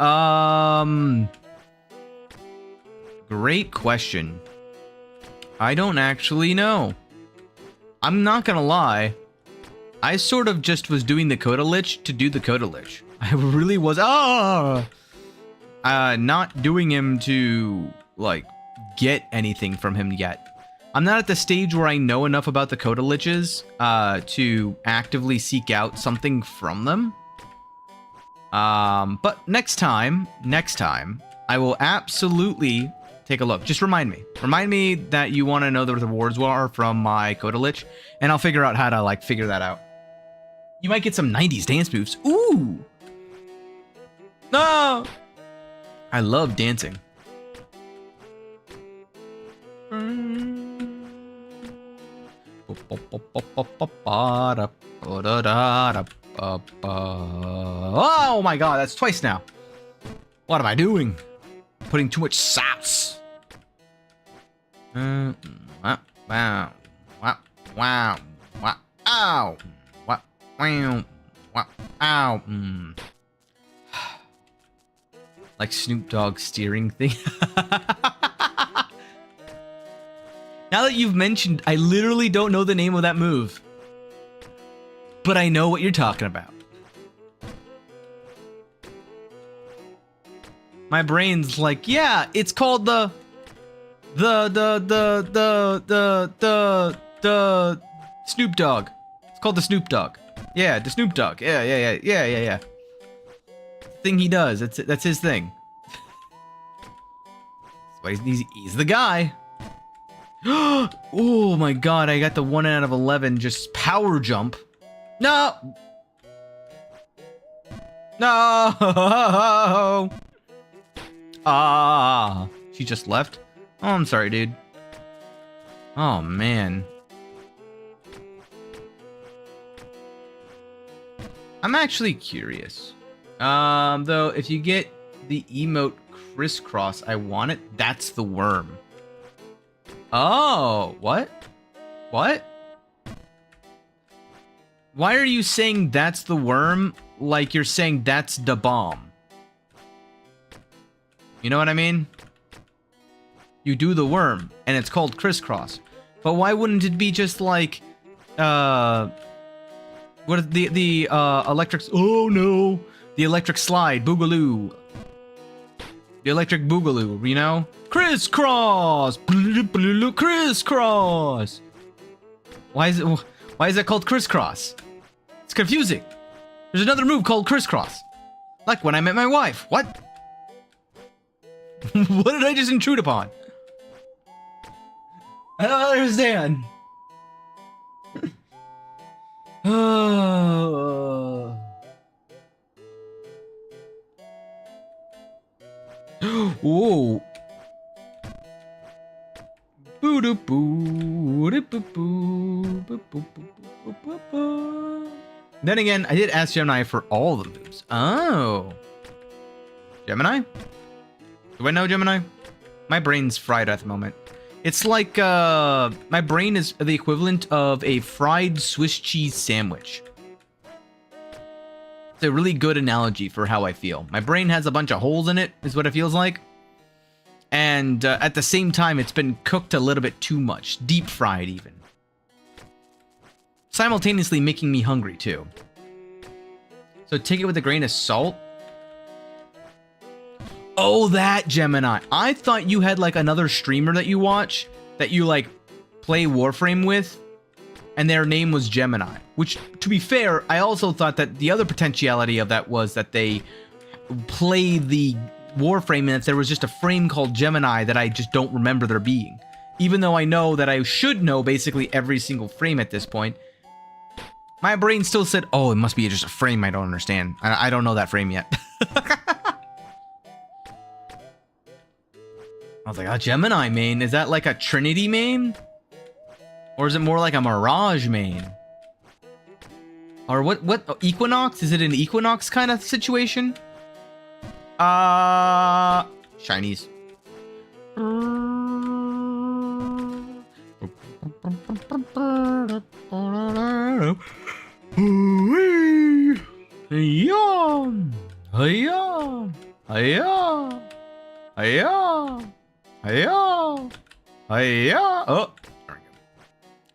S1: Great question. I don't actually know. I'm not gonna lie. I sort of just was doing the Coda Lich to do the Coda Lich. I really was, not doing him to, like, get anything from him yet. I'm not at the stage where I know enough about the Coda Liches to actively seek out something from them. But next time, I will absolutely take a look. Just remind me. Remind me that you want to know the rewards are from my Coda Lich, and I'll figure out how to, like, figure that out. You might get some 90s dance moves. Ooh! No! I love dancing. Oh my god, that's twice now. What am I doing? Putting too much sauce. Wow. Wow. Wow. Wow. Ow. Wow. Wow. Wow. Ow. Like Snoop Dogg steering thing. Now that you've mentioned, I literally don't know the name of that move. But I know what you're talking about. My brain's like, yeah, it's called the Snoop Dogg. It's called the Snoop Dogg. Yeah, the Snoop Dogg. Yeah. The thing he does. That's his thing. That's why he's the guy. Oh my god, I got the 1 out of 11 just power jump. No! No! Ah, she just left? Oh, I'm sorry, dude. Oh, man. I'm actually curious. Though, if you get the emote crisscross, I want it. That's the worm. Oh, what? What? Why are you saying that's the worm like you're saying that's the bomb? You know what I mean? You do the worm, and it's called crisscross. But why wouldn't it be just like, what is the electric, oh no, the electric slide, boogaloo. The electric boogaloo, you know? Crisscross! Crisscross! Why is it called crisscross? It's confusing. There's another move called crisscross. Like when I met my wife. What? What did I just intrude upon? I don't understand. Whoa. Then again, I did ask Gemini for all the moves. Oh. Gemini? Do I know Gemini? My brain's fried at the moment. It's like, my brain is the equivalent of a fried Swiss cheese sandwich. It's a really good analogy for how I feel. My brain has a bunch of holes in it, is what it feels like. And at the same time, it's been cooked a little bit too much. Deep fried, even. Simultaneously making me hungry, too. So take it with a grain of salt. Oh, that Gemini. I thought you had, like, another streamer that you watch, that you, like, play Warframe with, and their name was Gemini. Which, to be fair, I also thought that the other potentiality of that was that they play the Warframe and that there was just a frame called Gemini that I just don't remember there being. Even though I know that I should know basically every single frame at this point, my brain still said, oh, it must be just a frame I don't understand. I don't know that frame yet. I was like, oh, Gemini main? Is that like a Trinity main? Or is it more like a Mirage main? Or what Equinox? Is it an Equinox kind of situation? Shinies. Oh.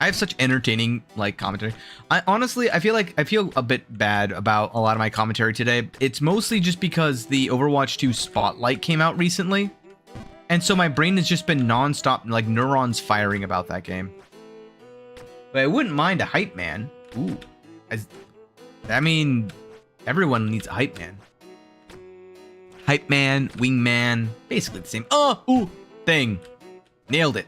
S1: I have such entertaining, like, commentary. Honestly, I feel a bit bad about a lot of my commentary today. It's mostly just because the Overwatch 2 Spotlight came out recently. And so my brain has just been non-stop, like, neurons firing about that game. But I wouldn't mind a hype man. Ooh. I mean, everyone needs a hype man. Hype man, wingman, basically the same. Oh, ooh, thing. Nailed it.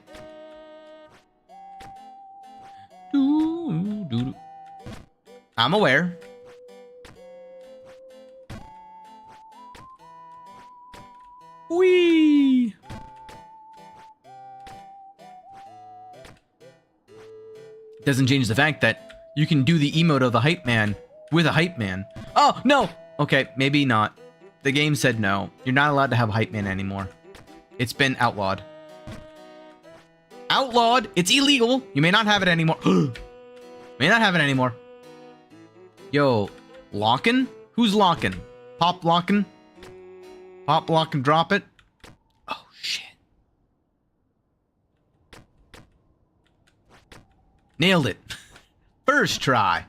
S1: I'm aware. Whee! Doesn't change the fact that you can do the emote of the hype man with a hype man. Oh, no! Okay, maybe not. The game said no. You're not allowed to have a hype man anymore. It's been outlawed. Outlawed! It's illegal! You may not have it anymore. May not have it anymore. Yo, lockin'? Who's lockin'? Pop lockin'? Pop lock and drop it? Oh, shit. Nailed it. First try.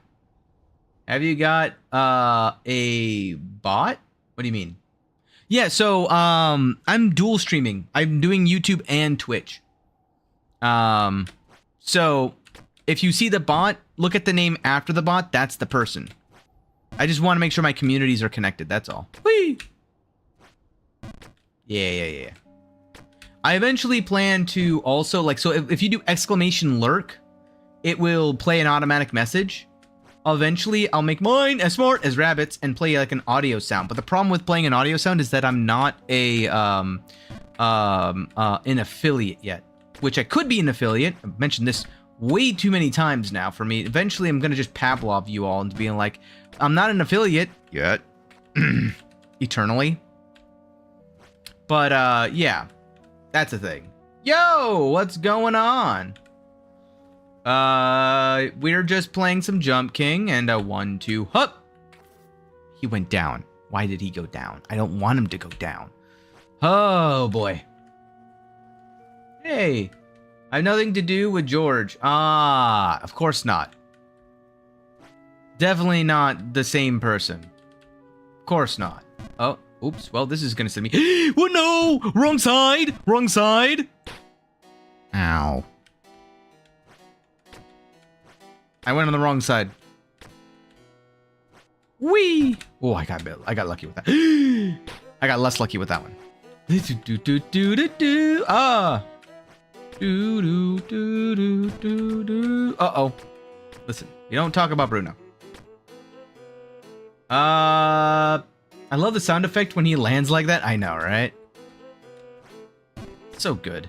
S1: Have you got a bot? What do you mean? Yeah, so I'm dual streaming. I'm doing YouTube and Twitch. So if you see the bot, look at the name after the bot. That's the person. I just want to make sure my communities are connected. That's all. Whee! Yeah. I eventually plan to also, like, so if you do exclamation lurk, it will play an automatic message. Eventually, I'll make mine as smart as rabbits and play like an audio sound. But the problem with playing an audio sound is that I'm not an affiliate yet, which I could be an affiliate. I've mentioned this way too many times now for me. Eventually, I'm gonna just Pavlov you all into being like, I'm not an affiliate yet, eternally. But yeah, that's a thing. Yo, what's going on? We're just playing some Jump King and a 1-2 hup. He went down. Why did he go down? I don't want him to go down. Oh boy. Hey, I have nothing to do with George. Ah, of course not. Definitely not the same person. Of course not. Oh, Oops. Well, this is gonna send me. What? No! Wrong side! Wrong side! Ow. I went on the wrong side. Whee! Oh, I got lucky with that. I got less lucky with that one. Ah! Uh-oh. Listen, you don't talk about Bruno. I love the sound effect when he lands like that. I know, right? So good.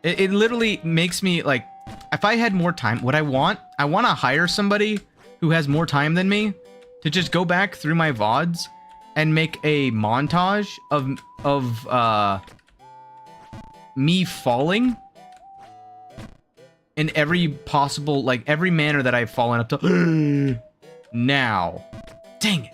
S1: It literally makes me, like, if I had more time, what I want to hire somebody who has more time than me to just go back through my VODs and make a montage of me falling in every possible, like, every manner that I've fallen up to. Now. Dang it.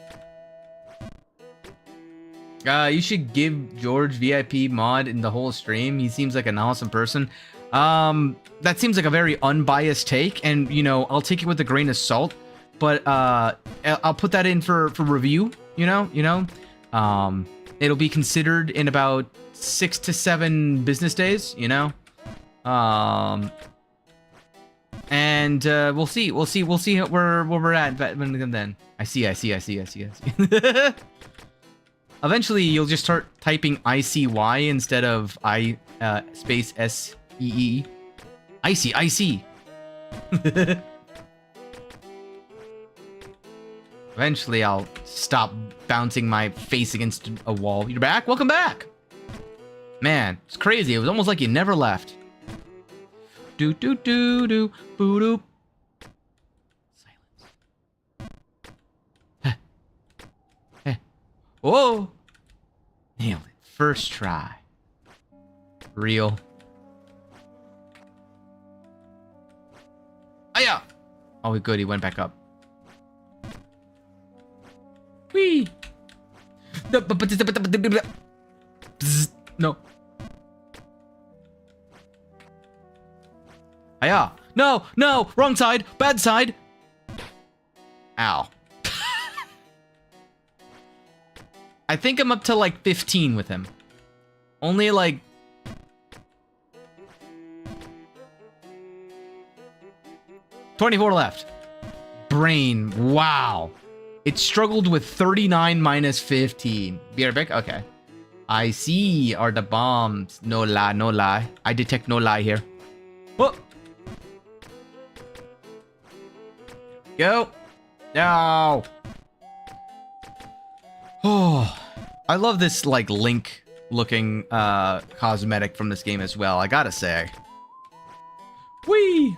S1: You should give George VIP mod in the whole stream. He seems like an awesome person. That seems like a very unbiased take, and, you know, I'll take it with a grain of salt, but, I'll put that in for review, you know? It'll be considered in about 6 to 7 business days, you know? And, we'll see where we're at then. I see. Eventually, you'll just start typing ICY instead of space SEE. I see. Eventually, I'll stop bouncing my face against a wall. You're back? Welcome back! Man, it's crazy. It was almost like you never left. Do do do do boo doop. Silence. Whoa! Nailed it. First try. Real. Aya! Oh, good. He went back up. Whee! No. Aya! No! Wrong side! Bad side! Ow. I think I'm up to like 15 with him. Only like... $24 left. Brain. Wow. It struggled with 39 minus 15. Beerbeck? Okay. I see are the bombs. No lie. I detect no lie here. Whoa. Go. No. Oh, I love this, like, Link looking cosmetic from this game as well, I gotta say. Whee!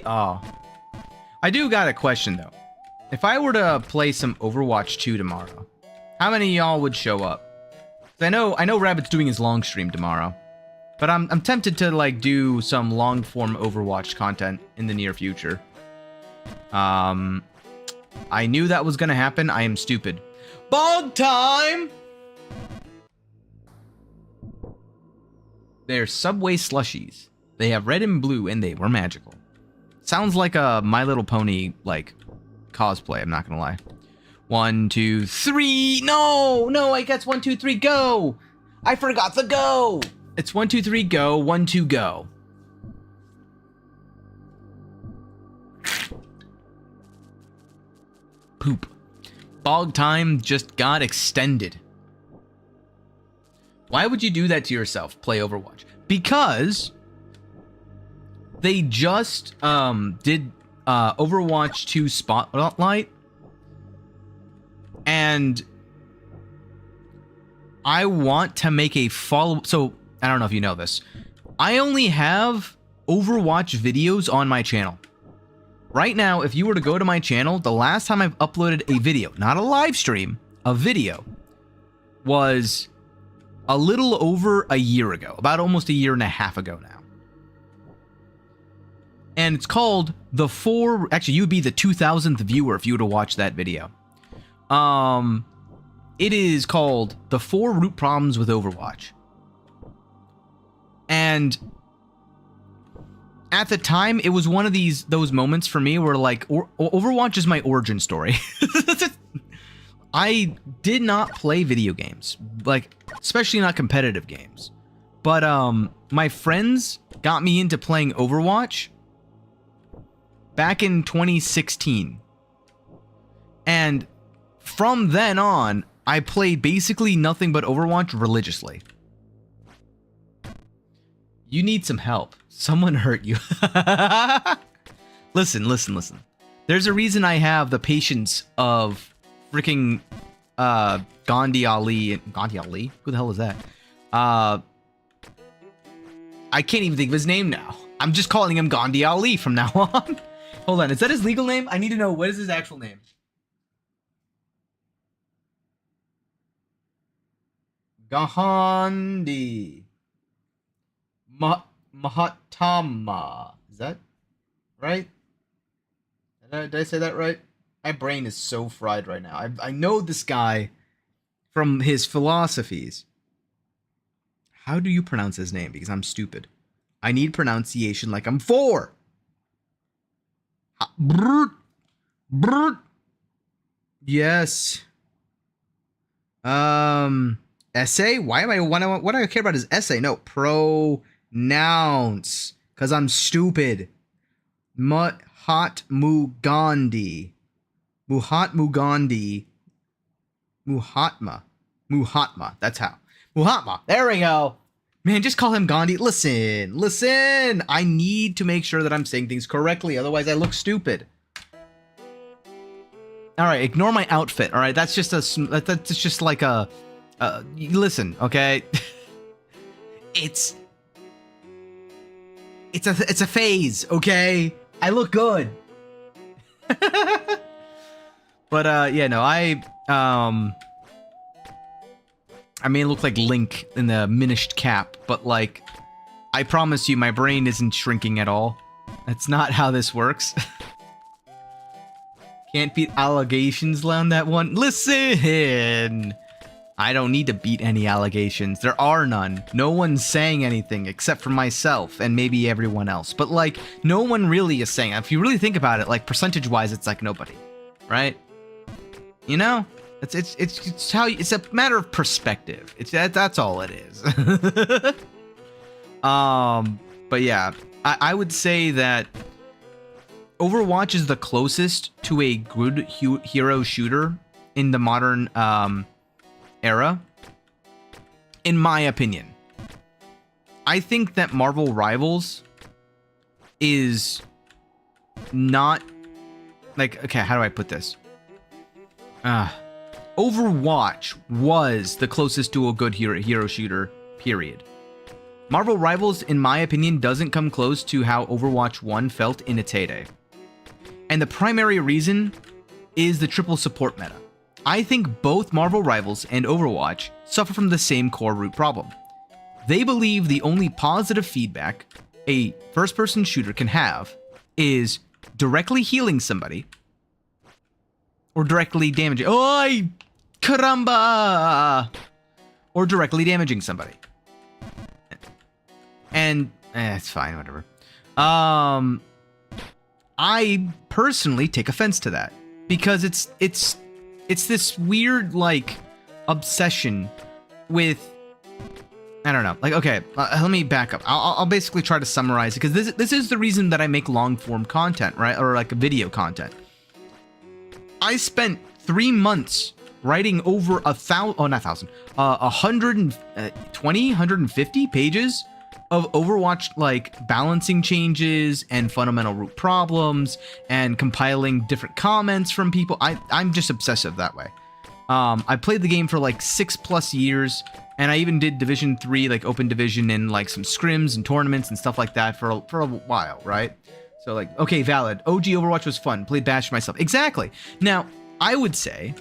S1: Oh. I do got a question, though. If I were to play some Overwatch 2 tomorrow, how many of y'all would show up? I know Rabbit's doing his long stream tomorrow, but I'm tempted to, like, do some long-form Overwatch content in the near future. I knew that was gonna happen. I am stupid. Bog time! They're Subway slushies. They have red and blue, and they were magical. Sounds like a My Little Pony, like, cosplay, I'm not gonna lie. 1, 2, 3. No, I guess 1, 2, 3, go! I forgot the go! It's 1, 2, 3, go. 1, 2, go. Poop. Bog time just got extended. Why would you do that to yourself? Play Overwatch. Because they just did Overwatch 2 Spotlight, and I want to make a follow. So I don't know if you know this. I only have Overwatch videos on my channel. Right now, if you were to go to my channel, the last time I've uploaded a video, not a live stream, a video, was a little over a year ago. About almost a year and a half ago now. And it's called The 4... Actually, you'd be the 2000th viewer if you were to watch that video. It is called The 4 Root Problems with Overwatch. And at the time, it was one of those moments for me where, like, Overwatch is my origin story. I did not play video games, like, especially not competitive games. But, my friends got me into playing Overwatch back in 2016. And from then on, I played basically nothing but Overwatch religiously. You need some help. Someone hurt you. Listen. There's a reason I have the patience of freaking Gandhi Ali. Gandhi Ali? Who the hell is that? I can't even think of his name now. I'm just calling him Gandhi Ali from now on. Hold on, is that his legal name? I need to know, what is his actual name? Gandhi Mahatma. Is that right? Did I say that right? My brain is so fried right now. I know this guy from his philosophies. How do you pronounce his name? Because I'm stupid. I need pronunciation like I'm 4. Yes. Essay? Why am I what do I care about his essay? No, pronounce. Cause I'm stupid. Mahatma Gandhi. Muhatma. That's how. Muhatma. There we go. Man, just call him Gandhi. Listen. I need to make sure that I'm saying things correctly. Otherwise, I look stupid. All right, ignore my outfit. All right, that's just like a. Listen, okay. It's a phase, okay. I look good. But yeah, no, I may look like Link in the minished cap, but like, I promise you, my brain isn't shrinking at all. That's not how this works. Can't beat allegations on that one. Listen! I don't need to beat any allegations. There are none. No one's saying anything except for myself and maybe everyone else. But like, no one really is saying. If you really think about it, like percentage-wise, it's like nobody, right? You know, it's how it's a matter of perspective. That's all it is. But yeah, I would say that Overwatch is the closest to a good hero shooter in the modern era, in my opinion. I think that Marvel Rivals is not like, okay, how do I put this? Overwatch was the closest to a good hero shooter, period. Marvel Rivals, in my opinion, doesn't come close to how Overwatch 1 felt in its heyday. And the primary reason is the triple support meta. I think both Marvel Rivals and Overwatch suffer from the same core root problem. They believe the only positive feedback a first-person shooter can have is directly healing somebody or directly damaging. Oi! Caramba! Or directly damaging somebody. And it's fine, whatever. I personally take offense to that because it's this weird like obsession with, I don't know, like, okay, let me back up. I'll basically try to summarize it because this is the reason that I make long form content, right? Or like video content. I spent 3 months writing over 150 pages of Overwatch, like balancing changes and fundamental root problems and compiling different comments from people. I'm just obsessive that way. I played the game for like 6+ years, and I even did Division 3, like open division and like some scrims and tournaments and stuff like that for a while, right? So like, okay, valid. OG Overwatch was fun. Played Bash myself. Exactly. Now, I would say,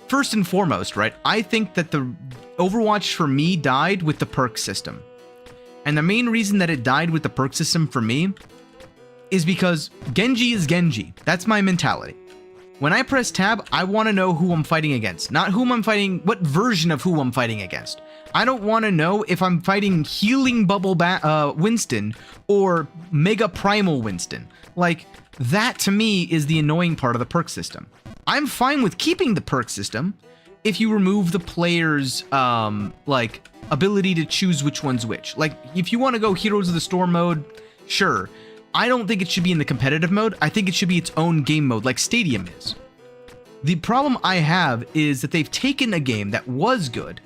S1: first and foremost, right, I think that the Overwatch for me died with the perk system. And the main reason that it died with the perk system for me is because Genji is Genji. That's my mentality. When I press tab, I want to know who I'm fighting against, not whom I'm fighting, what version of who I'm fighting against. I don't want to know if I'm fighting Healing Bubble Winston or Mega Primal Winston. Like, that to me is the annoying part of the perk system. I'm fine with keeping the perk system if you remove the player's, like, ability to choose which one's which. Like, if you want to go Heroes of the Storm mode, sure. I don't think it should be in the competitive mode. I think it should be its own game mode, like Stadium is. The problem I have is that they've taken a game that was good,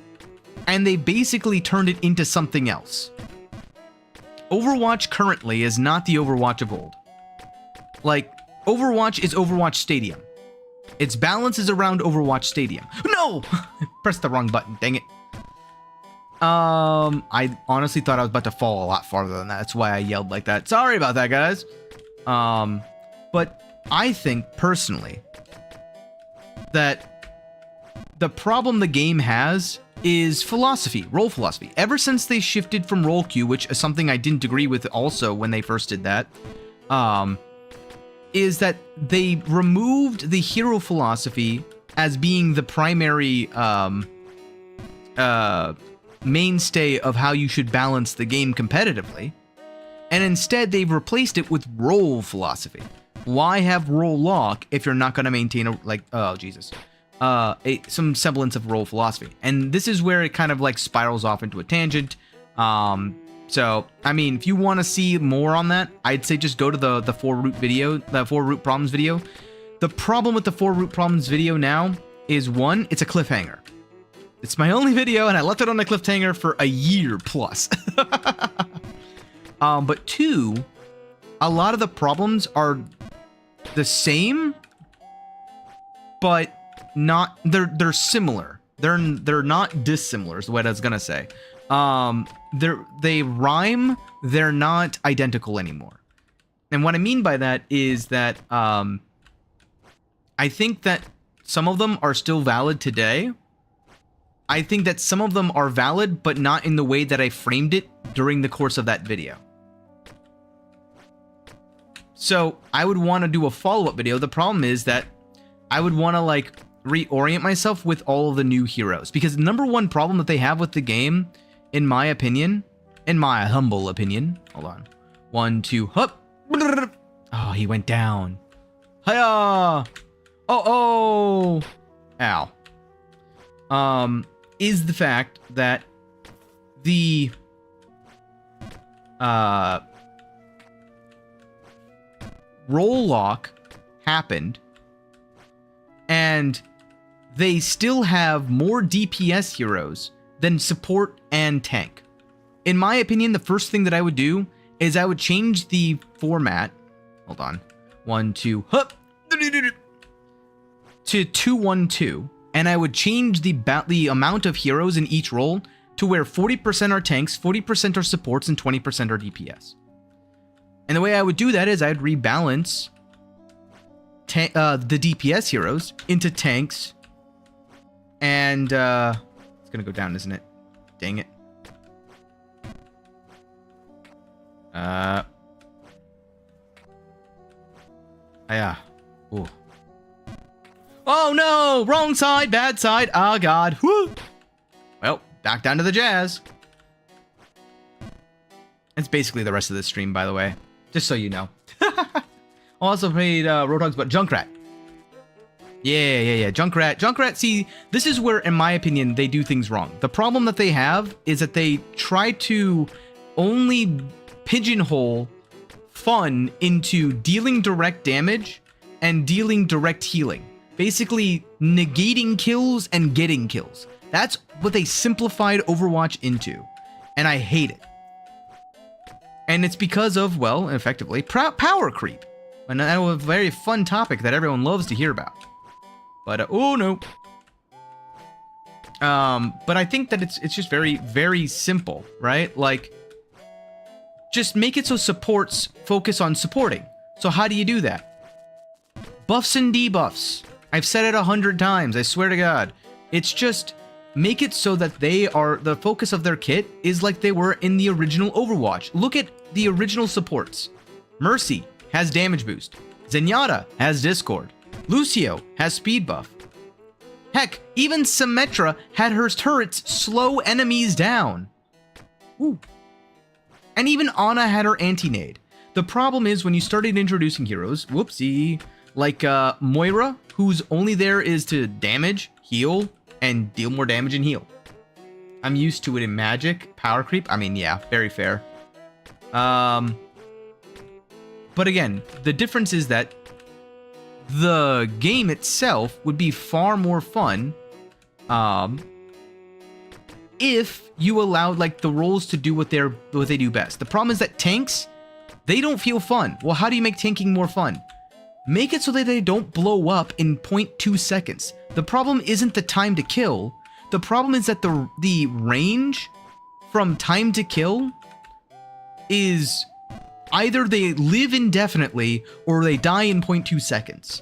S1: and they basically turned it into something else. Overwatch currently is not the Overwatch of old. Like, Overwatch is Overwatch Stadium. Its balance is around Overwatch Stadium. No! Pressed the wrong button, dang it. I honestly thought I was about to fall a lot farther than that. That's why I yelled like that. Sorry about that, guys. But I think, personally, that the problem the game has is philosophy, role philosophy. Ever since they shifted from role queue, which is something I didn't agree with also when they first did that, is that they removed the hero philosophy as being the primary mainstay of how you should balance the game competitively, and instead they've replaced it with role philosophy. Why have role lock if you're not going to maintain a, like, oh Jesus, some semblance of role philosophy? And this is where it kind of like spirals off into a tangent. So I mean, if you want to see more on that, I'd say just go to the 4 root video, the 4 root problems video. The problem with the 4 root problems video now is, one, it's a cliffhanger. It's my only video, and I left it on the cliffhanger for a year plus. But two, a lot of the problems are the same, but not, they're similar. They're not dissimilar is what I was gonna say. They rhyme, they're not identical anymore. And what I mean by that is that I think that some of them are still valid today. I think that some of them are valid, but not in the way that I framed it during the course of that video. So I would want to do a follow-up video. The problem is that I would want to like reorient myself with all of the new heroes, because the number one problem that they have with the game, in my opinion, in my humble opinion, hold on, 1, 2, hup. Oh, he went down. Hiya! Oh, ow. Is the fact that the role lock happened, and they still have more DPS heroes than support and tank. In my opinion, the first thing that I would do is I would change the format. Hold on. 1, 2, hup, to 2, 1, 2. And I would change the amount of heroes in each role to where 40% are tanks, 40% are supports, and 20% are DPS. And the way I would do that is I'd rebalance the DPS heroes into tanks. And it's gonna go down, isn't it? Dang it. Yeah. Ooh. Oh no! Wrong side, bad side. Oh god. Whoo! Well, back down to the jazz. It's basically the rest of this stream, by the way. Just so you know. Also played Roadhogs, but Junkrat. Yeah. Junkrat, see, this is where, in my opinion, they do things wrong. The problem that they have is that they try to only pigeonhole fun into dealing direct damage and dealing direct healing. Basically, negating kills and getting kills. That's what they simplified Overwatch into. And I hate it. And it's because of, well, effectively, power creep. And that was a very fun topic that everyone loves to hear about. But, oh no. But I think that it's just very, very simple, right? Like, just make it so supports focus on supporting. So how do you do that? Buffs and debuffs. I've said it 100 times, I swear to God. It's just make it so that they are, the focus of their kit is like they were in the original Overwatch. Look at the original supports. Mercy has damage boost. Zenyatta has Discord. Lucio has speed buff. Heck, even Symmetra had her turrets slow enemies down. Ooh. And even Ana had her anti-nade. The problem is when you started introducing heroes, whoopsie, Like Moira, whose only there is to damage, heal, and deal more damage and heal. I'm used to it in Magic. Power creep, I mean, yeah, very fair. But again, the difference is that the game itself would be far more fun if you allowed like the roles to do what they do best. The problem is that tanks, they don't feel fun. Well, how do you make tanking more fun? Make it so that they don't blow up in 0.2 seconds. The problem isn't the time to kill. The problem is that the range from time to kill is either they live indefinitely or they die in 0.2 seconds.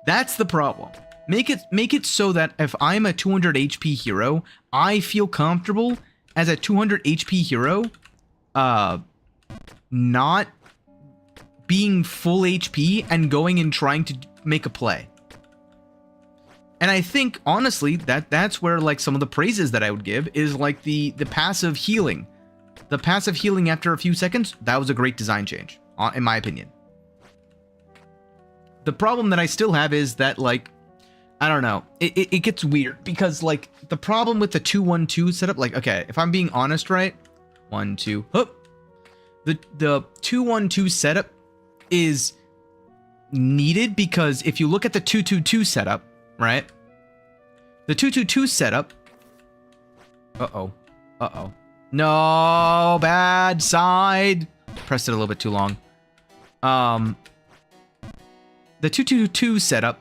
S1: That's the problem. Make it so that if I'm a 200 HP hero, I feel comfortable as a 200 HP hero not being full HP and going and trying to make a play. And I think, honestly, that's where, like, some of the praises that I would give is, like, the passive healing. The passive healing after a few seconds, that was a great design change, in my opinion. The problem that I still have is that, like, I don't know, it gets weird, because, like, the problem with the 2-1-2 setup, like, okay, if I'm being honest, right? 1-2, hoop. The 2-1-2 setup is needed because if you look at the 2-2-2 setup, right? The 2-2-2 setup. Uh-oh. No, bad side. Pressed it a little bit too long. The 2-2-2 setup,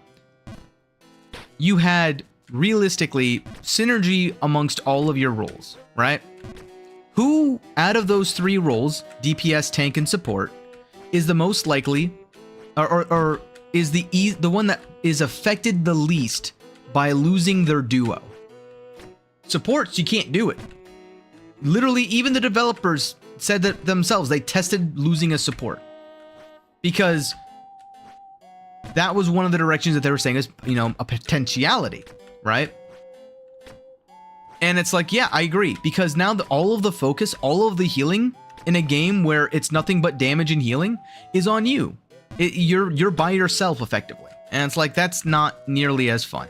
S1: you had realistically synergy amongst all of your roles, right? Who out of those three roles, DPS, tank, and support, is the most likely, or is the one that is affected the least by losing their duo? Supports, you can't do it. Literally, even the developers said that themselves. They tested losing a support because that was one of the directions that they were saying is, you know, a potentiality, right? And it's like, yeah, I agree, because now all of the focus, all of the healing in a game where it's nothing but damage and healing is on you. You're by yourself effectively, and it's like that's not nearly as fun.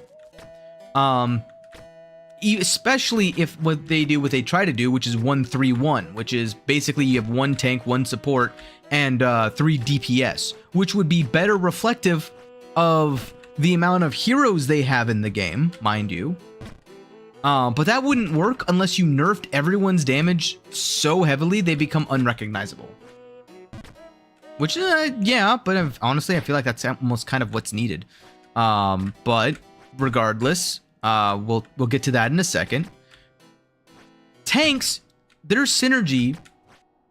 S1: Especially if what they try to do, which is 1-3-1, which is basically you have one tank, one support, and 3 DPS, which would be better reflective of the amount of heroes they have in the game, mind you. But that wouldn't work unless you nerfed everyone's damage so heavily they become unrecognizable. Which, yeah, but honestly, I feel like that's almost kind of what's needed. But regardless, we'll get to that in a second. Tanks, their synergy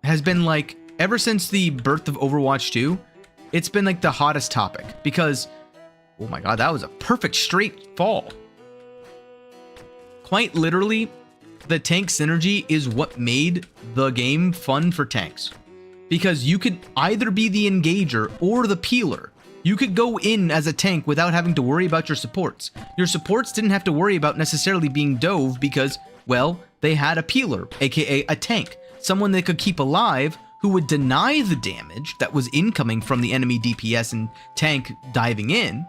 S1: has been like, ever since the birth of Overwatch 2, it's been like the hottest topic. Because, oh my god, that was a perfect straight fall. Quite literally, the tank synergy is what made the game fun for tanks. Because you could either be the engager or the peeler. You could go in as a tank without having to worry about your supports. Your supports didn't have to worry about necessarily being dove because, well, they had a peeler, aka a tank. Someone they could keep alive who would deny the damage that was incoming from the enemy DPS and tank diving in,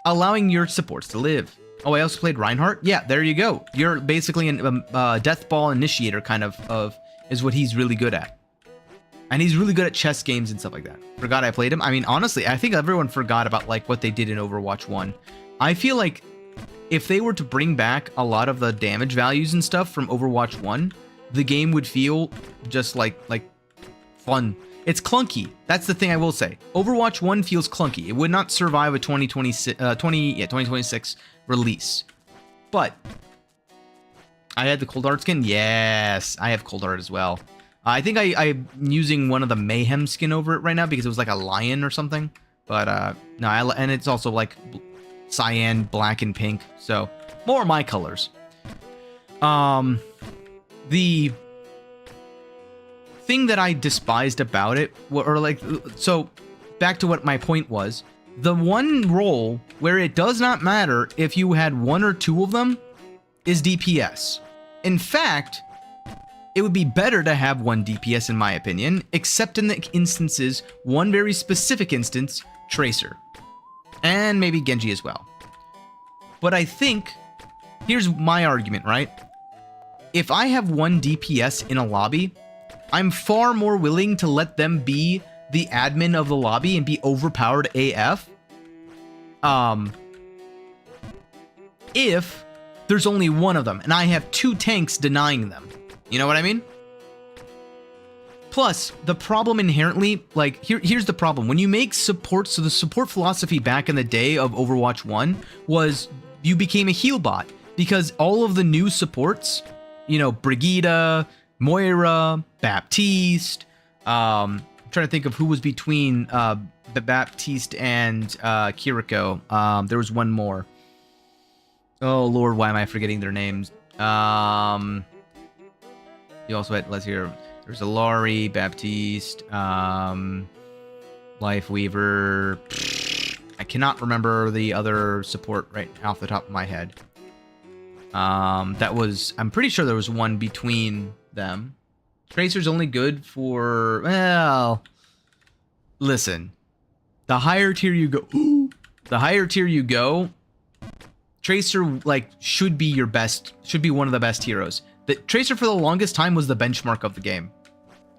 S1: allowing your supports to live. Oh, I also played Reinhardt? Yeah, there you go. You're basically a death ball initiator kind of is what he's really good at. And he's really good at chess games and stuff like that. Forgot I played him. I mean, honestly, I think everyone forgot about like what they did in Overwatch 1. I feel like if they were to bring back a lot of the damage values and stuff from Overwatch 1, the game would feel just like fun. It's clunky. That's the thing I will say. Overwatch 1 feels clunky. It would not survive a 2026 release. But I had the Cold Heart skin. Yes, I have Cold Heart as well. I think I'm using one of the Mayhem skin over it right now because it was like a lion or something. But no, and it's also like cyan, black, and pink. So more my colors. The thing that I despised about it, or like, so back to what my point was, the one role where it does not matter if you had one or two of them is DPS. In fact, it would be better to have one DPS in my opinion, except in the instances, one very specific instance, Tracer. And maybe Genji as well. But I think, here's my argument, right? If I have one DPS in a lobby, I'm far more willing to let them be the admin of the lobby and be overpowered AF. If there's only one of them and I have 2 tanks denying them. You know what I mean? Plus, the problem inherently, like, here's the problem. When you make support, so the support philosophy back in the day of Overwatch 1 was you became a heal bot because all of the new supports, you know, Brigitte, Moira, Baptiste, I'm trying to think of who was between Baptiste and Kiriko. There was one more. Oh lord, why am I forgetting their names? You also had, let's hear, there's Alari, Baptiste, Lifeweaver. I cannot remember the other support right off the top of my head. That was, I'm pretty sure there was one between them. Tracer's only good for, well, listen, the higher tier you go, Tracer, like, should be your best, should be one of the best heroes. The Tracer for the longest time was the benchmark of the game.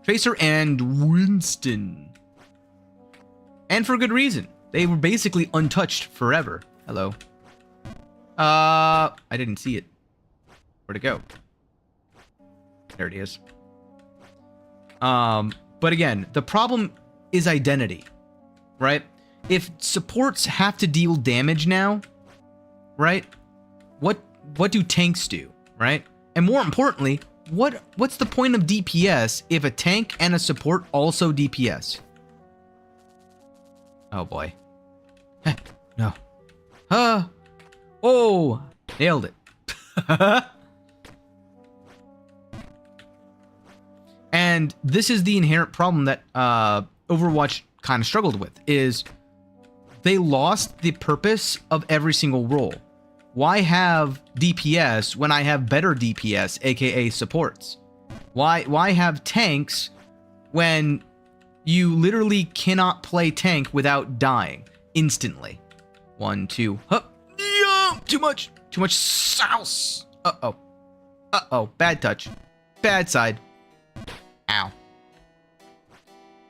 S1: Tracer and Winston. And for good reason. They were basically untouched forever. Hello. I didn't see it. Where'd it go? There it is. But again, the problem is identity, right? If supports have to deal damage now, right? What do tanks do, right? And more importantly, what's the point of DPS if a tank and a support also DPS? Oh boy. No. Oh, nailed it. And this is the inherent problem that Overwatch kind of struggled with, is they lost the purpose of every single role. Why have DPS when I have better DPS, aka supports? Why have tanks when you literally cannot play tank without dying instantly? 1, 2, huh? Yeah, too much sauce. Uh-oh, bad touch, bad side. Ow.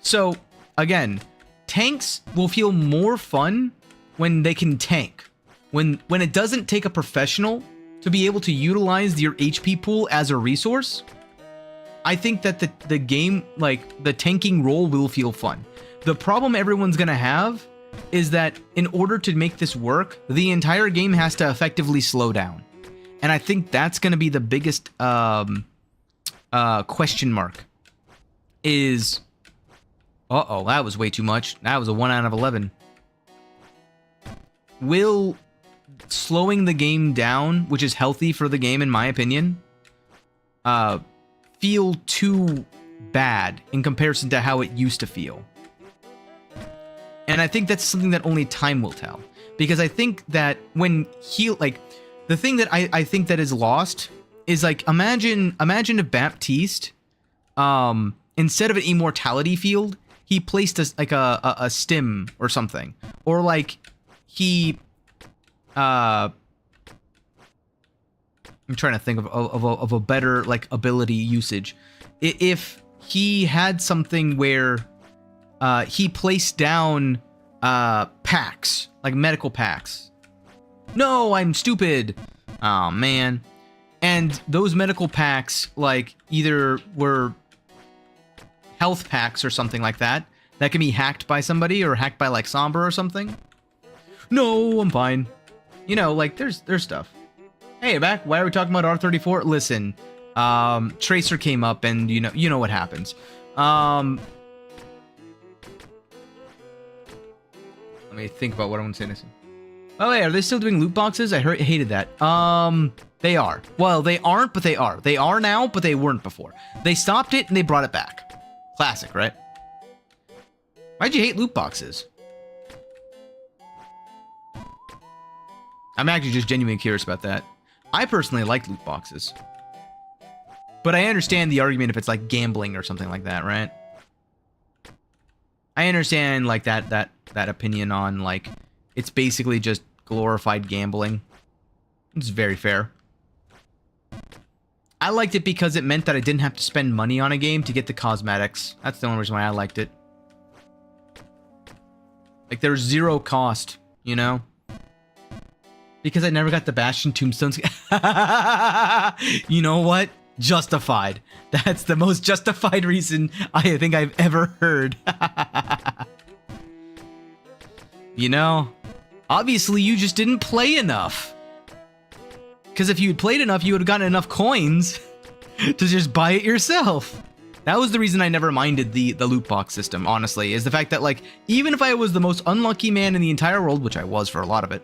S1: So again, tanks will feel more fun when they can tank. When it doesn't take a professional to be able to utilize your HP pool as a resource, I think that the game, like, the tanking role will feel fun. The problem everyone's gonna have is that in order to make this work, the entire game has to effectively slow down. And I think that's gonna be the biggest question mark. Is, uh-oh, that was way too much. That was a 1 out of 11. Will slowing the game down, which is healthy for the game in my opinion, feel too bad in comparison to how it used to feel? And I think that's something that only time will tell. Because I think that when the thing that I think that is lost is, like, imagine if Baptiste, instead of an immortality field, he placed a stim or something. Or, like, he, I'm trying to think of a better, like, ability usage. If he had something where he placed down packs, like medical packs. No, I'm stupid. Oh man. And those medical packs, like, either were health packs or something like that can be hacked by somebody, or hacked by, like, Sombra or something. No, I'm fine. You know, like, there's stuff. Hey, back. Why are we talking about R34? Listen, Tracer came up, and you know what happens. Let me think about what I want to say. Oh, hey, are they still doing loot boxes? I hated that. They are. Well, they aren't, but they are. They are now, but they weren't before. They stopped it and they brought it back. Classic, right? Why'd you hate loot boxes? I'm actually just genuinely curious about that. I personally like loot boxes. But I understand the argument if it's like gambling or something like that, right? I understand like that opinion on like it's basically just glorified gambling. It's very fair. I liked it because it meant that I didn't have to spend money on a game to get the cosmetics. That's the only reason why I liked it. Like there's zero cost, you know? Because I never got the Bastion tombstones. You know what? Justified. That's the most justified reason I think I've ever heard. You know, obviously you just didn't play enough. Because if you had played enough, you would have gotten enough coins to just buy it yourself. That was the reason I never minded the loot box system, honestly, is the fact that, like, even if I was the most unlucky man in the entire world, which I was for a lot of it,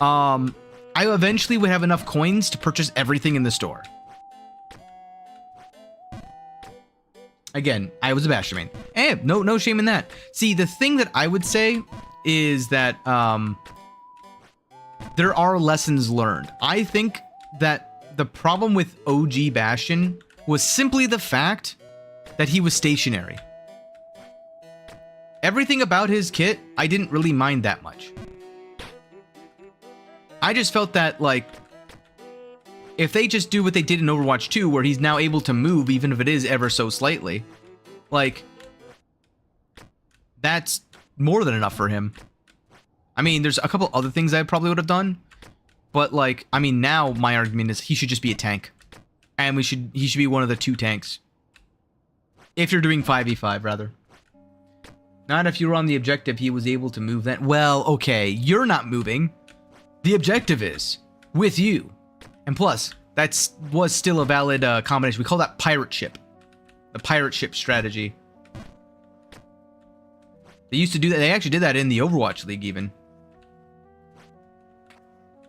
S1: I eventually would have enough coins to purchase everything in the store. Again, I was a Bastion main. And no shame in that. See, the thing that I would say is that there are lessons learned. I think that the problem with OG Bastion was simply the fact that he was stationary. Everything about his kit, I didn't really mind that much. I just felt that, like, if they just do what they did in Overwatch 2, where he's now able to move, even if it is ever so slightly, like, that's more than enough for him. I mean, there's a couple other things I probably would have done, but, like, I mean, now my argument is he should just be a tank. And he should be one of the 2 tanks. If you're doing 5v5, rather. Not if you were on the objective, he was able to move that. Well, okay, you're not moving. The objective is with you. And plus, that was still a valid combination. We call that pirate ship. The pirate ship strategy. They used to do that. They actually did that in the Overwatch League, even.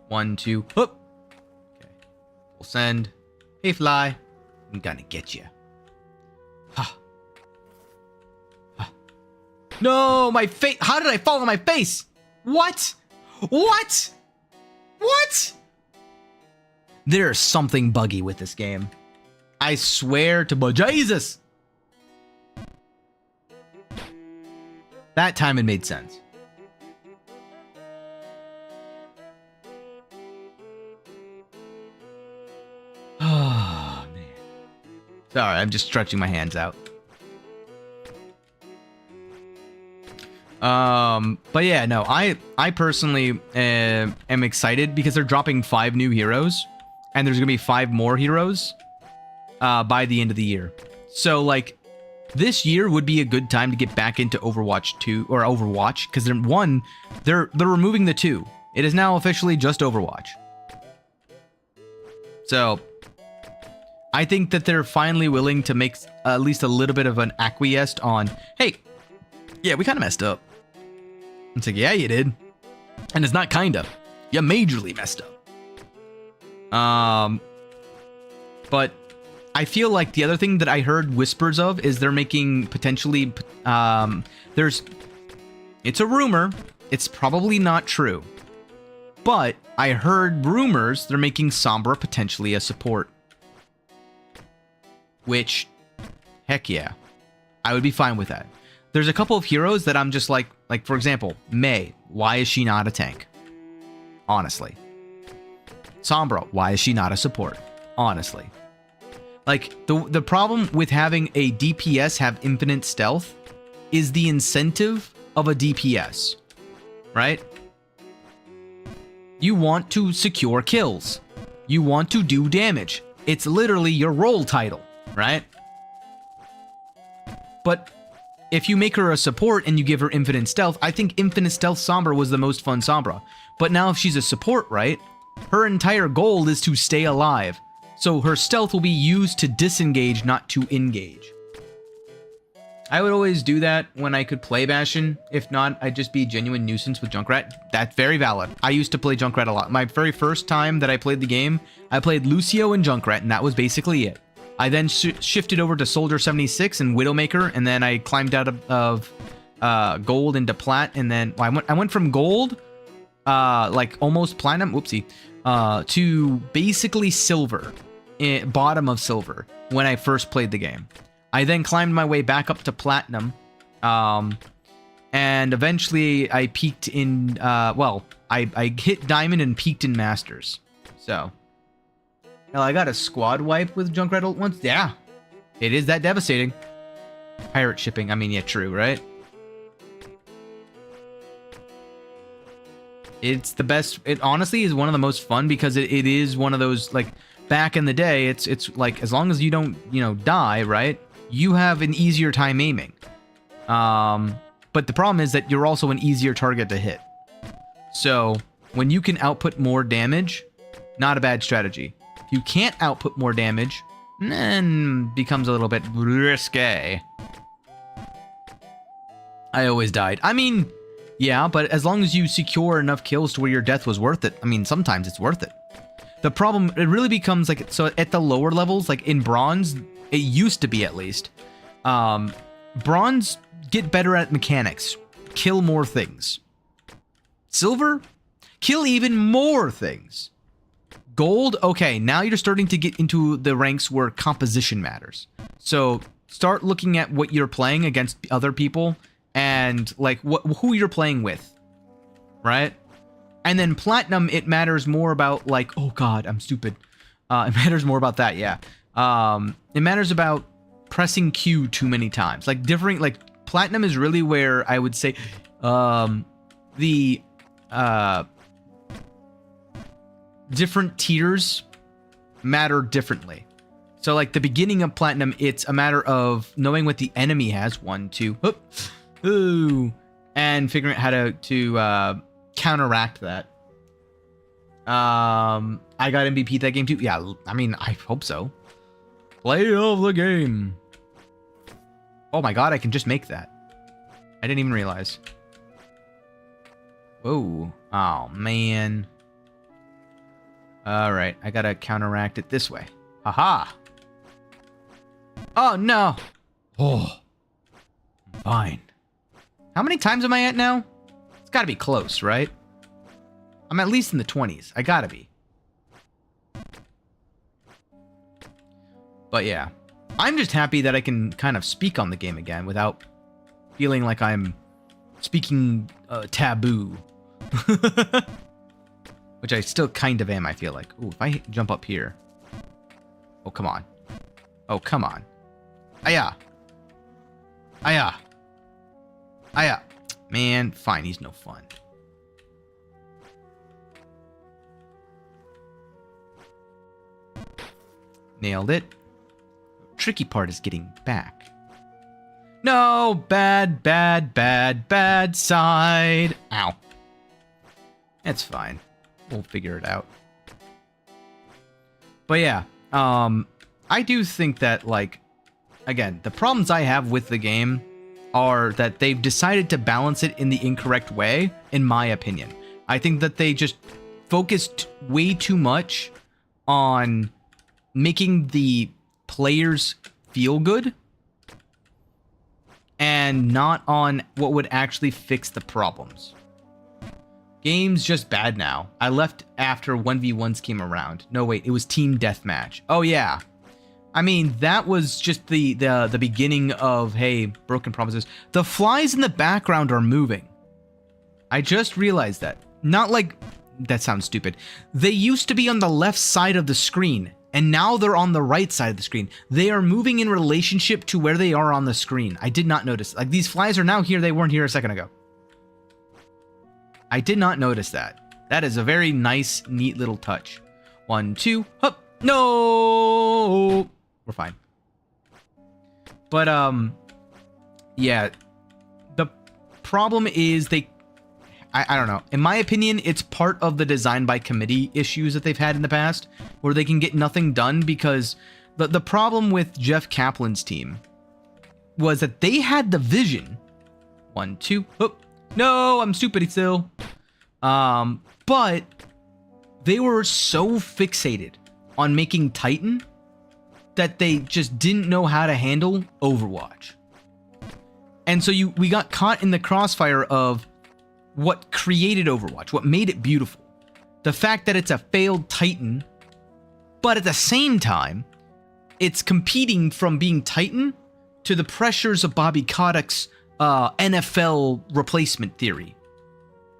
S1: 1, 2, whoop. Okay. We'll send. Hey, fly. I'm gonna get you. Ha. Ha. No, my face. How did I fall on my face? What? What? What? There's something buggy with this game. I swear to Jesus. That time it made sense. Oh, man. Sorry, I'm just stretching my hands out. But yeah, no, I personally am excited because they're dropping 5 new heroes, and there's gonna be 5 more heroes by the end of the year. So, like, this year would be a good time to get back into Overwatch 2 or Overwatch, because they're removing the 2. It is now officially just Overwatch. So, I think that they're finally willing to make at least a little bit of an acquiesce on, hey, yeah, we kind of messed up. It's like, yeah, you did. And it's not kind of. You majorly messed up. But I feel like the other thing that I heard whispers of is they're making potentially, it's a rumor. It's probably not true. But I heard rumors they're making Sombra potentially a support. Which, heck yeah. I would be fine with that. There's a couple of heroes that I'm just like for example, Mei. Why is she not a tank? Honestly. Sombra. Why is she not a support? Honestly. Like, the problem with having a DPS have infinite stealth is the incentive of a DPS. Right? You want to secure kills. You want to do damage. It's literally your role title, right? But if you make her a support and you give her infinite stealth, I think infinite stealth Sombra was the most fun Sombra. But now if she's a support, right? Her entire goal is to stay alive. So her stealth will be used to disengage, not to engage. I would always do that when I could play Bastion. If not, I'd just be a genuine nuisance with Junkrat. That's very valid. I used to play Junkrat a lot. My very first time that I played the game, I played Lucio and Junkrat, and that was basically it. I then shifted over to Soldier 76 and Widowmaker, and then I climbed out of gold into plat, and then well, I went from gold, like almost platinum, whoopsie, to basically silver. bottom of silver when I first played the game. I then climbed my way back up to platinum, and eventually I peaked in, I hit diamond and peaked in masters. So, hell, I got a squad wipe with Junkrat ult once. Yeah, it is that devastating. Pirate shipping, I mean, yeah, true, right? It's the best. It honestly is one of the most fun because it is one of those, like, back in the day, it's like, as long as you don't, die, right? You have an easier time aiming. But the problem is that you're also an easier target to hit. So, when you can output more damage, not a bad strategy. If you can't output more damage, then becomes a little bit risque. I always died. I mean, yeah, but as long as you secure enough kills to where your death was worth it, I mean, sometimes it's worth it. The problem, it really becomes like, so at the lower levels, like in bronze, it used to be at least, bronze, get better at mechanics, kill more things. Silver, kill even more things. Gold, okay, now you're starting to get into the ranks where composition matters. So start looking at what you're playing against other people and like who you're playing with, right? And then platinum, it matters more about like, oh god, I'm stupid. It matters more about that, yeah. It matters about pressing Q too many times. Like different, like platinum is really where I would say the different tiers matter differently. So like the beginning of platinum, it's a matter of knowing what the enemy has. 1, 2, whoop, ooh, and figuring out how to counteract that. I got MVP that game too. Yeah, I mean, I hope so. Play of the game. Oh my god, I can just make that. I didn't even realize. Whoa. Oh, man. Alright, I gotta counteract it this way. Haha. Oh, no. Oh. Fine. How many times am I at now? It's gotta be close, right? I'm at least in the 20s. I gotta be. But yeah. I'm just happy that I can kind of speak on the game again without feeling like I'm speaking taboo. Which I still kind of am, I feel like. Ooh, if I jump up here. Oh, come on. Oh, come on. Aya. Aya. Aya. Man, fine, he's no fun. Nailed it. Tricky part is getting back. No, bad, bad, bad, bad side. Ow. That's fine. We'll figure it out. But yeah, I do think that, like, again, the problems I have with the game are that they've decided to balance it in the incorrect way, in my opinion. I think that they just focused way too much on making the players feel good and not on what would actually fix the problems. Game's just bad now. I left after 1v1s came around. No, wait, it was team deathmatch. Oh, yeah. I mean, that was just the beginning of, hey, broken promises. The flies in the background are moving. I just realized that. Not like... That sounds stupid. They used to be on the left side of the screen, and now they're on the right side of the screen. They are moving in relationship to where they are on the screen. I did not notice. Like, these flies are now here. They weren't here a second ago. I did not notice that. That is a very nice, neat little touch. 1, 2, up. No! We're fine. But, yeah. The problem is I don't know. In my opinion, it's part of the design by committee issues that they've had in the past, where they can get nothing done because the problem with Jeff Kaplan's team was that they had the vision. 1, 2, oh, no, I'm stupid still. But they were so fixated on making Titan that they just didn't know how to handle Overwatch. And so we got caught in the crossfire of what created Overwatch, what made it beautiful. The fact that it's a failed Titan But at the same time, it's competing from being Titan to the pressures of Bobby Kotick's NFL replacement theory.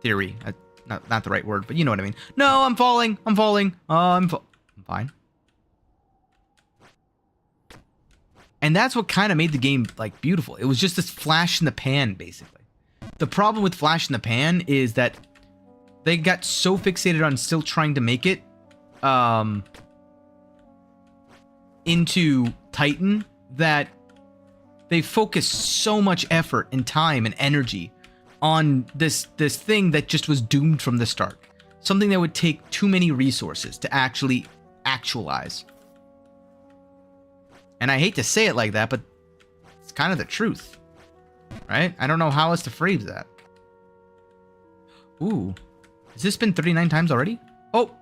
S1: Not the right word, but you know what I mean. No, I'm falling. I'm fine. And that's what kind of made the game, like, beautiful. It was just this flash in the pan, basically. The problem with flash in the pan is that they got so fixated on still trying to make it into Titan that they focused so much effort and time and energy on this thing that just was doomed from the start. Something that would take too many resources to actually actualize. And I hate to say it like that, but it's kind of the truth. Right? I don't know how else to phrase that. Ooh. Has this been 39 times already? Oh!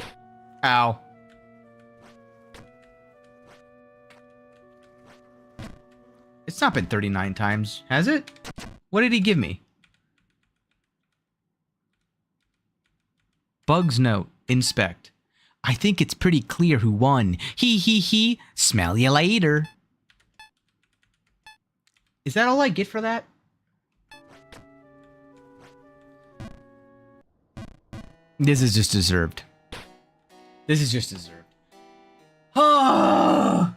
S1: Ow. It's not been 39 times, has it? What did he give me? Bug's note. Inspect. I think it's pretty clear who won. He. Smell you later. Is that all I get for that? This is just deserved. This is just deserved. Ah!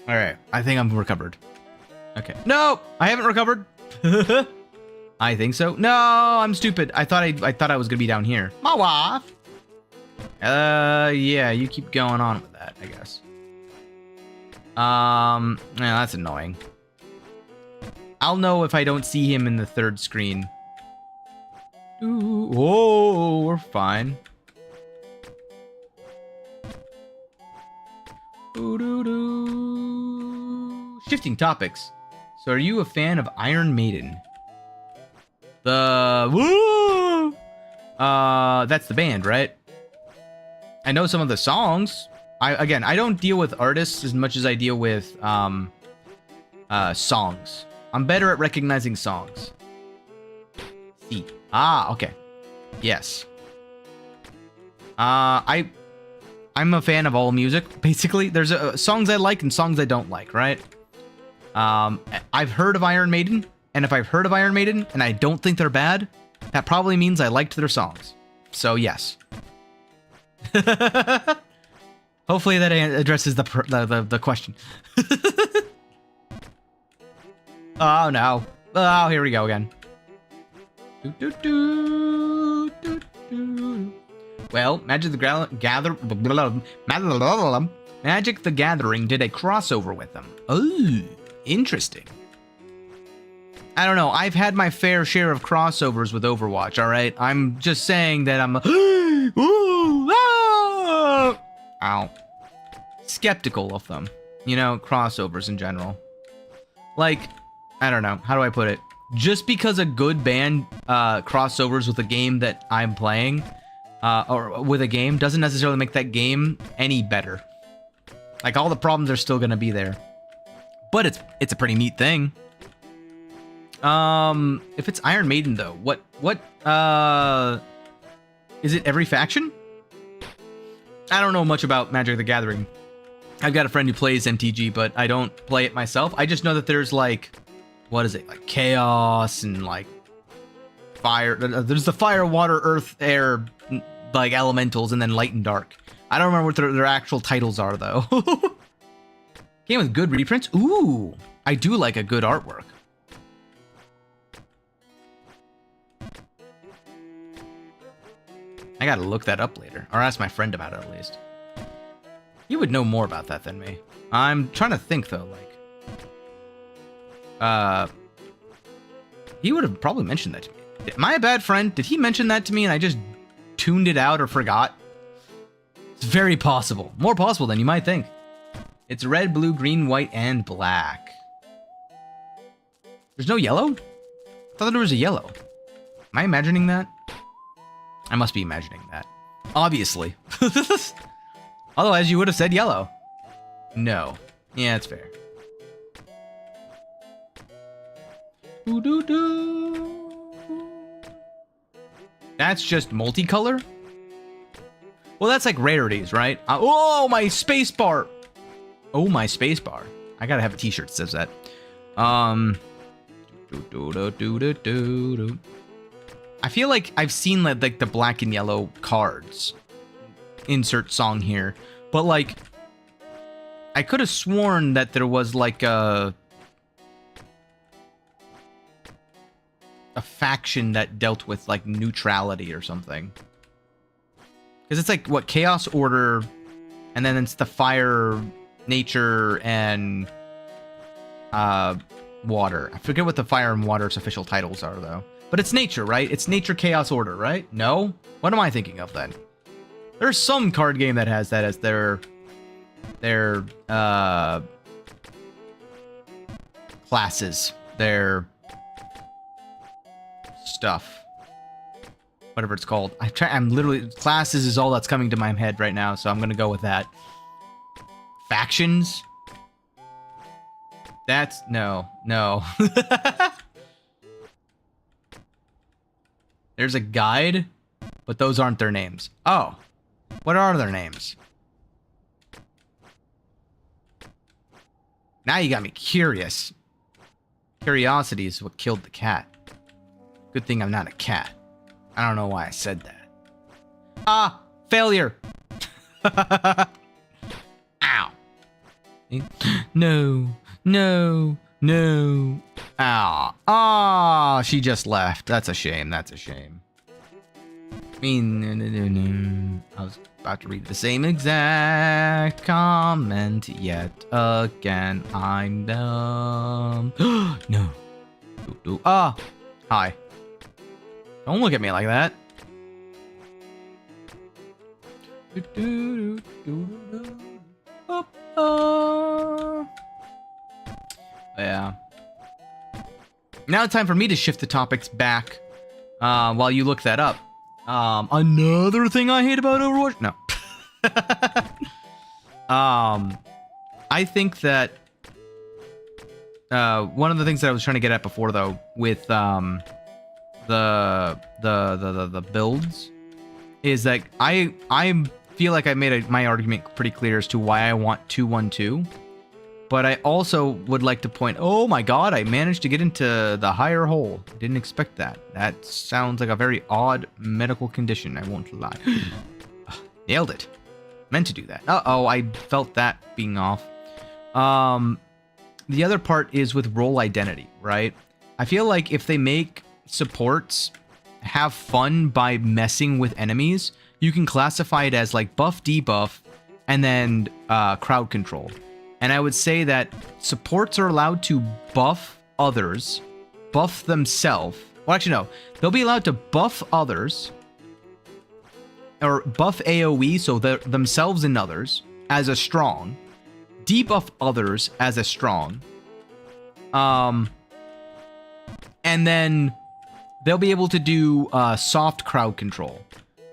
S1: Alright, I think I'm recovered. Okay. No! I haven't recovered! I think so. No, I'm stupid. I thought I was gonna be down here. My wife! Yeah, you keep going on with that, I guess. Yeah, that's annoying. I'll know if I don't see him in the third screen. Ooh, whoa, we're fine. Shifting topics. So are you a fan of Iron Maiden? That's the band, right? I know some of the songs. I don't deal with artists as much as I deal with songs. I'm better at recognizing songs. See. Ah, okay. Yes. I'm a fan of all music, basically. There's songs I like and songs I don't like, right? I've heard of Iron Maiden, and if I've heard of Iron Maiden and I don't think they're bad, that probably means I liked their songs. So, yes. Hopefully that addresses the question. Oh, no. Oh, here we go again. Well, Magic the Gathering did a crossover with them. Oh, interesting. I don't know. I've had my fair share of crossovers with Overwatch, all right? I'm just saying that I'm skeptical of them. You know, crossovers in general. Like, I don't know. How do I put it? Just because a good band crossovers with a game that I'm playing, or with a game, doesn't necessarily make that game any better. Like, all the problems are still gonna be there. But it's a pretty neat thing. If it's Iron Maiden, though, what is it every faction? I don't know much about Magic the Gathering. I've got a friend who plays MTG, but I don't play it myself. I just know that there's, like, what is it? Like, chaos and, like, fire. There's the fire, water, earth, air, like, elementals, and then light and dark. I don't remember what their actual titles are, though. Game with good reprints? Ooh, I do like a good artwork. I gotta look that up later, or ask my friend about it at least. You would know more about that than me. I'm trying to think though, like, he would have probably mentioned that to me. Am I a bad friend? Did he mention that to me and I just tuned it out or forgot? It's very possible. More possible than you might think. It's red, blue, green, white, and black. There's no yellow? I thought there was a yellow. Am I imagining that? I must be imagining that. Obviously. Otherwise, you would have said yellow. No. Yeah, it's fair. That's just multicolor? Well, that's like rarities, right? Oh, my space bar. Oh, my space bar. I gotta have a t-shirt that says that. I feel like I've seen like the black and yellow cards. Insert song here. But like, I could have sworn that there was like a faction that dealt with like neutrality or something. Because it's like, what, Chaos Order, and then it's the Fire, Nature, and Water. I forget what the Fire and Water's official titles are, though. But it's Nature, right? It's Nature, Chaos, Order, right? No? What am I thinking of, then? There's some card game that has that as their classes, their stuff. Whatever it's called. I'm literally... Classes is all that's coming to my head right now, so I'm gonna go with that. Factions? That's... No. There's a guide, but those aren't their names. Oh. What are their names? Now you got me curious. Curiosity is what killed the cat. Good thing I'm not a cat. I don't know why I said that. Ah! Failure! Ow. No. Ow. Ah, she just left. That's a shame. I mean, I was about to read the same exact comment yet again. I'm dumb. No. Ah! Hi. Don't look at me like that. Yeah. Now time for me to shift the topics back while you look that up. Another thing I hate about Overwatch? No. I think that one of the things that I was trying to get at before, though, with the builds, is that I feel like I made my argument pretty clear as to why I want 2-1-2. But I also would like to point, oh my god, I managed to get into the higher hole. Didn't expect that. That sounds like a very odd medical condition, I won't lie. Nailed it. Meant to do that. Uh-oh, I felt that being off. The other part is with role identity, right? I feel like if they make supports have fun by messing with enemies, you can classify it as like buff, debuff, and then crowd control. And I would say that supports are allowed to buff others, buff themselves. Well, actually, no. They'll be allowed to buff others, or buff AoE, so themselves and others, as a strong, debuff others as a strong, and then they'll be able to do soft crowd control,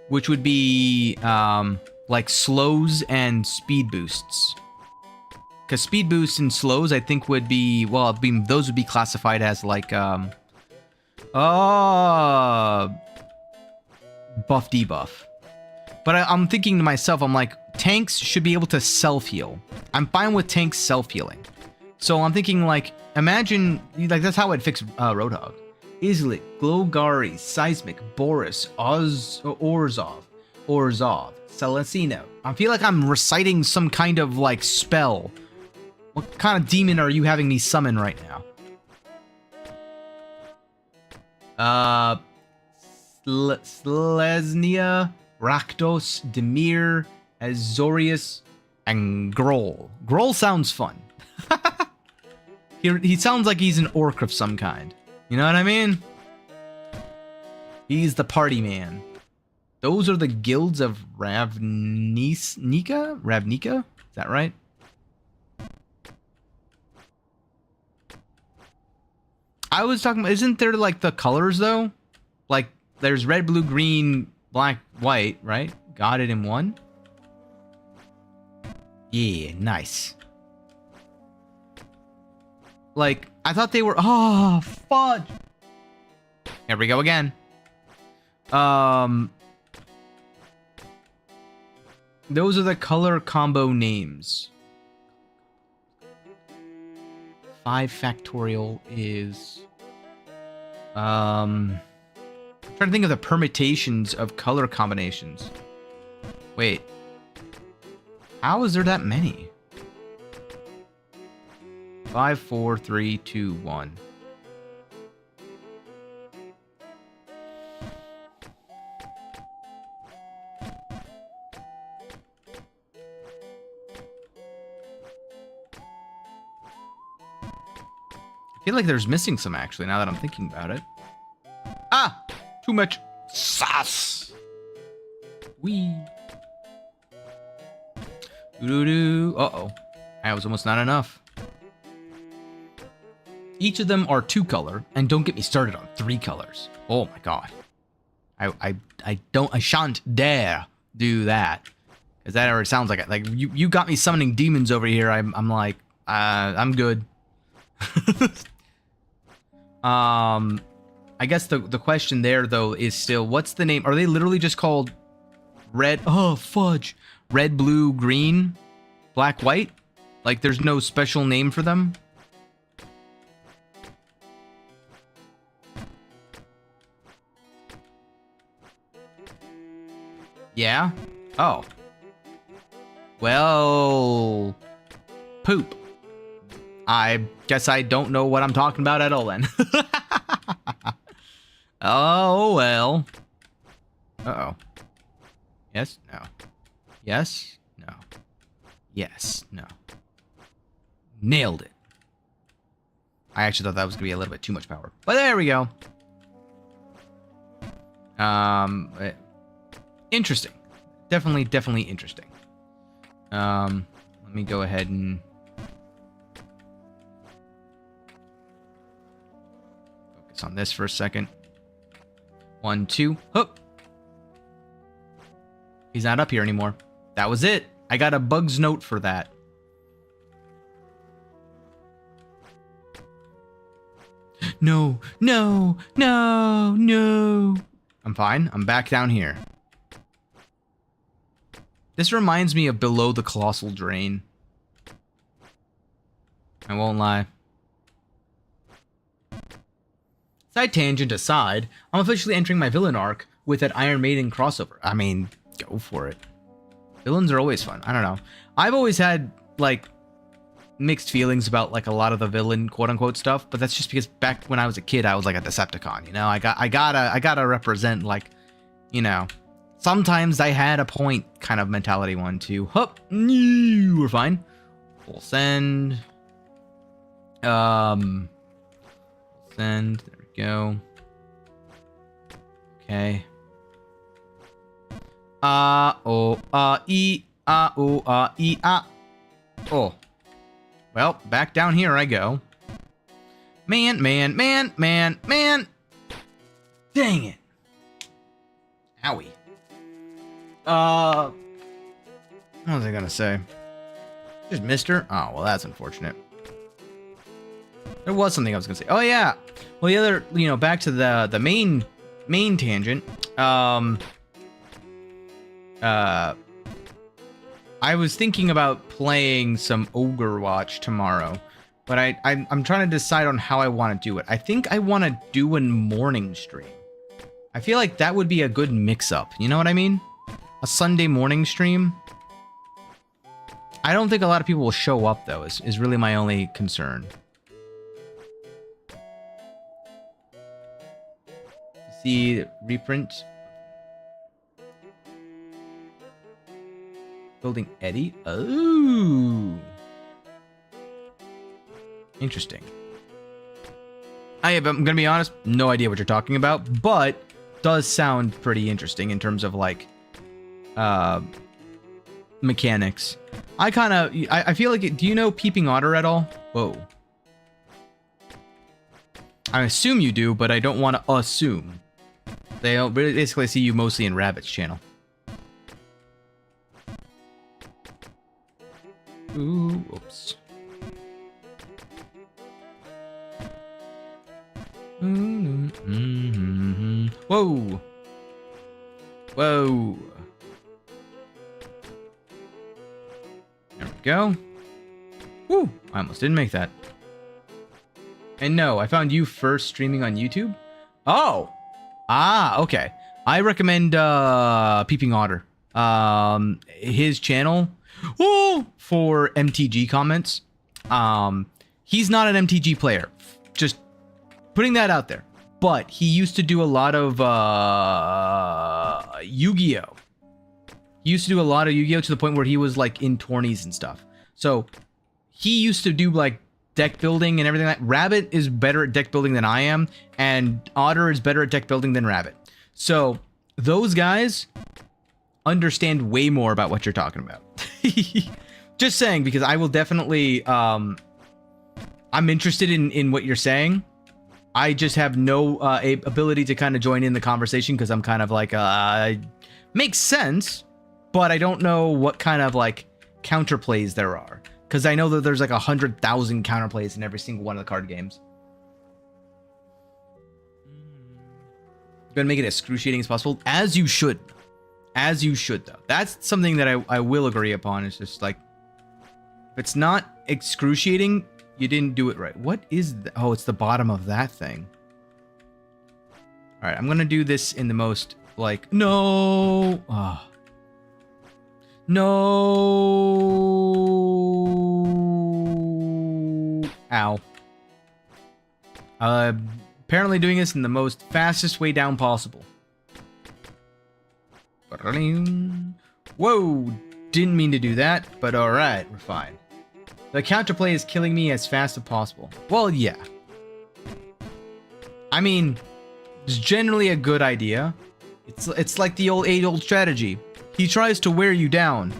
S1: which would be like slows and speed boosts. Because speed boosts and slows, I think, would be, well, those would be classified as like, buff debuff. But I'm thinking to myself, I'm like, tanks should be able to self-heal. I'm fine with tanks self-healing. So I'm thinking, like, imagine, like, that's how I'd fix Roadhog. Islik, Glowgari, Seismic, Boris, Orzhov, Celestino. I feel like I'm reciting some kind of, like, spell. What kind of demon are you having me summon right now? Selesnya, Rakdos, Demir, Azorius, and Groll. Groll sounds fun. He sounds like he's an orc of some kind. You know what I mean? He's the party man. Those are the guilds of Ravnica? Ravnica? Is that right? I was talking about, isn't there like the colors though? Like there's red, blue, green, black, white, right? Got it in one? Yeah, nice. Like, I thought they were, oh, fudge. Here we go again. Those are the color combo names. 5 factorial is... I'm trying to think of the permutations of color combinations. Wait. How is there that many? 5, 4, 3, 2, 1. I feel like there's missing some, actually, now that I'm thinking about it. Ah! Too much sauce! Wee. Doo-doo-doo. Uh-oh. That was almost not enough. Each of them are 2 color, and don't get me started on 3 colors. Oh my god. I shan't dare do that. Because that already sounds like it. Like, you got me summoning demons over here. I'm like, I'm good. I guess the question there, though, is still, what's the name? Are they literally just called red? Oh, fudge. Red, blue, green, black, white? Like, there's no special name for them? Yeah? Oh. Well... Poop. I guess I don't know what I'm talking about at all then. Oh, well. Uh-oh. Yes? No. Yes? No. Yes? No. Nailed it. I actually thought that was going to be a little bit too much power. But there we go. Interesting. Definitely interesting. Let me go ahead and... focus on this for a second. 1, 2, hook. He's not up here anymore. That was it. I got a bug's note for that. No, no, no, no. I'm fine. I'm back down here. This reminds me of Below the Colossal Drain. I won't lie. Side tangent aside, I'm officially entering my villain arc with that Iron Maiden crossover. I mean, go for it. Villains are always fun. I don't know. I've always had, like, mixed feelings about, like, a lot of the villain quote-unquote stuff, but that's just because back when I was a kid, I was like a Decepticon, you know? I gotta represent, like, you know, sometimes I had a point kind of mentality. 1, 2, hup, we're fine. Full send. Full send. There we go. Okay. Oh. Well, back down here I go. Man. Dang it. Owie. What was I gonna say? Just Mister? Oh, well, that's unfortunate. There was something I was gonna say. Oh, yeah. Well, the other, you know, back to the main tangent. I was thinking about playing some Ogre Watch tomorrow, but I'm trying to decide on how I want to do it. I think I want to do a morning stream. I feel like that would be a good mix-up. You know what I mean? A Sunday morning stream. I don't think a lot of people will show up, though, is really my only concern. See, reprint. Building Eddie? Oh. Interesting. I'm gonna be honest, no idea what you're talking about, but does sound pretty interesting in terms of, like, mechanics. I feel like do you know Peeping Otter at all? Whoa. I assume you do, but I don't want to assume. They basically see you mostly in Rabbit's channel. Ooh, oops. Whoa. Whoa. There we go. Woo! I almost didn't make that. And no, I found you first streaming on YouTube. Oh! Ah, okay. I recommend Peeping Otter. His channel for MTG comments. He's not an MTG player. Just putting that out there. But he used to do a lot of Yu-Gi-Oh! He used to do a lot of Yu-Gi-Oh! To the point where he was like in tourneys and stuff. So he used to do like deck building and everything like that. Rabbit is better at deck building than I am, and Otter is better at deck building than Rabbit. So those guys understand way more about what you're talking about. Just saying, because I will definitely I'm interested in what you're saying. I just have no ability to kind of join in the conversation because I'm kind of like makes sense, but I don't know what kind of like counterplays there are. Because I know that there's like 100,000 counterplays in every single one of the card games. Gonna make it as excruciating as possible, as you should. As you should, though. That's something that I will agree upon. It's just like, if it's not excruciating, you didn't do it right. What is that? Oh, it's the bottom of that thing. All right, I'm gonna do this in the most like no. Oh. No. Ow. Apparently doing this in the most fastest way down possible. Whoa. Didn't mean to do that, but alright, we're fine. The counterplay is killing me as fast as possible. Well, yeah. I mean, it's generally a good idea. It's like the age-old strategy. He tries to wear you down,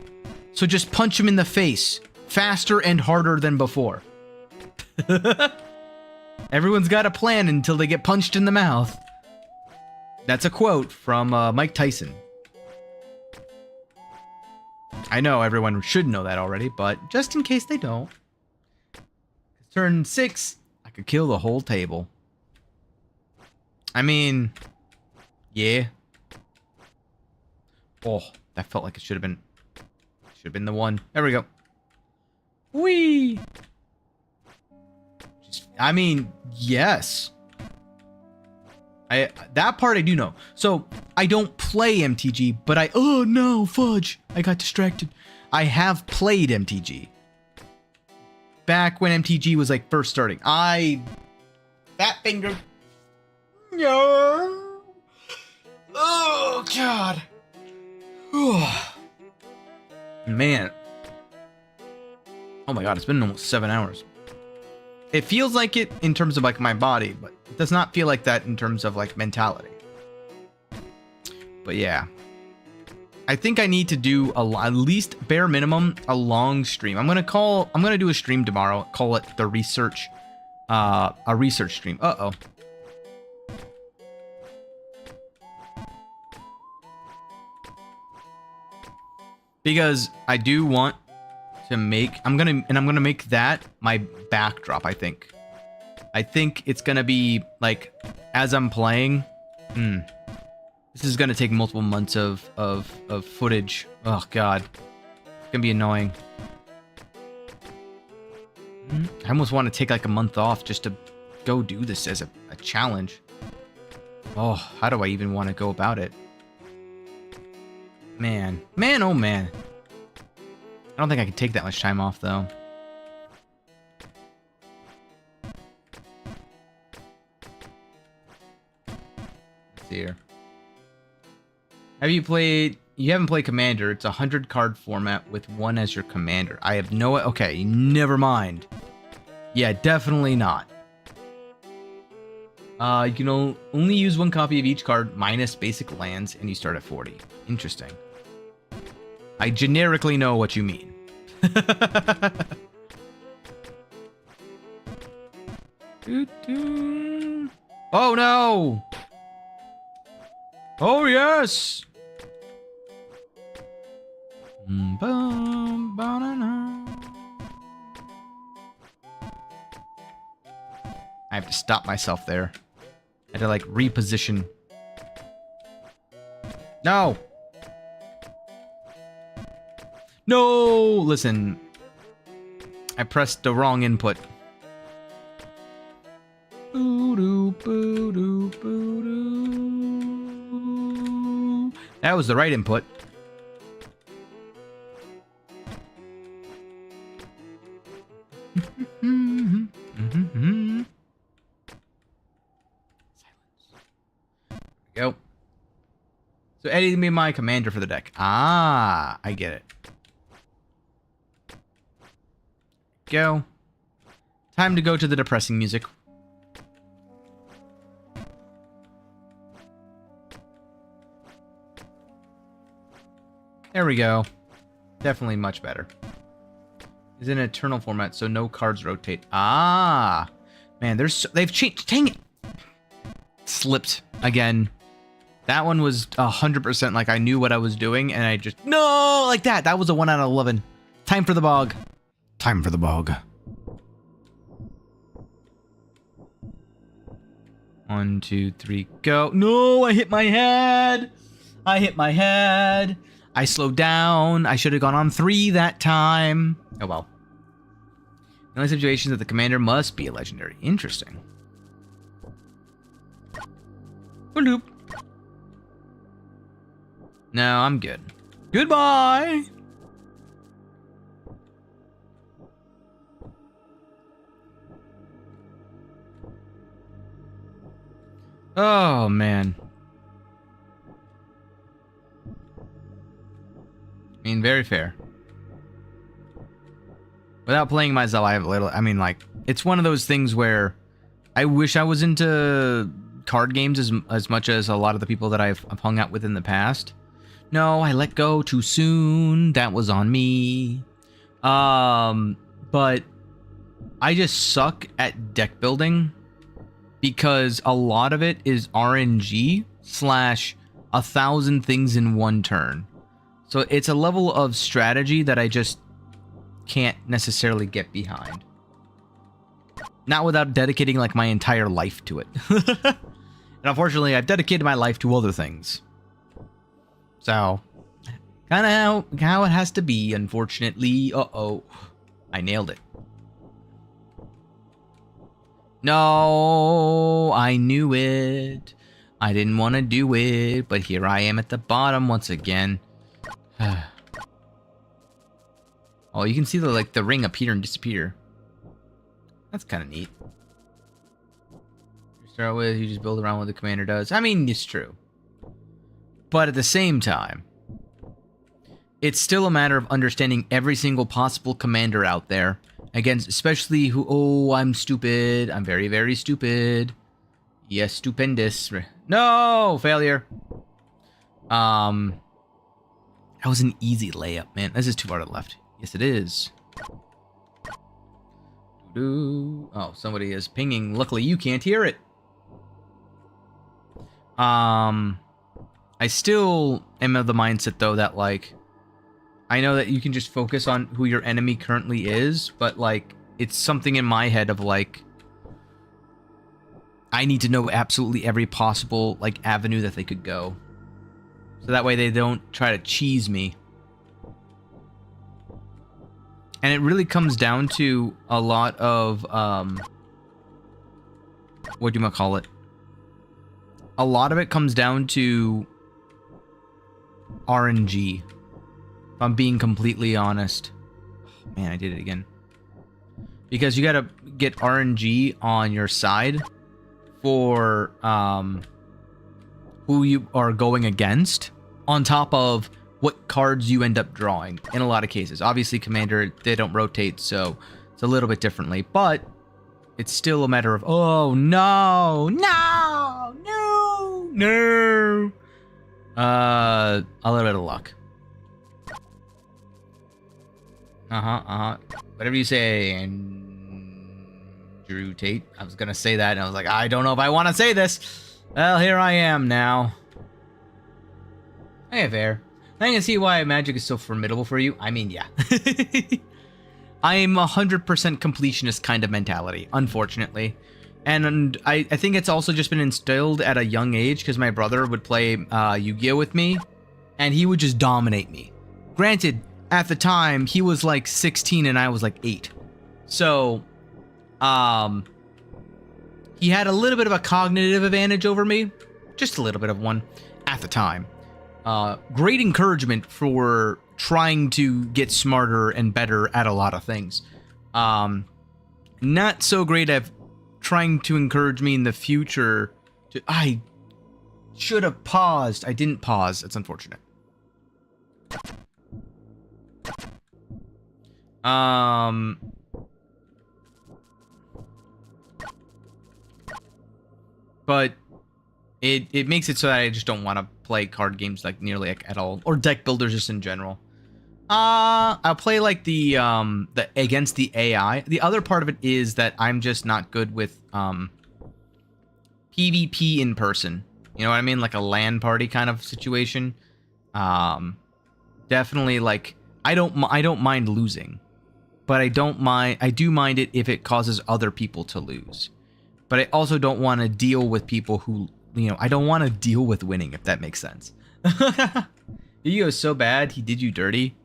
S1: so just punch him in the face, faster and harder than before. Everyone's got a plan until they get punched in the mouth. That's a quote from Mike Tyson. I know everyone should know that already, but just in case they don't. Turn 6, I could kill the whole table. I mean, yeah. Oh, that felt like it should have been the one. There we go. Whee! I mean, yes. That part I do know. So, I don't play MTG, but oh no, fudge. I got distracted. I have played MTG. Back when MTG was like first starting. Fat finger. No. Oh, God. Man. Oh my God, it's been almost 7 hours. It feels like it in terms of like my body, but it does not feel like that in terms of like mentality. But yeah. I think I need to do at least bare minimum a long stream. I'm gonna do a stream tomorrow. Call it the research, a research stream. Uh-oh. Because I do want to make, I'm gonna make that my backdrop. I think it's gonna be like as I'm playing. This is gonna take multiple months of footage. Oh God, it's gonna be annoying. I almost want to take like a month off just to go do this as a challenge. Oh, how do I even want to go about it? Man, oh man. I don't think I can take that much time off though. Let's see here. You haven't played Commander. It's a 100 card format with one as your commander. I have no, okay, never mind. Yeah, definitely not. You can only use one copy of each card minus basic lands, and you start at 40. Interesting. I generically know what you mean. Oh no! Oh yes! I have to stop myself there. I had to like reposition. No! No! Listen. I pressed the wrong input. That was the right input. Go. So Eddie's gonna be my commander for the deck. Ah, I get it. Go. Time to go to the depressing music. There we go. Definitely much better. It's in eternal format, so no cards rotate. Ah, man, they've changed. Dang it! Slipped again. That one was 100% like I knew what I was doing, and I just no like that. That was a 1 out of 11. Time for the bog. Time for the bog. 1, 2, 3, go. No, I hit my head. I hit my head. I slowed down. I should have gone on 3 that time. Oh well. The only situation is that the commander must be a legendary. Interesting. Bloop. No, I'm good. Goodbye. Oh, man. I mean, very fair. Without playing myself, I have a little... I mean, like, it's one of those things where I wish I was into card games as much as a lot of the people that I've hung out with in the past. No, I let go too soon. That was on me. But I just suck at deck building because a lot of it is RNG / 1,000 things in one turn. So it's a level of strategy that I just can't necessarily get behind. Not without dedicating like my entire life to it. And unfortunately, I've dedicated my life to other things. So, kind of how it has to be, unfortunately. Uh-oh. I nailed it. No, I knew it. I didn't want to do it, but here I am at the bottom once again. Oh, you can see the ring appear and disappear. That's kind of neat. You start with, you just build around what the commander does. I mean, it's true. But at the same time, it's still a matter of understanding every single possible commander out there. Against, especially who, oh, I'm stupid. I'm very, very stupid. Yes, stupendous. No, failure. That was an easy layup, man. This is too far to the left. Yes, it is. Oh, somebody is pinging. Luckily, you can't hear it. I still am of the mindset, though, that, like, I know that you can just focus on who your enemy currently is, but, like, it's something in my head of, like, I need to know absolutely every possible, like, avenue that they could go. So that way they don't try to cheese me. And it really comes down to a lot of, what do you call it? A lot of it comes down to RNG. If I'm being completely honest. Oh, man, I did it again. Because you gotta get RNG on your side for who you are going against, on top of what cards you end up drawing in a lot of cases. Obviously, Commander, they don't rotate, so it's a little bit differently, but it's still a matter of, oh, no, no, no, no. A little bit of luck. Whatever you say, and Drew Tate. I was gonna say that, and I was like, I don't know if I want to say this. Well, here I am now. Hey, fair. I can see why magic is so formidable for you. I mean, yeah. I am 100% completionist kind of mentality, unfortunately. And I think it's also just been instilled at a young age, because my brother would play Yu-Gi-Oh with me and he would just dominate me. Granted, at the time, he was like 16 and I was like 8. So, he had a little bit of a cognitive advantage over me. Just a little bit of one at the time. Great encouragement for trying to get smarter and better at a lot of things. Not so great at trying to encourage me in the future to... I should have paused. I didn't pause. It's unfortunate. But it makes it so that I just don't want to play card games like nearly like at all, or deck builders just in general. I'll play like the against the AI. The other part of it is that I'm just not good with PvP in person. You know what I mean? Like a LAN party kind of situation. Definitely like I don't mind losing, but I do mind it if it causes other people to lose. But I also don't want to deal with people who, you know, I don't want to deal with winning, if that makes sense. Yu-Gi-Oh is so bad, he did you dirty.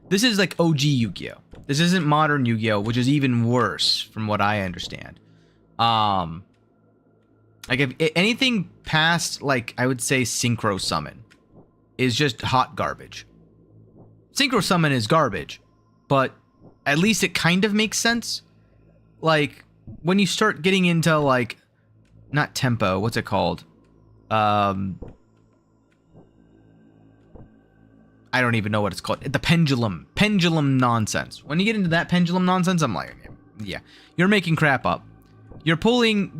S1: This is like OG Yu-Gi-Oh. This isn't modern Yu-Gi-Oh, which is even worse from what I understand. Like if anything past, like, I would say Synchro Summon is just hot garbage. Synchro Summon is garbage, but at least it kind of makes sense. Like, when you start getting into, like, not tempo, what's it called? I don't even know what it's called. The pendulum nonsense. When you get into that pendulum nonsense, I'm like, yeah, you're making crap up. You're pulling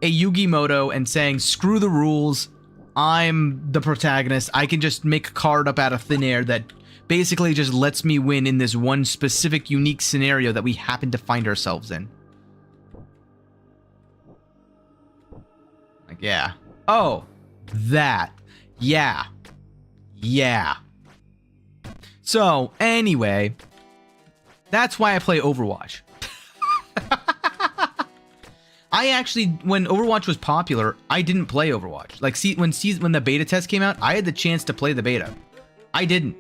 S1: a Yu-Gi-Moto and saying, screw the rules. I'm the protagonist. I can just make a card up out of thin air that basically just lets me win in this one specific unique scenario that we happen to find ourselves in. Like, yeah. Oh, that. Yeah. Yeah. So, anyway, that's why I play Overwatch. I actually, when Overwatch was popular, I didn't play Overwatch. Like, see, when the beta test came out, I had the chance to play the beta. I didn't.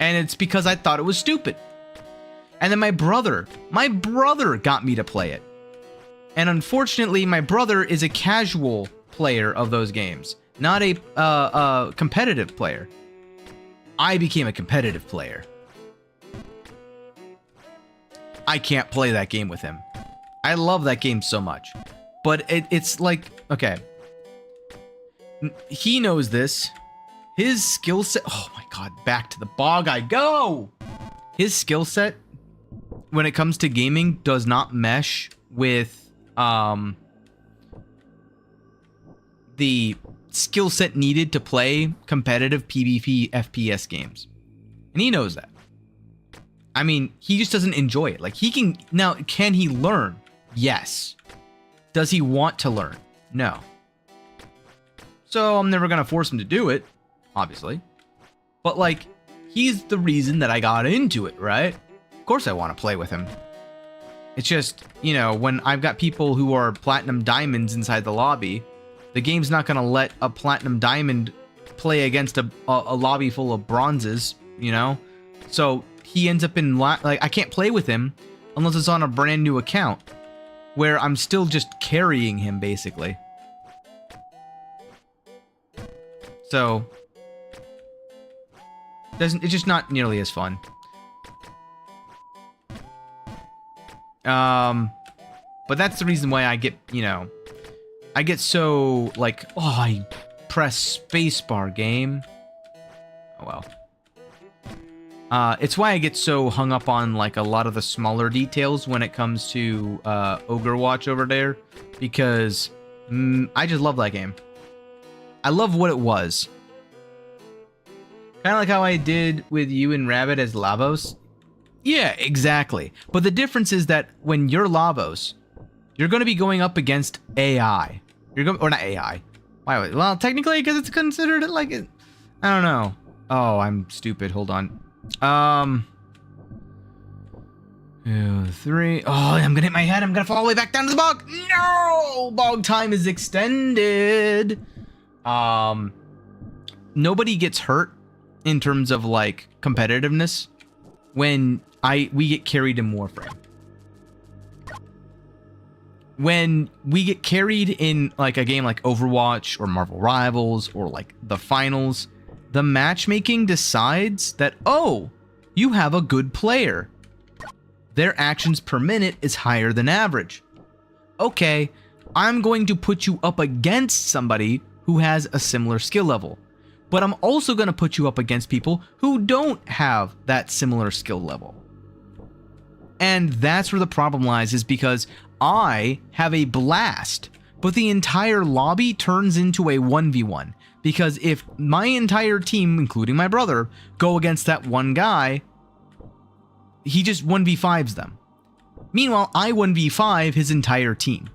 S1: And it's because I thought it was stupid. And then my brother got me to play it. And unfortunately, my brother is a casual player of those games, not a competitive player. I became a competitive player. I can't play that game with him. I love that game so much. But it's like, okay. He knows this. His skill set... Oh my god, back to the bog I go! His skill set, when it comes to gaming, does not mesh with the skill set needed to play competitive PvP FPS games. And he knows that. I mean, he just doesn't enjoy it. Like, he can... Now, can he learn? Yes. Does he want to learn? No. So, I'm never gonna force him to do it, obviously. But, like, he's the reason that I got into it, right? Of course I want to play with him. It's just, you know, when I've got people who are platinum diamonds inside the lobby, the game's not gonna let a platinum diamond play against a lobby full of bronzes, you know? So, he ends up in, like, I can't play with him unless it's on a brand new account, where I'm still just carrying him, basically. So, it's just not nearly as fun. But that's the reason why I get, you know, I get so, like, oh, I press spacebar, game. Oh, well. It's why I get so hung up on, like, a lot of the smaller details when it comes to, Overwatch over there. Because, I just love that game. I love what it was. Kind of like how I did with you and Rabbit as Lavos. Yeah, exactly. But the difference is that when you're Lavos, you're going to be going up against AI. Or not AI. Why? Well, technically, because it's considered like it. I don't know. Oh, I'm stupid. Hold on. 2, 3. Oh, I'm gonna hit my head. I'm gonna fall all the way back down to the bog. No, bog time is extended. nobody gets hurt in terms of like competitiveness when we get carried in Warframe. When we get carried in like a game like Overwatch or Marvel Rivals or like the finals, the matchmaking decides that, oh, you have a good player. Their actions per minute is higher than average. Okay, I'm going to put you up against somebody who has a similar skill level. But I'm also going to put you up against people who don't have that similar skill level. And that's where the problem lies, is because I have a blast, but the entire lobby turns into a 1v1. Because if my entire team, including my brother, go against that one guy, he just 1v5s them. Meanwhile, I 1v5 his entire team.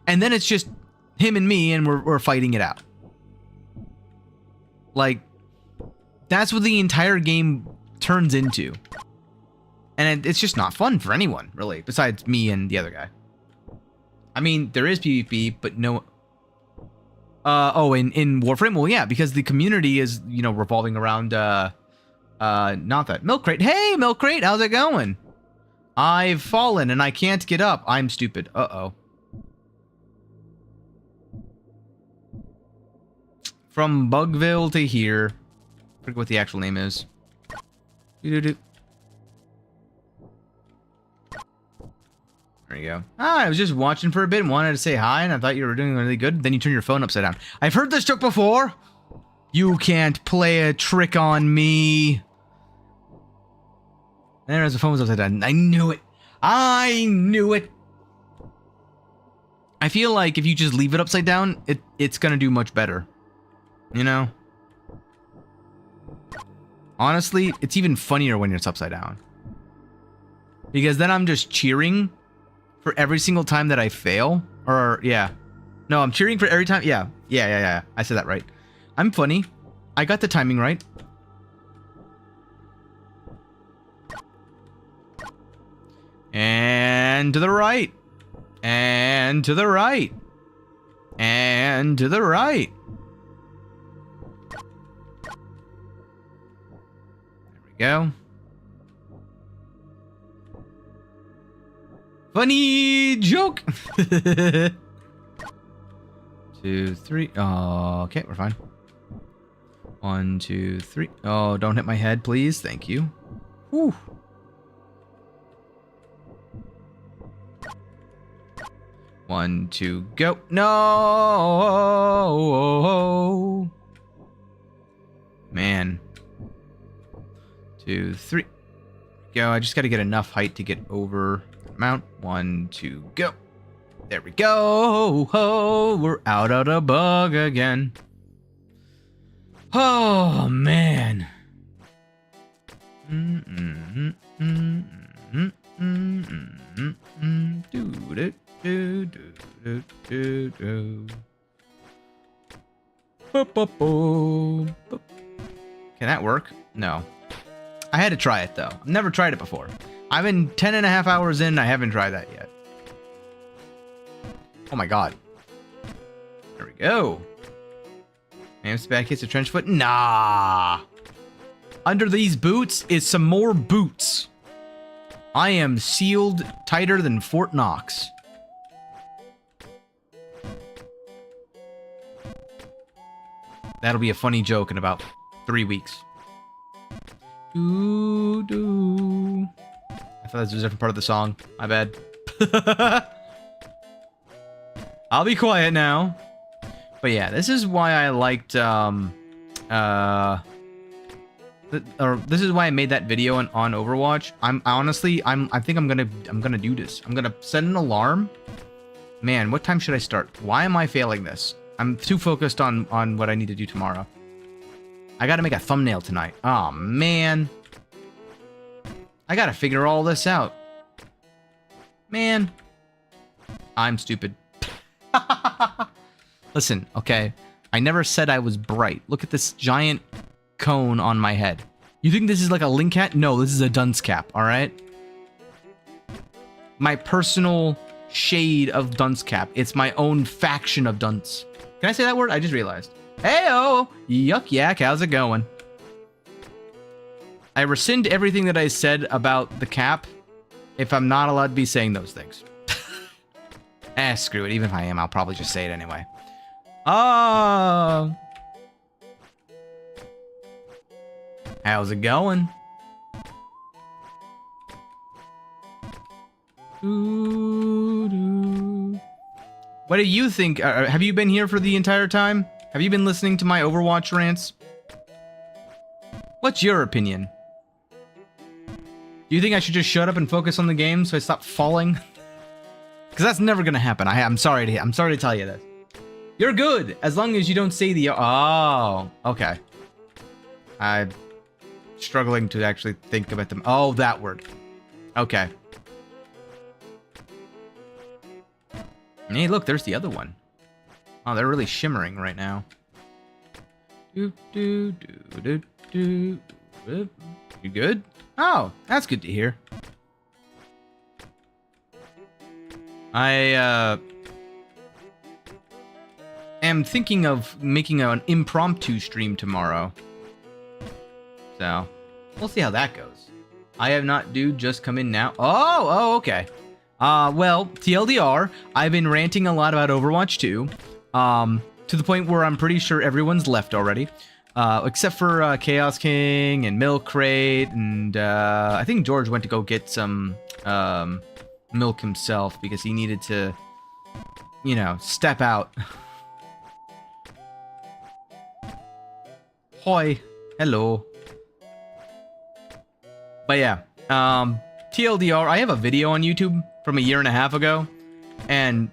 S1: And then it's just him and me, and we're fighting it out. Like, that's what the entire game turns into. And it's just not fun for anyone, really, besides me and the other guy. I mean, there is PvP, but no... in Warframe? Well, yeah, because the community is, you know, revolving around, not that. Milk Crate. Hey, Milk Crate, how's it going? I've fallen and I can't get up. I'm stupid. Uh-oh. From Bugville to here. I forget what the actual name is. There you go. Ah, I was just watching for a bit and wanted to say hi, and I thought you were doing really good. Then you turn your phone upside down. I've heard this joke before. You can't play a trick on me. There's the phone was upside down. I knew it. I knew it. I feel like if you just leave it upside down, it's gonna do much better. You know? Honestly, it's even funnier when it's upside down. Because then I'm just cheering for every single time that I fail. Or, yeah. No, I'm cheering for every time. Yeah. I said that right. I'm funny. I got the timing right. And to the right. And to the right. And to the right. There we go. Funny joke. 2, 3. Oh, okay, we're fine. 1, 2, 3. Oh, don't hit my head, please. Thank you. Whew. One, two, go. No. Man. 2, 3. Go. I just got to get enough height to get over the mount. 1, 2, go. There we go. Oh, we're out of the bug again. Oh, man. Can that work? No. I had to try it, though. I've never tried it before. I've been 10.5 hours in. I haven't tried that yet. Oh, my God. There we go. Man's back hits a trench foot. Nah. Under these boots is some more boots. I am sealed tighter than Fort Knox. That'll be a funny joke in about 3 weeks. Doo-doo. I thought this was a different part of the song. My bad. I'll be quiet now. But yeah, this is why I liked, this is why I made that video on Overwatch. I think I'm gonna do this. I'm gonna set an alarm. Man, what time should I start? Why am I failing this? I'm too focused on what I need to do tomorrow. I gotta make a thumbnail tonight. Oh man. I gotta figure all this out. Man. I'm stupid. Listen, okay. I never said I was bright. Look at this giant cone on my head. You think this is like a link hat? No, this is a dunce cap, alright? My personal shade of dunce cap. It's my own faction of dunce. Can I say that word? I just realized. Heyo! Yuck yak, how's it going? I rescind everything that I said about the cap if I'm not allowed to be saying those things. Screw it. Even if I am, I'll probably just say it anyway. Oh! How's it going? What do you think? Have you been here for the entire time? Have you been listening to my Overwatch rants? What's your opinion? Do you think I should just shut up and focus on the game so I stop falling? Because that's never gonna happen. I'm sorry to tell you this. You're good as long as you don't say the. Oh, okay. I'm struggling to actually think about them. Oh, that word. Okay. Hey, look, there's the other one. Oh, they're really shimmering right now. You good? Oh, that's good to hear. I am thinking of making an impromptu stream tomorrow. So, we'll see how that goes. I have not, dude, just come in now. Oh, okay. Well, TLDR, I've been ranting a lot about Overwatch 2, to the point where I'm pretty sure everyone's left already, except for Chaos King and Milk Crate, and I think George went to go get some milk himself because he needed to, you know, step out. Hoi, hello. But yeah, TLDR, I have a video on YouTube from a year and a half ago, and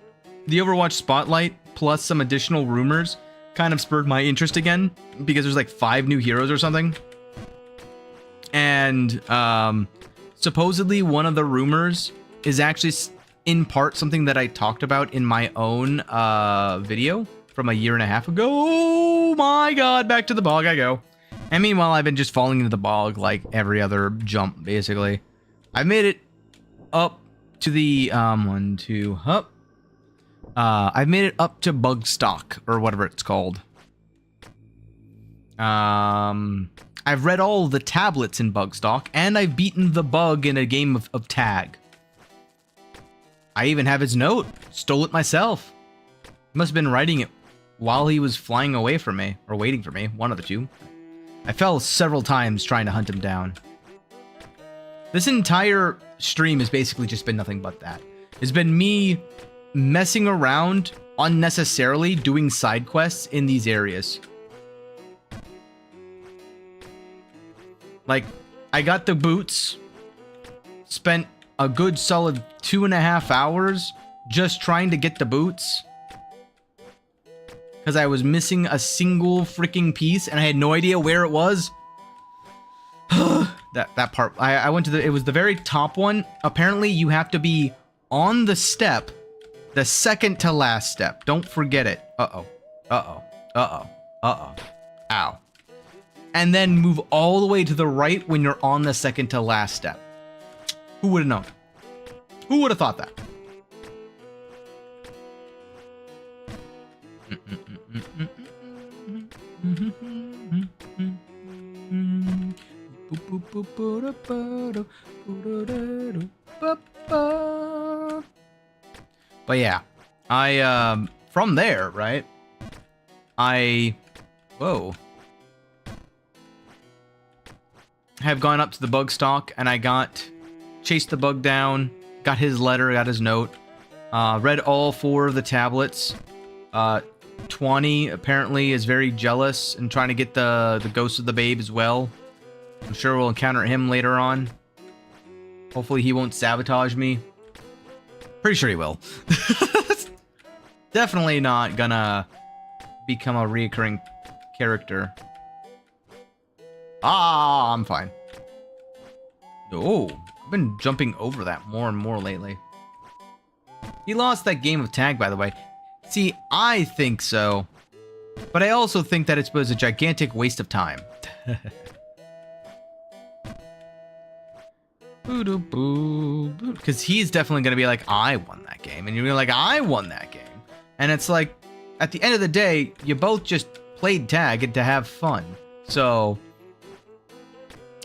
S1: the Overwatch Spotlight plus some additional rumors kind of spurred my interest again, because there's like 5 new heroes or something. And supposedly one of the rumors is actually in part something that I talked about in my own video from a year and a half ago. Oh my god, back to the bog I go. And meanwhile, I've been just falling into the bog like every other jump, basically. I've made it up to the, up. I've made it up to bug stock, or whatever it's called. I've read all the tablets in bug stock, and I've beaten the bug in a game of tag. I even have his note. Stole it myself. He must have been writing it while he was flying away from me, or waiting for me, one of the two. I fell several times trying to hunt him down. This entire stream has basically just been nothing but that. It's been me messing around unnecessarily doing side quests in these areas. Like, I got the boots, spent a good solid 2.5 hours just trying to get the boots, because I was missing a single freaking piece and I had no idea where it was. that part, I went to the, it was the very top one. Apparently you have to be on the step, the second to last step. Don't forget it. Ow. And then move all the way to the right when you're on the second to last step. Who would have known? Who would have thought that? But yeah, I from there, right? Whoa. Have gone up to the bug stock, and I chased the bug down, got his letter, got his note, read all 4 of the tablets. 20 apparently is very jealous and trying to get the ghost of the babe as well. I'm sure we'll encounter him later on. Hopefully he won't sabotage me. Pretty sure he will. Definitely not gonna become a reoccurring character. Ah, I'm fine. Oh, I've been jumping over that more and more lately. He lost that game of tag, by the way. See, I think so, but I also think that it was a gigantic waste of time. Because he's definitely going to be like, I won that game. And you're like, I won that game. And it's like, at the end of the day, you both just played tag to have fun. So,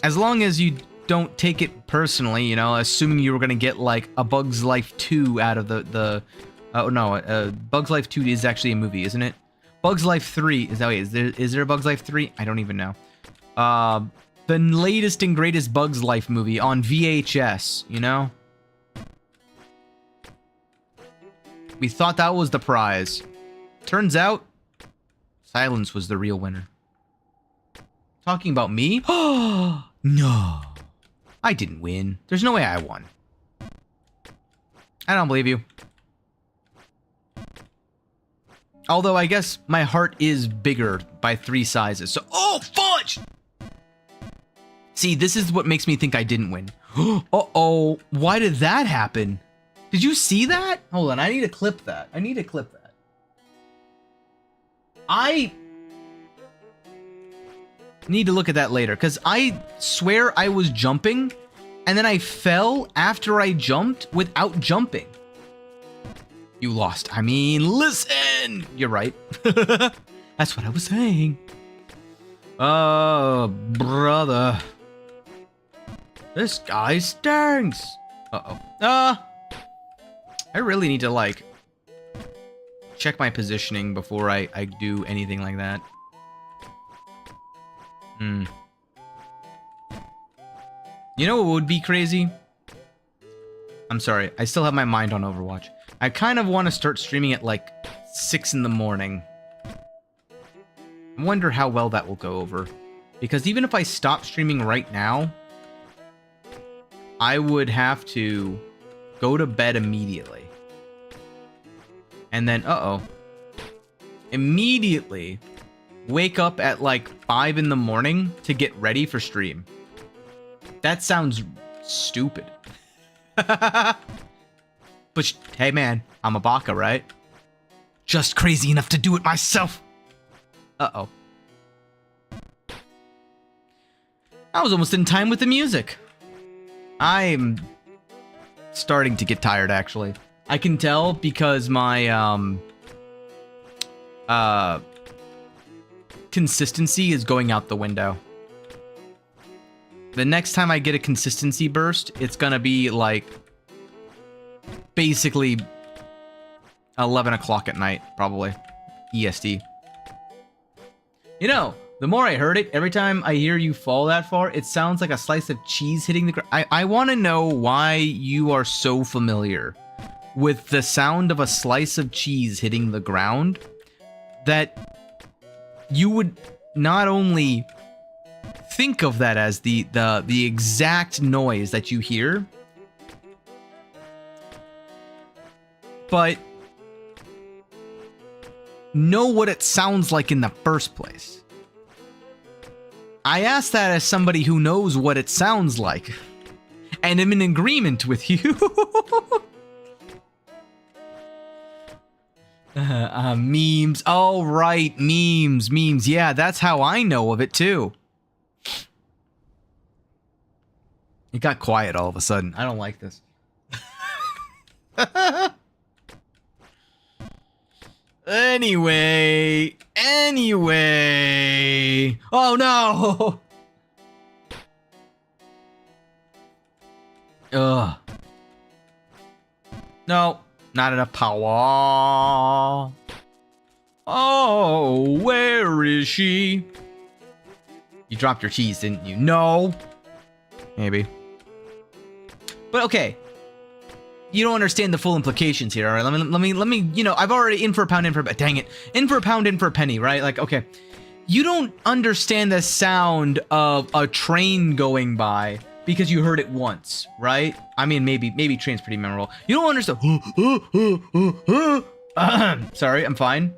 S1: as long as you don't take it personally, you know, assuming you were going to get, like, a Bug's Life 2 out of Bug's Life 2 is actually a movie, isn't it? Bug's Life 3, is there a Bug's Life 3? I don't even know. The latest and greatest Bug's Life movie on VHS, you know? We thought that was the prize. Turns out, silence was the real winner. Talking about me? Oh, no. I didn't win. There's no way I won. I don't believe you. Although, I guess my heart is bigger by 3 sizes, so... Oh, fudge! See, this is what makes me think I didn't win. Uh-oh. Why did that happen? Did you see that? Hold on, I need to clip that. I need to look at that later, because I swear I was jumping, and then I fell after I jumped without jumping. You lost. I mean, listen! You're right. That's what I was saying. Oh, brother. This guy stinks. Uh-oh. I really need to, like, check my positioning before I do anything like that. You know what would be crazy? I'm sorry, I still have my mind on Overwatch. I kind of want to start streaming at, like, 6 in the morning. I wonder how well that will go over. Because even if I stop streaming right now, I would have to go to bed immediately. And then, immediately wake up at like 5 in the morning to get ready for stream. That sounds stupid. But hey man, I'm a baka, right? Just crazy enough to do it myself. I was almost in time with the music. I'm starting to get tired, actually. I can tell because my consistency is going out the window. The next time I get a consistency burst, it's gonna be like basically 11 o'clock at night, probably. EST. You know, the more I heard it, every time I hear you fall that far, it sounds like a slice of cheese hitting the ground. I want to know why you are so familiar with the sound of a slice of cheese hitting the ground that you would not only think of that as the exact noise that you hear, but know what it sounds like in the first place. I ask that as somebody who knows what it sounds like, and am in agreement with you. Memes. Oh, right, memes. Yeah, that's how I know of it, too. It got quiet all of a sudden. I don't like this. Anyway. Oh, no. Ugh. No, not enough power. Oh, where is she? You dropped your cheese, didn't you? No. Maybe. But okay. You don't understand the full implications here, all right? Let me, you know, I've already in for a pound, dang it. In for a pound, in for a penny, right? Like, okay. You don't understand the sound of a train going by because you heard it once, right? I mean, maybe train's pretty memorable. You don't understand. Sorry, I'm fine.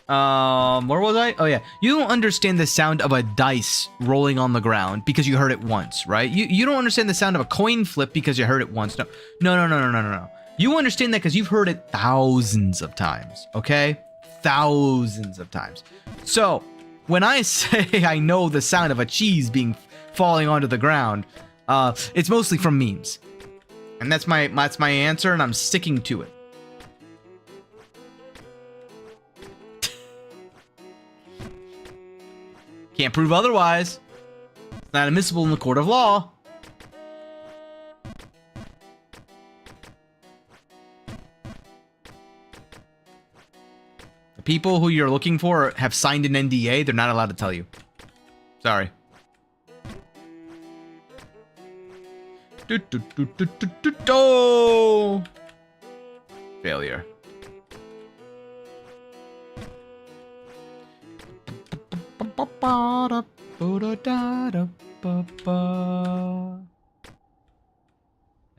S1: Where was I? Oh yeah. You don't understand the sound of a dice rolling on the ground because you heard it once, right? You don't understand the sound of a coin flip because you heard it once. No. You understand that because you've heard it thousands of times, okay? Thousands of times. So, when I say I know the sound of a cheese falling onto the ground, it's mostly from memes. And that's my answer, and I'm sticking to it. Can't prove otherwise. It's not admissible in the court of law. The people who you're looking for have signed an NDA. They're not allowed to tell you. Sorry. Oh! Failure.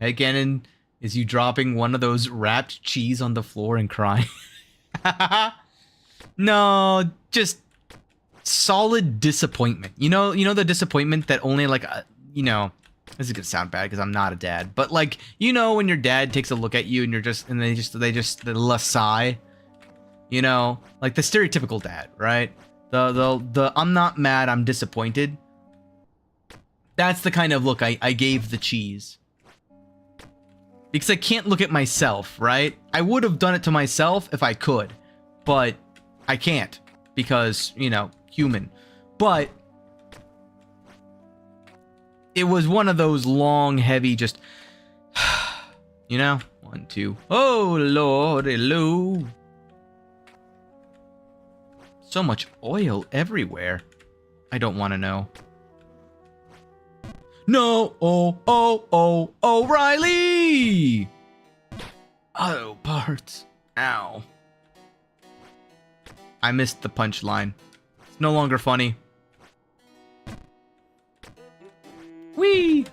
S1: Again, is you dropping one of those wrapped cheese on the floor and crying? No, just solid disappointment. You know the disappointment that only like you know, this is gonna sound bad because I'm not a dad, but like, you know, when your dad takes a look at you and you're just, and they just sigh, you know, like the stereotypical dad, right? The I'm not mad, I'm disappointed. That's the kind of look I gave the cheese. Because I can't look at myself, right? I would have done it to myself if I could, but I can't because, you know, human. But it was one of those long, heavy, just, you know, 1, 2. Oh, Lord, hello. So much oil everywhere. I don't want to know. No, oh, O'Reilly! Oh, parts. Ow. I missed the punchline. It's no longer funny. Whee!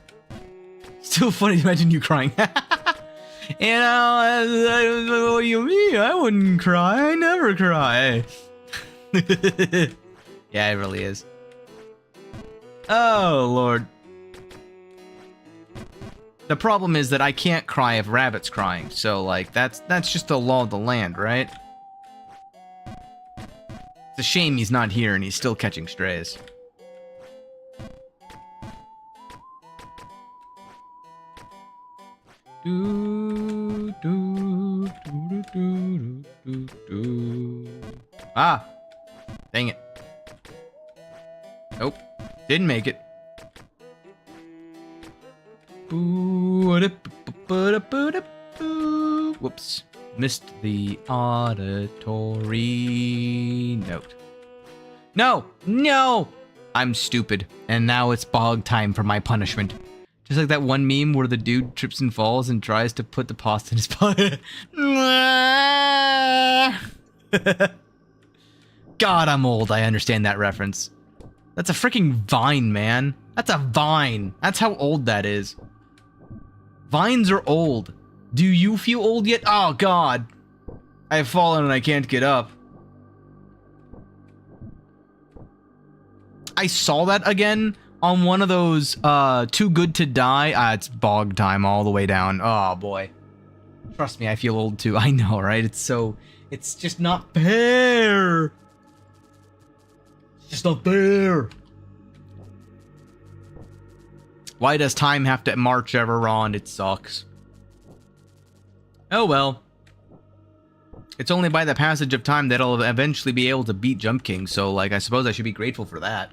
S1: Still funny to imagine you crying. You know, what do you mean? I wouldn't cry. I never cry. Yeah, it really is. Oh, Lord. The problem is that I can't cry if Rabbit's crying, so, like, that's just the law of the land, right? It's a shame he's not here and he's still catching strays. Ah! Dang it. Nope. Didn't make it. Whoops. Missed the auditory note. No! No! I'm stupid. And now it's bog time for my punishment. Just like that one meme where the dude trips and falls and tries to put the pasta in his pocket. God, I'm old. I understand that reference. That's a freaking Vine, man. That's a Vine. That's how old that is. Vines are old. Do you feel old yet? Oh, God. I have fallen and I can't get up. I saw that again on one of those Too Good to Die. It's bog time all the way down. Oh, boy. Trust me, I feel old too. I know, right? It's just not fair. It's just not fair. Why does time have to march ever on? It sucks. Oh well. It's only by the passage of time that I'll eventually be able to beat Jump King, so, like, I suppose I should be grateful for that.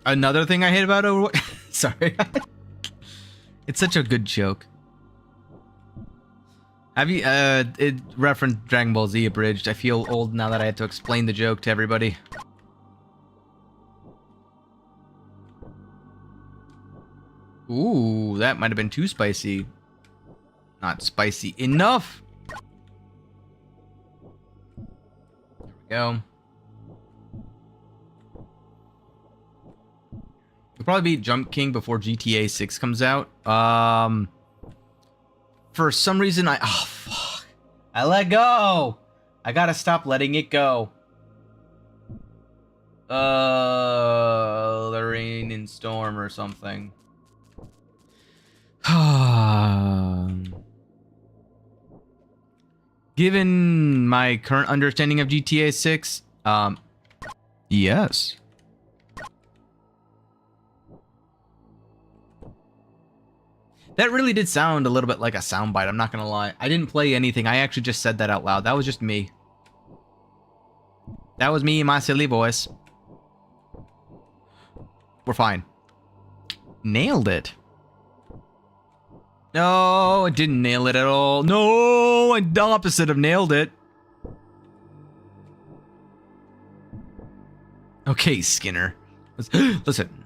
S1: Another thing I hate about Overwatch... Sorry. It's such a good joke. Have you, it referenced Dragon Ball Z Abridged. I feel old now that I had to explain the joke to everybody. Ooh, that might have been too spicy. Not spicy enough. There we go. We'll probably beat Jump King before GTA 6 comes out. For some reason, oh, fuck. I let go. I gotta stop letting it go. The rain and storm or something. Given my current understanding of GTA 6, yes. That really did sound a little bit like a soundbite, I'm not gonna lie. I didn't play anything, I actually just said that out loud. That was just me. That was me and my silly voice. We're fine. Nailed it. No, I didn't nail it at all. No, the opposite of nailed it. Okay, Skinner. Listen.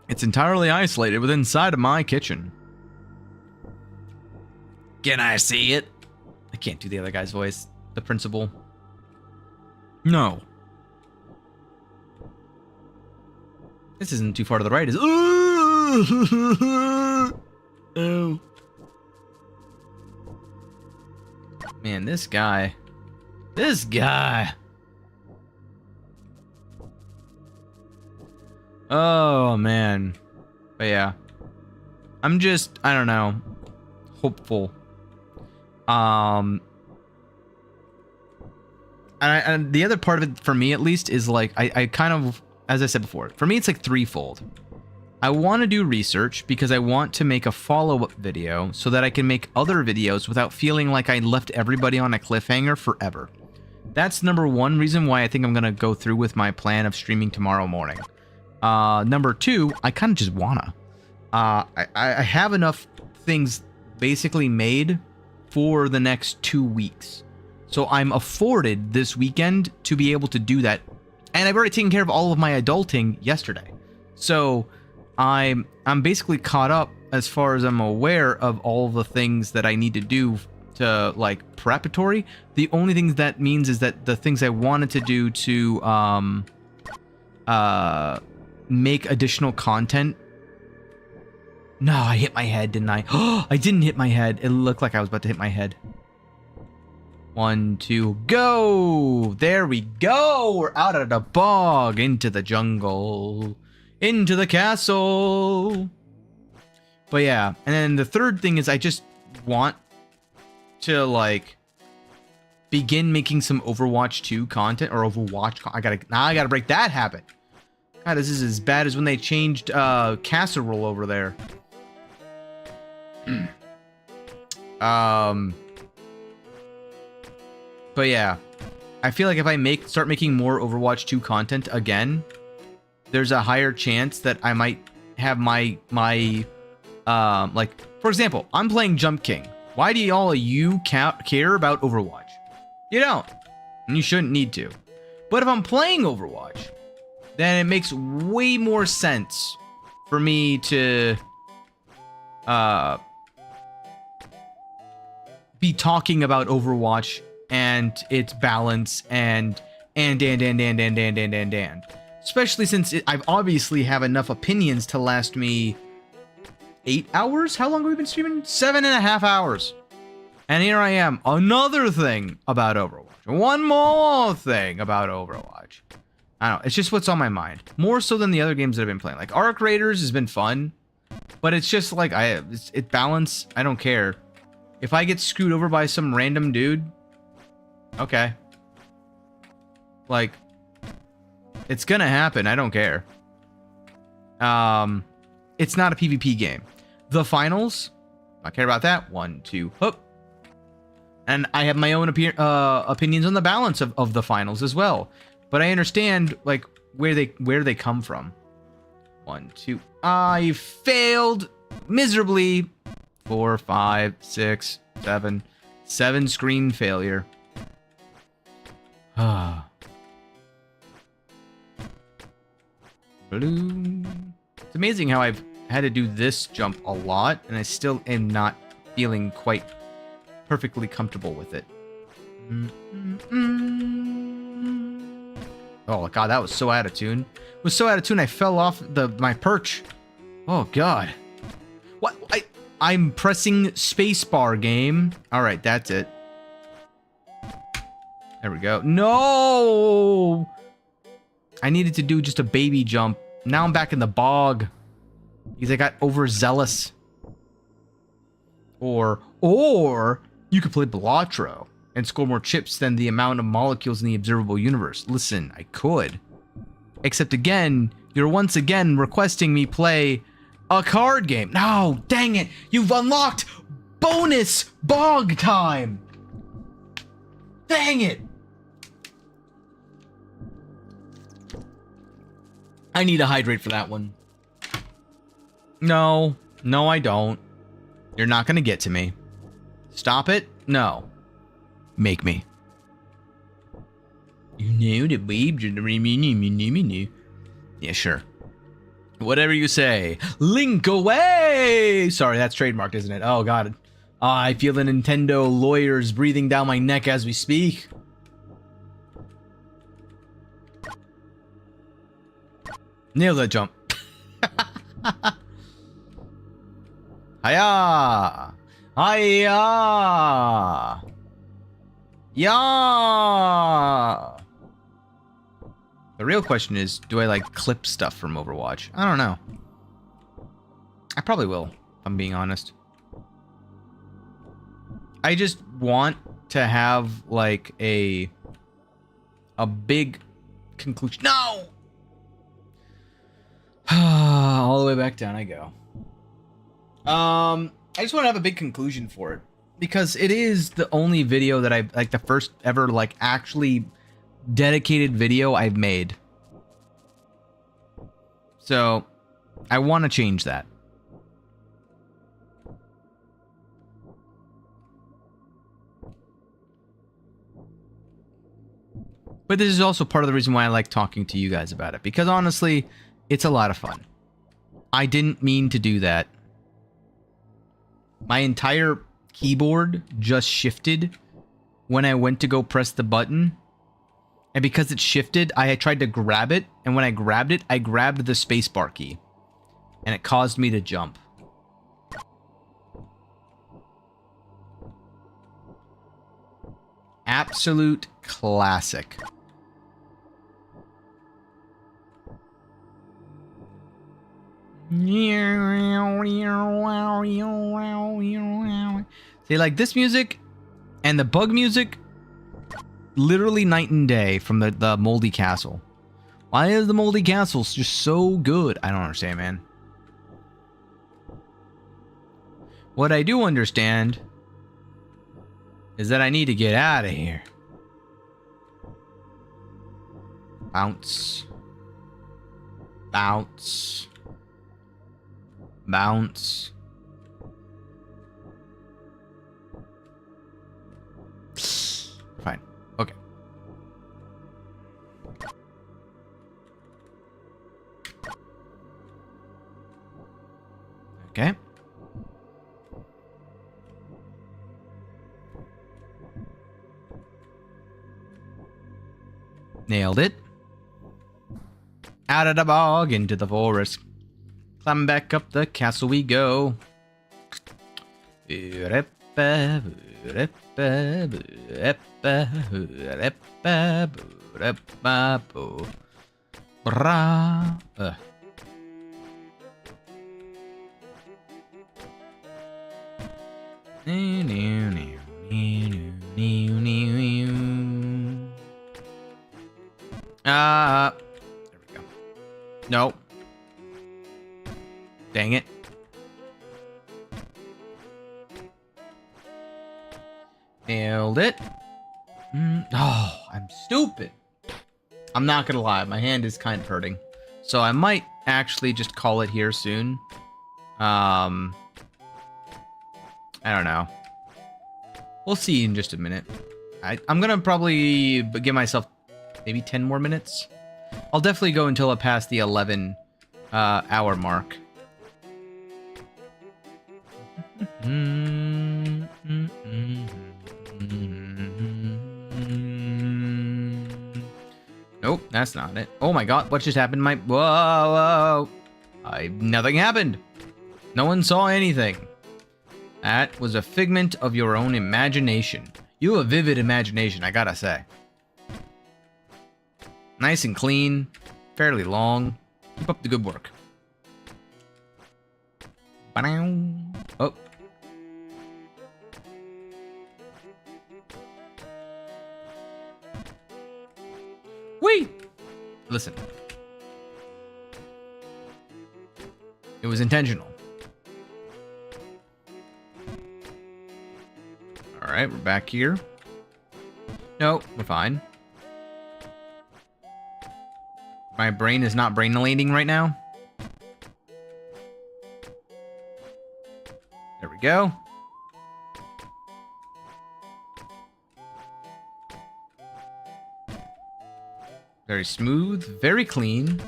S1: It's entirely isolated within inside of my kitchen. Can I see it? I can't do the other guy's voice. The principal. No. This isn't too far to the right, is it? Oh. Man, this guy. This guy. Oh, man. But yeah. I'm just, I don't know, hopeful. And the other part of it, for me at least, is like, I kind of, as I said before, for me it's like threefold. I want to do research because I want to make a follow-up video so that I can make other videos without feeling like I left everybody on a cliffhanger forever. That's number one reason why I think I'm going to go through with my plan of streaming tomorrow morning. Number two, I kind of just wanna. I have enough things basically made for the next 2 weeks. So I'm afforded this weekend to be able to do that. And I've already taken care of all of my adulting yesterday. So I'm basically caught up as far as I'm aware of all the things that I need to do to, like, preparatory. The only thing that means is that the things I wanted to do to make additional content. No, I hit my head, didn't I? Oh, I didn't hit my head. It looked like I was about to hit my head. 1, 2, go! There we go! We're out of the bog, into the jungle, into the castle. But yeah, and then the third thing is I just want to, like, begin making some Overwatch 2 content, or Overwatch. I gotta break that habit. God, this is as bad as when they changed casserole over there. But yeah, I feel like if I start making more Overwatch 2 content again, there's a higher chance that I might have my like, for example, I'm playing Jump King. Why do all of you care about Overwatch? You don't, and you shouldn't need to. But if I'm playing Overwatch, then it makes way more sense for me to be talking about Overwatch and its balance and especially since I've obviously have enough opinions to last me 8 hours. How long have we been streaming? 7.5 hours. And here I am, another thing about Overwatch. One more thing about Overwatch. I don't know, it's just what's on my mind. More so than the other games that I've been playing. Like, Arc Raiders has been fun, but it's just like, it balance, I don't care. If I get screwed over by some random dude, okay. Like, it's gonna happen, I don't care. It's not a PvP game. The finals, I care about that. 1, 2, hoop. And I have my own opinions on the balance of the finals as well. But I understand, like, where they come from. 1, 2. I failed miserably. 4, 5, 6, 7. 7 screen failure. Ah. Blue. It's amazing how I've had to do this jump a lot, and I still am not feeling quite perfectly comfortable with it. Oh god, that was so out of tune. It was so out of tune I fell off my perch. Oh god. What? I'm pressing spacebar, game. Alright, that's it. There we go. No! I needed to do just a baby jump. Now I'm back in the bog. Because I got overzealous. Or you could play Blotro and score more chips than the amount of molecules in the observable universe. Listen, I could. Except again, you're once again requesting me play A card game. No, dang it. You've unlocked bonus bog time. Dang it. I need to hydrate for that one. No, I don't. You're not going to get to me. Stop it? No. Make me. You know the babe. Yeah, sure. Whatever you say. Link away! Sorry, that's trademarked, isn't it? Oh, God. I feel the Nintendo lawyers breathing down my neck as we speak. Nail that jump. Hiya! Hiya! Yeah! The real question is, do I like clip stuff from Overwatch? I don't know. I probably will, if I'm being honest. I just want to have like a big conclusion. No! All the way back down I go. I just want to have a big conclusion for it, because it is the only video that I've, like, the first ever, like, actually dedicated video I've made. So, I want to change that. But this is also part of the reason why I like talking to you guys about it, because honestly, it's a lot of fun. I didn't mean to do that. My entire keyboard just shifted when I went to go press the button. And because it shifted, I had tried to grab it. And when I grabbed it, I grabbed the spacebar key. And it caused me to jump. Absolute classic. See, like, this music and the bug music, literally night and day from the Moldy Castle. Why is the Moldy Castle just so good? I don't understand, man. What I do understand is that I need to get out of here. Bounce. Bounce. Bounce. Fine. Okay. Okay. Nailed it. Out of the bog, into the forest. Climb back up the castle we go. There we go. No. Dang it. Nailed it. Oh, I'm stupid. I'm not gonna lie, my hand is kind of hurting. So I might actually just call it here soon. I don't know. We'll see in just a minute. I'm gonna probably give myself maybe 10 more minutes. I'll definitely go until I pass the 11 hour mark. Nope, that's not it. Oh my god, what just happened? Whoa. Nothing happened. No one saw anything. That was a figment of your own imagination. You have a vivid imagination, I gotta say. Nice and clean, fairly long. Keep up the good work. Oh. Wait! Listen. It was intentional. All right, we're back here. No, we're fine. My brain is not brainolating right now. There we go. Very smooth, very clean.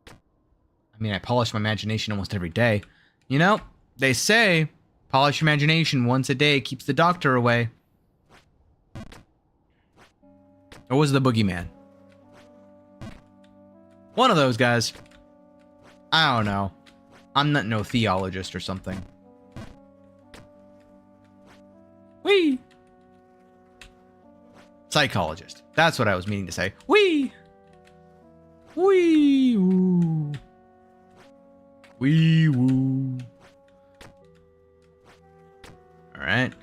S1: I mean, I polish my imagination almost every day. You know, they say polish your imagination once a day keeps the doctor away. Or was the boogeyman? One of those guys. I don't know. I'm not no theologist or something. Whee! Psychologist. That's what I was meaning to say. Whee! Whee! Woo! Wee woo. Alright.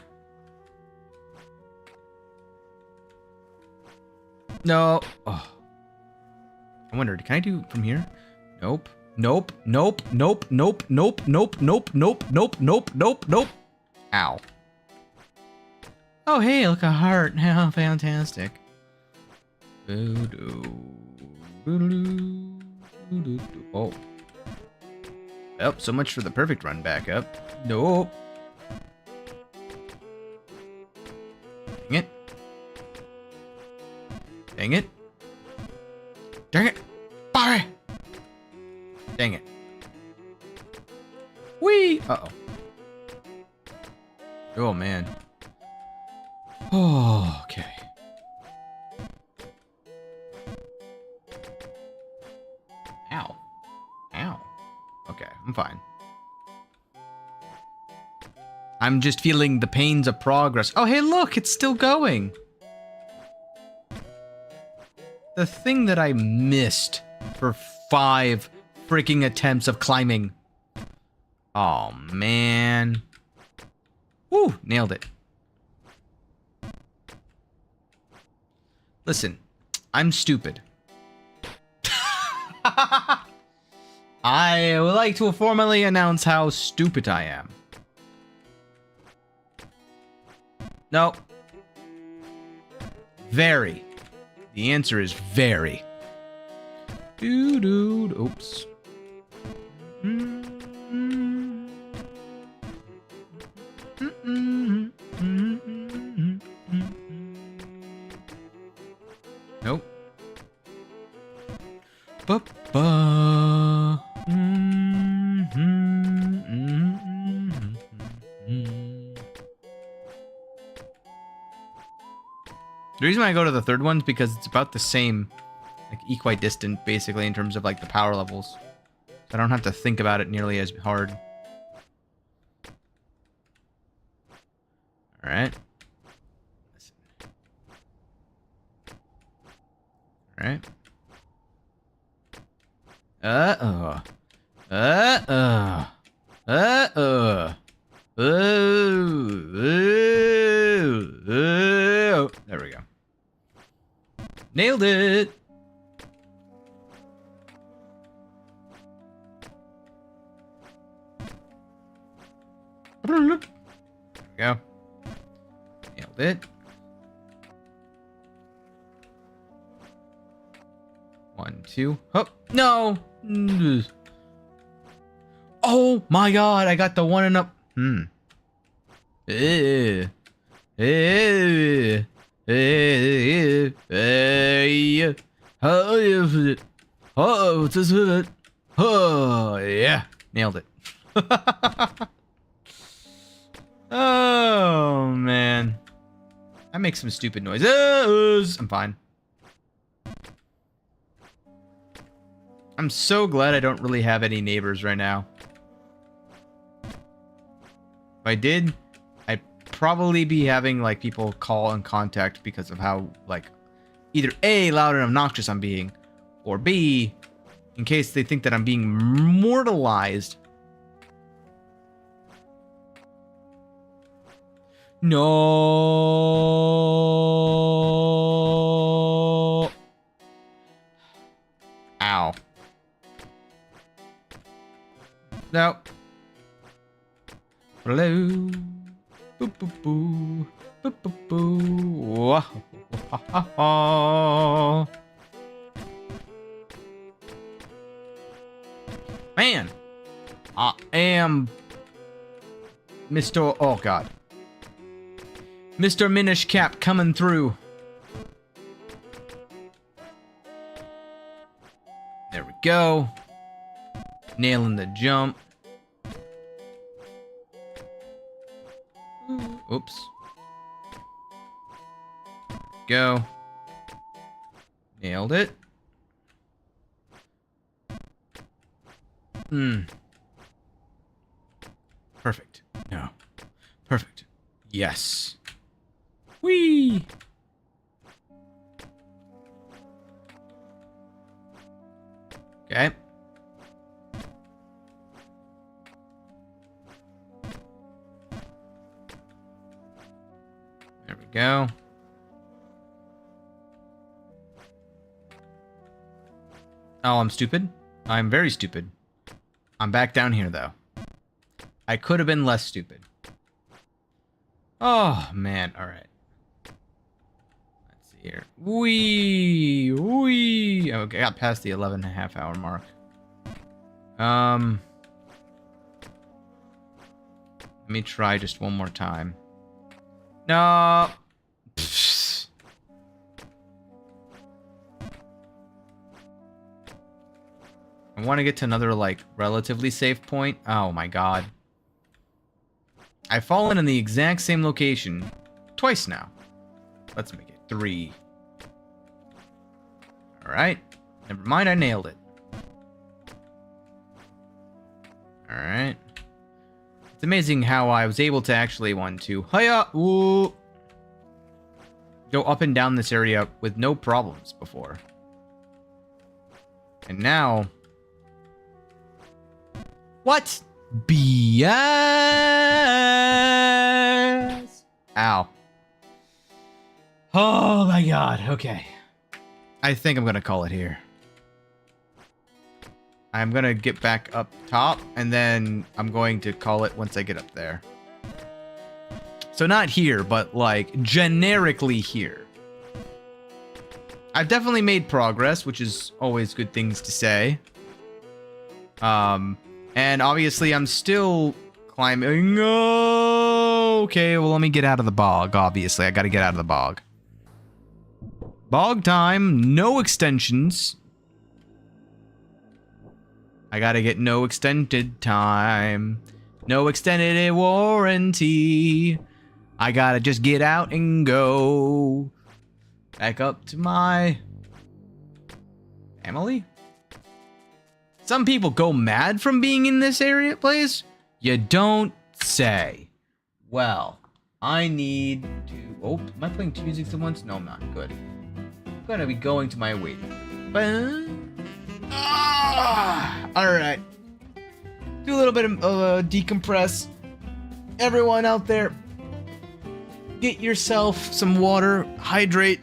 S1: No. Oh. I wondered, can I do from here? Nope. Nope. Nope. Nope. Nope. Nope. Nope. Nope. Nope. Nope. Nope. Nope. Nope. Ow. Oh, hey, look, a heart. How fantastic. Oh. Oh, so much for the perfect run back up. Nope. Dang it. Dang it. Dang it. Barry. Dang it. Whee! Uh-oh. Oh, man. Oh, okay. Ow. Ow. Okay, I'm fine. I'm just feeling the pains of progress. Oh, hey, look, it's still going. The thing that I missed for 5 freaking attempts of climbing. Oh, man. Woo, nailed it. Listen, I'm stupid. I would like to formally announce how stupid I am. No. Very. The answer is very. Doo-doo. Oops. Nope. Ba-ba. The reason why I go to the third one is because it's about the same, like equidistant, basically, in terms of like the power levels. So I don't have to think about it nearly as hard. All right. All right. Uh-oh. Uh-oh. Uh-oh. Oh. There we go. Nailed it. There we go. Nailed it. One, two. Oh, no. Oh my god, I got the one and up. Oh, this is it. Oh, yeah. Nailed it. Oh, man. I make some stupid noises. I'm fine. I'm so glad I don't really have any neighbors right now. If I did, I'd probably be having like people call and contact because of how like either A, loud and obnoxious I'm being, or B, in case they think that I'm being mortalized. No. Ow. No. Hello. Boop, boop, boo. Boop, boop, boo. Ha, ha, ha. Man. I am Mr. Oh, God. Mr. Minish Cap coming through. There we go. Nailing the jump. Oops. Go. Nailed it. Perfect. No. Perfect. Yes. Whee! Okay. There we go. Oh, I'm stupid? I'm very stupid. I'm back down here, though. I could have been less stupid. Oh, man. All right. Let's see here. Wee! Wee! Okay, I got past the 11.5-hour mark. Let me try just one more time. No! Pfft. I want to get to another, like, relatively safe point. Oh, my God. I've fallen in the exact same location twice now. Let's make it 3. Alright. Never mind, I nailed it. Alright. It's amazing how I was able to actually hiya! Ooh! Go up and down this area with no problems before. And now... What? BS! Ow. Oh my God, okay. I think I'm gonna call it here. I'm gonna get back up top, and then I'm going to call it once I get up there. So not here, but like generically here. I've definitely made progress, which is always good things to say. And obviously I'm still climbing. Oh, okay, well let me get out of the bog, obviously. I gotta get out of the bog. Bog time, no extensions. I gotta get no extended time. No extended warranty. I gotta just get out and go. Back up to my family. Some people go mad from being in this place? You don't say. Well, I need to... Oh, am I playing 2 music at once? No, I'm not. Good. I'm gonna be going to my waiting room. Alright. Do a little bit of decompress. Everyone out there, get yourself some water, hydrate,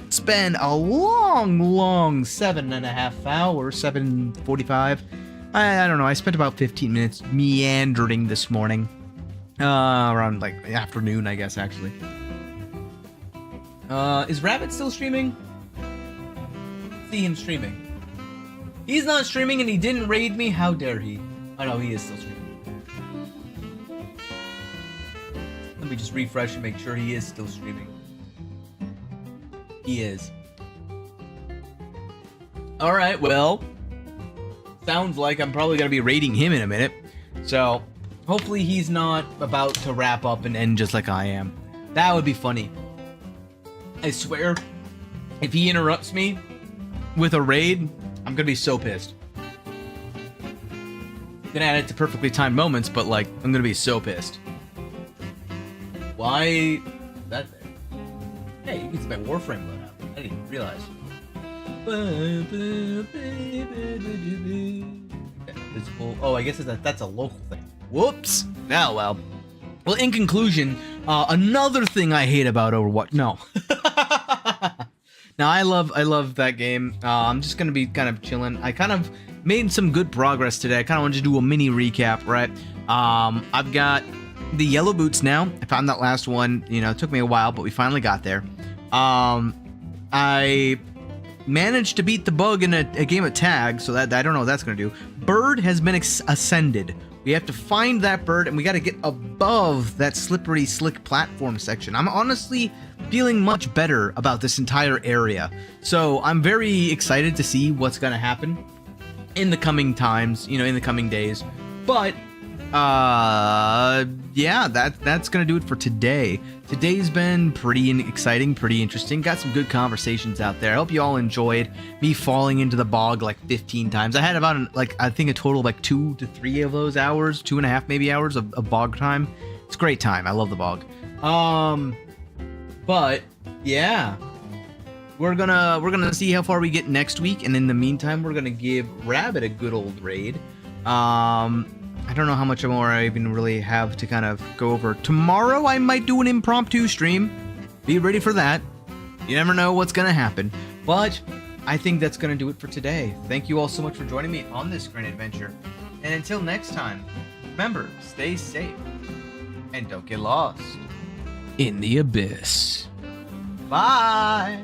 S1: spend a long 7.5 hours, 7:45. I don't know. I spent about 15 minutes meandering this morning. Around like afternoon, I guess, actually. Is Rabbit still streaming? See him streaming. He's not streaming and he didn't raid me. How dare he? Oh no, he is still streaming. Let me just refresh and make sure he is still streaming. He is. Alright, well. Sounds like I'm probably going to be raiding him in a minute. So, hopefully he's not about to wrap up and end just like I am. That would be funny. I swear, if he interrupts me with a raid, I'm going to be so pissed. I'm going to add it to perfectly timed moments, but like, I'm going to be so pissed. Why is that there? Hey, you can see my Warframe load up. I didn't even realize. Visible. Oh, I guess that's a local thing. Whoops. Now, well. Well, in conclusion, another thing I hate about Overwatch. No. Now, I love that game. I'm just gonna be kind of chilling. I kind of made some good progress today. I kind of wanted to do a mini recap, right? I've got the yellow boots now. I found that last one. You know, it took me a while, but we finally got there. I managed to beat the bug in a game of tag, so that I don't know what that's going to do. Bird has been ascended. We have to find that bird, and we got to get above that slippery, slick platform section. I'm honestly feeling much better about this entire area. So I'm very excited to see what's going to happen in the coming times, you know, in the coming days. But yeah, that's gonna do it for today. Today's been pretty exciting, pretty interesting. Got some good conversations out there. I hope you all enjoyed me falling into the bog like 15 times. I had about I think a total of like 2 to 3 of those hours, 2.5 maybe hours of bog time. It's a great time. I love the bog. But yeah, we're gonna see how far we get next week, and in the meantime, we're gonna give Rabbit a good old raid. I don't know how much more I even really have to kind of go over. Tomorrow I might do an impromptu stream. Be ready for that. You never know what's gonna happen. But I think that's gonna do it for today. Thank you all so much for joining me on this great adventure. And until next time, remember, stay safe and don't get lost in the abyss. Bye!